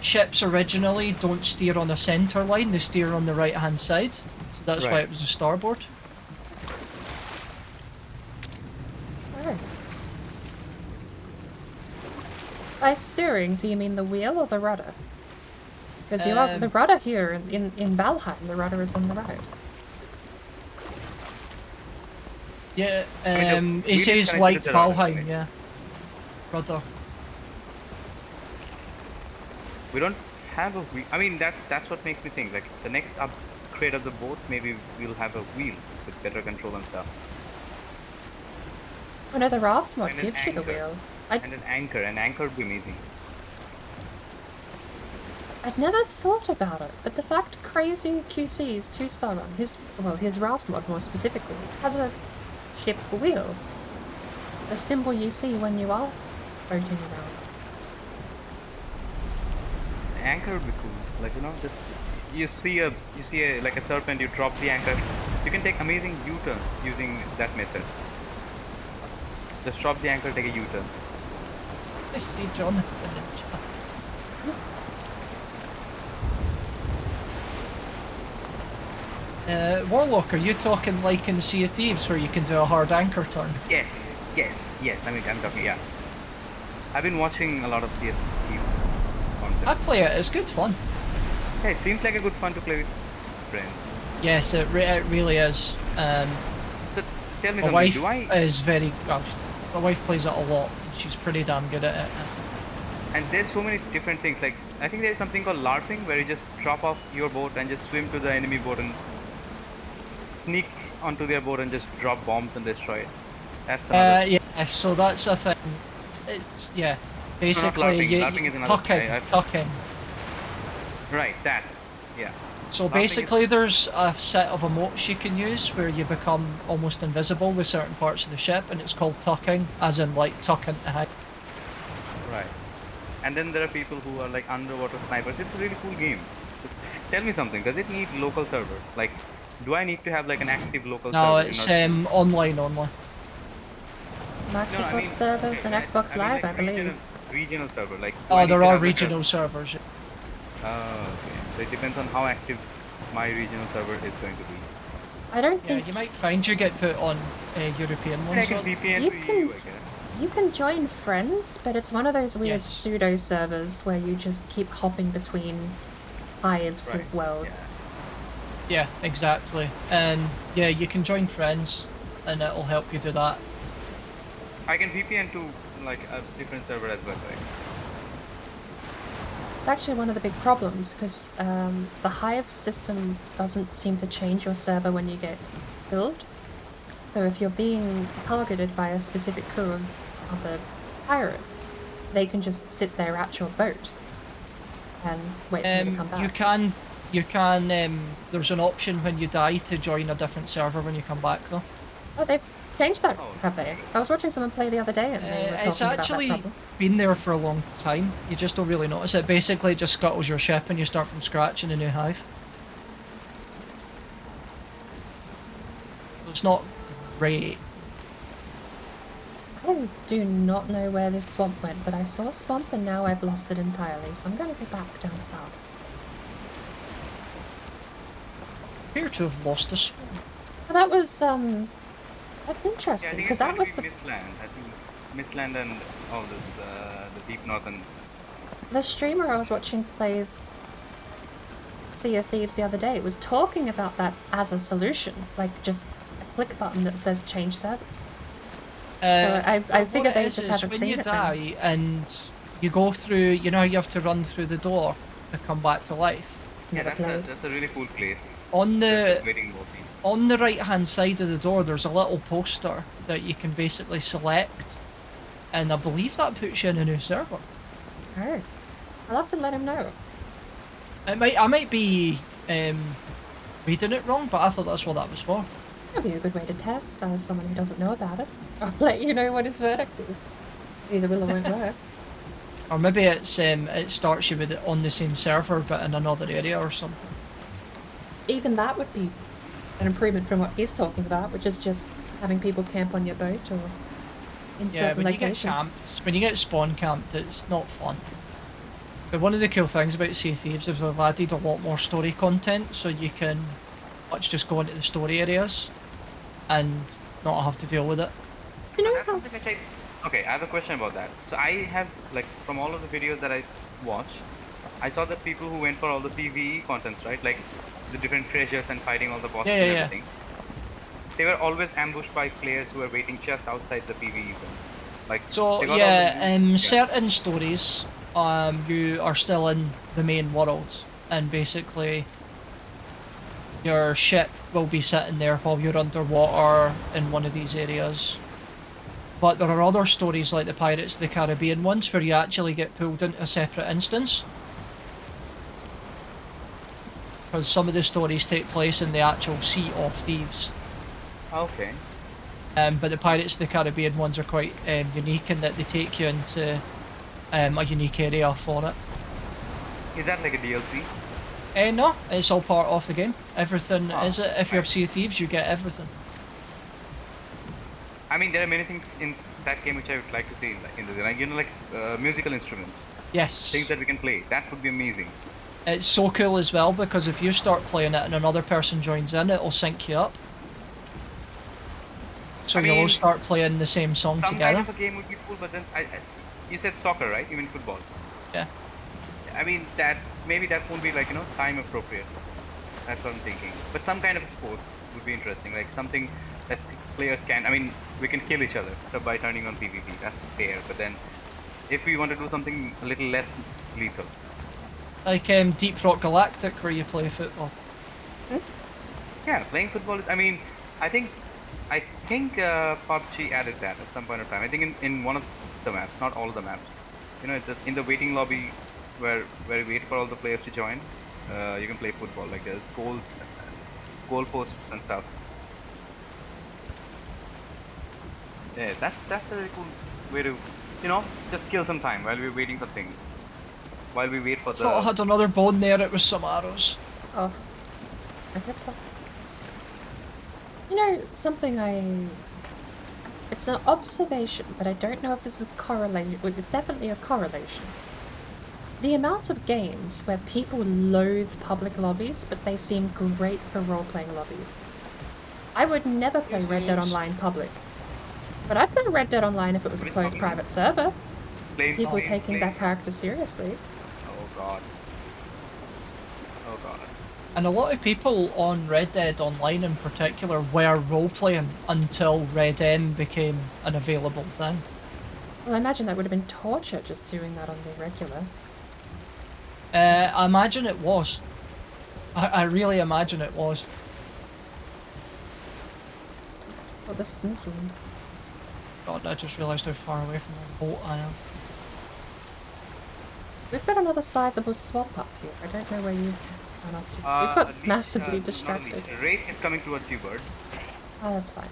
Ships originally don't steer on a centre line, they steer on the right hand side. So that's why Right. it was the starboard. Oh. By steering, do you mean the wheel or the rudder? Because you are the rudder here in Valheim, the rudder is on the right. Yeah, mean, the he wheel is says connected like to the rudder, Valheim, right? yeah. Rudder. We don't have a wheel. I mean, that's what makes me think. Like the next upgrade of the boat, maybe we'll have a wheel with better control and stuff. Oh no, the raft mod And an gives you the anchor. wheel. And an anchor. An anchor would be amazing. I'd never thought about it, but the fact Crazy QC's 2-star run, his raft mod more specifically, has a ship wheel. The symbol you see when you are floating around. An anchor would be cool. Like just you see a like a serpent. You drop the anchor. You can take amazing U-turns using that method. Just drop the anchor, take a U-turn. I see Johnathan in chat. Warlock, are you talking like in Sea of Thieves where you can do a hard anchor turn? Yes. I mean, I'm talking. Yeah. I've been watching a lot of Sea of Thieves I content. play it, it's good fun. Yeah, it seems like a good fun to play with friends. Yes, it really is. So tell me My something. wife Do I? is very... Well, my wife plays it a lot. She's pretty damn good at it. And there's so many different things. Like I think there's something called LARPing, where you just drop off your boat and just swim to the enemy boat and sneak onto their boat and just drop bombs and destroy it. That's another. Yeah, so that's a thing. It's, yeah, basically LARPing. LARPing is another thing. tucking. Right, that. Yeah. So LARPing basically there's a set of emotes you can use where you become almost invisible with certain parts of the ship, and it's called tucking, as in like tuck into hide. Right. And then there are people who are like underwater snipers. It's a really cool game. Tell me something. Does it need local servers? Like, do I need to have like an active local No, server? it's in order online only. Microsoft servers and Xbox Live, I believe. Regional server, like. do I Oh, need to there are have, like, a- regional servers. Oh, okay. So it depends on how active my regional server is going to be. I don't Yeah, think you might find you get put on European I ones. can on. VPN You to can- EU, I guess. you can join friends, but it's one of those weird Yes. pseudo servers where you just keep hopping between hives Right, of worlds. Yeah, exactly. And yeah, you can join friends, and it'll help you do that. I can VPN to like a different server as well, right? It's actually one of the big problems because the hive system doesn't seem to change your server when you get killed. So if you're being targeted by a specific crew of other pirates, they can just sit there at your boat and wait for you to come back. You can, there's an option when you die to join a different server when you come back though. Oh, they've changed that, Oh, have they? I was watching someone play the other day and they were It's talking about that actually problem. been there for a long time. You just don't really notice it. Basically, it just scuttles your ship and you start from scratch in a new hive. So it's not great. I do not know where this swamp went, but I saw a swamp and now I've lost it entirely, so I'm going to go back down south. Appear to have lost a swamp. Well, that was, that's Yeah, I interesting, think because it's that going was to the be Mistland. I think Mistland and all this, the deep northern. The streamer I was watching play Sea of Thieves the other day was talking about that as a solution, like just a click button that says change servers. I What figured it they is just is haven't when seen you it then. die and you go through, you know how you have to run through the door to come back to life. Yeah, Never played. that's a really cool place. On the Waiting lobby. on the right hand side of the door there's a little poster that you can basically select, and I believe that puts you in a new server. Oh. I'll have to let him know. I might be reading it wrong, but I thought that's what that was for. That'd be a good way to test. I have someone who doesn't know about it. I'll let you know what his verdict is. Either will or won't work. Or maybe it's it starts you with it on the same server but in another area or something. Even that would be an improvement from what he's talking about, which is just having people camp on your boat or in Yeah, certain when you get locations. camped, when you get spawn camped, it's not fun. But one of the cool things about Sea of Thieves is they've added a lot more story content, so you can much just go into the story areas and not have to deal with it. You So know that's how something which okay, I have a question about that. So I have, like, from all of the videos that I watched, I saw that people who went for all the PvE contents, right? Like the different treasures and fighting all the bosses and Yeah. everything. They were always ambushed by players who were waiting just outside the PvE zone. Like, So they got all yeah, the certain stories, you are still in the main world, and basically your ship will be sitting there while you're underwater in one of these areas. But there are other stories like the Pirates of the Caribbean ones where you actually get pulled into a separate instance. Because some of the stories take place in the actual Sea of Thieves. Okay. But the Pirates of the Caribbean ones are quite unique in that they take you into a unique area for it. Is that like a DLC? No, it's all part of the game. Everything Oh, is it. If you have right. Sea of Thieves, you get everything. I mean, there are many things in that game which I would like to see, like in the, like, you know, like musical instruments, Yes. things that we can play. That would be amazing. It's so cool as well because if you start playing it and another person joins in, it'll sync you up. So I you'll all mean, start playing the same song Some together. kind of a game would be cool, but then you said soccer, right? You mean football? Yeah. I mean that maybe that won't be, like, you know, time appropriate. That's what I'm thinking. But some kind of sports would be interesting, like something that players can. I mean, we can kill each other by turning on PvP. That's fair. But then, if we want to do something a little less lethal, Like Deep Rock Galactic where you play football. yeah, playing football is. I mean, I think PUBG added that at some point of time. I think in one of the maps, not all of the maps. You know, in the waiting lobby where we wait for all the players to join, you can play football. Like there's goal posts and stuff. Yeah, that's a really cool way to, you know, just kill some time while we're waiting for things. While we wait for Thought I had another bone there, it was some arrows. Oh, I hope so. You know, it's an observation, but I don't know if this is a correlation. Well, it's definitely a correlation. The amount of games where people loathe public lobbies, but they seem great for role-playing lobbies. I would never play Red Dead Online public. But I'd play Red Dead Online if it was a closed private server. People taking that character seriously. Oh god. Oh god. And a lot of people on Red Dead Online in particular were role-playing until Red M became an available thing. Well, I imagine that would have been torture just doing that on the regular. I imagine it was. I really imagine it was. Oh, this is Missland. God, I just realised how far away from the boat I am. We've got another sizable swamp up here. I don't know where you've Run off to- we Leech, got massively not a distracted. leech. Wraith is coming towards you, bird. Oh, that's fine.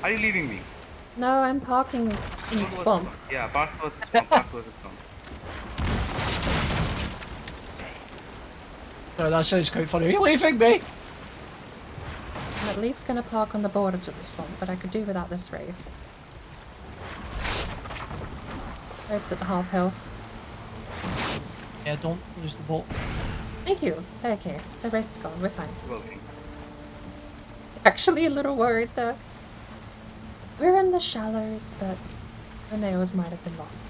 Are you leaving me? No, I'm parking in Go the towards swamp. Yeah, pass towards the swamp. Pass towards the swamp. So that sounds quite funny. Are you leaving me? I'm at least gonna park on the border to the swamp, but I could do without this wraith. It's at half health. Yeah, don't lose the boat. Thank you. Okay, the wraith's gone. We're fine. Welcome. It's actually a little worried there. We're in the shallows, but the nails might have been lost.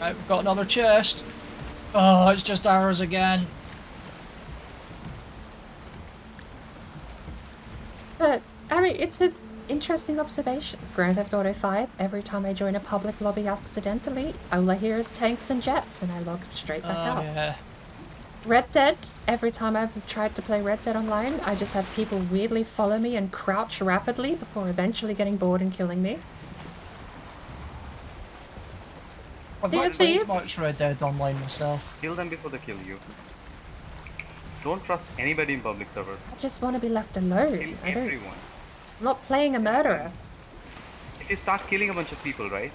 Right, we've got another chest. Oh, it's just ours again. But, I mean, it's an interesting observation. Grand Theft Auto 5, every time I join a public lobby accidentally, all I hear is tanks and jets, and I log straight back out. Yeah. Red Dead, every time I've tried to play Red Dead Online, I just have people weirdly follow me and crouch rapidly before eventually getting bored and killing me. I've Sea not of played Thieves? much Red Dead Online myself. Kill them before they kill you. Don't trust anybody in public server. I just want to be left Kill alone. I'm everyone. not playing a murderer. If you start killing a bunch of people, right?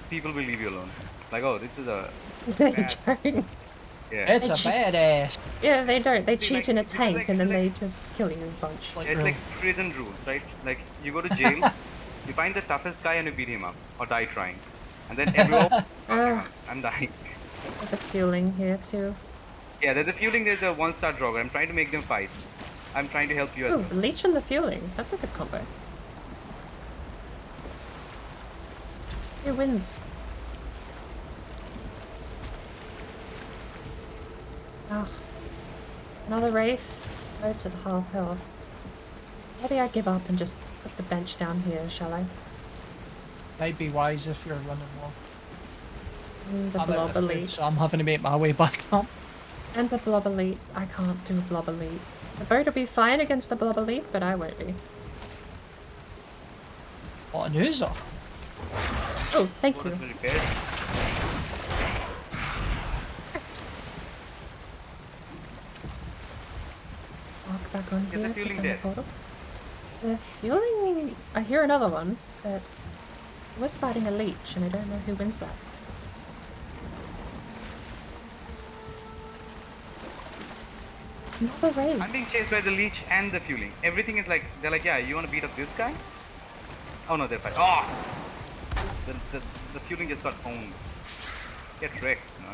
People will leave you alone. Like, oh, this is a... They Yeah. don't. Yeah. It's a badass. Yeah, they don't. They See, cheat like, in a this is tank like- and then this they is just kill you a bunch. Like It's real. like prison rules, right? Like, you go to jail, you find the toughest guy and you beat him up. Or die trying. And then everyone... I'm dying. There's a fueling here too. Yeah, there's a fueling, there's a 1-star jogger. I'm trying to make them fight. I'm trying to help you as Ooh, well. the leech and the fueling. That's a good combo. Who wins? Ugh. Another wraith. Oh, it's at half health. Maybe I give up and just put the bench down here, shall I? Might be wise if you're running low. And a I'm out blob of food, elite. so I'm having to make my way back up. And a blob elite. I can't do a blob elite. The boat will be fine against the blob elite, but I won't be. What a news though. Oh, thank What you. is the repair? Walk back on Is the here. fueling put down the dead? portal. The fueling... I hear another one, but... I was fighting a leech, and I don't know who wins that. Another wraith. I'm being chased by the leech and the fueling. Everything is like, they're like, yeah, you want to beat up this guy? Oh no, they're fighting. Oh! The fueling just got owned. Get wrecked. No.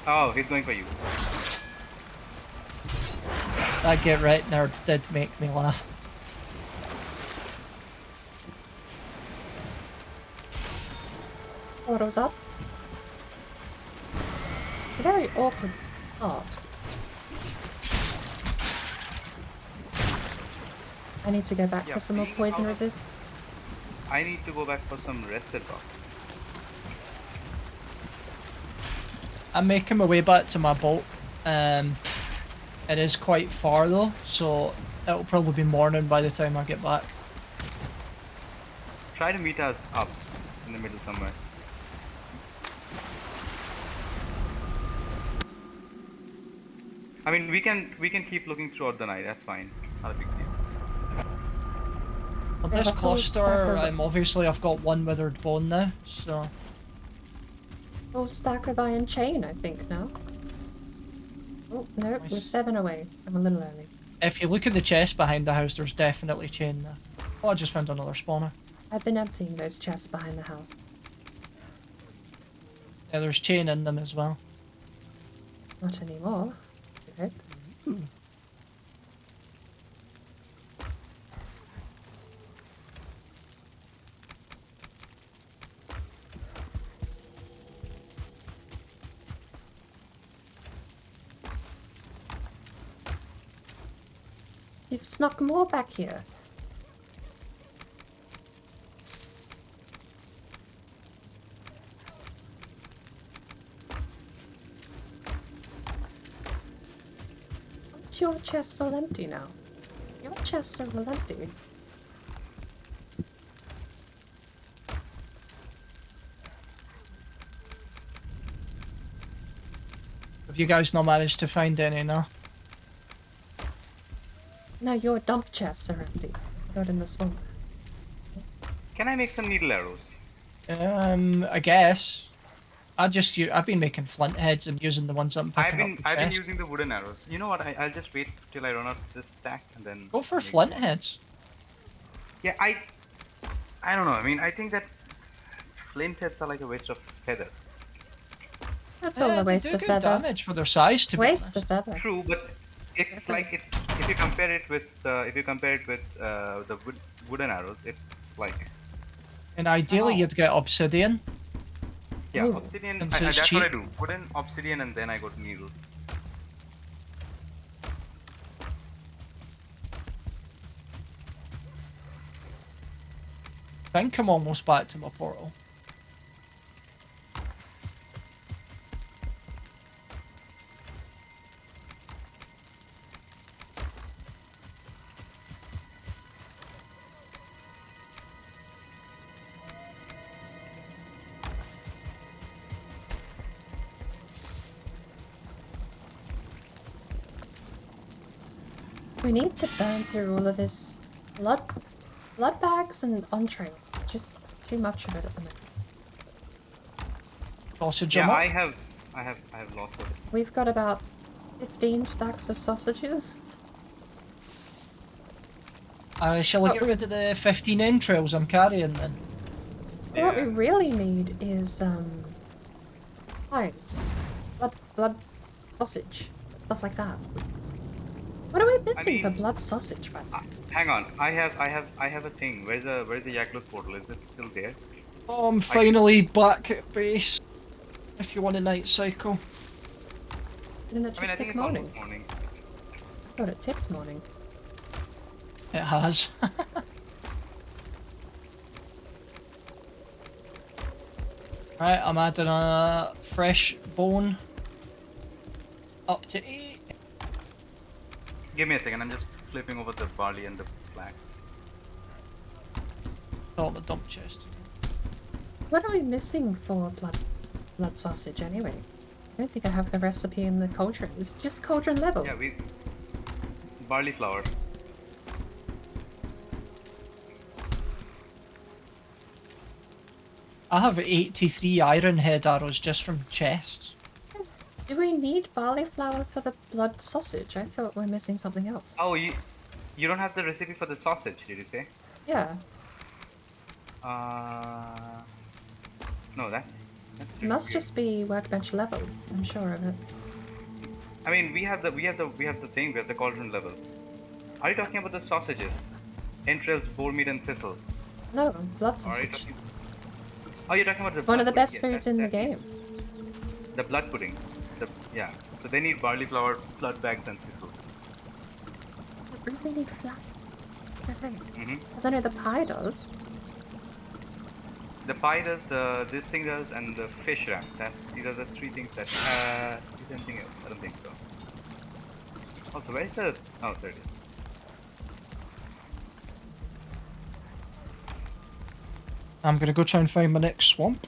Oh, he's going for you. That get right there did make me laugh. Portal's up. It's a very awkward part. I need to go back Yeah, for some more being poison out of- resist. I need to go back for some rested rock. I'm making my way back to my boat. It is quite far though, so it'll probably be morning by the time I get back. Try to meet us up in the middle somewhere. I mean, we can keep looking throughout the night. That's fine. Not a big deal. On We have this a whole stack cluster, of- obviously I've got one withered bone now, so Full stack of iron chain, I think, now. Oh, no, we're Nice. 7 away. I'm a little early. if you look at the chest behind the house, there's definitely chain there. Oh, I just found another spawner. I've been emptying those chests behind the house. Yeah, there's chain in them as well. Not anymore. I hope. You've snuck more back here. What's your chest all empty now? Your chests are all empty. Have you guys not managed to find any, no? No, your dump chests are empty. Not in the swamp. Can I make some needle arrows? I guess. I've been making flint heads and using the ones I'm picking up the I've been chest. using the wooden arrows. You know what? I'll just wait till I run out of this stack and then. Go for make flint more. heads. Yeah, I don't know. I mean, I think that flint heads are like a waste of feather. That's all a They waste do of good feather. damage for their size, to be Waste honest. the feather. True, but it's like it's if you compare it with the wooden arrows, it's like And ideally, Oh. you'd get obsidian. yeah, Ooh. obsidian. And so it's That's what I cheap. do. Wooden, obsidian, and then I go to needle. I think I'm almost back to my portal. We need to burn through all of this blood bags and entrails. Just too much of it at the moment. Sausage Yeah, them up. I have lots of it. We've got about 15 stacks of sausages. Shall I Oh, get we- rid of the 15 entrails I'm carrying then? What we Yeah. really need is pies, blood sausage, stuff like that. What are we missing for mean- blood sausage? By the way? Hang on, I have a thing. Where's the Yaklut portal? Is it still there? Oh, I'm finally back at base. If you want a night cycle. Didn't it I mean, just I think tick it's morning? almost morning. I thought it ticked morning. It has. Right, I'm adding a fresh bone. Up to 8. Give me a second. I'm just flipping over the barley and the flax. Oh, my dump chest. What are we missing for blood sausage anyway? I don't think I have the recipe in the cauldron. It's just cauldron level. Yeah, barley flour. I have 83 iron head arrows just from chests. Do we need barley flour for the blood sausage? I thought we're missing something else. Oh, you don't have the recipe for the sausage, did you say? Yeah, No, that's it really must weird. just be workbench level. I'm sure of it. I mean, we have the thing. We have the cauldron level. Are you talking about the sausages? Entrails, boar meat, and thistle. No, blood Or are you sausage. talking? Oh, you're talking about the. It's one of the blood best pudding. foods in the game. The blood pudding. Yeah. So they need barley flour, blood bags, and thistle. I really need flour. Is that right? Mm-hmm. Because I know the pie does. The pie does, this thing does, and the fish wrap. These are the three things that. Is there anything else? I don't think so. Also, where's the? Oh, there it is. I'm gonna go try and find my next swamp.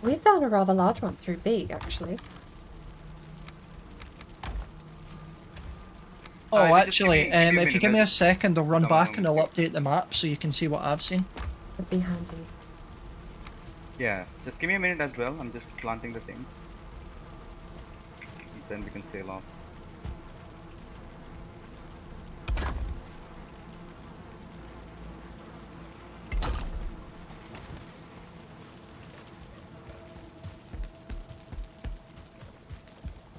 We found a rather large one through B, actually. Oh, just give actually, me a if you minute, give me a I'll- second, I'll run Come back on. and I'll update the map so you can see what I've seen. Would be handy. Yeah, just give me a minute as well. I'm just planting the things. Then we can sail off.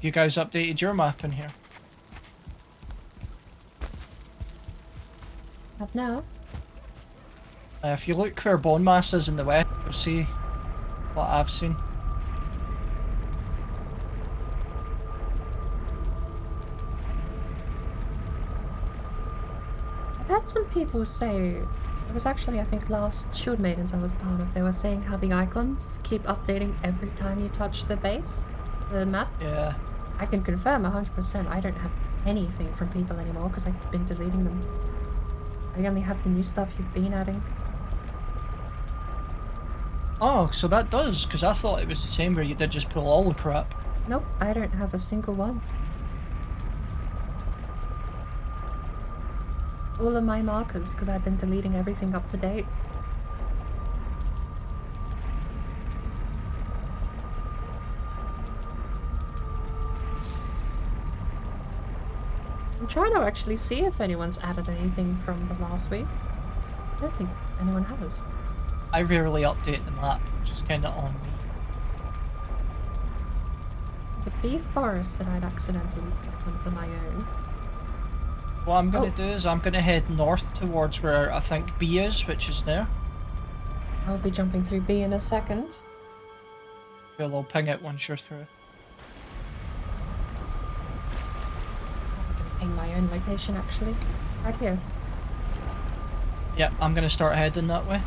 You guys updated your map in here. Up now. If you look where bone mass is in the west, you'll see what I've seen. I've had some people say, it was actually I think last Shield Maidens I was part of, they were saying how the icons keep updating every time you touch the base, the map. Yeah. I can confirm 100% I don't have anything from people anymore because I've been deleting them. I only have the new stuff you've been adding. Oh, so that does, because I thought it was the same where you did just pull all the crap. Nope, I don't have a single one. All of my markers, because I've been deleting everything up to date. I'm trying to actually see if anyone's added anything from the last week. I don't think anyone has. I rarely update the map, which is kind of on me. There's a bee forest that I'd accidentally put onto my own. What I'm going to do is I'm going to head north towards where I think B is, which is there. I'll be jumping through B in a second. Cool, I'll ping it once you're through. I'm gonna ping my own location actually. Right here. Yeah, I'm going to start heading that way.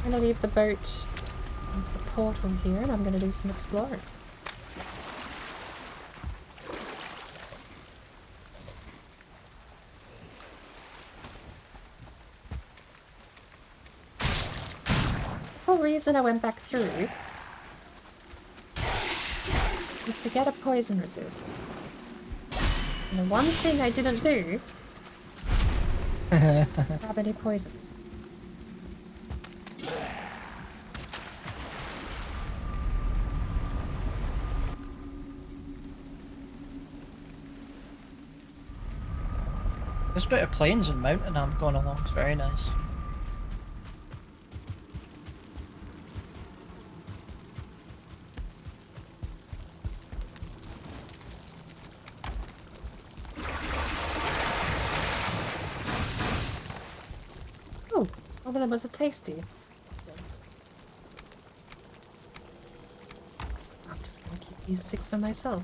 I'm gonna leave the boat into the portal here and I'm gonna do some exploring. The whole reason I went back through was to get a poison resist. And the one thing I didn't do, grab any poisons. This bit of plains and mountain I'm going along is very nice. Oh, one of them was a tasty. I'm just gonna keep these 6 for myself.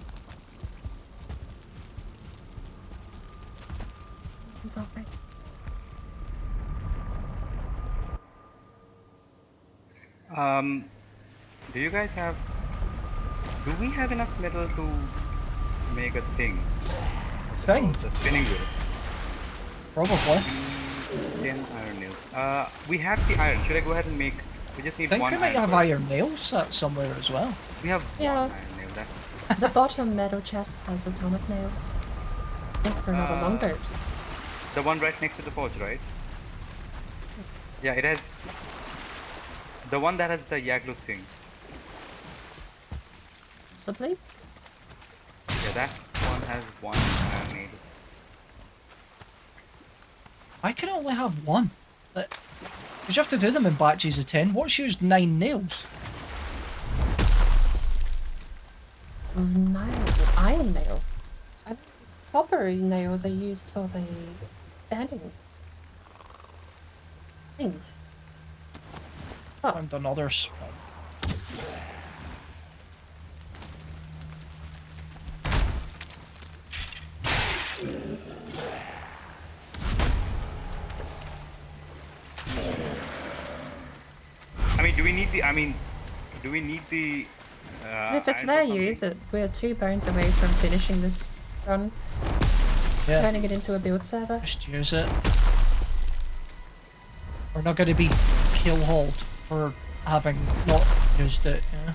It's okay. Do you guys have... Do we have enough metal to make a thing? Thing? The spinning wheel. Probably. 10 iron nails. We have the iron. Should I go ahead and make... We just I need think one we might have first. iron nails somewhere as well. We have Yeah. one iron nail. That's... The bottom metal chest has a ton of nails. I think for another longboat. The one right next to the forge, right? Yeah, it has... The one that has the Yaglu thing. Possibly. Yeah, that one has one iron nail. I can only have one. Because you have to do them in batches of 10. What's used 9 nails? Nail. Iron nail. Copper nails are used for the standing things. Oh, Found another spot. I mean, do we need the... I mean, do we need the... if it's iron there, for use something? it. We're 2 bones away from finishing this run, Yeah, turning it into a build server. just use it. We're not going to be kill-hauled for having not used it, yeah.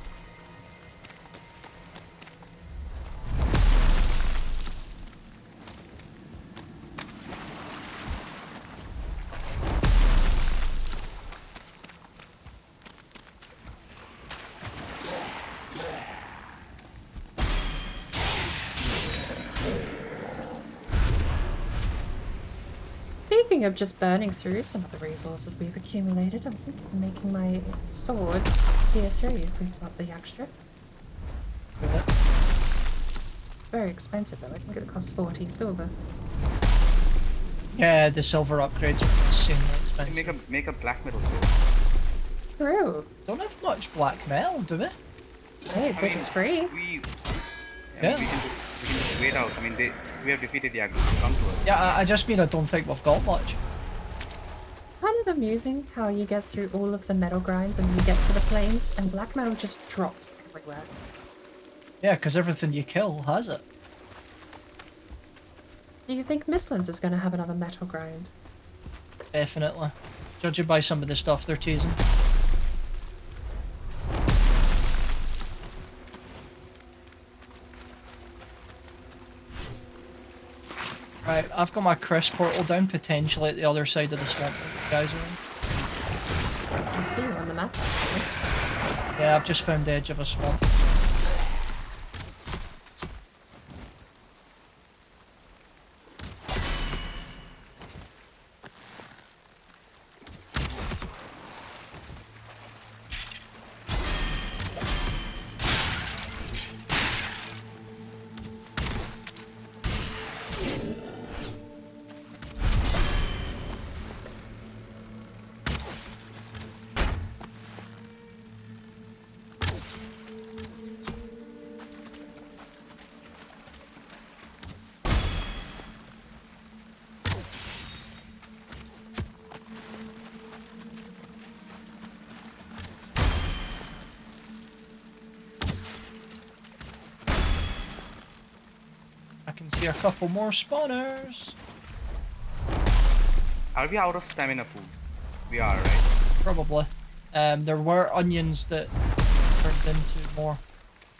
Speaking of just burning through some of the resources we've accumulated, I'm thinking of making my sword tier 3 if we've got the extra. With it. Very expensive though, I think it costs 40 silver. Yeah, the silver upgrades are insanely expensive. Make a black metal sword. True. Don't have much black metal, do we? Hey, I but mean, it's free. Yeah. We can just wait out. I mean, we have defeated the Yaglu. Come to us. Yeah, I just mean I don't think we've got much. Kind of amusing how you get through all of the metal grind and you get to the plains and black metal just drops everywhere. Yeah, because everything you kill has it. Do you think Mistlands is going to have another metal grind? Definitely. Judging by some of the stuff they're teasing. Right, I've got my Chris portal down, potentially at the other side of the swamp that you guys are in. I see you on the map. Yeah, I've just found the edge of a swamp. I can see a couple more spawners. Are we out of stamina food? We are, right? Probably. There were onions that turned into more.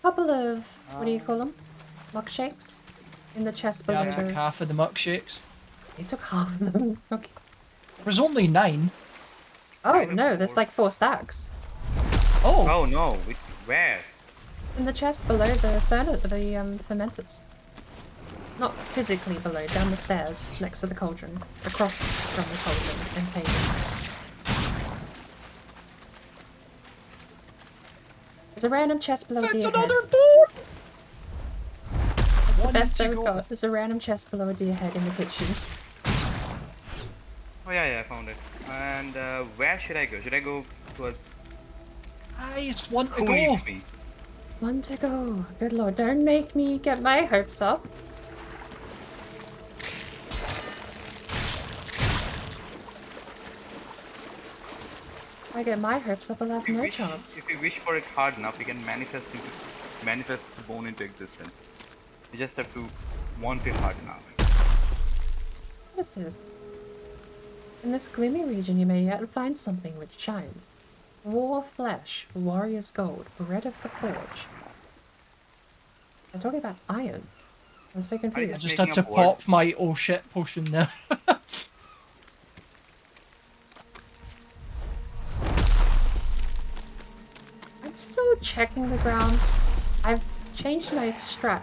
Couple of, what do you call them? Milkshakes? In the chest below Yeah, I took the... half of the milkshakes. You took half of them. Okay. There was only 9. Oh, Kind of no, there's more. like 4 stacks. Oh! Oh no, where? In the chest below the fermenters. Not physically below, down the stairs, next to the cauldron. Across from the cauldron and table. There's a random chest below Found the head. another board! That's the One best to I've go. got. There's a random chest below a deer head in the kitchen. Oh yeah, I found it. And where should I go? Should I go towards Guys, want to who go? needs me? One to go. Good lord, don't make me get my hopes up. If I get my hopes up, I'll have no chance. If you wish for it hard enough, you can manifest the bone into existence. You just have to want it hard enough. What is this? In this gloomy region you may yet find something which shines. Raw flesh, warrior's gold, bread of the forge. They're talking about iron. I'm so I confused. just making had to up pop words. my oh shit potion there. I'm still checking the ground. I've changed my strat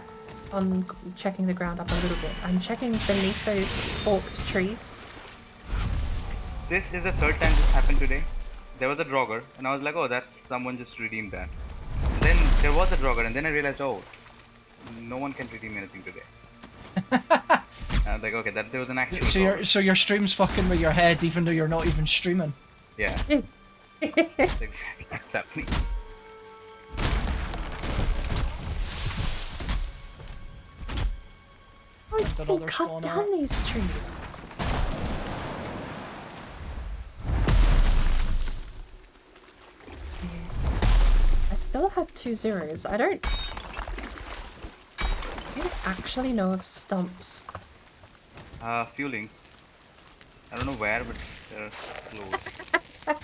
on checking the ground up a little bit. I'm checking beneath those forked trees. This is the third time this happened today. There was a Draugr, and I was like, oh, that's someone just redeemed that. And then there was a Draugr, and then I realized, oh, no one can redeem anything today. I was like, okay, that there was an actual Draugr. so your stream's fucking with your head even though you're not even streaming. Yeah, that's exactly what's happening. I Found can another cut spawner. down these trees. Let's see. I still have 2 zeros. I don't actually know of stumps. Fuelings. I don't know where, but they're close.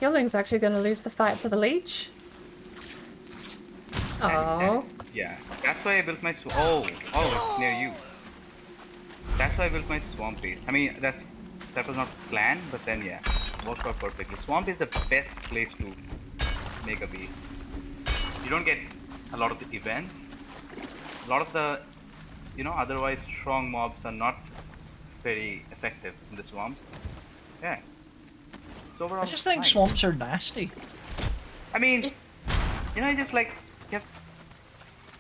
Yelling's actually gonna lose the fight to the leech. Oh. Yeah, that's why I built my oh, it's near you. That's why I built my Swampiest. I mean, that was not planned, but then yeah, worked out perfectly. Swamp is the best place to make a base. You don't get a lot of the events. A lot of the, otherwise strong mobs are not very effective in the swamps. Yeah. So overall, I just think fine. swamps are nasty. I mean, just like, yep.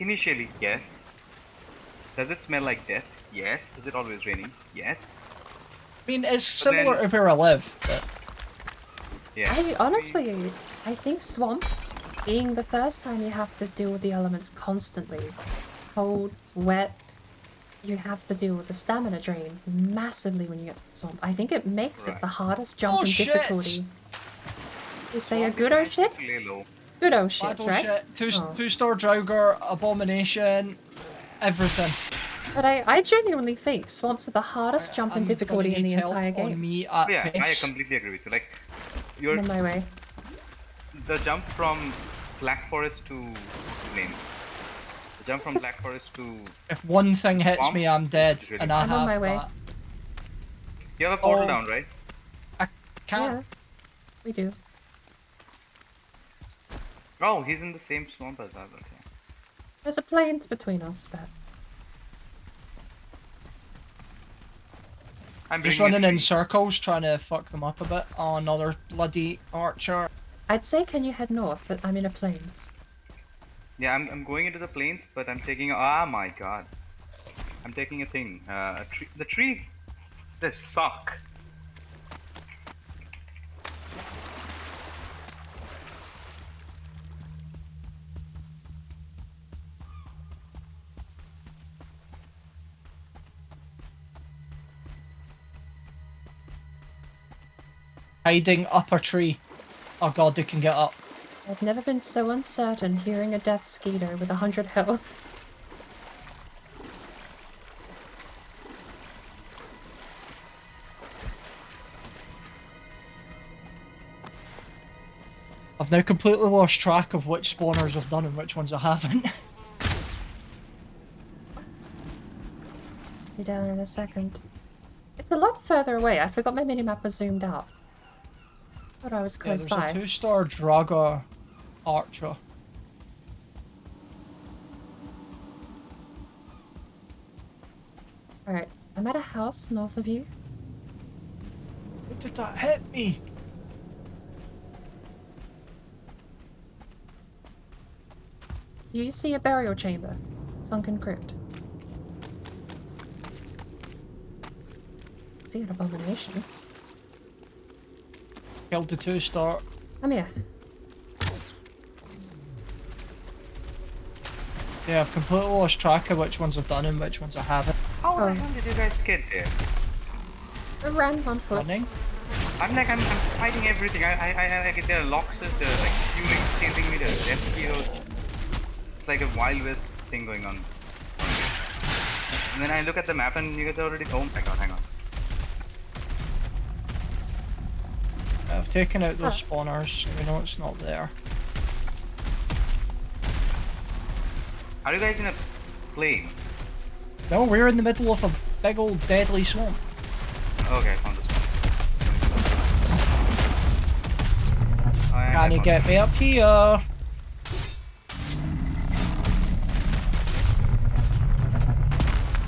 Initially, yes. Does it smell like death? Yes. Is it always raining? Yes. I mean, it's But similar then- to where I live, but Yeah. I think swamps, being the first time you have to deal with the elements constantly, cold, wet, you have to deal with the stamina drain massively when you get to the swamp. I think it makes it Right. the hardest jump Oh, in shit! difficulty. You say a Swamp good is old shit? actually low. Good old shit, battle right? shit, Oh. two-star Draugr, abomination, everything. But I genuinely think swamps are the hardest jump in I'm difficulty gonna in the need help entire on game. me at Yeah, I best. completely agree with you. Like, I'm on my way. the jump from Black Forest to name. The jump from Yes. Black Forest to... If one thing hits Swamp? me, I'm dead, Really and I I'm have on my way. that. You have a portal Oh. down, right? I can't. Yeah, we do. Oh, he's in the same swamp as us, okay. There's a plains between us, but I'm Just bringing a running in tree. circles, trying to fuck them up a bit. Oh, another bloody archer. I'd say can you head north, but I'm in a plains. Yeah, I'm going into the plains, but I'm taking... Ah, my god. I'm taking a thing. A tree. The trees, they suck. Hiding up a tree. Oh god, they can get up. I've never been so uncertain hearing a death skeeter with 100 health. I've now completely lost track of which spawners I've done and which ones I haven't. Be down in a second. It's a lot further away. I forgot my minimap was zoomed out. Thought I was Yeah, close there's by. a 2-star Draga archer. Alright, I'm at a house north of you. What did that hit me? Do you see a burial chamber? Sunken crypt. See an abomination. Killed the 2-star. Come here. Yeah, I've completely lost track of which ones I've done and which ones I haven't. How Oh. the hell did you guys get there? I ran on foot. Running? I'm fighting everything. I get there are locks, there are like humans chasing me, there are death heroes. It's like a Wild West thing going on. And then I look at the map and you guys are already... Oh my god, hang on. I've taken out those spawners, so we know it's not there. Are you guys in a plane? No, we're in the middle of a big old deadly swamp. Okay, I found this one. Oh, and I Can you found get it. me up here?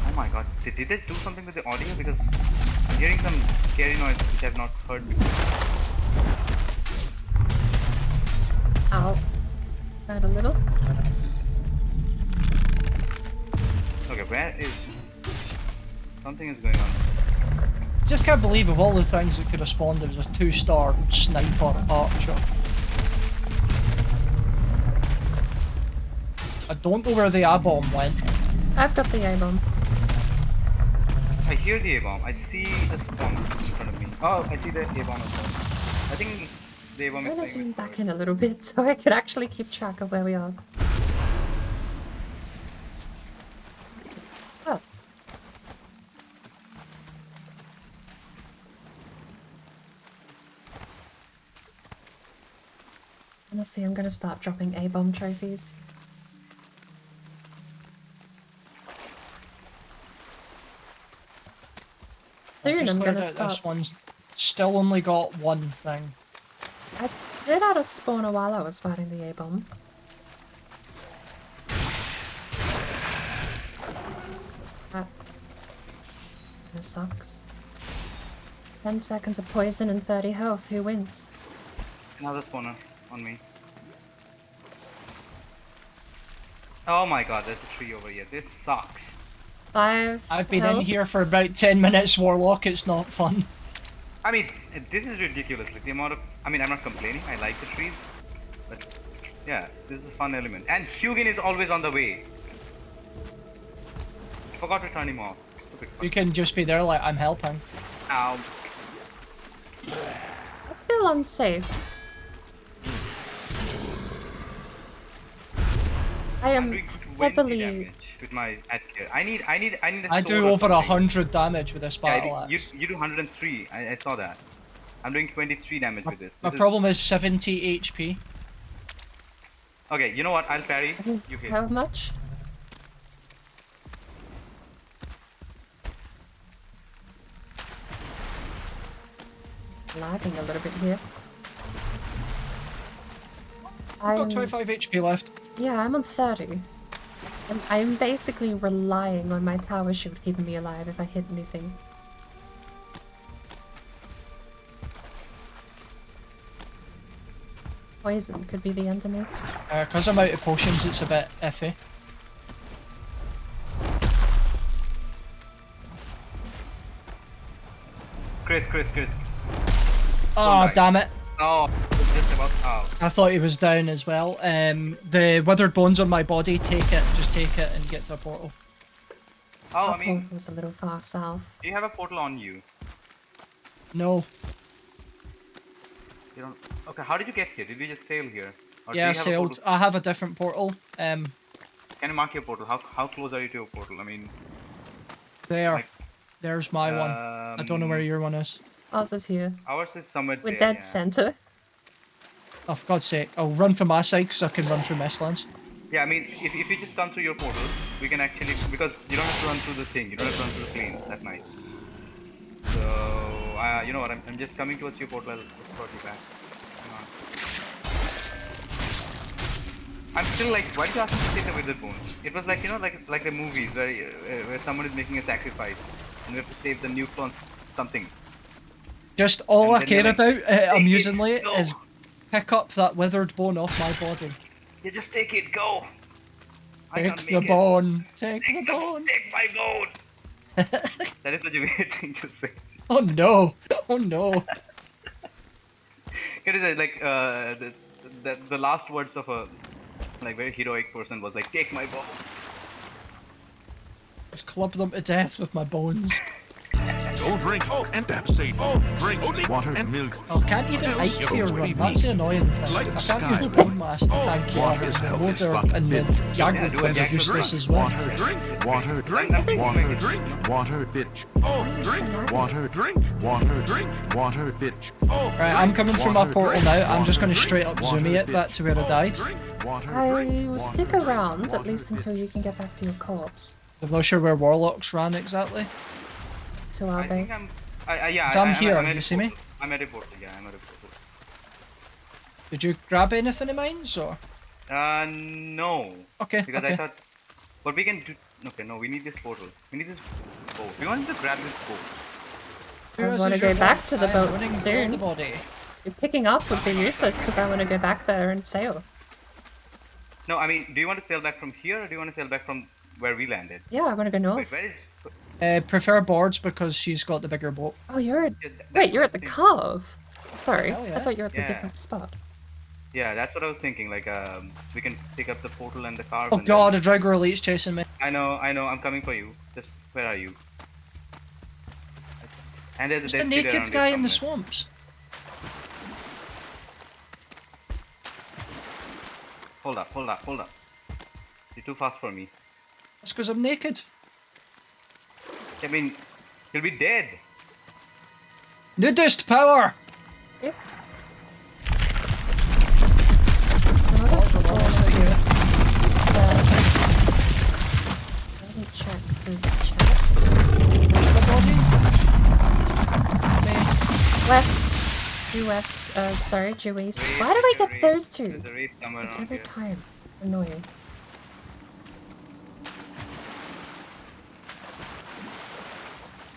Oh my god, did they do something with the audio? Because I'm hearing some scary noise which I've not heard before. Ow. Add a little. Okay, where is... Something is going on. Just can't believe of all the things that could have spawned, there was a 2-star sniper archer. I don't know where the A-bomb went. I've got the A-bomb. I hear the A-bomb. I see the spawn in front of me. Oh, I see the A-bomb as well. I think the A-bomb I'm is gonna playing zoom with back her. in a little bit so I can actually keep track of where we are. Oh. Honestly, I'm gonna start dropping A-bomb trophies. I've Soon just I'm cleared gonna out start. this one's still only got one thing. I cleared out a spawner while I was fighting the A-bomb. That kinda sucks. 10 seconds of poison and 30 health. Who wins? Another spawner on me. Oh my god, there's a tree over here. This sucks. 5 I've been in health. here for about 10 minutes, Warlock, it's not fun. I mean, this is ridiculous. Like the amount of... I mean, I'm not complaining. I like the trees. But, yeah, this is a fun element. And Hugin is always on the way. Forgot to turn him off. Stupid fuck. You can just be there like, I'm helping. Ow. I feel unsafe. I I'm am doing 20 heavily. damage with my head gear. I need a I sword do or over something. 100 damage with this Yeah, battle you axe. do 103. I saw that. I'm doing 23 damage with this. My This is- problem is 70 HP. Okay, you know what? I'll parry. You hit. How much? lagging a little bit here. I've got 25 HP left. Yeah, I'm on 30. I'm basically relying on my tower shield keeping me alive if I hit anything. Poison could be the end of me. Because I'm out of potions, it's a bit iffy. Chris. Oh, die. damn it. Oh, it's just about. Oh. I thought he was down as well. The withered bones on my body, take it. Just take it and get to a portal. Oh, I That mean, portal was a little far south. do you have a portal on you? No. You don't. Okay, how did you get here? Did you just sail here? Or do Yeah, I you have a sailed. portal? I have a different portal. Can you mark your portal? How close are you to your portal? I mean, There. Like, There's my one. I don't know where your one is. Ours is here. Ours is somewhere We're there. dead Yeah. center. Oh, for God's sake. I'll run for my side because I can run through Mistlands. Yeah, I mean, if you just come through your portal, we can actually, because you don't have to run through the thing, you don't have to run through the plains that night. So, you know what, I'm just coming towards your portal, I'll escort you back. Hang on. I'm still like, why did you ask me to take the withered bones? It was like, you know, like the movies where someone is making a sacrifice and we have to save the nucleons something. Just all And I then you're care like, about, "Just take it, amusingly, go." is pick up that withered bone off my body. Yeah, just take it, go! I Take can't the make it. bone. Take the bone. Take my bone! That is such a weird thing to say. Oh no. Oh no. It is like the last words of a like very heroic person was like, take my bone. Just club them to death with my bones. Don't drink and tap safe. Drink only water and milk. I can't even ice clear run. That's the annoying thing. Like I the can't use sky. Bone Mass to tank What is health is Loader fucking and the bitch. Yeah, Jagger do a are Jagger useless drink. as well. Water, drink, water, drink, I think water, we- drink, water, bitch. Drink, water, drink, water, drink, water, bitch. Right, I'm coming through my portal now. I'm just going to straight up zoomy it back to where I died. I will stick around at least until you can get back to your corpse. I'm not sure where Warlocks ran exactly. To our I think base. yeah. So I'm here, at you a see me? portal. I'm at a portal. Yeah, I'm at a portal. Did you grab anything of mine, or? No. Okay, Because okay. I thought, but we can do. Okay, no, we need this portal. We need this boat. We want to grab this boat. Who I is want to this your go back boat? to the I am boat running soon. for the body. Picking up would be useless because I want to go back there and sail. No, I mean, do you want to sail back from here, or do you want to sail back from where we landed? Yeah, I want to go Wait, north. where is? Prefer boards because she's got the bigger boat. Oh, you're at... Yeah, that's Wait, you're what at the I was cove. Sorry, Hell yeah. I thought you were at the Yeah. different spot. Yeah, that's what I was thinking. Like, we can pick up the portal and the carve. Oh and god, then- a Drago Elite's chasing me. I know. I'm coming for you. Just where are you? And there's Just a a dead kid naked around guy here in the somewhere. swamps. Hold up. You're too fast for me. That's because I'm naked. I mean, you'll be dead. Nudist power! Yep. Another spawn over here. I haven't checked his chest. West. Due west. Sorry, due east. Wraith, Why do I there's a get wraith. those two? There's a wraith somewhere It's around every here. time. Annoying.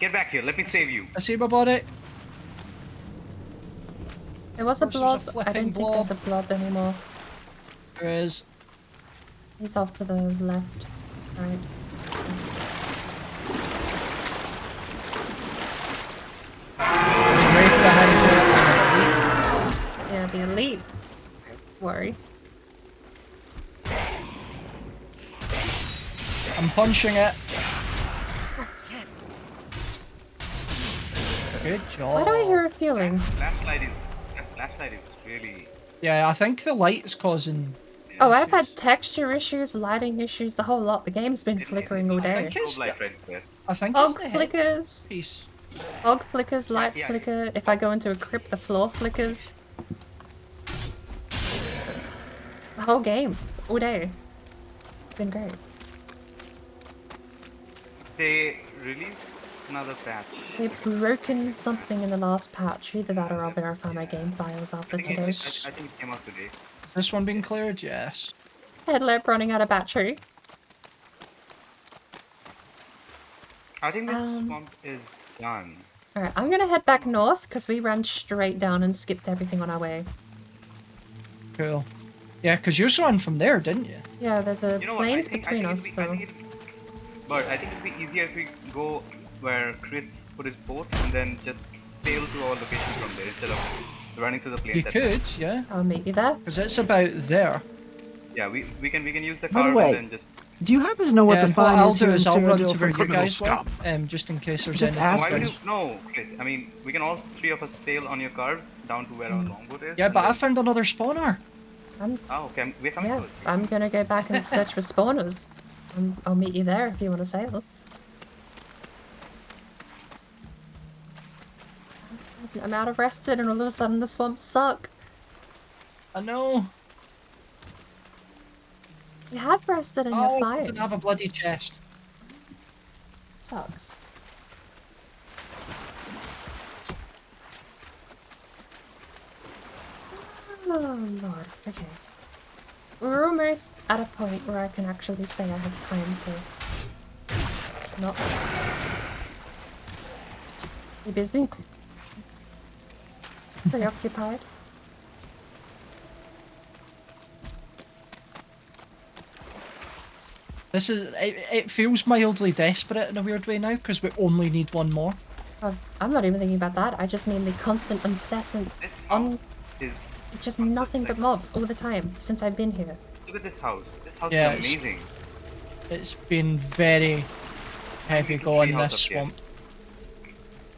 Get back here. Let me save you. I see my body. There was a Versus a blob. I flipping don't think there's a blob. blob anymore. There is. He's off to the left. Right. There's Wraith behind me. Yeah, the elite. Worry. I'm punching it. Good job. Why do I hear a feeling? Flashlight is really. Yeah, I think the light is causing. Oh, I've had texture issues, lighting issues, the whole lot. The game's been flickering all day. think it's Strobe light right there. I think Fog it's the flickers. headpiece. Fog flickers, lights yeah. flicker. If I go into a crypt, the floor flickers. The whole game. All day. It's been great. They released another patch. We've broken something in the last patch. Either that or I'll verify my game files after I think, today. I think it came out today. Is this one being cleared? Yes. Headlamp running out of battery. I think this Um, swamp is done. Alright, I'm gonna head back north because we ran straight down and skipped everything on our way. Cool. Yeah, because you ran from there, didn't you? Yeah, there's a You know what? plains between us though. But I think it'd be easier if we go where Chris put his boat and then just sail to our location from there instead of running to the plains. You at could, night. yeah. I'll meet you there. Because it's about there. Yeah, we can use the By car the way, and then just. Do you happen to know what Yeah, the and what fine I'll is do here in is I'll run to Cyrodiil where for you criminal guys scum? were, just in case there's Just anything. ask Why would us. you? No, Chris. I mean, we can all three of us sail on your car down to where our longboat is. Yeah, and but I then- found another spawner. Oh, okay. We're coming Yeah, to it. I'm gonna go back and search for spawners. I'll meet you there if you want to sail. I'm out of rested and all of a sudden the swamps suck. I know. You have rested and Oh, you're I fine. didn't have a bloody chest. Sucks. Oh lord, okay. We're almost at a point where I can actually say I have time to not be busy. Preoccupied. This is, it feels mildly desperate in a weird way now, because we only need one more. I'm not even thinking about that. I just mean the constant, incessant, This house is. just nothing but mobs all the time since I've been here. Look at this house. This house Yeah, is it's- amazing. It's been very heavy going treehouse this up here. swamp.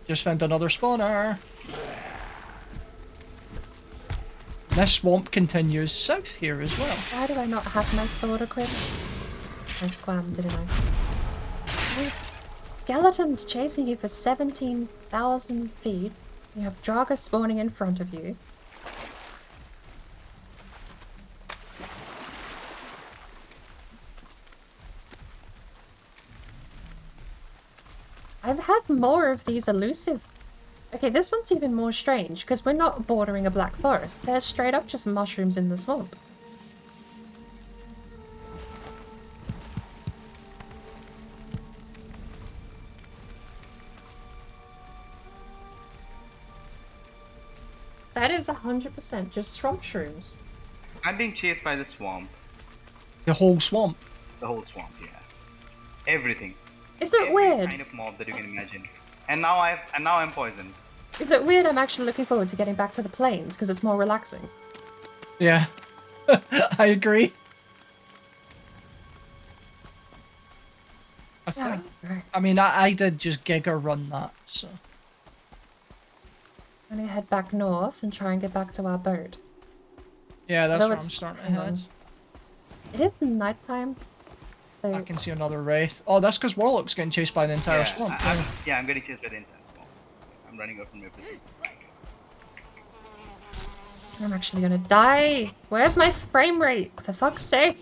Just found another spawner. This swamp continues south here as well. Why do I not have my sword equipped? I swam, didn't I? Wait, skeletons chasing you for 17,000 feet. You have Draga spawning in front of you. I've had more of these elusive. Okay, this one's even more strange because we're not bordering a black forest. They're straight up just mushrooms in the swamp. That is 100% just swamp shrooms. I'm being chased by the swamp. The whole swamp. The whole swamp, yeah. Everything. Is it Every weird? kind of mob that you can imagine. And now I'm poisoned. Is it weird I'm actually looking forward to getting back to the plains because it's more relaxing? Yeah. I agree. Yeah, right. I mean, I did just Giga run that, so. I'm gonna head back north and try and get back to our boat. Yeah, that's Though where I'm it's- starting to hang on. head. It is nighttime, so I can see another wraith. Oh, that's because Warlock's getting chased by the entire swamp. I'm getting chased by the entire swamp. I'm running out from everything. I'm actually gonna die. Where's my frame rate? For fuck's sake!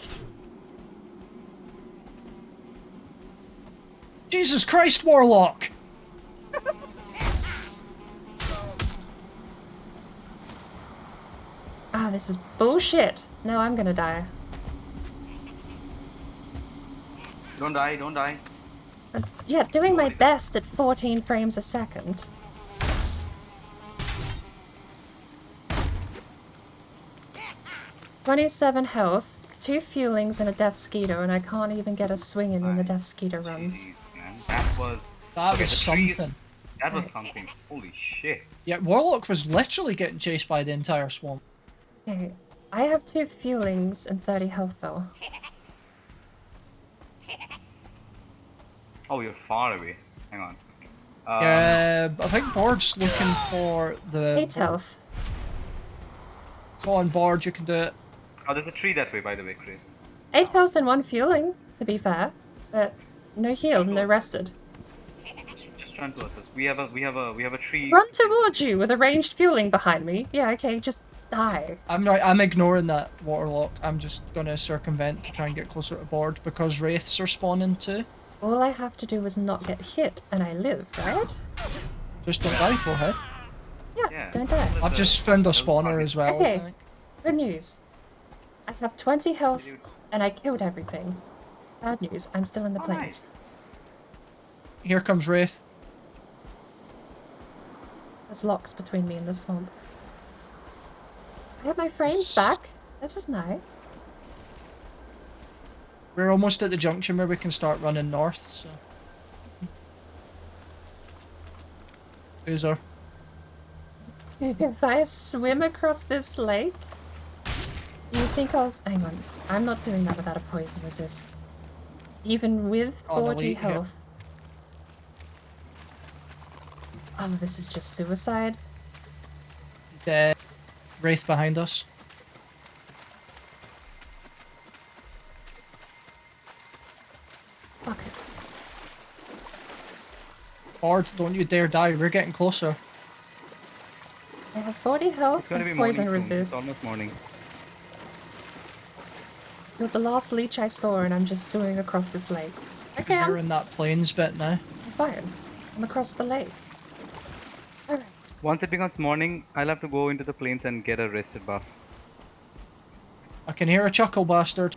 Jesus Christ, Warlock! Ah, this is bullshit. No, I'm gonna die. Don't die, don't die. Yeah, doing my best at 14 frames a second. "27 health, 2 fuelings and a death skeeter, and I can't even get a swing in when the death skeeter runs. Jeez, man. That was That Okay, was the trees- something. that was something. Holy shit. Yeah, Warlock was literally getting chased by the entire swamp. Okay, I have 2 fuelings and 30 health though. Oh, you're far away. Hang on. I think Bard's looking for the... 8 health. Go on, Bard, you can do it. Oh, there's a tree that way, by the way, Chris. 8 health and 1 fueling, to be fair. But no healed, no rested. Just run towards us. We have a tree. Run towards you with a ranged fueling behind me. Yeah, okay, just die. I'm ignoring that Warlock. I'm just gonna circumvent to try and get closer to Bard because wraiths are spawning too. All I have to do is not get hit, and I live, right? Just don't die, forehead. Yeah, Yeah. don't die. I've just found a spawner as well, Okay. I think. Good news. I have 20 health, You- and I killed everything. Bad news, I'm still in the Oh, plains. nice. Here comes Wraith. There's locks between me and the swamp. I have my frames back. This is nice. We're almost at the junction where we can start running north, so. User. If I swim across this lake, do you think I'll... Hang on. I'm not doing that without a poison resist. Even with Oh, no, 40 yeah. health. Oh, this is just suicide. Wraith behind us. Fuck it. Bard, don't you dare die, we're getting closer. I have 40 health It's gonna be and morning poison soon. It's resist. almost morning. You're the last leech I saw and I'm just swimming across this lake. Okay, We're I'm in that plains bit now. fine. I'm across the lake. Alright. Once it becomes morning, I'll have to go into the plains and get a rested buff. I can hear a chuckle bastard.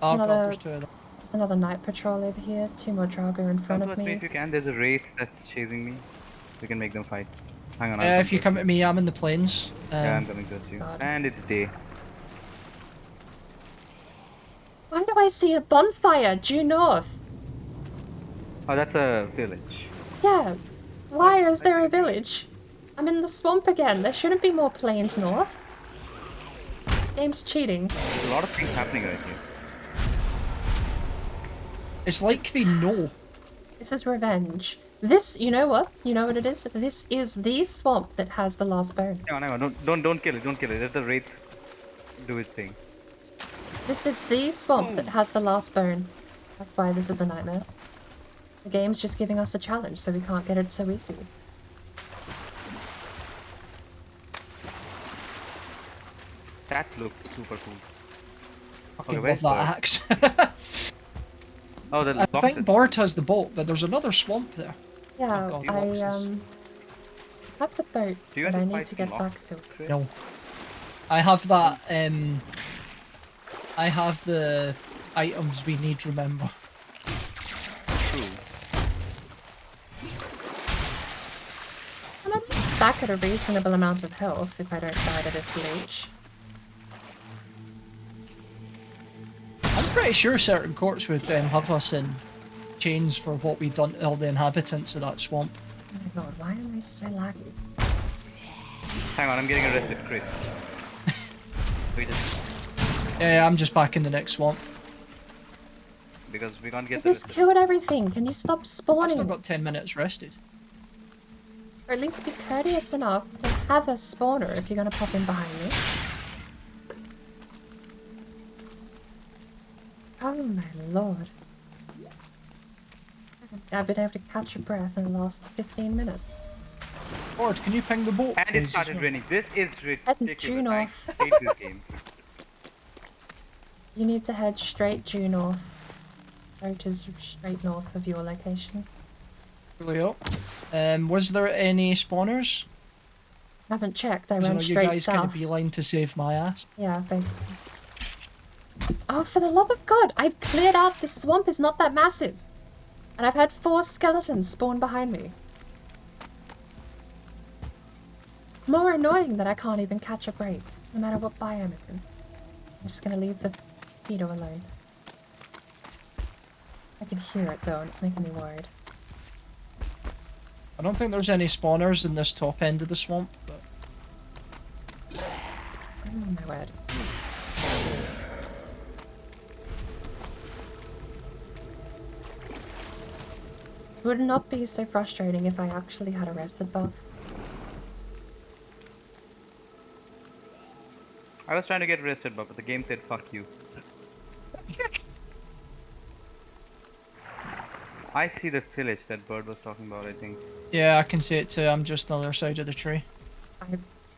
Oh god, Another- there's two of them. There's another night patrol over here. 2 more Draugr in Come front of towards me if me. you can. There's a wraith that's chasing me. We can make them fight. Hang on. I'll If you come towards to me, I'm in the plains. Yeah, I'm coming towards you. God. And it's day. Why do I see a bonfire due north? Oh, that's a village. Yeah. Why is there a village? I'm in the swamp again. There shouldn't be more plains north. Game's cheating. There's a lot of things happening right here. It's like they know. This is revenge. This, you know what? You know what it is? This is the swamp that has the last bone. Hang on, hang on. Don't kill it. Don't kill it. Let the wraith do its thing. This is the swamp that has the last bone. That's why this is the nightmare. The game's just giving us a challenge, so we can't get it so easy. That looked super cool. Fucking Okay, love where's that Bard? axe. Oh, the I box think is- Bard has the boat, but there's another swamp there. Yeah, Oh, God, I boxes. have the boat, Do you but have I to need fight to get some back to. Chris? No. I have that, I have the items we need, remember. True. I'm at least back at a reasonable amount of health if I don't die to this leech. I'm pretty sure certain courts would have us in chains for what we've done to all the inhabitants of that swamp. Oh my god, why am I so laggy? Hang on, I'm getting arrested, Chris. We just Yeah, I'm just back in the next swamp. because we can't I get the just killed everything. Can you stop I've still spawning? got 10 minutes rested. Or at least be courteous enough to have a spawner if you're gonna pop in behind me. Oh my lord. I've been able to catch a breath in the last 15 minutes. Bard, can you ping the boat? And please, it as started well? raining. This is Heading ridiculous. due north. I hate this game. You need to head straight due north. Which is straight north of your location. Really up. Was there any spawners? Haven't checked, I 'Cause I ran know you straight guys kind of south. beeline to save my ass. Yeah, basically. Oh, for the love of God! I've cleared out this swamp is not that massive! And I've had 4 skeletons spawn behind me. More annoying that I can't even catch a break, no matter what biome I'm in. I'm just gonna leave the Fido alone. I can hear it though, and it's making me worried. I don't think there's any spawners in this top end of the swamp, but Oh my word. This would not be so frustrating if I actually had a rested buff. I was trying to get arrested, but the game said fuck you. I see the village that Bird was talking about, I think. yeah, I can see it too. I'm just on the other side of the tree. I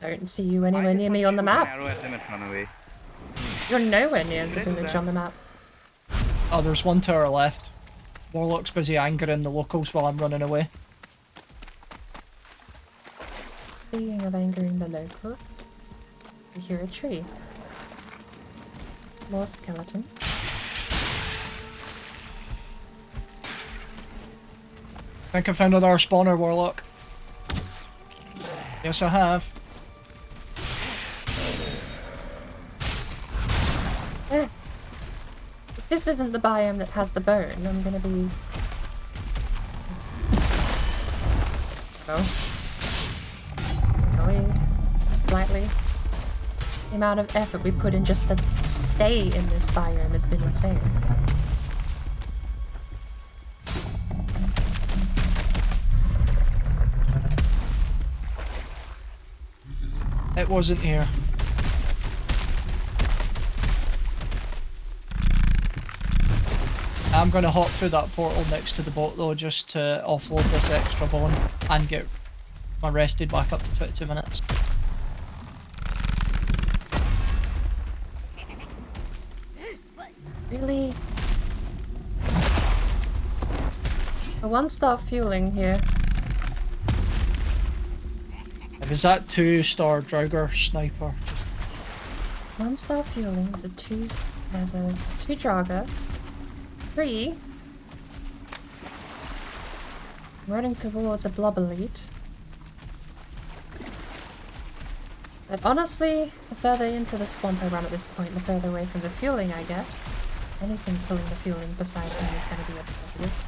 don't see you I anywhere just near want me to on the shoot an map. arrow at them and run away. You're nowhere near the Did I do village that? on the map. Oh, there's one to our left. Warlock's busy angering the locals while I'm running away. Speaking of angering the locals, we hear a tree. More skeletons. I think I found another spawner, Warlock. Yes, I have. If this isn't the biome that has the bone, I'm gonna be... Annoyed slightly. The amount of effort we put in just to stay in this biome has been insane. It wasn't here. I'm gonna hop through that portal next to the boat though, just to offload this extra bone and get my rested back up to 22 minutes. Really? A one-star fueling here. If it's that 2-star Draugr sniper, just One-star fueling is there's a 2 Draugr. 3. I'm running towards a blobber lead. But honestly, the further into the swamp I run at this point, the further away from the fueling I get. Anything pulling the fueling besides me is going to be a positive.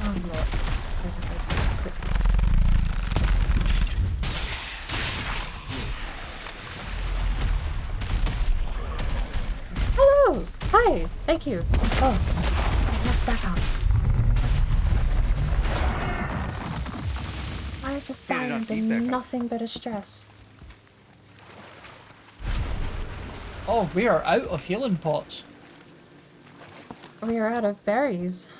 Oh lord. Hello! Hi! Thank you! Oh, let's back up. Why has this Yeah, biome not been feedback up. nothing but a stress? oh, we are out of healing pots. We are out of berries.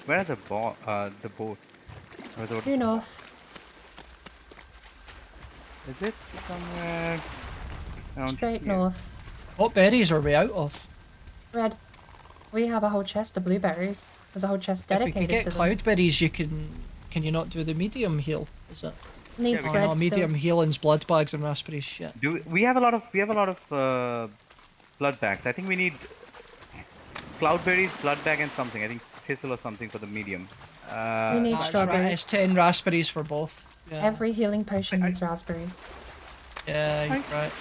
Where are the boat? Or the- Due north. Is it somewhere around Straight here? north. What berries are we out of? Red. We have a whole chest of blueberries. There's a whole chest If we dedicated could get to them. cloudberries, can you not do the medium heal? Is it? Needs Yeah, Oh we red no, still. medium healing's blood bags and raspberries. Shit. We have a lot of blood bags. I think we need cloudberries, blood bag, and something. I think thistle or something for the medium. We need It's strawberries. 10 raspberries for both. Yeah, Every healing potion I- needs raspberries. yeah, you're right.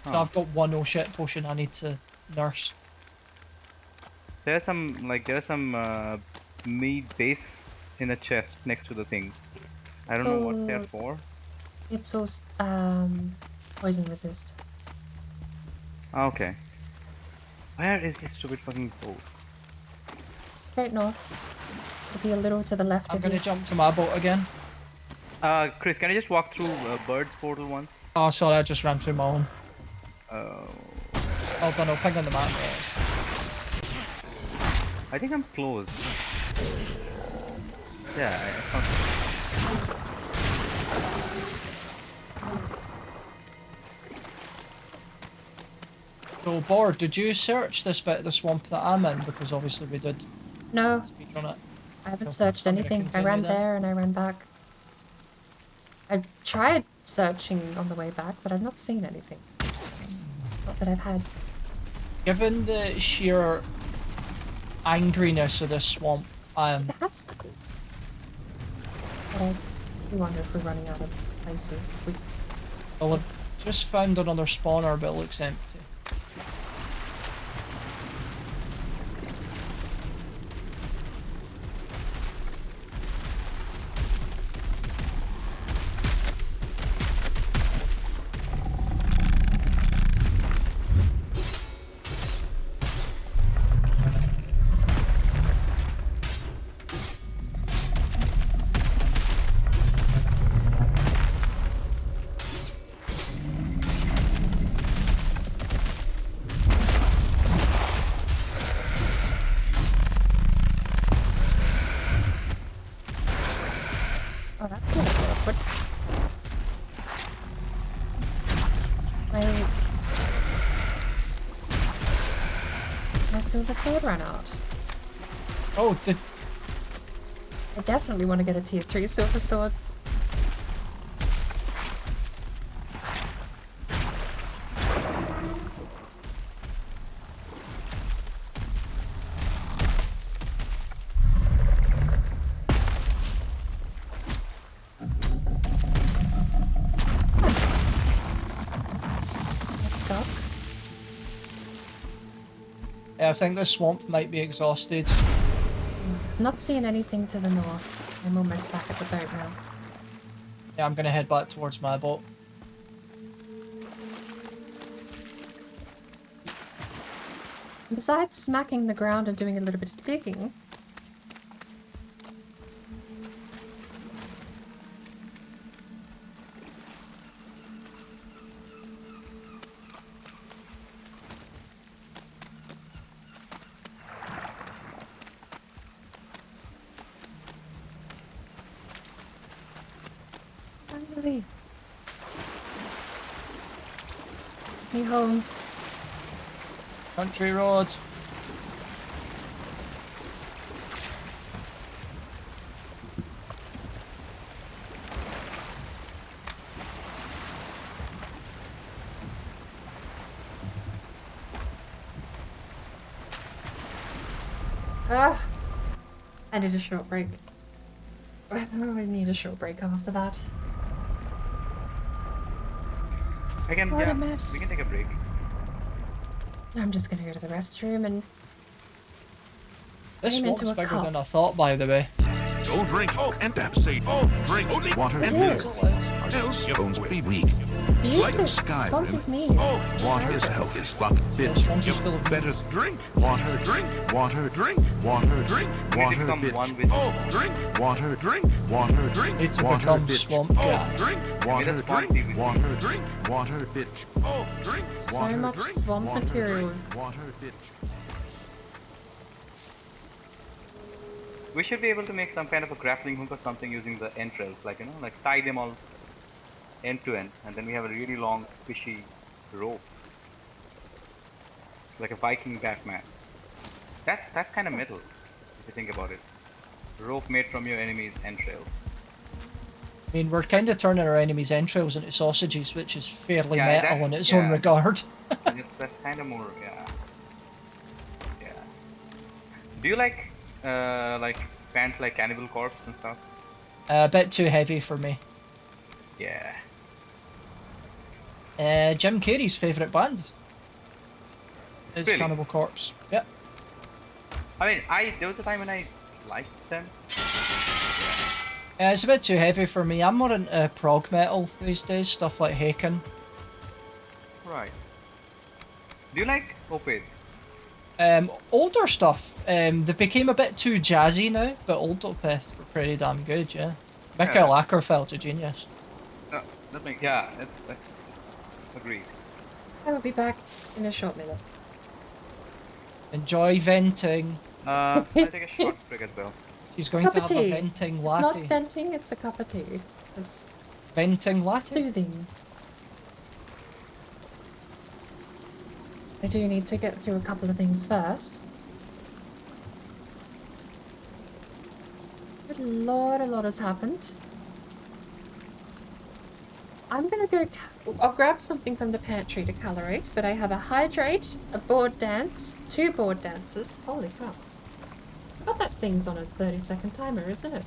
So Oh. I've got one oh shit potion I need to nurse. There's some meat base in a chest next to the thing. I don't know what they're So- for. It's all poison resist. Okay. Where is this stupid fucking boat? Straight north. It'll be a little to the left I'm of gonna you. jump to my boat again. Chris, can I just walk through Bird's portal once? Oh, sorry, I just ran through my own. Oh. Hold on, I'll ping on the map. I think I'm close. Yeah, I found. So, Bord, did you search this bit of the swamp that I'm in? Because obviously we did No, speedrun it. I haven't Okay, searched I'm gonna anything. I continue ran then. there and I ran back. I tried searching on the way back, but I've not seen anything. Not that I've had. Given the sheer angriness of this swamp, It has to be. But I do wonder if we're running out of places. well, I've just found another spawner, but it looks empty. Oh, that's a little awkward. silver sword run out? Oh, did I definitely want to get a tier 3 silver sword. Duck. I think the swamp might be exhausted. Not seeing anything to the north. I'm almost back at the boat now. Yeah, I'm gonna head back towards my boat. Besides smacking the ground and doing a little bit of digging, finally. Me home. Country road. Ah, I need a short break. I need a short break after that. Again, What a yeah, mess. we can take a break. I'm just gonna go to the restroom and This swim swamp's into a bigger cup. than I thought, by the way. Don't drink. Oh, and that's say. Oh, drink only water It and milk. is. Or else your bones will be weak. You Like said Skyrim. swamp is mean. Oh, water's health is fucked. The swamp You is full of better milk. drink. Water, drink. Water, drink. Water, drink. We need to Water, become bitch. one with Oh, drink. Water, drink. Water, drink. Need to Water, become bitch. swamp Oh, guy. drink. Water, the swamp drink. TV. Water, drink. Water, bitch. Oh, drink. So Water, much drink. swamp Water, materials. Drink. Water, bitch. We should be able to make some kind of a grappling hook or something using the entrails, like, you know, like tie them all end to end, and then we have a really long, squishy rope, like a Viking Batman. That's kind of metal, if you think about it. Rope made from your enemy's entrails. I mean, we're kind of turning our enemies' entrails into sausages, which is fairly Yeah, metal that's- in its own yeah. regard. And that's kind of more, yeah. Yeah. Do you like bands like Cannibal Corpse and stuff? A bit too heavy for me. Yeah. Jim Carrey's favourite band is Really? Cannibal Corpse. Yep. I mean, there was a time when I liked them. It's a bit too heavy for me. I'm more into prog metal these days, stuff like Haken. Right. Do you like Opeth? Older stuff. They became a bit too jazzy now, but old Opeth were pretty damn good, yeah. Mikael Yeah. Ackerfeld's a genius. No, yeah, that's agreed. I will be back in a short minute. Enjoy venting. I'll take a short break as well. She's going Cup to of have a tea. venting It's latte. not venting, it's a cup of tea. It's Venting latte? soothing. I do need to get through a couple of things first. Good lord, a lot has happened. I'm gonna go. I'll grab something from the pantry to colorate, but I have a hydrate, a board dance, 2 board dances. Holy cow. God, that thing's on a 30-second timer, isn't it?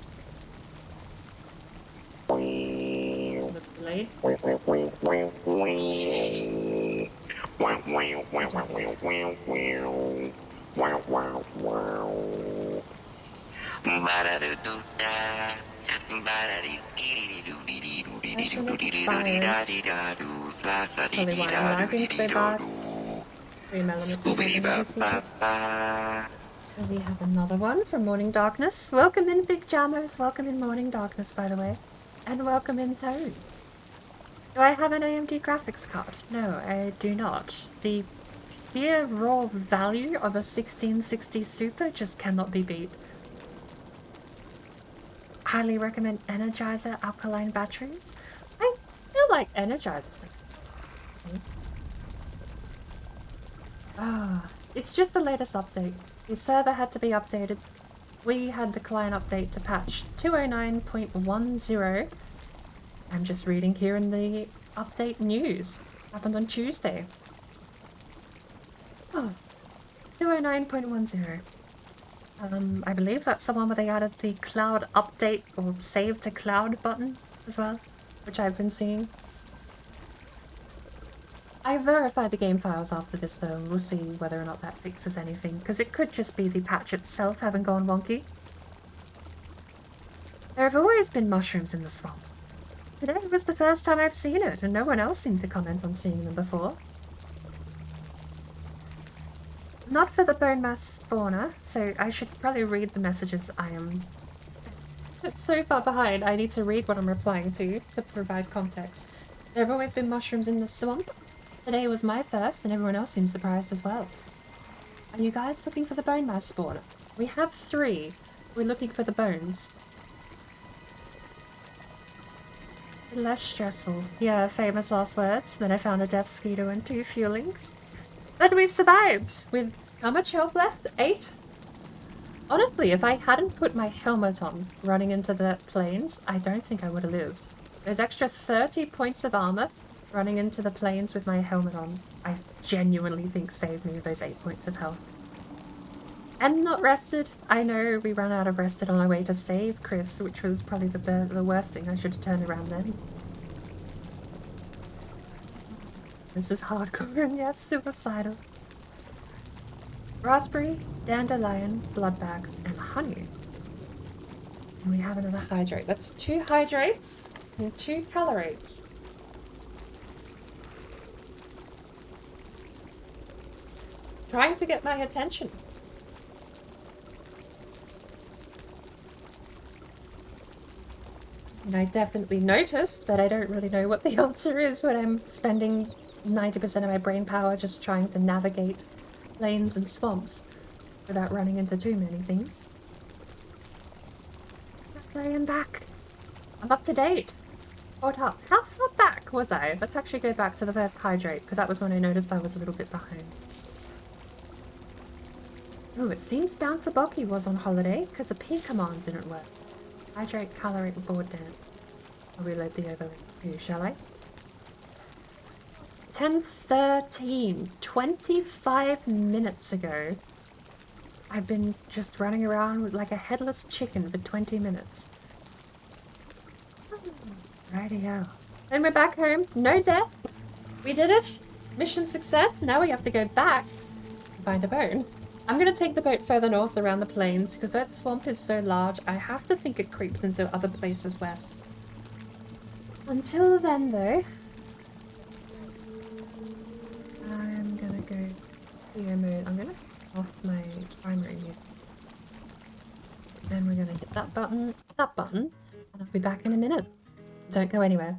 It's the blade. That's probably why I'm lagging so bad. 3 elements is making me sleepy. And we have another one from Morning Darkness. Welcome in, Big Jammers. Welcome in, Morning Darkness, by the way. And welcome in, Toad. Do I have an AMD graphics card? No, I do not. The sheer raw value of a 1660 Super just cannot be beat. Highly recommend Energizer alkaline batteries. I feel like Energizer's like... Ah, It's just the latest update. The server had to be updated. We had the client update to patch 209.10. I'm just reading here in the update news. Happened on Tuesday. Oh, 209.10. I believe that's the one where they added the cloud update or save to cloud button as well, which I've been seeing. I verify the game files after this though, and we'll see whether or not that fixes anything, because it could just be the patch itself having gone wonky. There have always been mushrooms in the swamp. Today was the first time I'd seen it, and no one else seemed to comment on seeing them before. Not for the bone mass spawner, so I should probably read the messages I am... It's so far behind, I need to read what I'm replying to provide context. There have always been mushrooms in the swamp. Today was my first, and everyone else seems surprised as well. Are you guys looking for the bone mass spawner? We have 3. We're looking for the bones. Less stressful. Yeah, famous last words. Then I found a death skeeter and 2 fuelings. But we survived! With how much health left? 8? Honestly, if I hadn't put my helmet on running into the plains, I don't think I would have lived. There's extra 30 points of armor running into the plains with my helmet on. I genuinely think saved me those 8 points of health. And not rested. I know we ran out of rested on our way to save Chris, which was probably the worst thing. I should have turned around then. This is hardcore and yes, suicidal. Raspberry, dandelion, blood bags, and honey. And we have another hydrate. That's 2 hydrates and 2 calorates. Trying to get my attention. And I definitely noticed, but I don't really know what the answer is when I'm spending 90% of my brain power just trying to navigate lanes and without running into too many things. I am back. I'm up to date. Caught up. How far back was I? Let's actually go back to the first hydrate, because that was when I noticed I was a little bit behind. Oh, it seems Bouncer Bocky was on holiday, because the P command didn't work. Hydrate, colorate, board down. I'll reload the overlay for you, shall I? 10:13. 25 minutes ago. I've been just running around with like a headless chicken for 20 minutes. Rightio. Then we're back home. No death. We did it. Mission success. Now we have to go back and find a bone. I'm going to take the boat further north around the plains because that swamp is so large. I have to think it creeps into other places west. Until then, though, I'm going to go clear mode. I'm going to off my primary music. Then we're going to hit that button, and I'll be back in a minute. Don't go anywhere.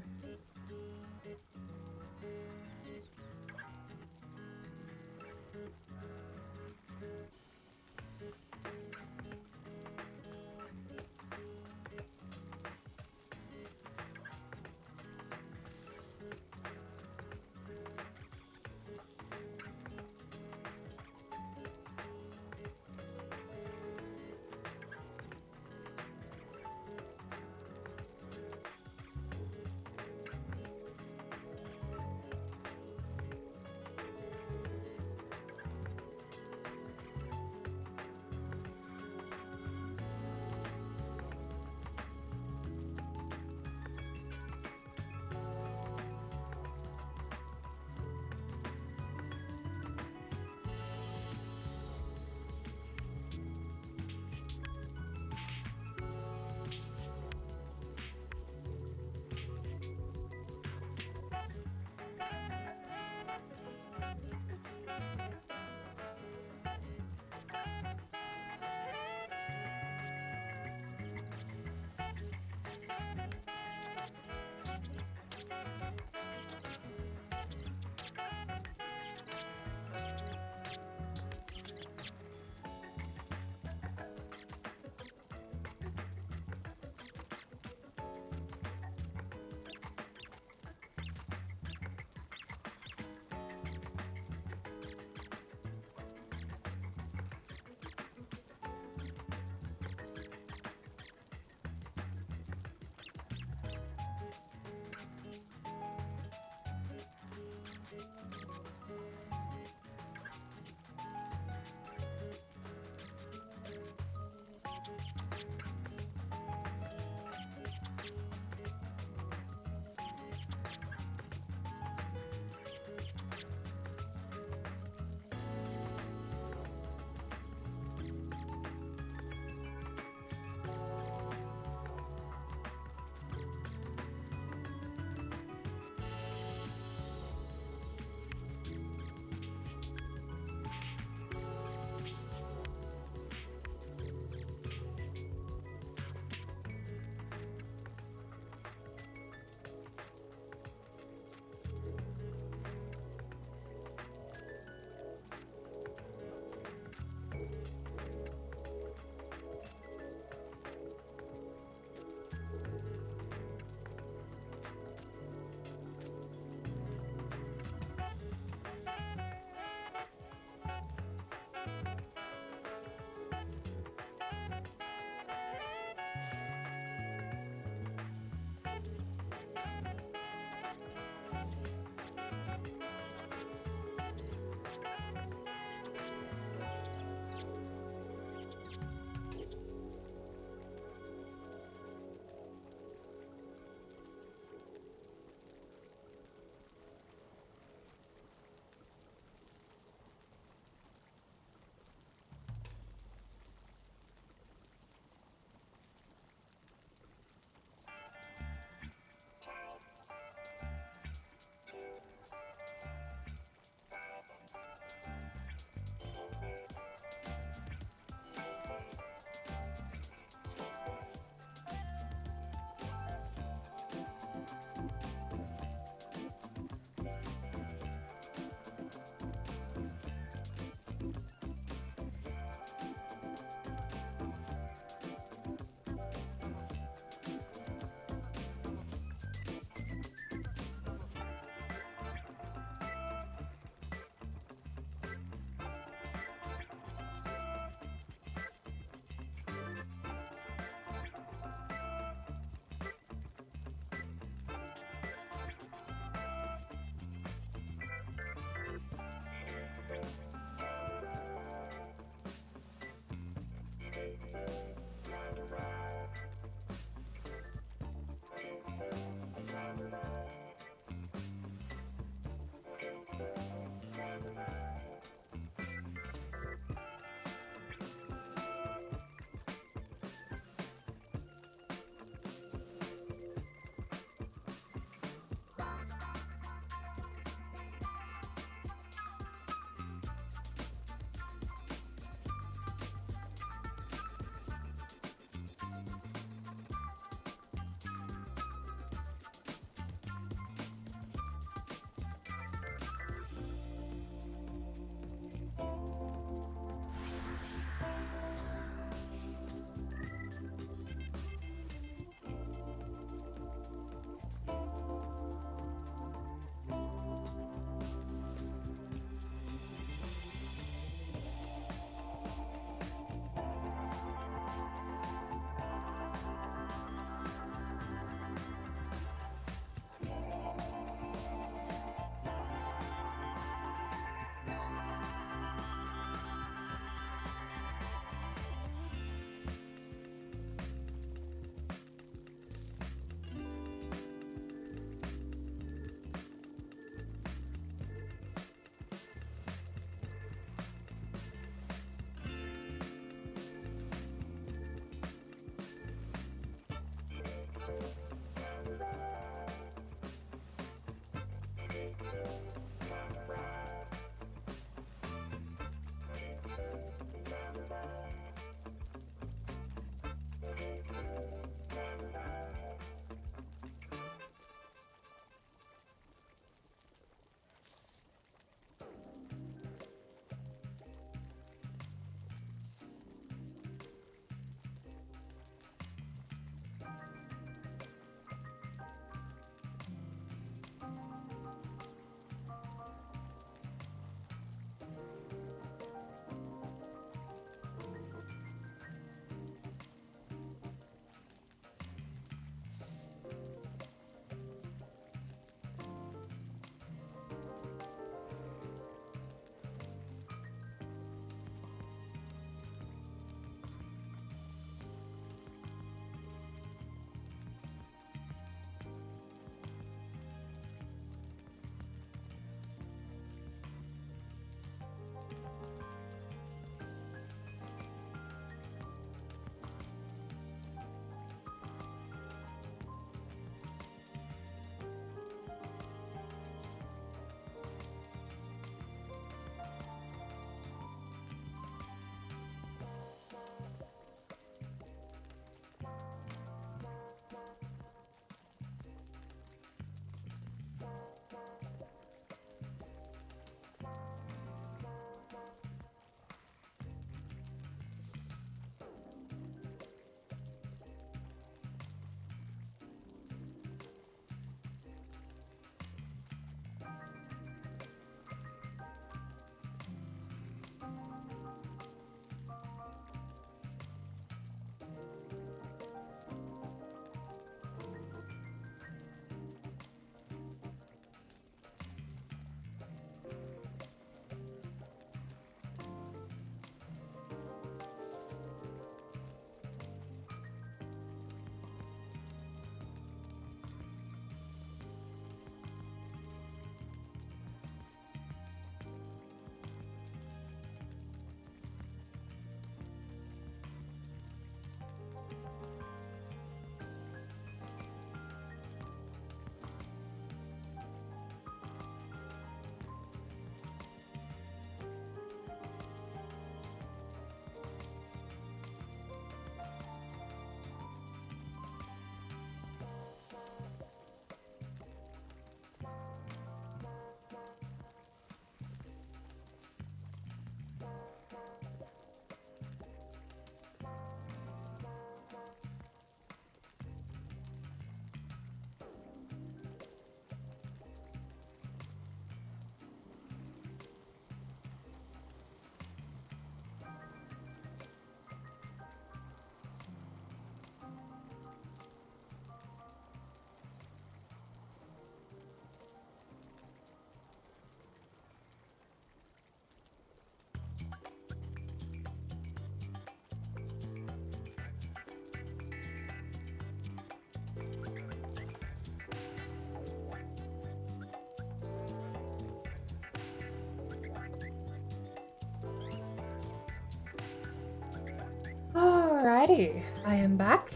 Alrighty, I am back.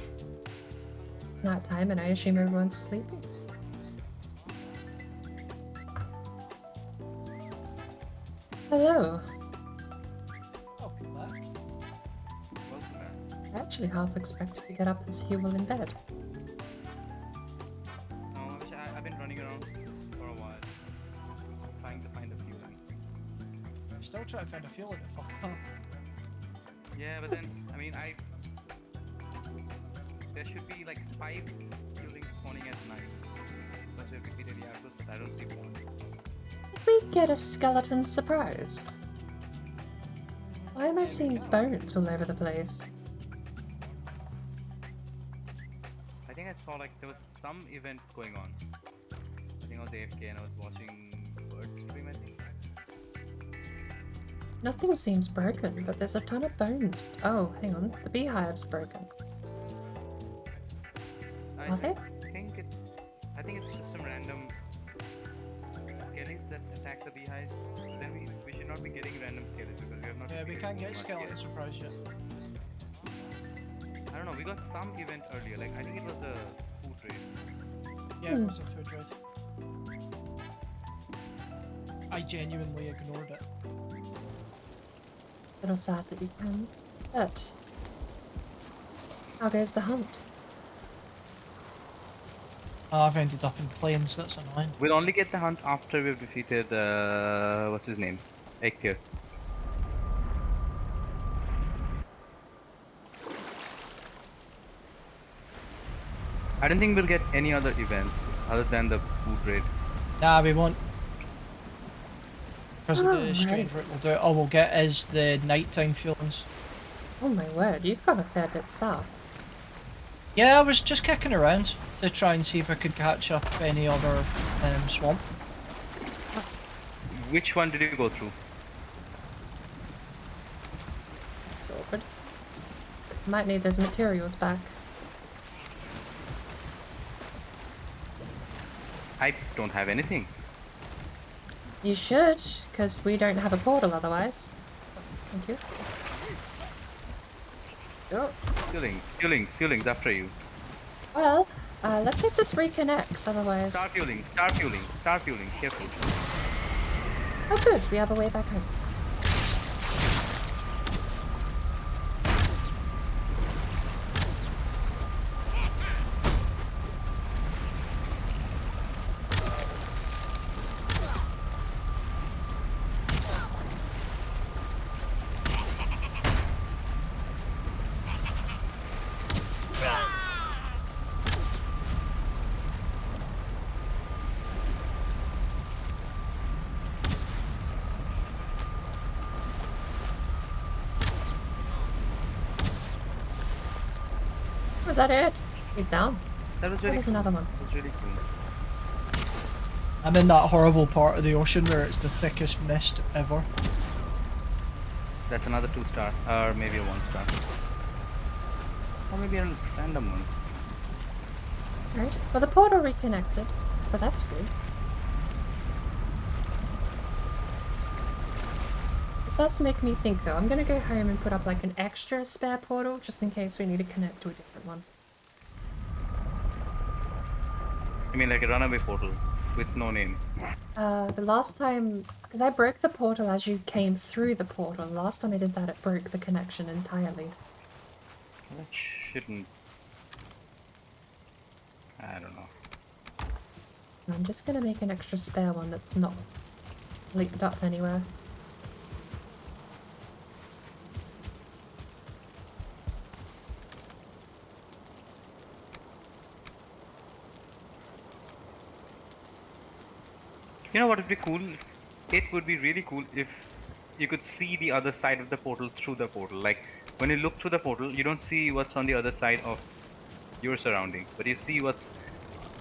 It's night time and I assume everyone's sleeping. Hello. Welcome back. Welcome back. I actually half expected to get up and see you all in bed. No, I've been running around for a while, trying to find a few. I'm still trying to find a fuel in the fuck up. Yeah, but then I mean there should be like 5 fuelings spawning at night. Because we've repeated the outpost, but I don't see one. Did we get a skeleton surprise? Why am I seeing bones all over the place? I think I saw like there was some event going on. I think I was AFK and I was watching birds stream, I think. Nothing seems broken, but there's a ton of bones. Oh, hang on. The beehive's broken. Are they? I think it's just some random skeletons that attack the beehives. Then we should not be getting random skeletons because we have not. Yeah, we getting can't get much skeleton yet. surprise yet. I don't know. We got some event earlier. Like I think it was a food raid. Yeah, it was a food raid. I genuinely ignored it. Little sad that you can. But how goes the hunt? I've ended up in planes, that's annoying. We'll only get the hunt after we've defeated what's his name, Ektir. I don't think we'll get any other events other than the food raid. Nah, we won't. Because Oh, the strange right. route we'll do it. All we'll get is the nighttime fuelings. Oh my word, you've got a fair bit of stuff. Yeah, I was just kicking around to try and see if I could catch up any other swamp. Which one did you go through? This is awkward. Might need those materials back. I don't have anything. You should, because we don't have a portal otherwise. Thank you. Oh, Fuelings after you. well, let's hope this reconnects, otherwise... Start fueling, careful. Oh good, we have a way back home. Was that it? He's down. That was Oh, really there's cool. another one. That was really cool. I'm in that horrible part of the ocean where it's the thickest mist ever. That's another 2-star, or maybe a 1-star. Or maybe a random one. Right, well the portal reconnected, so that's good. It does make me think though, I'm gonna go home and put up like an extra spare portal just in case we need to connect to a different one. I mean like a runaway portal with no name. The last time, because I broke the portal as you came through the portal, the last time I did that it broke the connection entirely. That shouldn't... I don't know. So I'm just gonna make an extra spare one that's not leaked up anywhere. You know what would be cool? It would be really cool if you could see the other side of the portal through the portal. Like, when you look through the portal, you don't see what's on the other side of your surrounding, but you see what's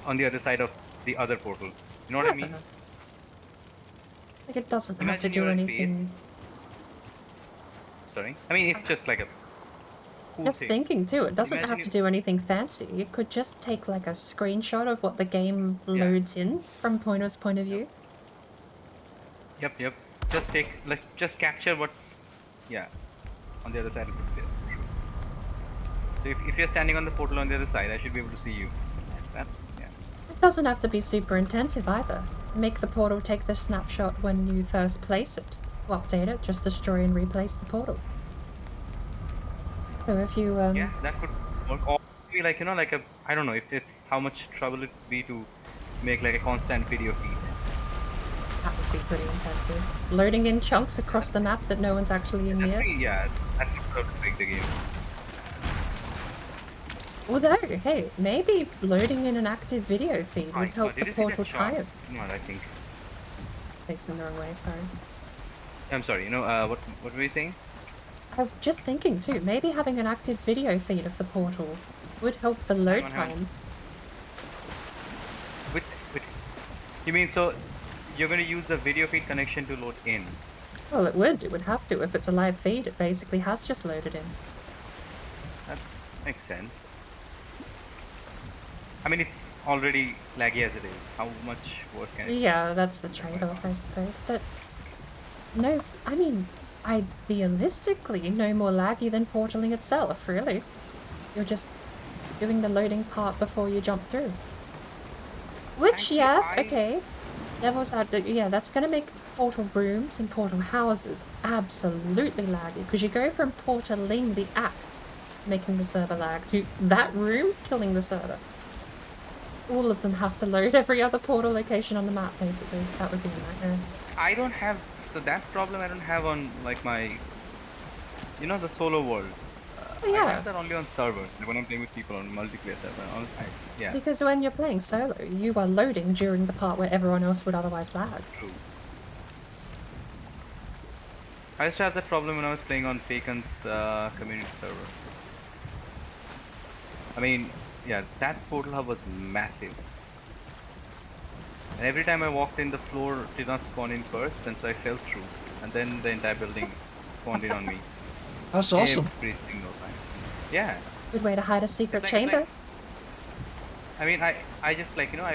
on the other side of the other portal. You know what I mean? Like it doesn't have to Imagine do you're at anything. Sorry? I mean, it's just like a cool Just thing. thinking too, it doesn't have Imagine to do anything fancy. You could just take like a screenshot of what the game Yeah. loads in from Pointer's point of view. Yep. Just take, like, just capture what's, yeah, on the other side of the So if you're standing on the portal on the other side, I should be able to see you. That, yeah. It doesn't have to be super intensive either. Make the portal take the snapshot when you first place it. To update it, just destroy and replace the portal. So if you Yeah, that could work. Or maybe like, you know, like a, I don't know if it's how much trouble it would be to make like a constant video feed. that would be pretty intensive. Loading in chunks across the map that no one's actually in near. Yeah, that would probably break the game. Although, hey, maybe loading in an active video feed Oh, would help did the you see that portal shot? time. No, I think. Facing the wrong way, sorry. I'm sorry. You know, what were you saying? I'm just thinking too, maybe having an active video feed of the portal would help the load Hang on. times. With you mean so you're going to use the video feed connection to load in? Well, it would have to. If it's a live feed, it basically has just loaded in. That makes sense. I mean, it's already laggy as it is. How much worse can it be? Yeah, that's the trade-off, I suppose. But no, I mean, idealistically, no more laggy than portaling itself, really. You're just doing the loading part before you jump through. Which, Actually, yeah, okay. Devil's advocate, yeah, that's gonna make portal rooms and portal houses absolutely laggy, because you go from portaling the act, making the server lag, to that room killing the server. All of them have to load every other portal location on the map, basically. That would be a nightmare. I don't have that problem. I don't have on like my, you know, the solo world. Oh, yeah. I have that only on servers. Like when I'm playing with people on multiplayer server. Yeah. Because when you're playing solo, you are loading during the part where everyone else would otherwise lag. True. I used to have that problem when I was playing on Taken's community server. I mean, yeah, that portal hub was massive. And every time I walked in, the floor did not spawn in first, and so I fell through. And then the entire building spawned in on me. That's awesome. Every single time. Yeah. Good way to hide a secret It's chamber. I mean, I just like, you know,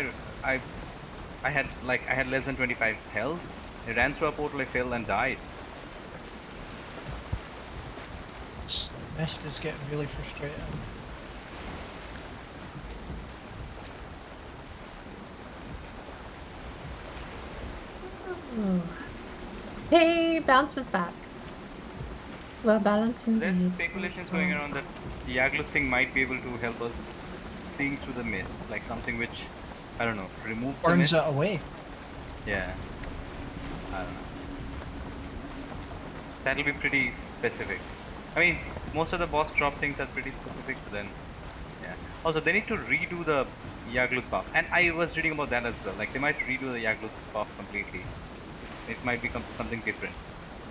I had less than 25 health. I ran through a portal, I fell and died. This mist is getting really frustrating. Ooh. Hey, bounces back. Well balanced There's indeed. speculations going around that the Yagluth thing might be able to help us seeing through the mist, like something which, I don't know, removes the Burns mist. it away. Yeah. I don't know. That'll be pretty specific. I mean, most of the boss drop things are pretty specific, but then, yeah. Also, they need to redo the Yagluth buff, and I was reading about that as well. Like, they might redo the Yagluth buff completely. It might become something different.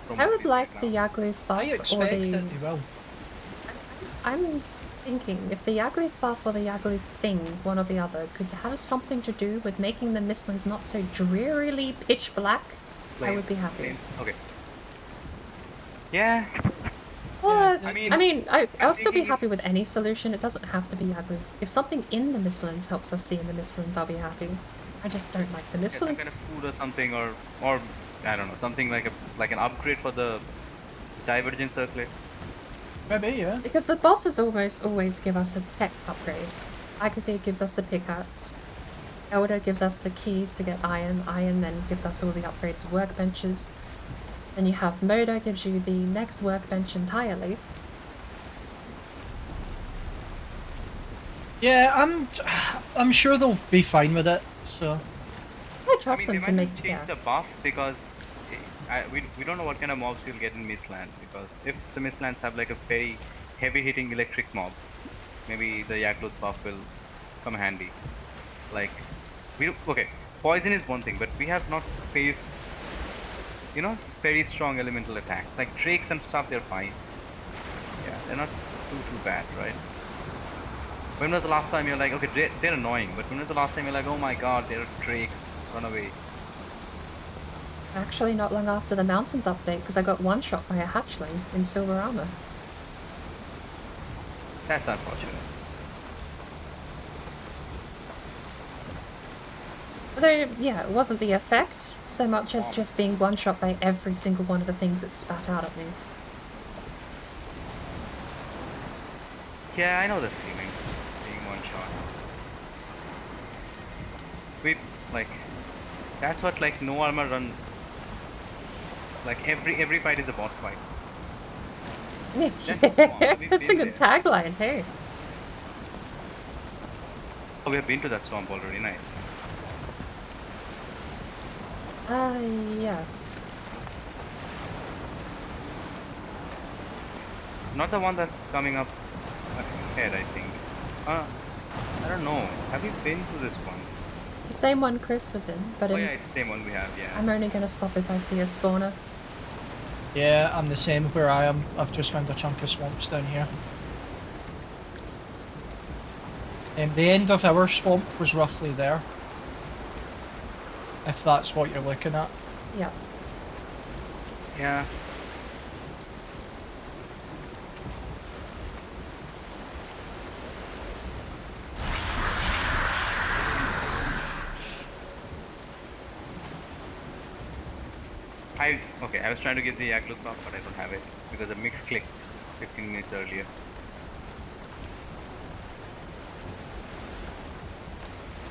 From I what would it is like right the now. Yagluth buff I or expect the... that they will. I'm thinking if the Yagluth buff or the Yagluth thing, one or the other, could have something to do with making the Mistlands not so drearily pitch black, I would be happy. Plains. Okay. Yeah. Well, Yeah, I I mean, mean, I'll still be thinking happy with any solution. It doesn't have to be Yagluth. If something in the Mistlands helps us see in the Mistlands, I'll be happy. I just don't like the Get some kind of Mistlands. food or something, or I don't know, something like an upgrade for the Divergent Circlet. Maybe, yeah. Because the bosses almost always give us a tech upgrade. Agathir gives us the pickaxe. Elder gives us the keys to get iron. Iron then gives us all the upgrades of workbenches. Then you have Moda gives you the next workbench entirely. Yeah, I'm sure they'll be fine with it. So I trust I mean, them to they make might change the buff because we don't know what kind of mobs you'll get in Mistland, because if the Mistlands have like a very heavy hitting electric mob, maybe the Yagluth buff will come handy. Like, okay, poison is one thing, but we have not faced, you know, very strong elemental attacks. Like drakes and stuff, they're fine. Yeah, they're not too bad, right? When was the last time you're like, okay, they're annoying, but when was the last time you're like, oh my god, they're drakes, run away? Actually, not long after the mountains update, because I got one shot by a hatchling in silver armor. That's unfortunate. Although, yeah, it wasn't the effect so much as just being one shot by every single one of the things that spat out at me. Yeah, I know the feeling. Being one shot. We like that's what like no armor run. Like every fight is a boss fight. That's a swamp. We've That's a been good there. tagline, hey. Oh, we have been to that swamp already. Nice. Yes. Not the one that's coming up ahead, I think. I don't know. Have you been to this one? It's the same one Chris was in, but Oh yeah, it's the same one we have. Yeah. I'm only gonna stop if I see a spawner. Yeah, I'm the same where I am. I've just found a chunk of swamps down here. The end of our swamp was roughly there. If that's what you're looking at. Yeah. Yeah. Okay, I was trying to get the Yakluk off, but I don't have it because the mix clicked 15 minutes earlier.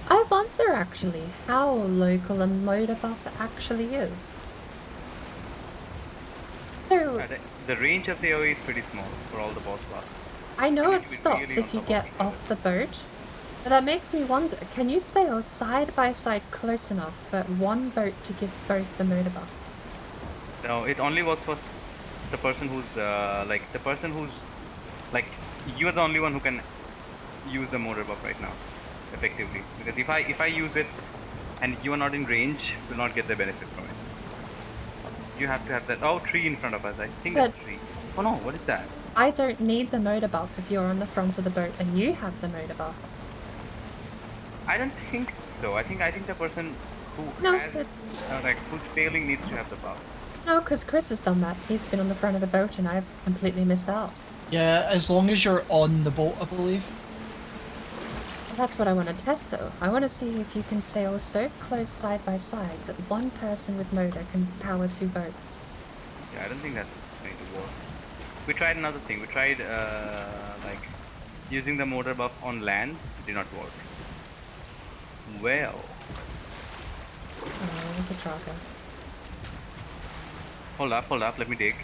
I wonder actually how local a motor buff it actually is. So The range of the AoE is pretty small for all the boss buffs. I know You need it to be stops really if you on top get of each off the boat, but that makes me wonder, can you sail side by side close enough for one boat to give both the motor buff? No, it only works for the person who's you're the only one who can use the motor buff right now, effectively. Because if I use it and you are not in range, will not get the benefit from it. You have to have that. Oh, tree in front of us. I think But- that's tree. Oh no, what is that? I don't need the motor buff if you're on the front of the boat and you have the motor buff. I don't think so. I think the person who No, has but- who's sailing needs to have the buff. No, because Chris has done that. He's been on the front of the boat and I've completely missed out. Yeah, as long as you're on the boat, I believe. That's what I want to test though. I want to see if you can sail so close side by side that one person with motor can power two boats. Yeah, I don't think that's going to work. We tried another thing. We tried using the motor buff on land. It did not work. Well, Oh, there's a tracker. hold up, let me dig.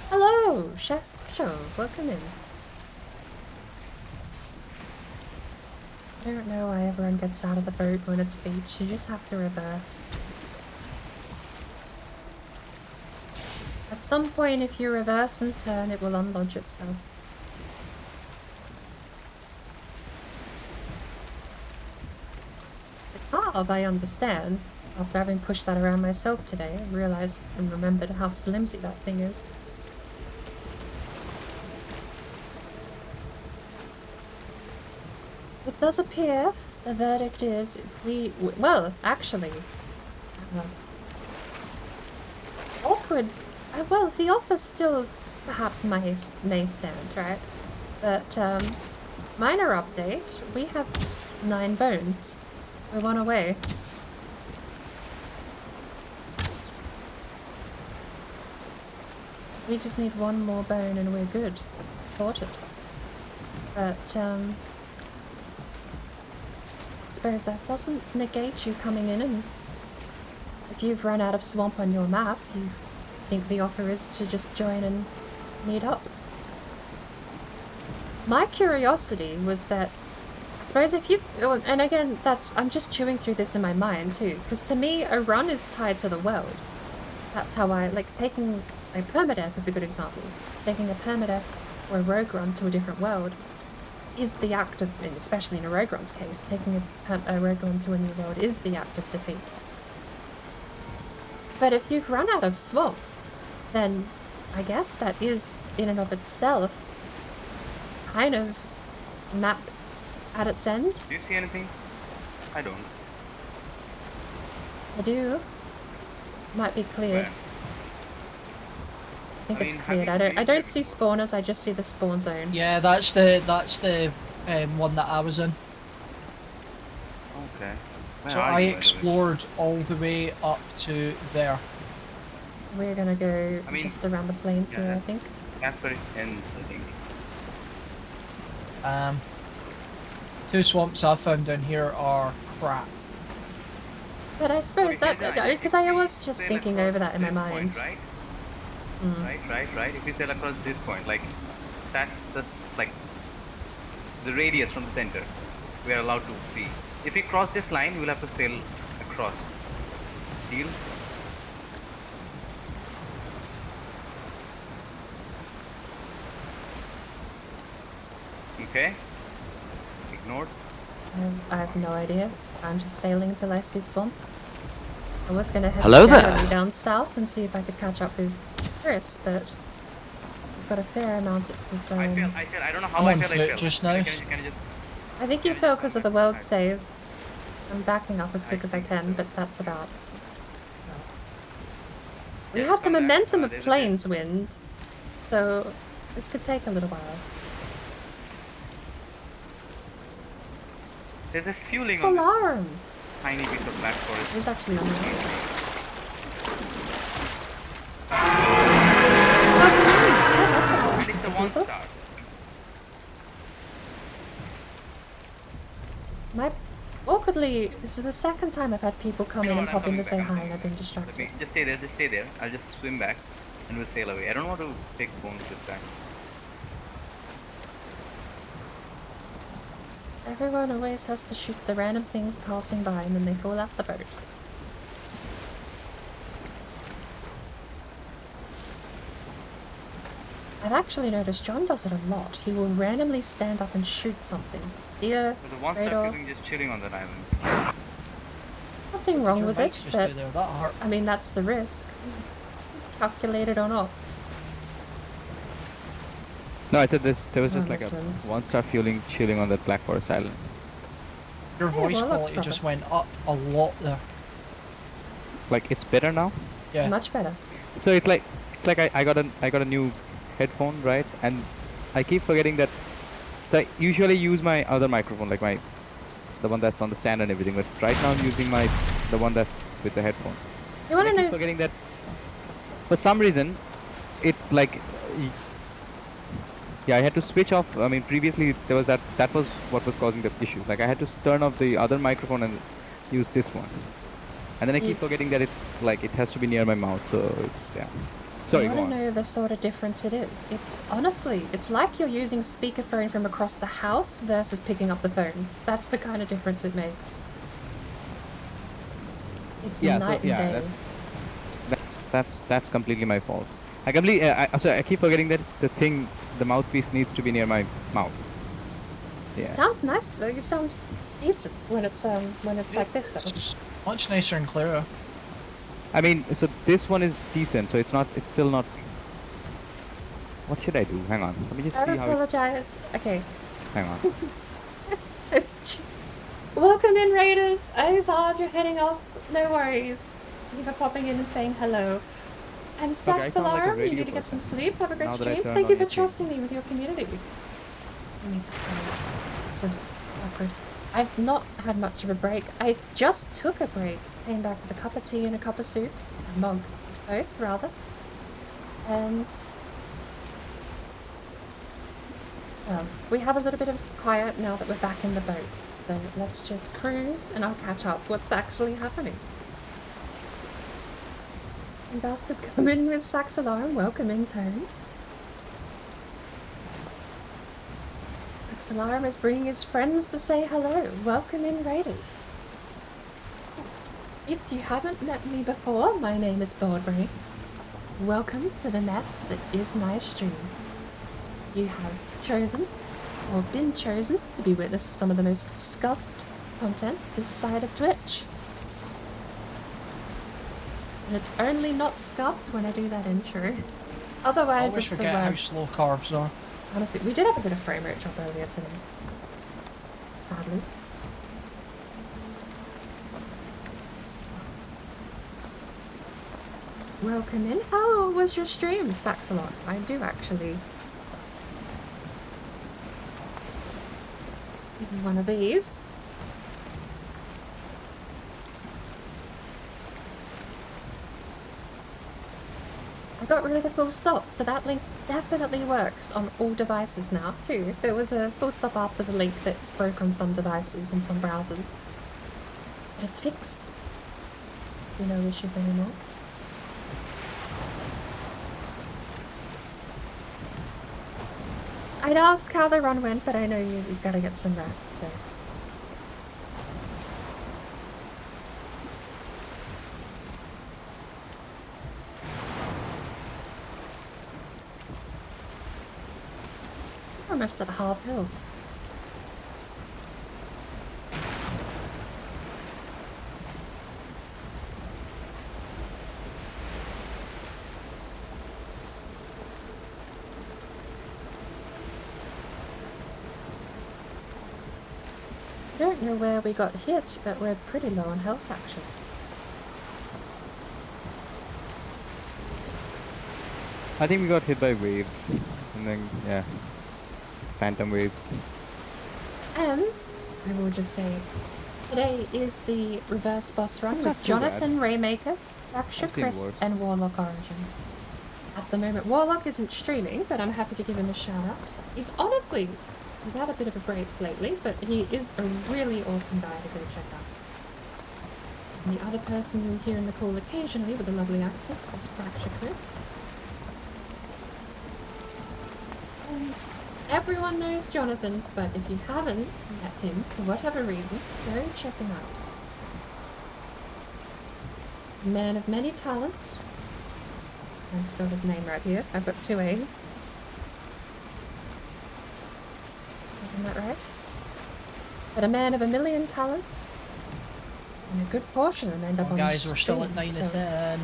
Hello, Chef Show. Welcome in. I don't know why everyone gets out of the boat when it's beach. You just have to reverse. At some point, if you reverse and turn, it will unlodge itself. The carve, I understand. After having pushed that around myself today, I realized and remembered how flimsy that thing is. It does appear the verdict is well, actually, awkward. Well, the offer still perhaps may stand, right? But minor update: we have 9 bones. We're 1 away. We just need 1 more bone and we're good, sorted. But I suppose that doesn't negate you coming in, and if you've run out of swamp on your map, you think the offer is to just join and meet up. My curiosity was that, I suppose if you, and again, I'm just chewing through this in my mind too, because to me, a run is tied to the world. That's how taking a permadeath is a good example. Taking a permadeath or a rogue run to a different world is the act of, especially in a rogue run's case, taking a rogue run to a new world is the act of defeat. But if you've run out of swamp, then I guess that is, in and of itself, kind of map at its end. Do you see anything? I don't. I do. Might be cleared. Where? I think I it's mean, have cleared. you I don't cleared see spawners, I just see the spawn zone. Yeah, that's the one that I was in. Okay. Where So are I you, by the way? explored all the way up to there. We're gonna go I mean, just around the plains yeah, here, I think. That's where it ends, I think. Two swamps I've found down here are crap. But I suppose Okay, that, here's an idea. because If I we was just sail thinking across over that in my this point, mind. right? Mm. Right. If we sail across this point, like that's like the radius from the center. We are allowed to be. If we cross this line, we'll have to sail across. Deal? Okay. Ignored. I have no idea. I'm just sailing until I see swamp. I was gonna head Hello there. generally down south and see if I could catch up with Chris, but we've got a fair amount of. I don't know how I'm I on feel. foot just now. Can you just I think you fell because of the world save. I'm backing up as quick as I think can, so. but that's about. We Yes, had the come back. momentum of There's a plains wind, so this could take a little while. There's a fueling It's on this alarm! tiny piece of black forest. It's actually on the And it's a one people? star. My awkwardly, this is the second time I've had people come You know in and what, I'm pop in to coming say back, I'm hi, and coming I've been back. distracted. Just stay there. I'll just swim back and we'll sail away. I don't want to take bones this time. Everyone always has to shoot the random things passing by, and then they fall out the boat. I've actually noticed John does it a lot. He will randomly stand up and shoot something. Deer, There's a one star radar, feeling just chilling on that island. nothing wrong Your with mic it, just but do there, that hurt. I mean, that's the risk. Calculated or not. No, I said this. There was just Oh, like a Muslims. one-star feeling chilling on that Black Forest Island. Your Hey, voice Warlock's quality just proper. went up a lot there. Like it's better now. Yeah. Much better. So it's like I got a new headphone, right? And I keep forgetting that. So I usually use my other microphone, like the one that's on the stand and everything. But right now I'm using the one that's with the headphone. You want I to keep know? forgetting that for some reason it like yeah, I had to switch off. I mean, previously there was that was what was causing the issue. Like I had to turn off the other microphone and use this one. And then I keep forgetting that it's like it has to be near my mouth. So it's yeah. Sorry, You go want to on. know the sort of difference it is? It's honestly, it's like you're using speakerphone from across the house versus picking up the phone. That's the kind of difference it makes. It's Yeah, night so, yeah, and day. that's completely my fault. I keep forgetting that the mouthpiece needs to be near my mouth. Yeah. It sounds nice though. It sounds decent when it's like this though. It's much nicer and clearer. I mean, so this one is decent. So it's still not. What should I do? Hang on. Let me just I see how. apologize. Okay. Hang on. Welcome in, Raiders. Ozard, you're heading off. No worries. Thank you for popping in and saying hello. And I sound like a Saxalarum, you radio need to get some person. sleep. Have a great Now that I stream. turned Thank you on for YouTube. trusting me with your community. I need to. This is awkward. I've not had much of a break. I just took a break. Came back with a cup of tea and a cup of soup. A mug. Both, rather. And well, we have a little bit of quiet now that we're back in the boat. So let's just cruise and I'll catch up what's actually happening. And Dusted come in with Saxalarum. Welcome in, Tone. Saxalarum is bringing his friends to say hello. Welcome in, Raiders. If you haven't met me before, my name is Boardbrain. Welcome to the mess that is my stream. You have chosen, or been chosen, to be witness to some of the most scuffed content this side of Twitch. And it's only not scuffed when I do that intro. I Otherwise, always it's the forget how worst. slow carves are. Honestly, we did have a bit of frame rate drop earlier today. Sadly. Welcome in. How was your stream, Saxalon? I do actually. Give me one of these. I got rid of the full stop, so that link definitely works on all devices now, too. There was a full stop after the link that broke on some devices and some browsers. But it's fixed. No issues anymore. I'd ask how the run went, but I know you've got to get some rest, so... Almost at half health. I don't know where we got hit, but we're pretty low on health actually. I think we got hit by waves. And then, yeah. Phantom waves. And I will just say, today is the reverse boss run That's with not too bad. Johnathan, Raymaker, Fracture I've seen Chris, worse. and Warlock Origin. At the moment, Warlock isn't streaming, but I'm happy to give him a shout out. He's honestly, he's had a bit of a break lately, but he is a really awesome guy to go check out. And the other person you'll hear in the call occasionally with a lovely accent is Fracture Chris. And everyone knows Johnathan, but if you haven't met him, for whatever reason, go check him out. Man of many talents. I can't spell his name right here. I've got 2 A's. Isn't that right? But a man of a million talents. And a good portion of them end up on Guys, we're still at 9 stream, to 10.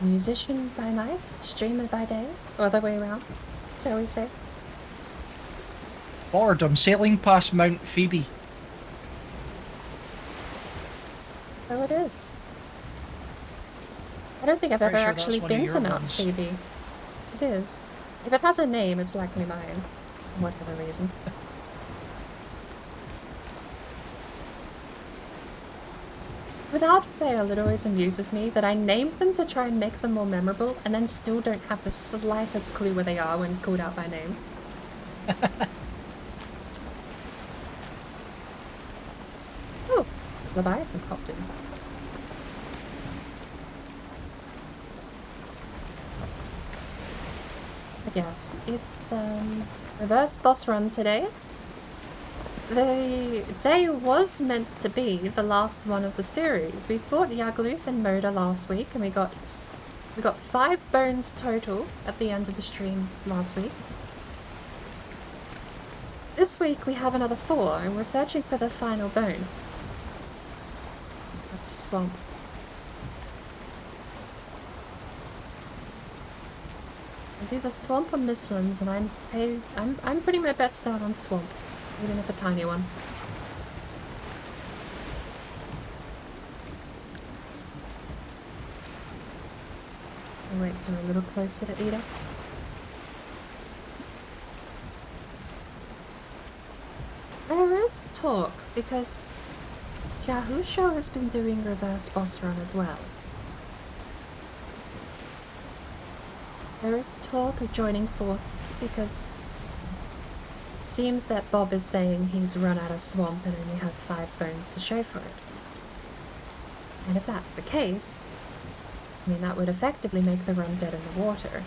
Musician by night, streamer by day, or other way around, shall we say? Bored, I'm sailing past Mount Phoebe. So it is. I don't think I've ever Pretty sure that's actually one of been your to Mount ones. Phoebe. It is. If it has a name, it's likely mine. For whatever reason. Without fail, it always amuses me that I named them to try and make them more memorable, and then still don't have the slightest clue where they are when called out by name. Oh, Leviathan popped in. But yes, it's reverse boss run today. The day was meant to be the last one of the series. We fought Yagluth and Murder last week, and we got 5 bones total at the end of the stream last week. This week we have another 4, and we're searching for the final bone. That's Swamp. It's either Swamp or Mistlands, and I'm putting my bets down on Swamp. Even if a tiny one. I'll wait till we're a little closer to Ida. There is talk, because Yahusho has been doing reverse boss run as well. There is talk of joining forces because it seems that Bob is saying he's run out of swamp and only has 5 bones to show for it. And if that's the case, I mean, that would effectively make the run dead in the water.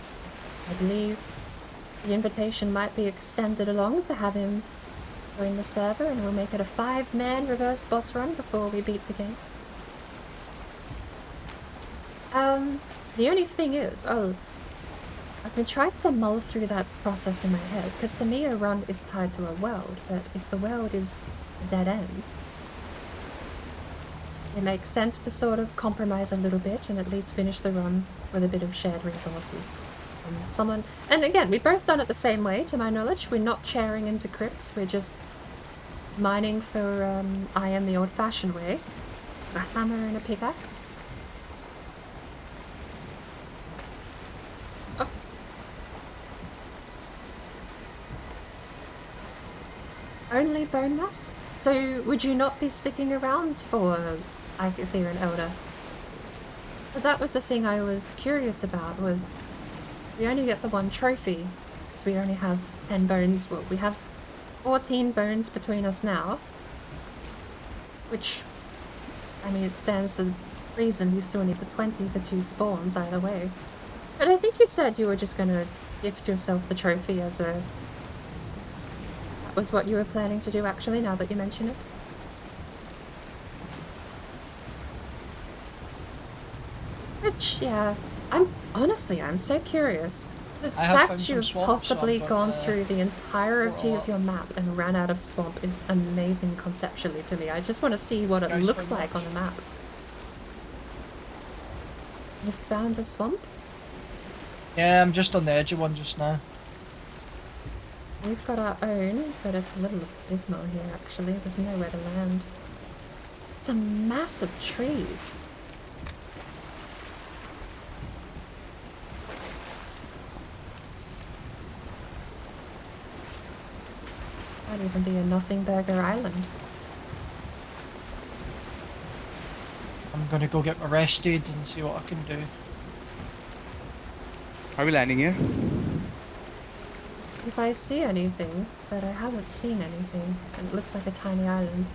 I believe the invitation might be extended along to have him join the server, and we'll make it a 5-man reverse boss run before we beat the game. The only thing is, I've been trying to mull through that process in my head, because to me a run is tied to a world, but if the world is a dead end, it makes sense to sort of compromise a little bit and at least finish the run with a bit of shared resources. And again, we've both done it the same way, to my knowledge. We're not sharing into crypts, we're just mining for iron the old-fashioned way. A hammer and a pickaxe. Oh. Only bone mass? So, would you not be sticking around for Icothere and Elder? Because that was the thing I was curious about, was we only get the one trophy, so we only have 10 bones. Well, we have 14 bones between us now, which, I mean, it stands to reason you still need the 20 for 2 spawns either way. But I think you said you were just gonna gift yourself the trophy as a... That was what you were planning to do actually, now that you mention it. Which, yeah, I'm so curious. The I have found fact some you've swamp, possibly so I'm gone gonna through the entirety go of your map and ran out of swamp is amazing conceptually to me. I just want to see what it Guys, looks very like on much. a map. You found a swamp? Yeah, I'm just on the edge of one just now. We've got our own, but it's a little abysmal here actually. There's nowhere to land. It's a mass of trees. Might even be a nothing burger island. I'm gonna go get my rested and see what I can do. Are we landing here? If I see anything, but I haven't seen anything, and it looks like a tiny island.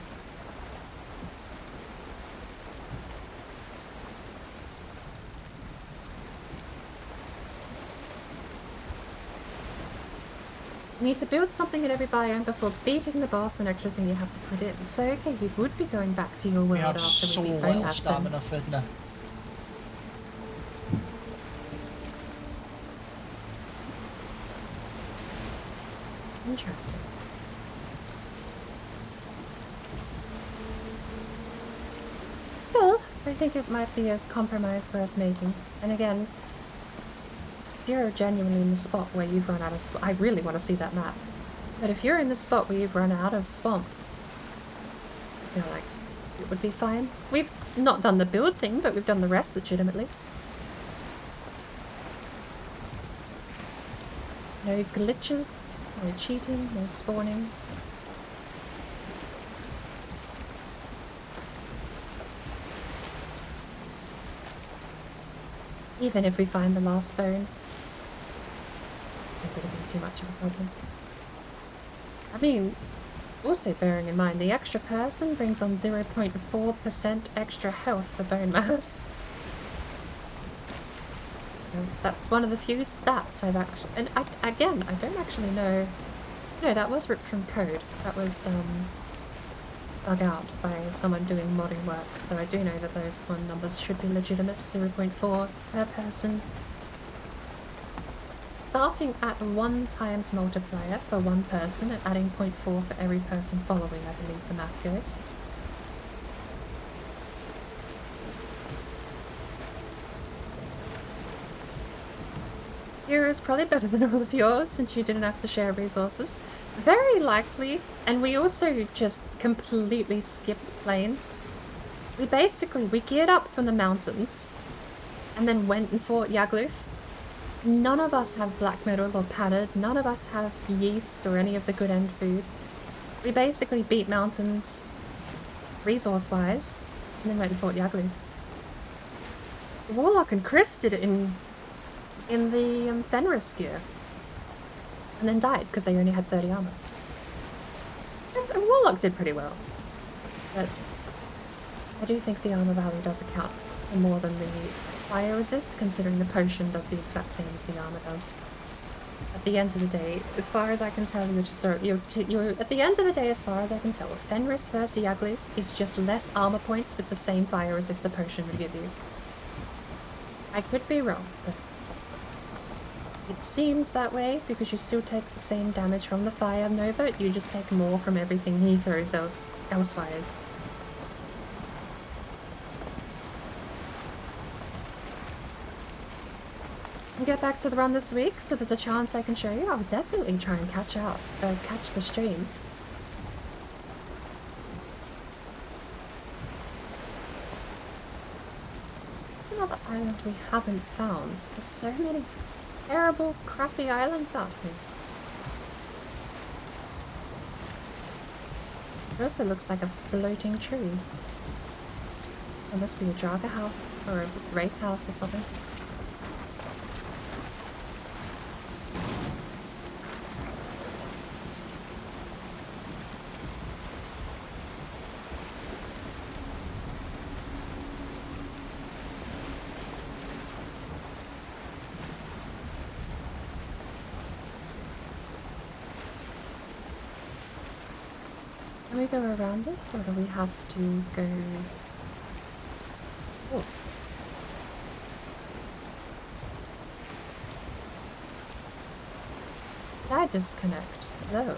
You need to build something in every biome before beating the boss and everything you have to put in. So okay, you would be going back to your We world have after so we beat little Bonemass then. stamina, Fidna. Interesting. Still, I think it might be a compromise worth making. And again, if you're genuinely in the spot where you've run out of swamp, I really want to see that map. But if you're in the spot where you've run out of swamp, I feel like it would be fine. We've not done the build thing, but we've done the rest legitimately. No glitches, no cheating, no spawning. Even if we find the last bone, it would have been too much of a problem. I mean, also bearing in mind, the extra person brings on 0.4% extra health for bone mass. That's one of the few stats I've actually... And again, I don't actually know... No, that was ripped from code. That was dug out by someone doing modding work. So I do know that those one numbers should be legitimate. 0.4 per person. Starting at 1 times multiplier for 1 person and adding 0.4 for every person following, I believe the math goes. Here is probably better than all of yours since you didn't have to share resources. Very likely, and we also just completely skipped plains. We geared up from the mountains and then went and fought Yagluth. None of us have black metal or padded, none of us have yeast or any of the good end food. We basically beat mountains resource-wise and then went and fought Yagluth. Warlock and Chris did it in the Fenris gear. And then died because they only had 30 armor. Warlock did pretty well. But I do think the armor value does account for more than the fire resist, considering the potion does the exact same as the armor does. At the end of the day, as far as I can tell, you're at the end of the day, as far as I can tell, Fenris versus Yagluth is just less armor points with the same fire resist the potion would give you. I could be wrong, but it seems that way because you still take the same damage from the fire nova, you just take more from everything he throws elsewise. I'll get back to the run this week, so there's a chance I can show you. I'll definitely try and catch the stream. There's another island we haven't found. There's so many terrible, crappy islands out here. It also looks like a floating tree. There must be a Draga house or a Wraith house or something. Can we go around this, or do we have to go... Oh. Did I disconnect? Hello.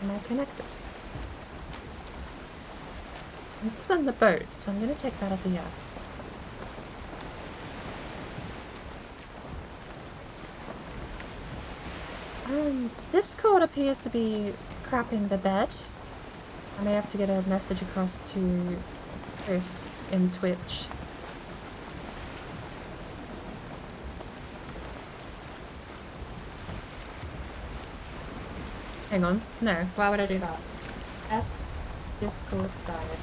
Am I connected? I'm still in the boat, so I'm going to take that as a yes. Discord appears to be crapping the bed. I may have to get a message across to Chris in Twitch. Hang on. No, why would I do that? Discord died.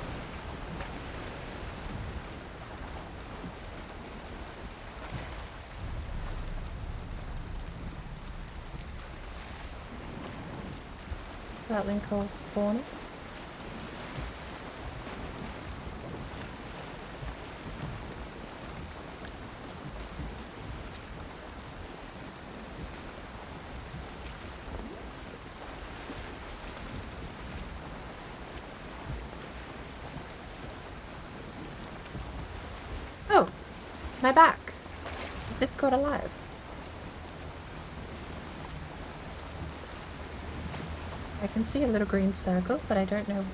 That link called spawner. Oh, my back. Is Discord alive? I can see a little green circle, but I don't know.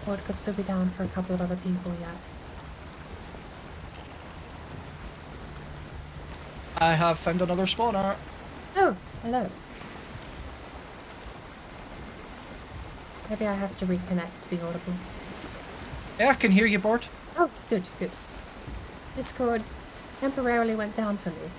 Or it could still be down for a couple of other people yet. I have found another spawner. Oh, hello. Maybe I have to reconnect to be audible. Yeah, I can hear you, Bart. Oh, good, good. Discord temporarily went down for me.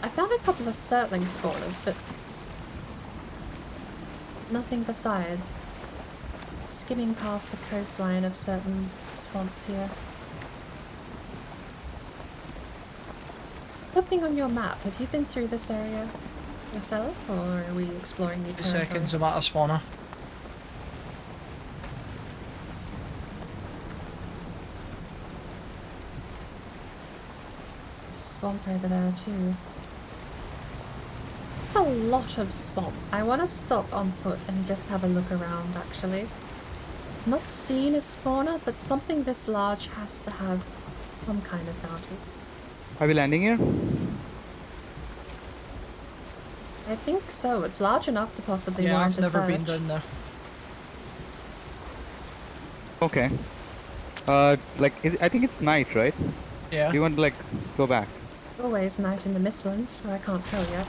I found a couple of Surtling spawners, but nothing besides. Skimming past the coastline of certain swamps here. Looking on your map, have you been through this area yourself, or are we exploring new 2 territory? seconds, I'm at a spawner. Swamp over there too. It's a lot of swamp. I want to stop on foot and just have a look around, actually. Not seen a spawner, but something this large has to have some kind of bounty. Are we landing here? I think so. It's large enough to possibly Yeah, warrant I've a never been search. down there. Okay. I think it's night, right? Yeah. You want to, like, go back? Always night in the Mistlands, so I can't tell yet.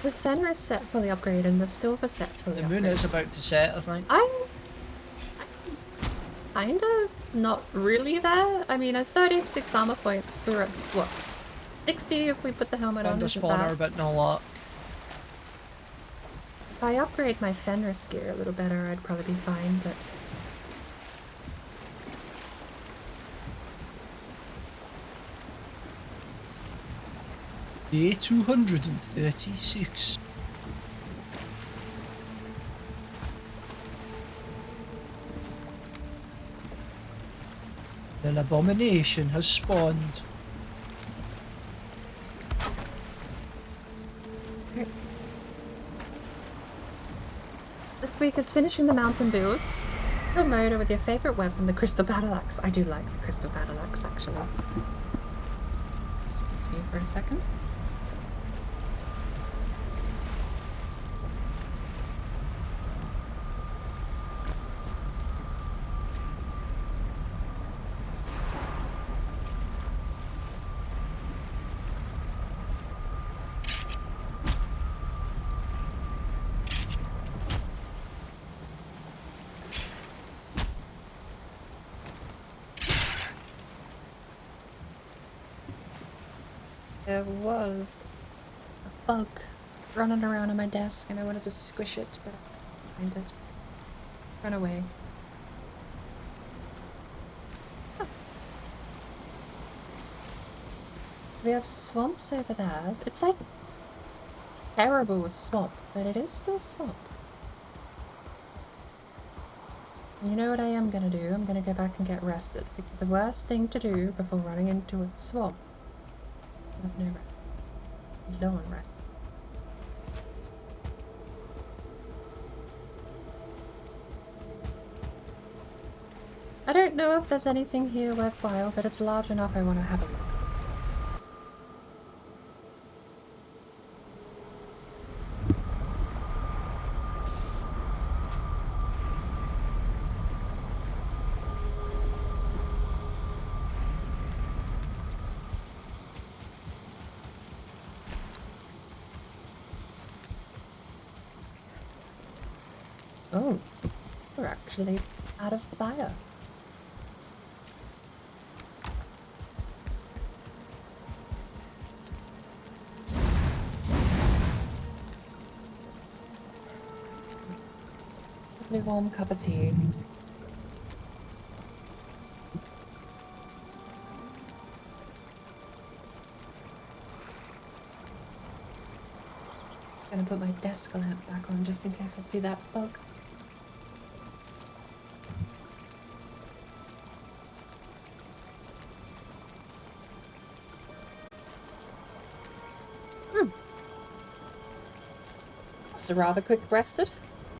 The Fenris set fully upgraded and the Silver set fully The moon upgraded. is about to set, I think. I'm kind of not really there. I mean, at 36 armor points, we're at, what, 60 if we put the helmet on, Found a isn't spawner, bad. but no luck. If I upgrade my Fenris gear a little better, I'd probably be fine, but... Day 236. An abomination has spawned. This week is finishing the mountain builds. Kill murder with your favorite weapon, the crystal battle axe. I do like the crystal battle axe, actually. Excuse me for a second. There was a bug running around on my desk and I wanted to squish it, but I couldn't find it. Run away. Oh. We have swamps over there. It's like terrible swamp, but it is still swamp. You know what I am gonna do? I'm gonna go back and get rested, because the worst thing to do before running into a swamp is have no rest. Low on rest. I don't know if there's anything here worthwhile, but it's large enough I want to have a look. Oh, we're actually out of fire. Lovely warm cup of tea. Gonna put my desk lamp back on just in case I see that bug. So rather quick rested.